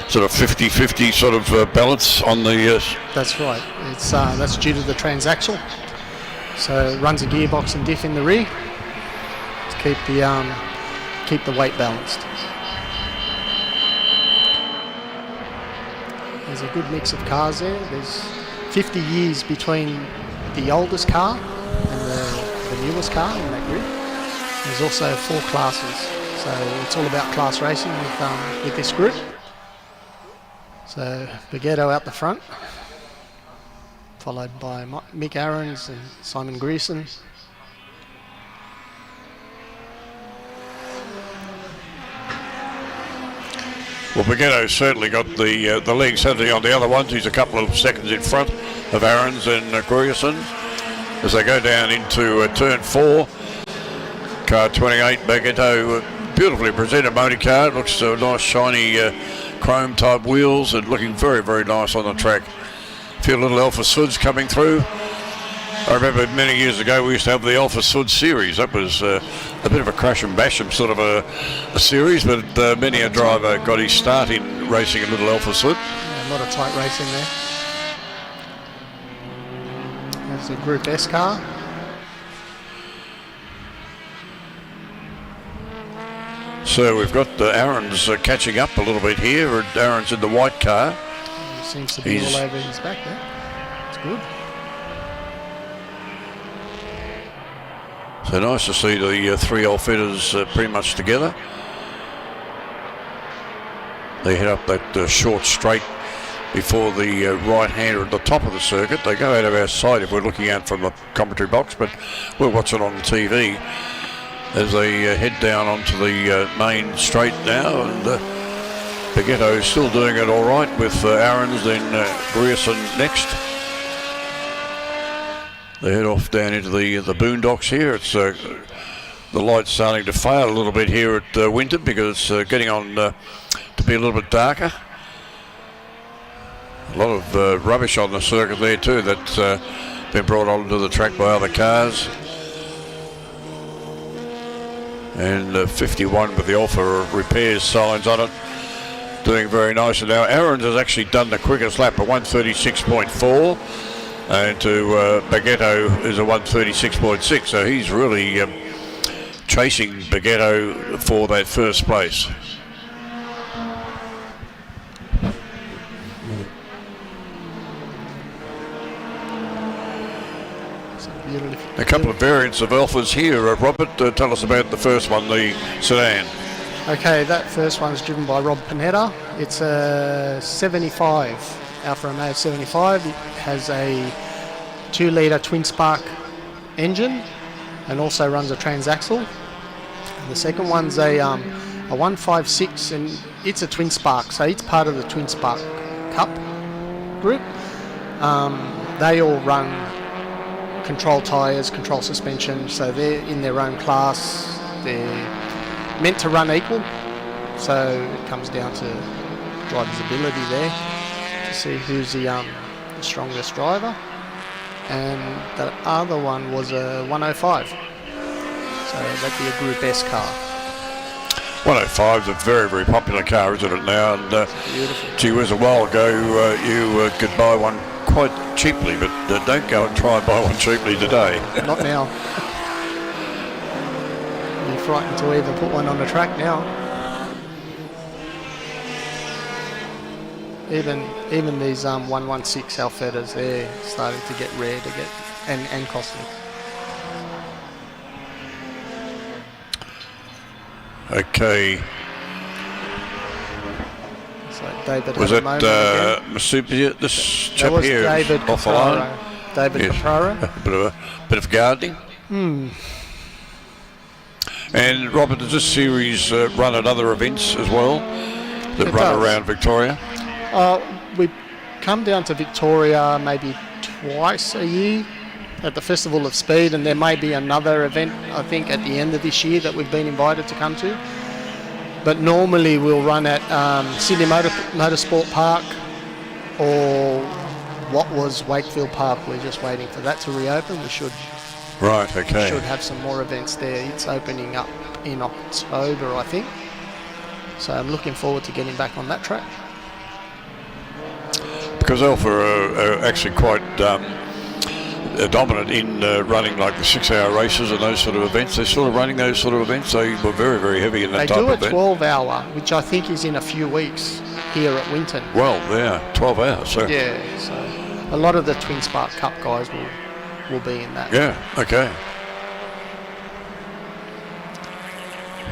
Speaker 4: sort of 50-50 sort of balance on the...
Speaker 7: That's right. It's that's due to the transaxle. So it runs a gearbox and diff in the rear to keep the weight balanced. There's a good mix of cars there. There's 50 years between the oldest car and the newest car in that grid. There's also 4 classes, so it's all about class racing with this group. So Beghetto out the front, followed by Mick Aarons and Simon Grierson.
Speaker 4: Well, Beghetto's certainly got the legs, hasn't he, on the other ones. He's a couple of seconds in front of Aarons and Grierson as they go down into turn 4. Car 28, Beghetto, beautifully presented motor car. It looks nice, shiny chrome type wheels and looking very, very nice on the track. A few little Alpha Suds coming through. I remember many years ago we used to have the Alpha Sud series. That was a bit of a crash and bash sort of a series, but many a driver got his start in racing a little Alpha Sud.
Speaker 7: Yeah, a lot of tight racing there. There's a Group S car.
Speaker 4: So we've got Aarons catching up a little bit here. Aarons in the white car.
Speaker 7: He seems to be all over his back there. It's good.
Speaker 4: So nice to see the 3 Alfettas pretty much together. They head up that short straight before the right-hander at the top of the circuit. They go out of our sight if we're looking out from the commentary box, but we'll watch it on TV as they head down onto the main straight now, and Beghetto still doing it all right with Aarons, then Grierson next. They head off down into the boondocks here. It's the light's starting to fail a little bit here at Winton because it's getting on to be a little bit darker. A lot of rubbish on the circuit there too that's been brought onto the track by other cars. And 51 with the Alpha repairs signs on it, doing very nicely now. Aarons has actually done the quickest lap at 136.4, and to Beghetto is a 136.6, so he's really chasing Beghetto for that first place. A couple of variants of Alphas here. Robert, tell us about the first one, the sedan.
Speaker 7: Okay, that first one's driven by Rob Panetta. It's a 75, Alfa Romeo 75. It has a 2-litre twin-spark engine and also runs a transaxle. And the second one's a 156, and it's a twin-spark, so it's part of the twin-spark Cup group. They all run control tyres, control suspension, so they're in their own class. They're meant to run equal, so it comes down to driver's ability there to see who's the strongest driver. And the other one was a 105, so that'd be a Group S car.
Speaker 4: 105 is a very, very popular car, isn't it now? And gee whiz, a while ago you could buy one quite cheaply, but don't go and try and buy one cheaply today.
Speaker 7: Not now. You're frightened to even put one on the track now. Even these 116 Alfettas, they're starting to get rare to get and costly.
Speaker 4: Okay.
Speaker 7: So David
Speaker 4: was it Masubia, this chap here
Speaker 7: David
Speaker 4: off the line?
Speaker 7: David Capraro.
Speaker 4: A bit of gardening. And Robert, does this series run at other events as well that
Speaker 7: It
Speaker 4: run
Speaker 7: does.
Speaker 4: around Victoria?
Speaker 7: We come down to Victoria maybe twice a year at the Festival of Speed, and there may be another event, I think, at the end of this year that we've been invited to come to. But normally we'll run at Sydney Motorsport Park or what was Wakefield Park. We're just waiting for that to reopen. We should
Speaker 4: okay.
Speaker 7: have some more events there. It's opening up in October, I think. So I'm looking forward to getting back on that track.
Speaker 4: Because Alpha are actually quite dominant in running like the 6-hour races and those sort of events. They're sort of running those sort of events. They were very, very heavy in that
Speaker 7: They
Speaker 4: type
Speaker 7: do
Speaker 4: of
Speaker 7: a
Speaker 4: event.
Speaker 7: 12-hour, which I think is in a few weeks here at Winton.
Speaker 4: Well, yeah, 12 hours. So.
Speaker 7: Yeah, so a lot of the Twin Spark Cup guys will be in that.
Speaker 4: Yeah, okay.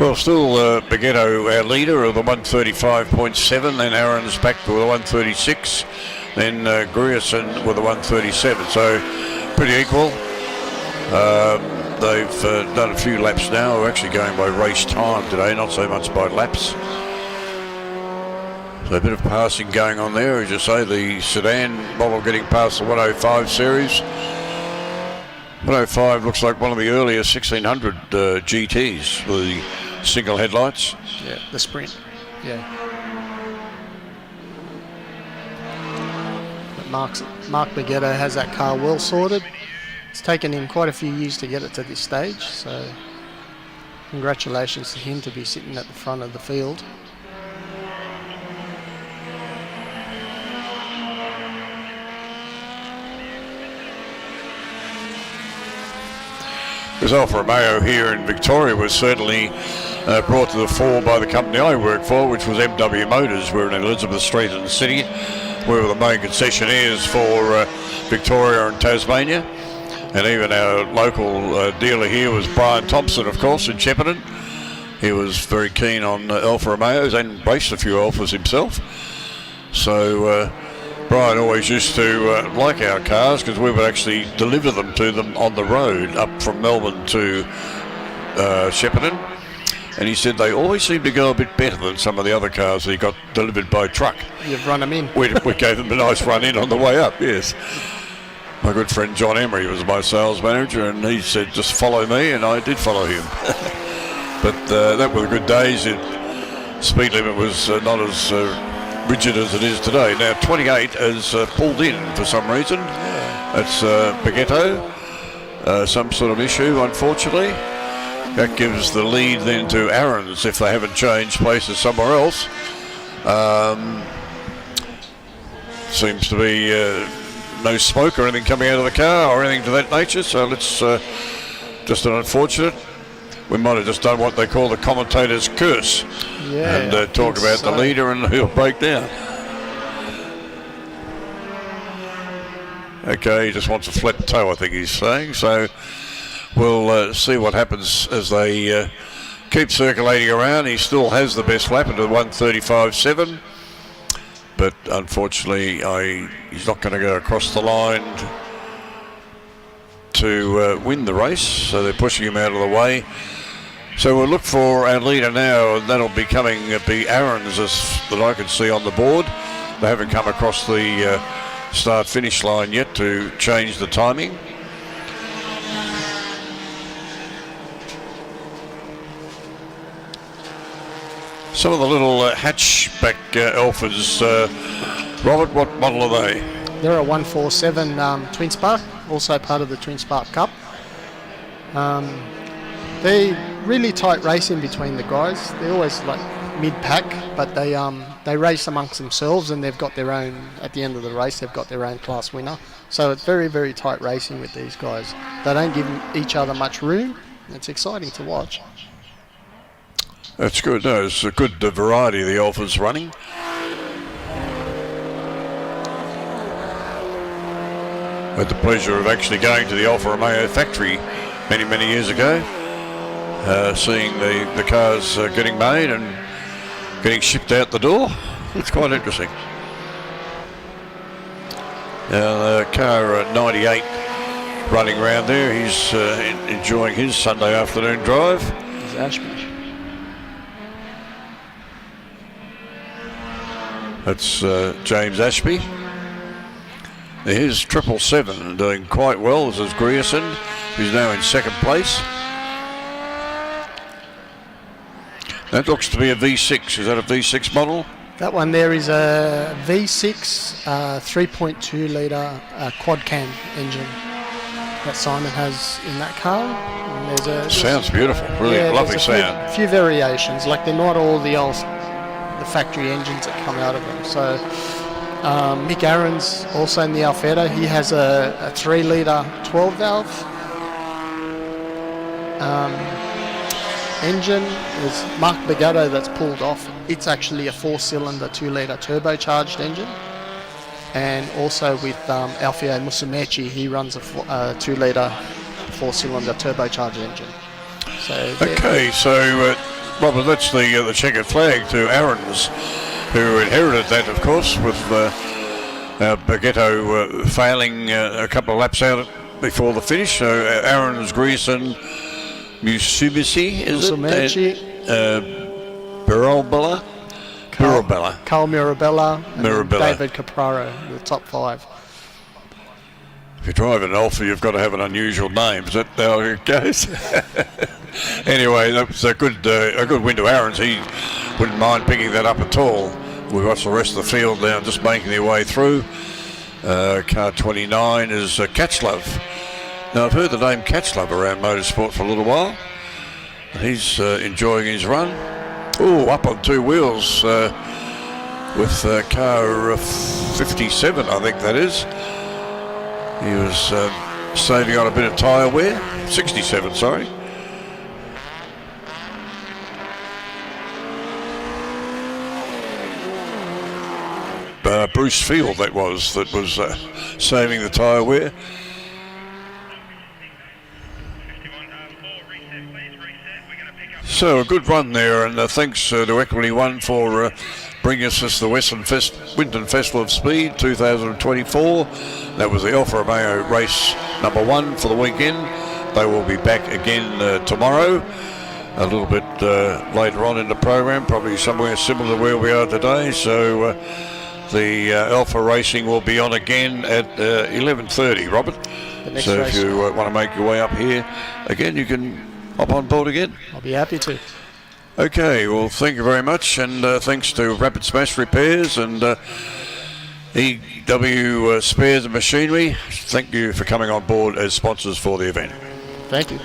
Speaker 4: Well, still Bagetto, our leader, of the 135.7, then Aaron's back to the 136, then Grierson with the 137, so pretty equal. They've done a few laps now. We're actually going by race time today, not so much by laps. So a bit of passing going on there, as you say, the sedan model getting past the 105 series. 105 looks like one of the earlier 1600 GTs with the single headlights.
Speaker 7: Yeah, the Sprint. Yeah. But Mark Bagetto has that car well sorted. It's taken him quite a few years to get it to this stage, so congratulations to him to be sitting at the front of the field.
Speaker 4: Because Alfa Romeo here in Victoria was certainly brought to the fore by the company I work for, which was MW Motors. We're in Elizabeth Street in the city. We were the main concessionaires for Victoria and Tasmania. And even our local dealer here was Brian Thompson, of course, in Shepparton. He was very keen on Alfa Romeos and raced a few Alfas himself. So Brian always used to like our cars because we would actually deliver them to them on the road up from Melbourne to Shepparton. And he said they always seem to go a bit better than some of the other cars that he got delivered by truck.
Speaker 7: You've run them in.
Speaker 4: We gave them a nice run in on the way up, yes. My good friend John Emery was my sales manager, and he said, just follow me, and I did follow him. But that were the good days. Speed limit was not as rigid as it is today. Now 28 has pulled in for some reason. That's Bagetto. Some sort of issue, unfortunately. That gives the lead then to Aaron's if they haven't changed places somewhere else. Seems to be no smoke or anything coming out of the car or anything to that nature, so let's just an unfortunate. We might have just done what they call the commentator's curse, and talk about the leader and he'll break down. Okay, he just wants a flat toe, I think he's saying, so we'll see what happens as they keep circulating around. He still has the best lap into the 135.7. But unfortunately, he's not going to go across the line to win the race, so they're pushing him out of the way. So we'll look for our leader now, and that'll be Aaron's, that I can see on the board. They haven't come across the start-finish line yet to change the timing. Some of the little hatchback Alphas, Robert, what model are they?
Speaker 7: They're a 147 Twin Spark, also part of the Twin Spark Cup. They're really tight racing between the guys. They're always like mid-pack, but they race amongst themselves, and they've got their own, at the end of the race, they've got their own class winner. So it's very, very tight racing with these guys. They don't give each other much room. It's exciting to watch.
Speaker 4: That's good. No, it's a good variety of the Alphas running. I had the pleasure of actually going to the Alfa Romeo factory many, many years ago, seeing the cars getting made and getting shipped out the door. It's quite interesting. Now, the car 98 running around there, he's enjoying his Sunday afternoon drive.
Speaker 7: He's
Speaker 6: Ashby.
Speaker 4: That's James Ashby. Here's 777 doing quite well. This is Grierson, who's now in second place. That looks to be a V6. Is that a V6 model?
Speaker 7: That one there is a V6 3.2 litre quad cam engine that Simon has in that car. And there's
Speaker 4: sounds beautiful, really lovely sound.
Speaker 7: A few variations, like they're not all the factory engines that come out of them. So Mick Aaron's also in the Alfetta. He has a 3 litre 12 valve engine. There's Mark Bagatto that's pulled off. It's actually a 4-cylinder 2 litre turbocharged engine. And also with Alfio Musumeci, he runs a 2 litre 4-cylinder turbocharged engine.
Speaker 4: So Robert, that's the checkered flag to Aaron's, who inherited that, of course, with Bagetto failing a couple of laps out before the finish. So Aaron's, Grierson, Musumeci, is it? Mirabella.
Speaker 7: Carl Mirabella. And
Speaker 4: Mirabella.
Speaker 7: David Capraro, the top 5.
Speaker 4: If you drive an Alfa, you've got to have an unusual name. Is that how it goes? Anyway, that was a good win to Aaron's. He wouldn't mind picking that up at all. We've watched the rest of the field now just making their way through. Car 29 is Catchlove. Now, I've heard the name Catchlove around motorsport for a little while. He's enjoying his run. Oh, up on 2 wheels with car 57, I think that is. He was saving on a bit of tyre wear. 67, sorry. Bruce Field that was saving the tyre wear. So a good run there, and thanks to Equity One for bringing us the Winton Festival of Speed 2024. That was the Alfa Romeo race number 1 for the weekend. They will be back again tomorrow, a little bit later on in the program, probably somewhere similar to where we are today. So the Alfa Racing will be on again at 11:30, Robert. So if you want to make your way up here again, you can hop on board again.
Speaker 7: I'll be happy to.
Speaker 4: Okay, well, thank you very much, and thanks to Rapid Smash Repairs and EW Spares and Machinery. Thank you for coming on board as sponsors for the event.
Speaker 7: Thank you.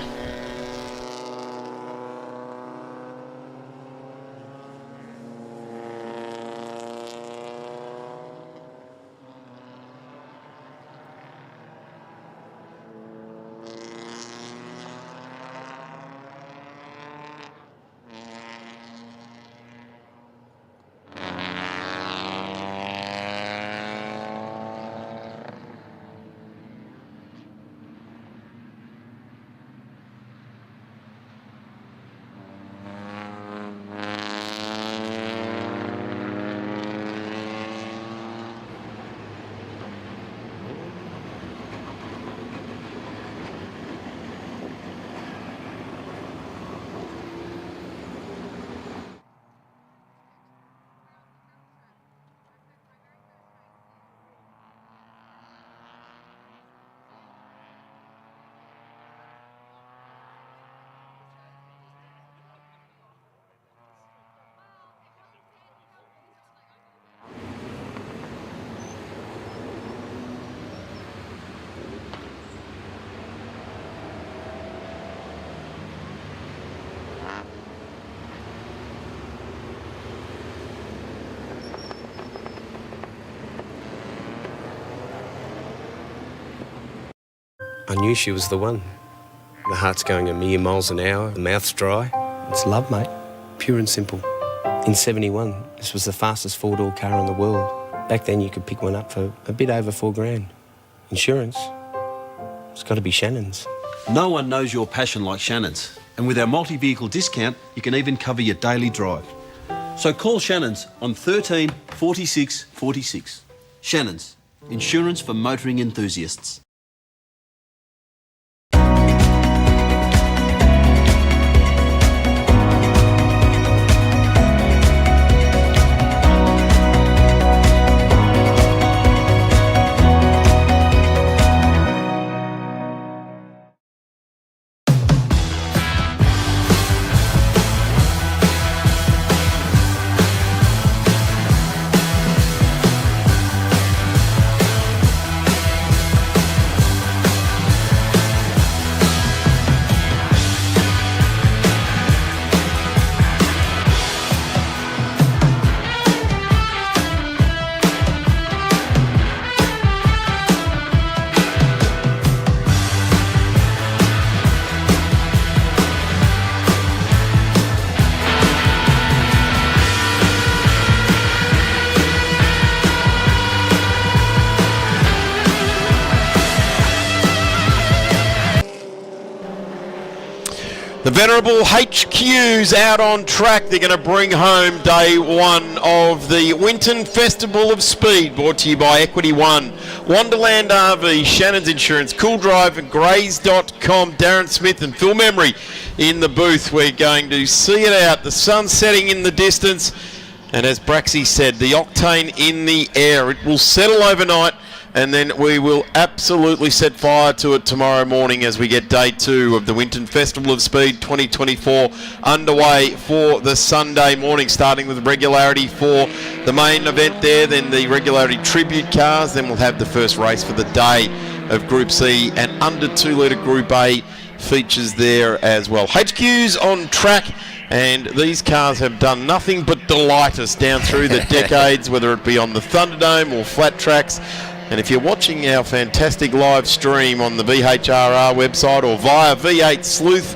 Speaker 23: I knew she was the one. The heart's going a million miles an hour, the mouth's dry. It's love, mate. Pure and simple. In 71, this was the fastest 4-door car in the world. Back then you could pick one up for a bit over $4,000. Insurance, it's got to be Shannon's.
Speaker 15: No one knows your passion like Shannon's. And with our multi-vehicle discount, you can even cover your daily drive. So call Shannon's on 13 46 46. Shannon's, insurance for motoring enthusiasts.
Speaker 1: The venerable HQ's out on track. They're going to bring home day one of the Winton Festival of Speed, brought to you by Equity One, Wonderland RV, Shannon's Insurance, Cool Drive, and Grays.com. Darren Smith and Phil Memory in the booth. We're going to see it out. The sun setting in the distance. And as Braxy said, the octane in the air. It will settle overnight, and then we will absolutely set fire to it tomorrow morning as we get day two of the Winton Festival of Speed 2024 underway for the Sunday morning, starting with regularity for the main event there, then the regularity tribute cars, then we'll have the first race for the day of Group C, and under 2 litre Group A features there as well. HQ's on track, and these cars have done nothing but delight us down through the decades, whether it be on the Thunderdome or flat tracks. And if you're watching our fantastic live stream on the VHRR website or via V8 Sleuth,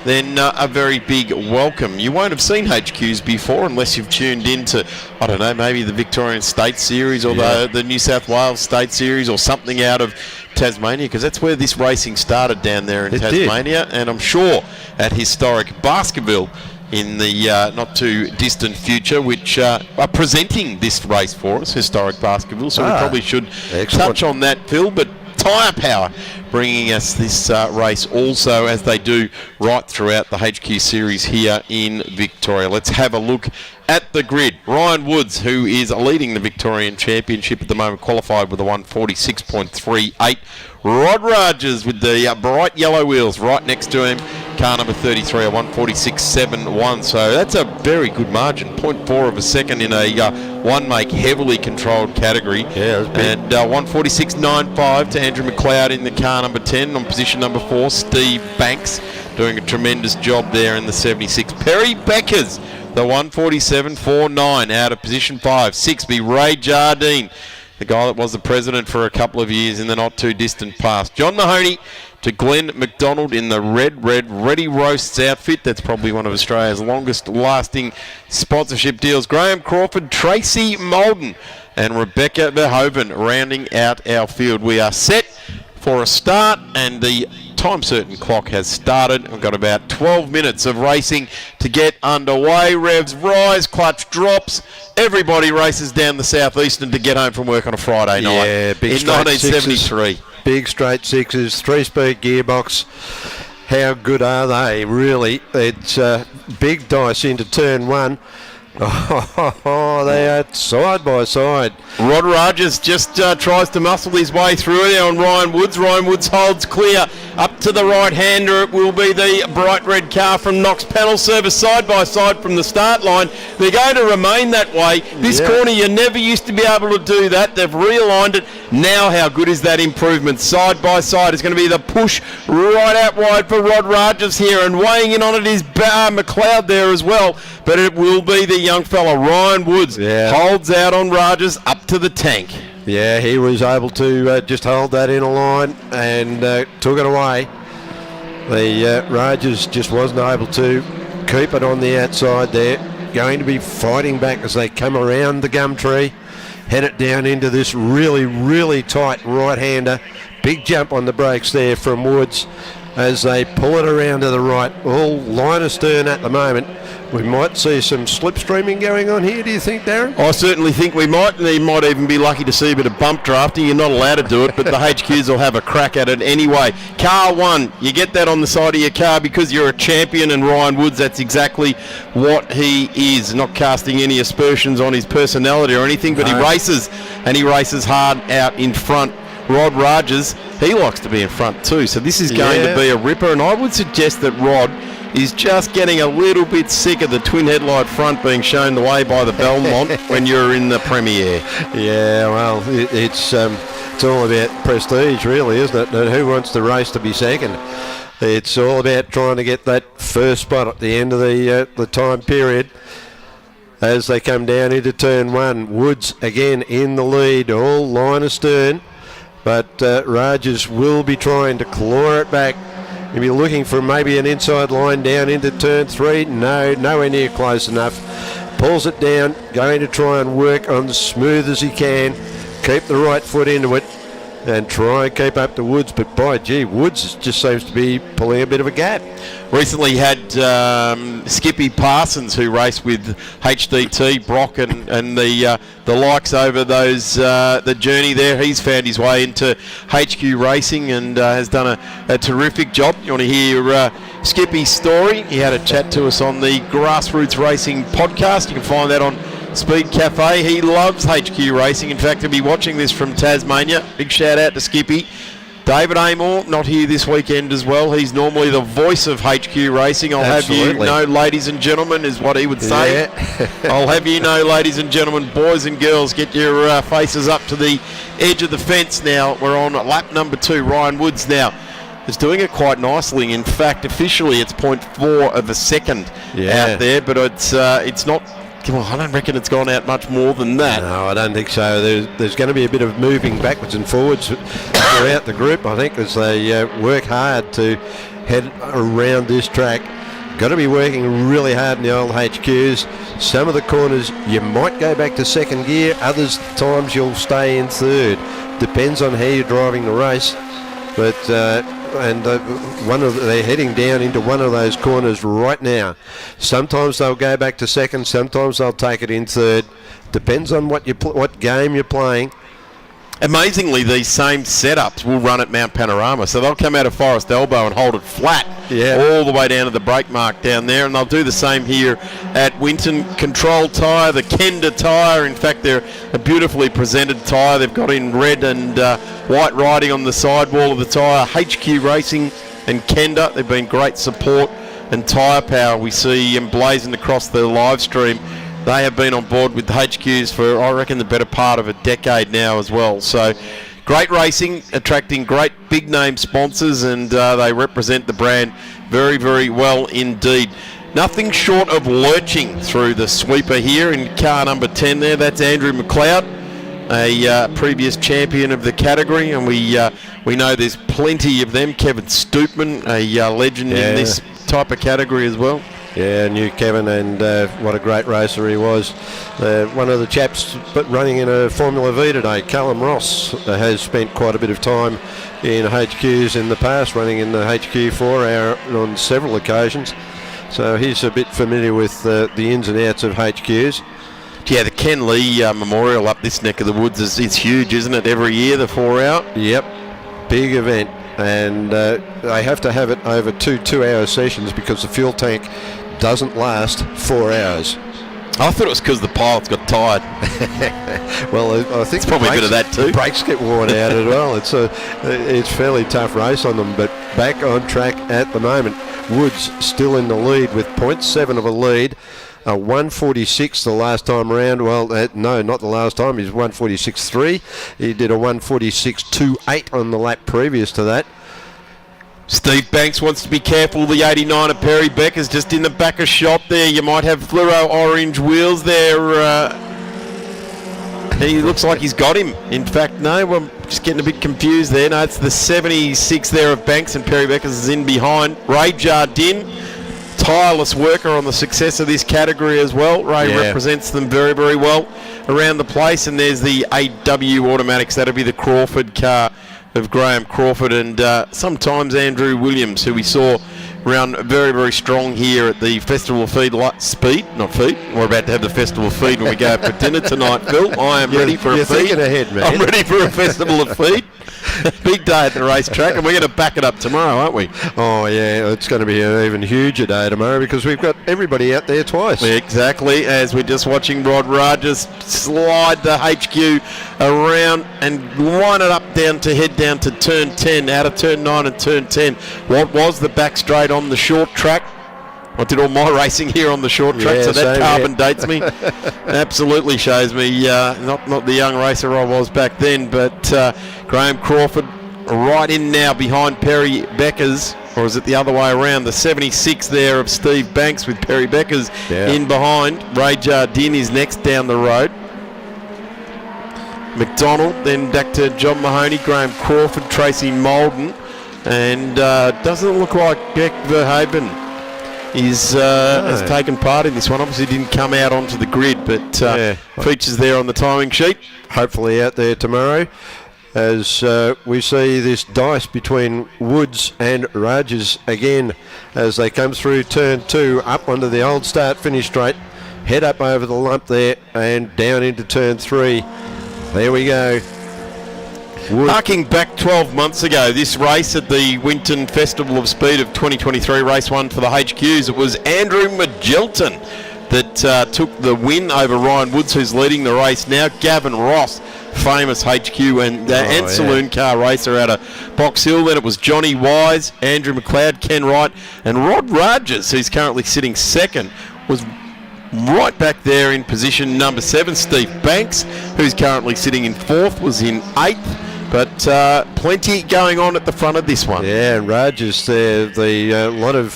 Speaker 1: then a very big welcome. You won't have seen HQs before unless you've tuned into, I don't know, maybe the Victorian State Series or the New South Wales State Series or something out of Tasmania, because that's where this racing started down there in Tasmania. And I'm sure at historic Baskerville in the not too distant future, which are presenting this race for us, historic Baskerville. So we probably should touch on that, Phil. But Tyre Power bringing us this race also, as they do right throughout the HQ series here in Victoria. Let's have a look at the grid. Ryan Woods, who is leading the Victorian Championship at the moment, qualified with a 146.38. Rod Rogers with the bright yellow wheels right next to him. Car number 33, a 146.71. So that's a very good margin, 0.4 of a second in a one-make, heavily controlled category.
Speaker 3: Yeah, that's big.
Speaker 1: And 146.95 to Andrew McLeod in the car number 10. On position number 4, Steve Banks doing a tremendous job there in the 76. Perry Beckers, the 147.49 out of position 5. 6 be Ray Jardine, the guy that was the president for a couple of years in the not too distant past. John Mahoney to Glenn McDonald in the red Ready Roasts outfit. That's probably one of Australia's longest lasting sponsorship deals. Graham Crawford, Tracy Molden, and Rebecca Verhoeven rounding out our field. We are set for a start, and the time certain clock has started. We've got about 12 minutes of racing to get underway. Revs rise, clutch drops. Everybody races down the southeastern to get home from work on a Friday night.
Speaker 3: Yeah, big
Speaker 1: in
Speaker 3: straight
Speaker 1: 1973.
Speaker 3: Sixes, big straight sixes, 3-speed gearbox. How good are they, really? It's big dice into turn one. Oh, they are side by side.
Speaker 1: Rod Rogers just tries to muscle his way through there on Ryan Woods. Ryan Woods holds clear. Up to the right-hander, it will be the bright red car from Knox Panel Service, side by side from the start line. They're going to remain that way. This corner, you never used to be able to do that. They've realigned it. Now, how good is that improvement? Side by side is going to be the push right out wide for Rod Rogers here, and weighing in on it is McLeod there as well. But it will be the young fella, Ryan Woods, holds out on Rogers up to the tank.
Speaker 3: Yeah, he was able to just hold that in a line and took it away. The Rogers just wasn't able to keep it on the outside there. Going to be fighting back as they come around the gum tree, head it down into this really tight right-hander. Big jump on the brakes there from Woods as they pull it around to the right. All line astern at the moment. We might see some slipstreaming going on here, do you think, Darren?
Speaker 1: I certainly think we might. They might even be lucky to see a bit of bump drafting. You're not allowed to do it, but the HQs will have a crack at it anyway. Car 1, you get that on the side of your car because you're a champion, and Ryan Woods, that's exactly what he is. Not casting any aspersions on his personality or anything, but he races, and he races hard out in front. Rod Rogers, he likes to be in front too, so this is going to be a ripper, and I would suggest that Rod is just getting a little bit sick of the twin headlight front being shown the way by the Belmont when you're in the Premier.
Speaker 3: Yeah, well, it's all about prestige, really, isn't it? And who wants the race to be second? It's all about trying to get that first spot at the end of the time period. As they come down into turn one, Woods again in the lead, all line astern. But Rogers will be trying to claw it back. He'll be looking for maybe an inside line down into turn 3. No, nowhere near close enough. Pulls it down, going to try and work on as smooth as he can. Keep the right foot into it. and try and keep up to Woods. But by gee, Woods just seems to be pulling a bit of a gap.
Speaker 1: Recently had Skippy Parsons, who raced with HDT, Brock and the likes over the journey there. He's found his way into HQ Racing and has done a terrific job. You want to hear Skippy's story? He had a chat to us on the Grassroots Racing podcast. You can find that on Speed Cafe. He loves HQ Racing. In fact, he'll be watching this from Tasmania. Big shout out to Skippy. David Amor, not here this weekend as well. He's normally the voice of HQ Racing. I'll
Speaker 3: Absolutely.
Speaker 1: have you know, ladies and gentlemen, is what he would say.
Speaker 3: Yeah.
Speaker 1: I'll have you know, ladies and gentlemen, boys and girls, get your faces up to the edge of the fence now. We're on lap number 2. Ryan Woods now is doing it quite nicely. In fact, officially it's 0.4 of a second out there, but it's not. Well, I don't reckon it's gone out much more than that.
Speaker 3: No, I don't think so. There's going to be a bit of moving backwards and forwards throughout the group, I think, as they work hard to head around this track. Got to be working really hard in the old HQs. Some of the corners you might go back to second gear, others times you'll stay in third. Depends on how you're driving the race. But they're heading down into one of those corners right now. Sometimes they'll go back to second, sometimes they'll take it in third. Depends on what game you're playing.
Speaker 1: Amazingly, these same setups will run at Mount Panorama, so they'll come out of Forest Elbow and hold it flat all the way down to the brake mark down there, and they'll do the same here at Winton. Control tyre, the Kenda tyre. In fact, they're a beautifully presented tyre. They've got in red and white writing on the sidewall of the tyre. HQ Racing and Kenda, they've been great support and tyre power. We see emblazoned across the live stream. They have been on board with the HQs for, I reckon, the better part of a decade now as well. So, great racing, attracting great big-name sponsors, and they represent the brand very, very well indeed. Nothing short of lurching through the sweeper here in car number 10 there. That's Andrew McLeod, a previous champion of the category, and we know there's plenty of them. Kevin Stoopman, a legend in this type of category as well.
Speaker 3: Yeah, knew Kevin, and what a great racer he was. One of the chaps running in a Formula V today, Callum Ross, has spent quite a bit of time in HQs in the past, running in the HQ4 on several occasions. So he's a bit familiar with the ins and outs of HQs.
Speaker 1: Yeah, the Ken Lee Memorial up this neck of the woods is huge, isn't it? Every year, the 4-hour.
Speaker 3: Yep, big event. And they have to have it over 2 2-hour sessions because the fuel tank doesn't last 4 hours.
Speaker 1: I thought it was because the pilots got tired.
Speaker 3: Well, I think
Speaker 1: it's probably a bit of that too.
Speaker 3: The brakes get worn out as well. It's fairly tough race on them, but back on track at the moment. Woods still in the lead with 0.7 of a lead. 146 the last time around. Well, no, not the last time. He's 146.3. He did a 146.28 on the lap previous to that.
Speaker 1: Steve Banks wants to be careful. The 89 of Perry Becker's just in the back of shop there. You might have fluoro orange wheels there. He looks like he's got him. In fact, no, I'm just getting a bit confused there. No, it's the 76 there of Banks, and Perry Becker's is in behind. Ray Jardine, tireless worker on the success of this category as well. Ray represents them very, very well around the place. And there's the AW Automatics. That'll be the Crawford car of Graham Crawford and sometimes Andrew Williams, who we saw run very, very strong here at the Festival of Speed. We're about to have the Festival of Feed when we go out for dinner tonight, Phil. I am ready for a feed.
Speaker 3: You're thinking ahead, man.
Speaker 1: I'm ready for a Festival of Feed. Big day at the racetrack, and we're going to back it up tomorrow, aren't we?
Speaker 3: Oh, yeah, it's going to be an even huger day tomorrow because we've got everybody out there twice.
Speaker 1: Exactly, as we're just watching Rod Rajas slide the HQ around and line it up to head down to turn 10, out of turn 9 and turn 10. What was the back straight on the short track? I did all my racing here on the short track, so that carbon dates me. Absolutely shows me not the young racer I was back then, but Graham Crawford right in now behind Perry Becker's, or is it the other way around? The 76 there of Steve Banks with Perry Becker's in behind. Ray Jardine is next down the road. McDonald, then back to John Mahoney, Graham Crawford, Tracy Molden, and doesn't look like Beck Verhaven has taken part in this one. Obviously didn't come out onto the grid, but features there on the timing sheet.
Speaker 3: Hopefully out there tomorrow. as we see this dice between Woods and Rogers again as they come through turn 2 up onto the old start-finish straight. Head up over the lump there and down into turn 3. There we go.
Speaker 1: Harking back 12 months ago, this race at the Winton Festival of Speed of 2023, race 1 for the HQs, it was Andrew Magelton that took the win over Ryan Woods, who's leading the race now. Gavin Ross, famous HQ and saloon car racer out of Box Hill. Then it was Johnny Wise, Andrew McLeod, Ken Wright, and Rod Rogers, who's currently sitting second, was right back there in position number 7. Steve Banks, who's currently sitting in 4th, was in 8th. But plenty going on at the front of this one.
Speaker 3: Yeah, and Rogers there, the lot of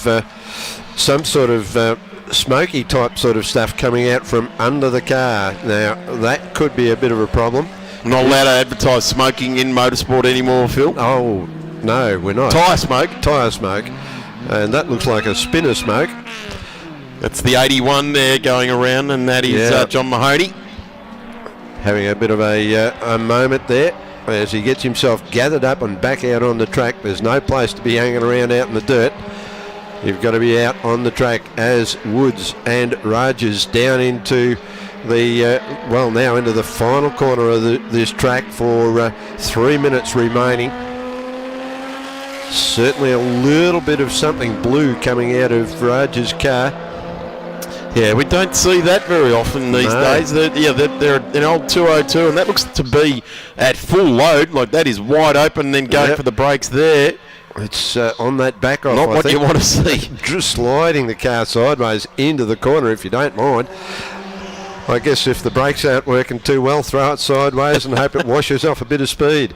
Speaker 3: some sort of smoky type sort of stuff coming out from under the car. Now, that could be a bit of a problem.
Speaker 1: Not allowed to advertise smoking in motorsport anymore, Phil.
Speaker 3: Oh, no, we're not.
Speaker 1: Tyre smoke.
Speaker 3: Tyre smoke. And that looks like a spinner smoke.
Speaker 1: That's the 81 there going around, and that is John Mahoney.
Speaker 3: Having a bit of a moment there as he gets himself gathered up and back out on the track. There's no place to be hanging around out in the dirt. You've got to be out on the track as Woods and Rogers down into the, now into the final corner of this track for 3 minutes remaining. Certainly a little bit of something blue coming out of Rogers' car.
Speaker 1: Yeah, we don't see that very often these days. They're an old 202, and that looks to be at full load. Like, that is wide open, then going for the brakes there.
Speaker 3: It's on that back off.
Speaker 1: Not what you want to see.
Speaker 3: Just sliding the car sideways into the corner, if you don't mind. I guess if the brakes aren't working too well, throw it sideways and hope it washes off a bit of speed.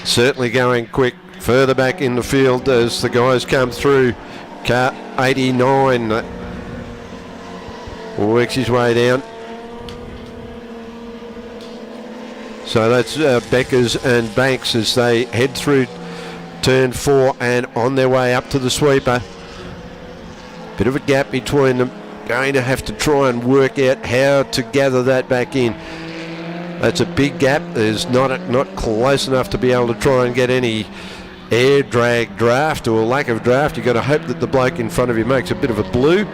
Speaker 3: Certainly going quick further back in the field as the guys come through. Car 89 works his way down. So that's Beckers and Banks as they head through turn 4 and on their way up to the sweeper. Bit of a gap between them. Going to have to try and work out how to gather that back in. That's a big gap. There's not close enough to be able to try and get any air drag draft or lack of draft. You've got to hope that the bloke in front of you makes a bit of a blue,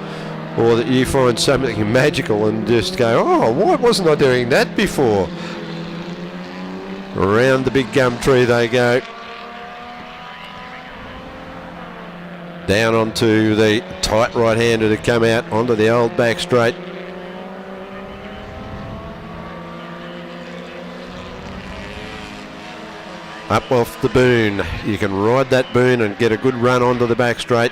Speaker 3: or that you find something magical and just go, oh, why wasn't I doing that before? Around the big gum tree they go. Down onto the tight right-hander to come out onto the old back straight. Up off the boon. You can ride that boon and get a good run onto the back straight.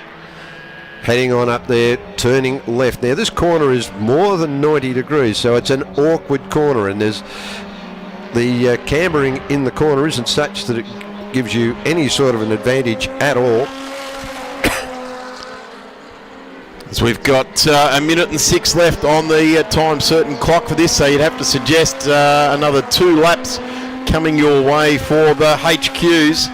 Speaker 3: Heading on up there, turning left. Now this corner is more than 90 degrees, so it's an awkward corner, and there's the cambering in the corner isn't such that it gives you any sort of an advantage at all.
Speaker 1: So we've got a minute and 6 left on the time certain clock for this, so you'd have to suggest another 2 laps coming your way for the HQs.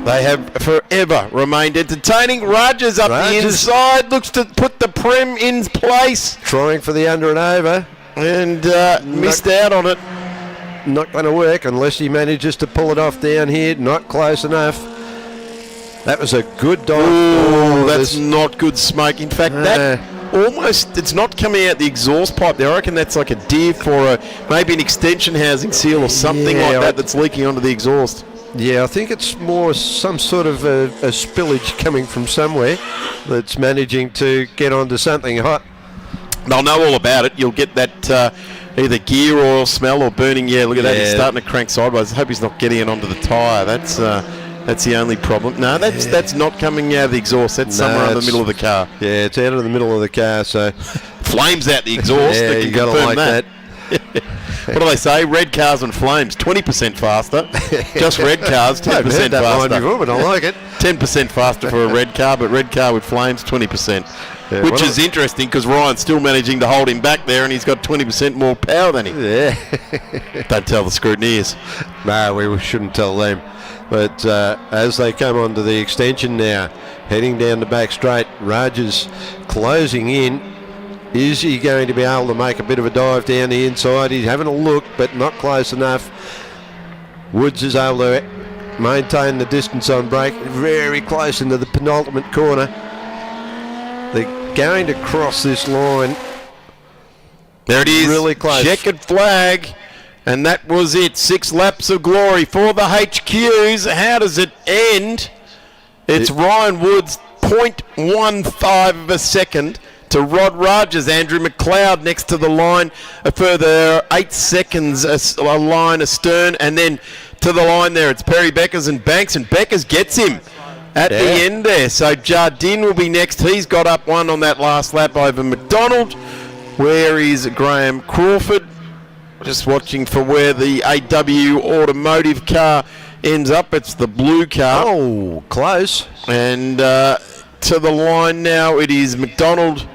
Speaker 1: They have forever remained entertaining. Rogers up the inside, looks to put the prem in place.
Speaker 3: Trying for the under and over.
Speaker 1: And missed out on it.
Speaker 3: Not going to work unless he manages to pull it off down here. Not close enough. That was a good dive.
Speaker 1: Oh, that's not good smoke. In fact, that almost, it's not coming out the exhaust pipe there. I reckon that's like a diff or maybe an extension housing seal or something like that that's leaking onto the exhaust.
Speaker 3: Yeah, I think it's more some sort of a spillage coming from somewhere that's managing to get onto something hot.
Speaker 1: They'll know all about it. You'll get that either gear oil smell or burning. Yeah, look at that. He's starting to crank sideways. I hope he's not getting it onto the tyre. That's the only problem. No, that's not coming out of the exhaust. That's somewhere in the middle of the car.
Speaker 3: Yeah, it's out of the middle of the car, so
Speaker 1: flames out the exhaust.
Speaker 3: Yeah, you gotta like that.
Speaker 1: What do they say? Red cars and flames, 20% faster. Just red cars, 10% faster.
Speaker 3: That line before, but I like it.
Speaker 1: 10% faster for a red car, but red car with flames, 20%. Yeah, which is interesting because Ryan's still managing to hold him back there, and he's got 20% more power than him.
Speaker 3: Yeah.
Speaker 1: Don't tell the scrutineers.
Speaker 3: No, we shouldn't tell them. But as they come onto the extension now, heading down the back straight, Rogers closing in. Is he going to be able to make a bit of a dive down the inside? He's having a look, but not close enough. Woods is able to maintain the distance on break, very close into the penultimate corner. They're going to cross this line.
Speaker 1: There it is.
Speaker 3: Really close.
Speaker 1: Checkered flag. And that was it. 6 laps of glory for the HQs. How does it end? It's Ryan Woods, 0.15 of a second to Rod Rogers. Andrew McLeod next to the line. A further 8 seconds a line astern. And then to the line there, it's Perry Beckers and Banks. And Beckers gets him at the end there. So Jardine will be next. He's got up one on that last lap over McDonald. Where is Graham Crawford? Just watching for where the AW Automotive car ends up. It's the blue car.
Speaker 3: Oh, close.
Speaker 1: And to the line now, it is McDonald,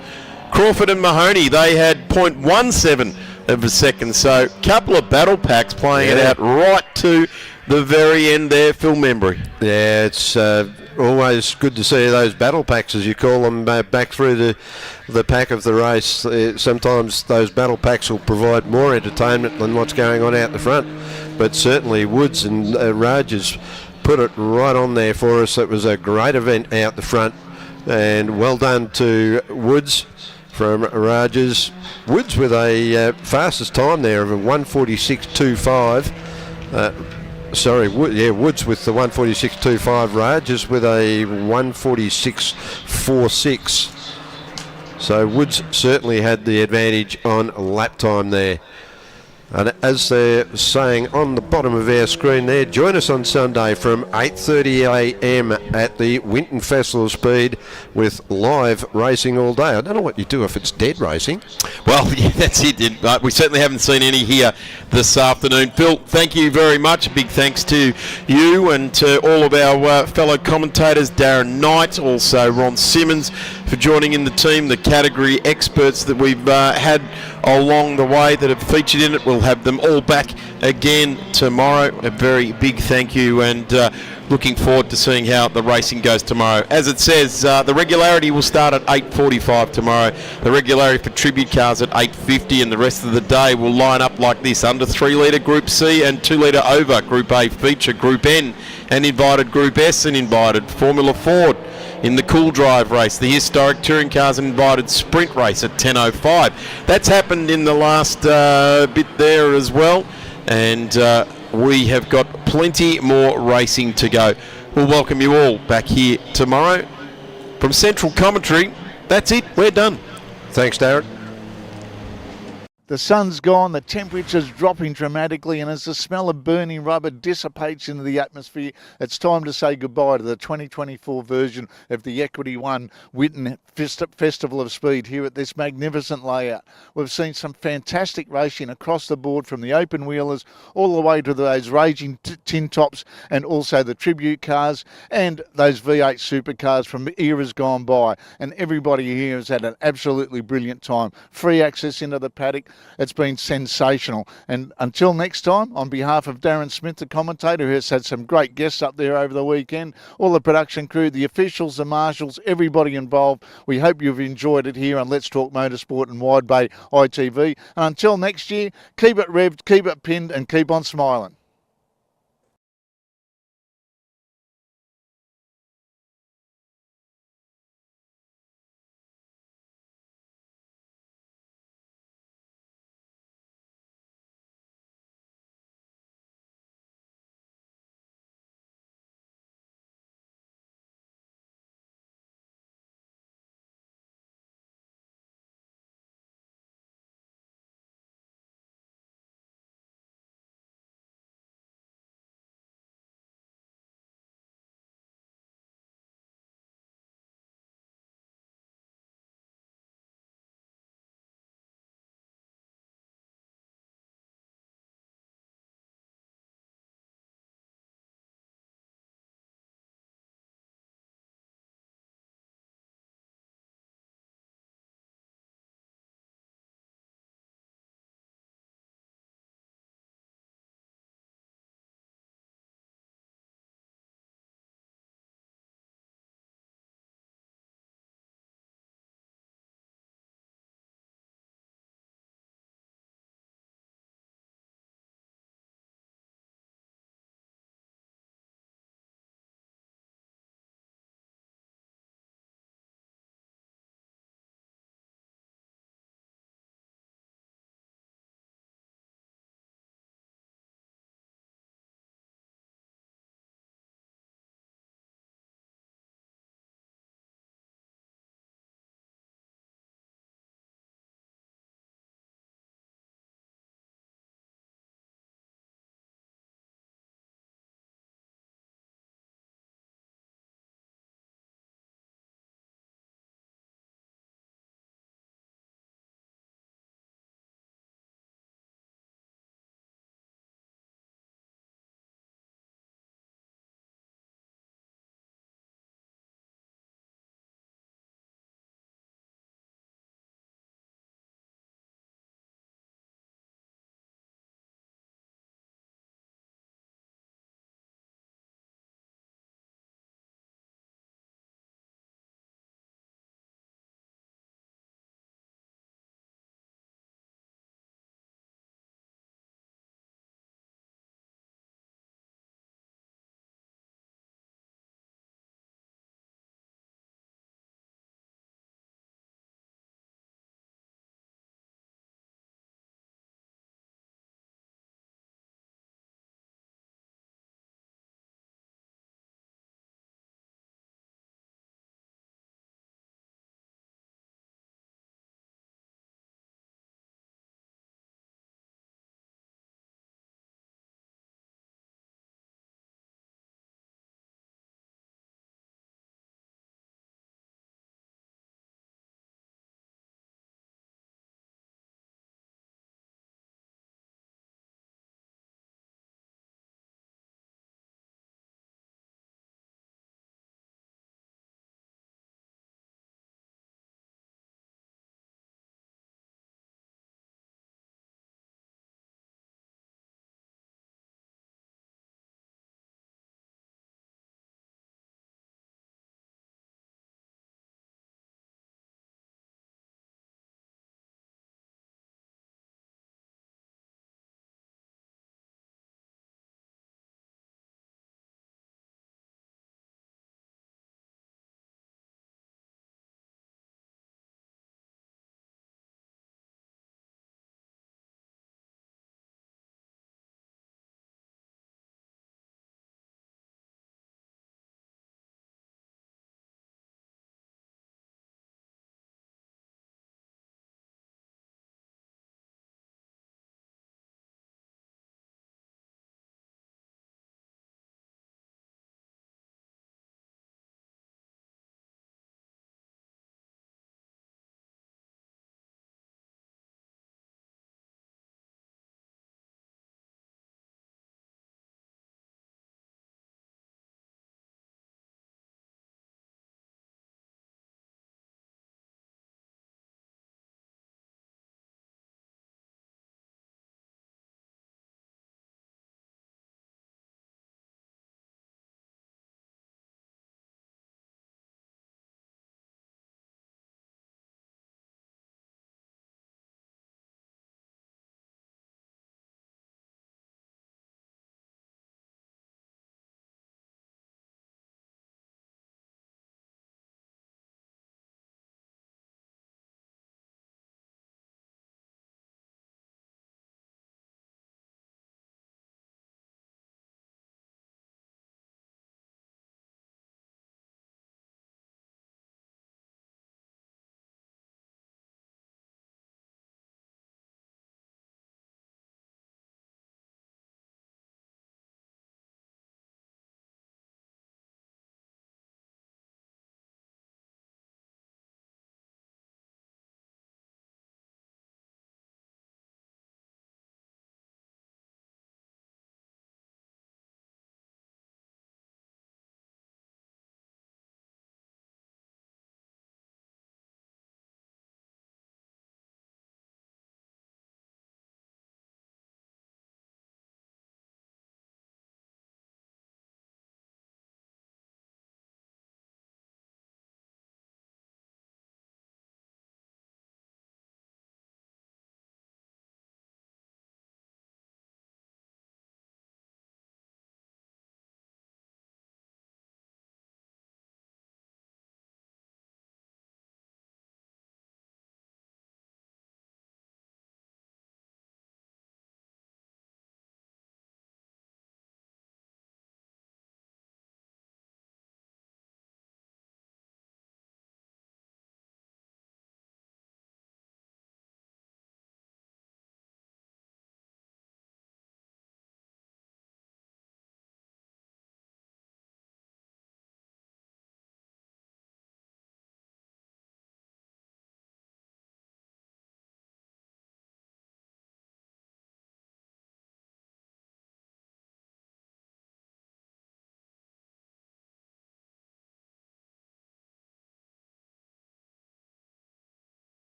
Speaker 1: Crawford and Mahoney. They had 0.17 of a second. So a couple of battle packs playing it out right to the very end there, Phil Membry.
Speaker 3: Yeah, it's always good to see those battle packs, as you call them, back through the pack of the race. Sometimes those battle packs will provide more entertainment than what's going on out the front. But certainly Woods and Rogers put it right on there for us. It was a great event out the front. And well done to Woods from Rogers. Woods with a fastest time there of a 1:46.25. Woods with the 1:46.25. Rogers with a 1:46.46. So Woods certainly had the advantage on lap time there. And as they're saying on the bottom of our screen there, join us on Sunday from 8:30 a.m. at the Winton Festival of Speed with live racing all day. I don't know what you do if it's dead racing.
Speaker 1: Well, yeah, that's it. We certainly haven't seen any here this afternoon. Phil, thank you very much. A big thanks to you and to all of our fellow commentators, Darren Knight, also Ron Simmons, for joining in the team, the category experts that we've had along the way that have featured in it. We'll have them all back again tomorrow. A very big thank you, and looking forward to seeing how the racing goes tomorrow. As it says, the regularity will start at 8:45 tomorrow. The regularity for tribute cars at 8:50, and the rest of the day will line up like this: under 3 litre Group C and 2 litre over Group A feature, Group N and invited Group S and invited Formula Ford. In the Cool Drive race, the historic touring cars and invited sprint race at 10:05. That's happened in the last bit there as well, and we have got plenty more racing to go. We'll welcome you all back here tomorrow from Central Commentary. That's it, we're done.
Speaker 3: Thanks, Darren.
Speaker 8: The sun's gone, the temperature's dropping dramatically, and as the smell of burning rubber dissipates into the atmosphere, it's time to say goodbye to the 2024 version of the Equity One Winton Festival of Speed here at this magnificent layout. We've seen some fantastic racing across the board, from the open wheelers all the way to those raging tin tops, and also the tribute cars and those V8 supercars from eras gone by. And everybody here has had an absolutely brilliant time. Free access into the paddock. It's been sensational. And until next time, on behalf of Darren Smith, the commentator, who has had some great guests up there over the weekend, all the production crew, the officials, the marshals, everybody involved, we hope you've enjoyed it here on Let's Talk Motorsport and Wide Bay ITV. And until next year, keep it revved, keep it pinned, and keep on smiling.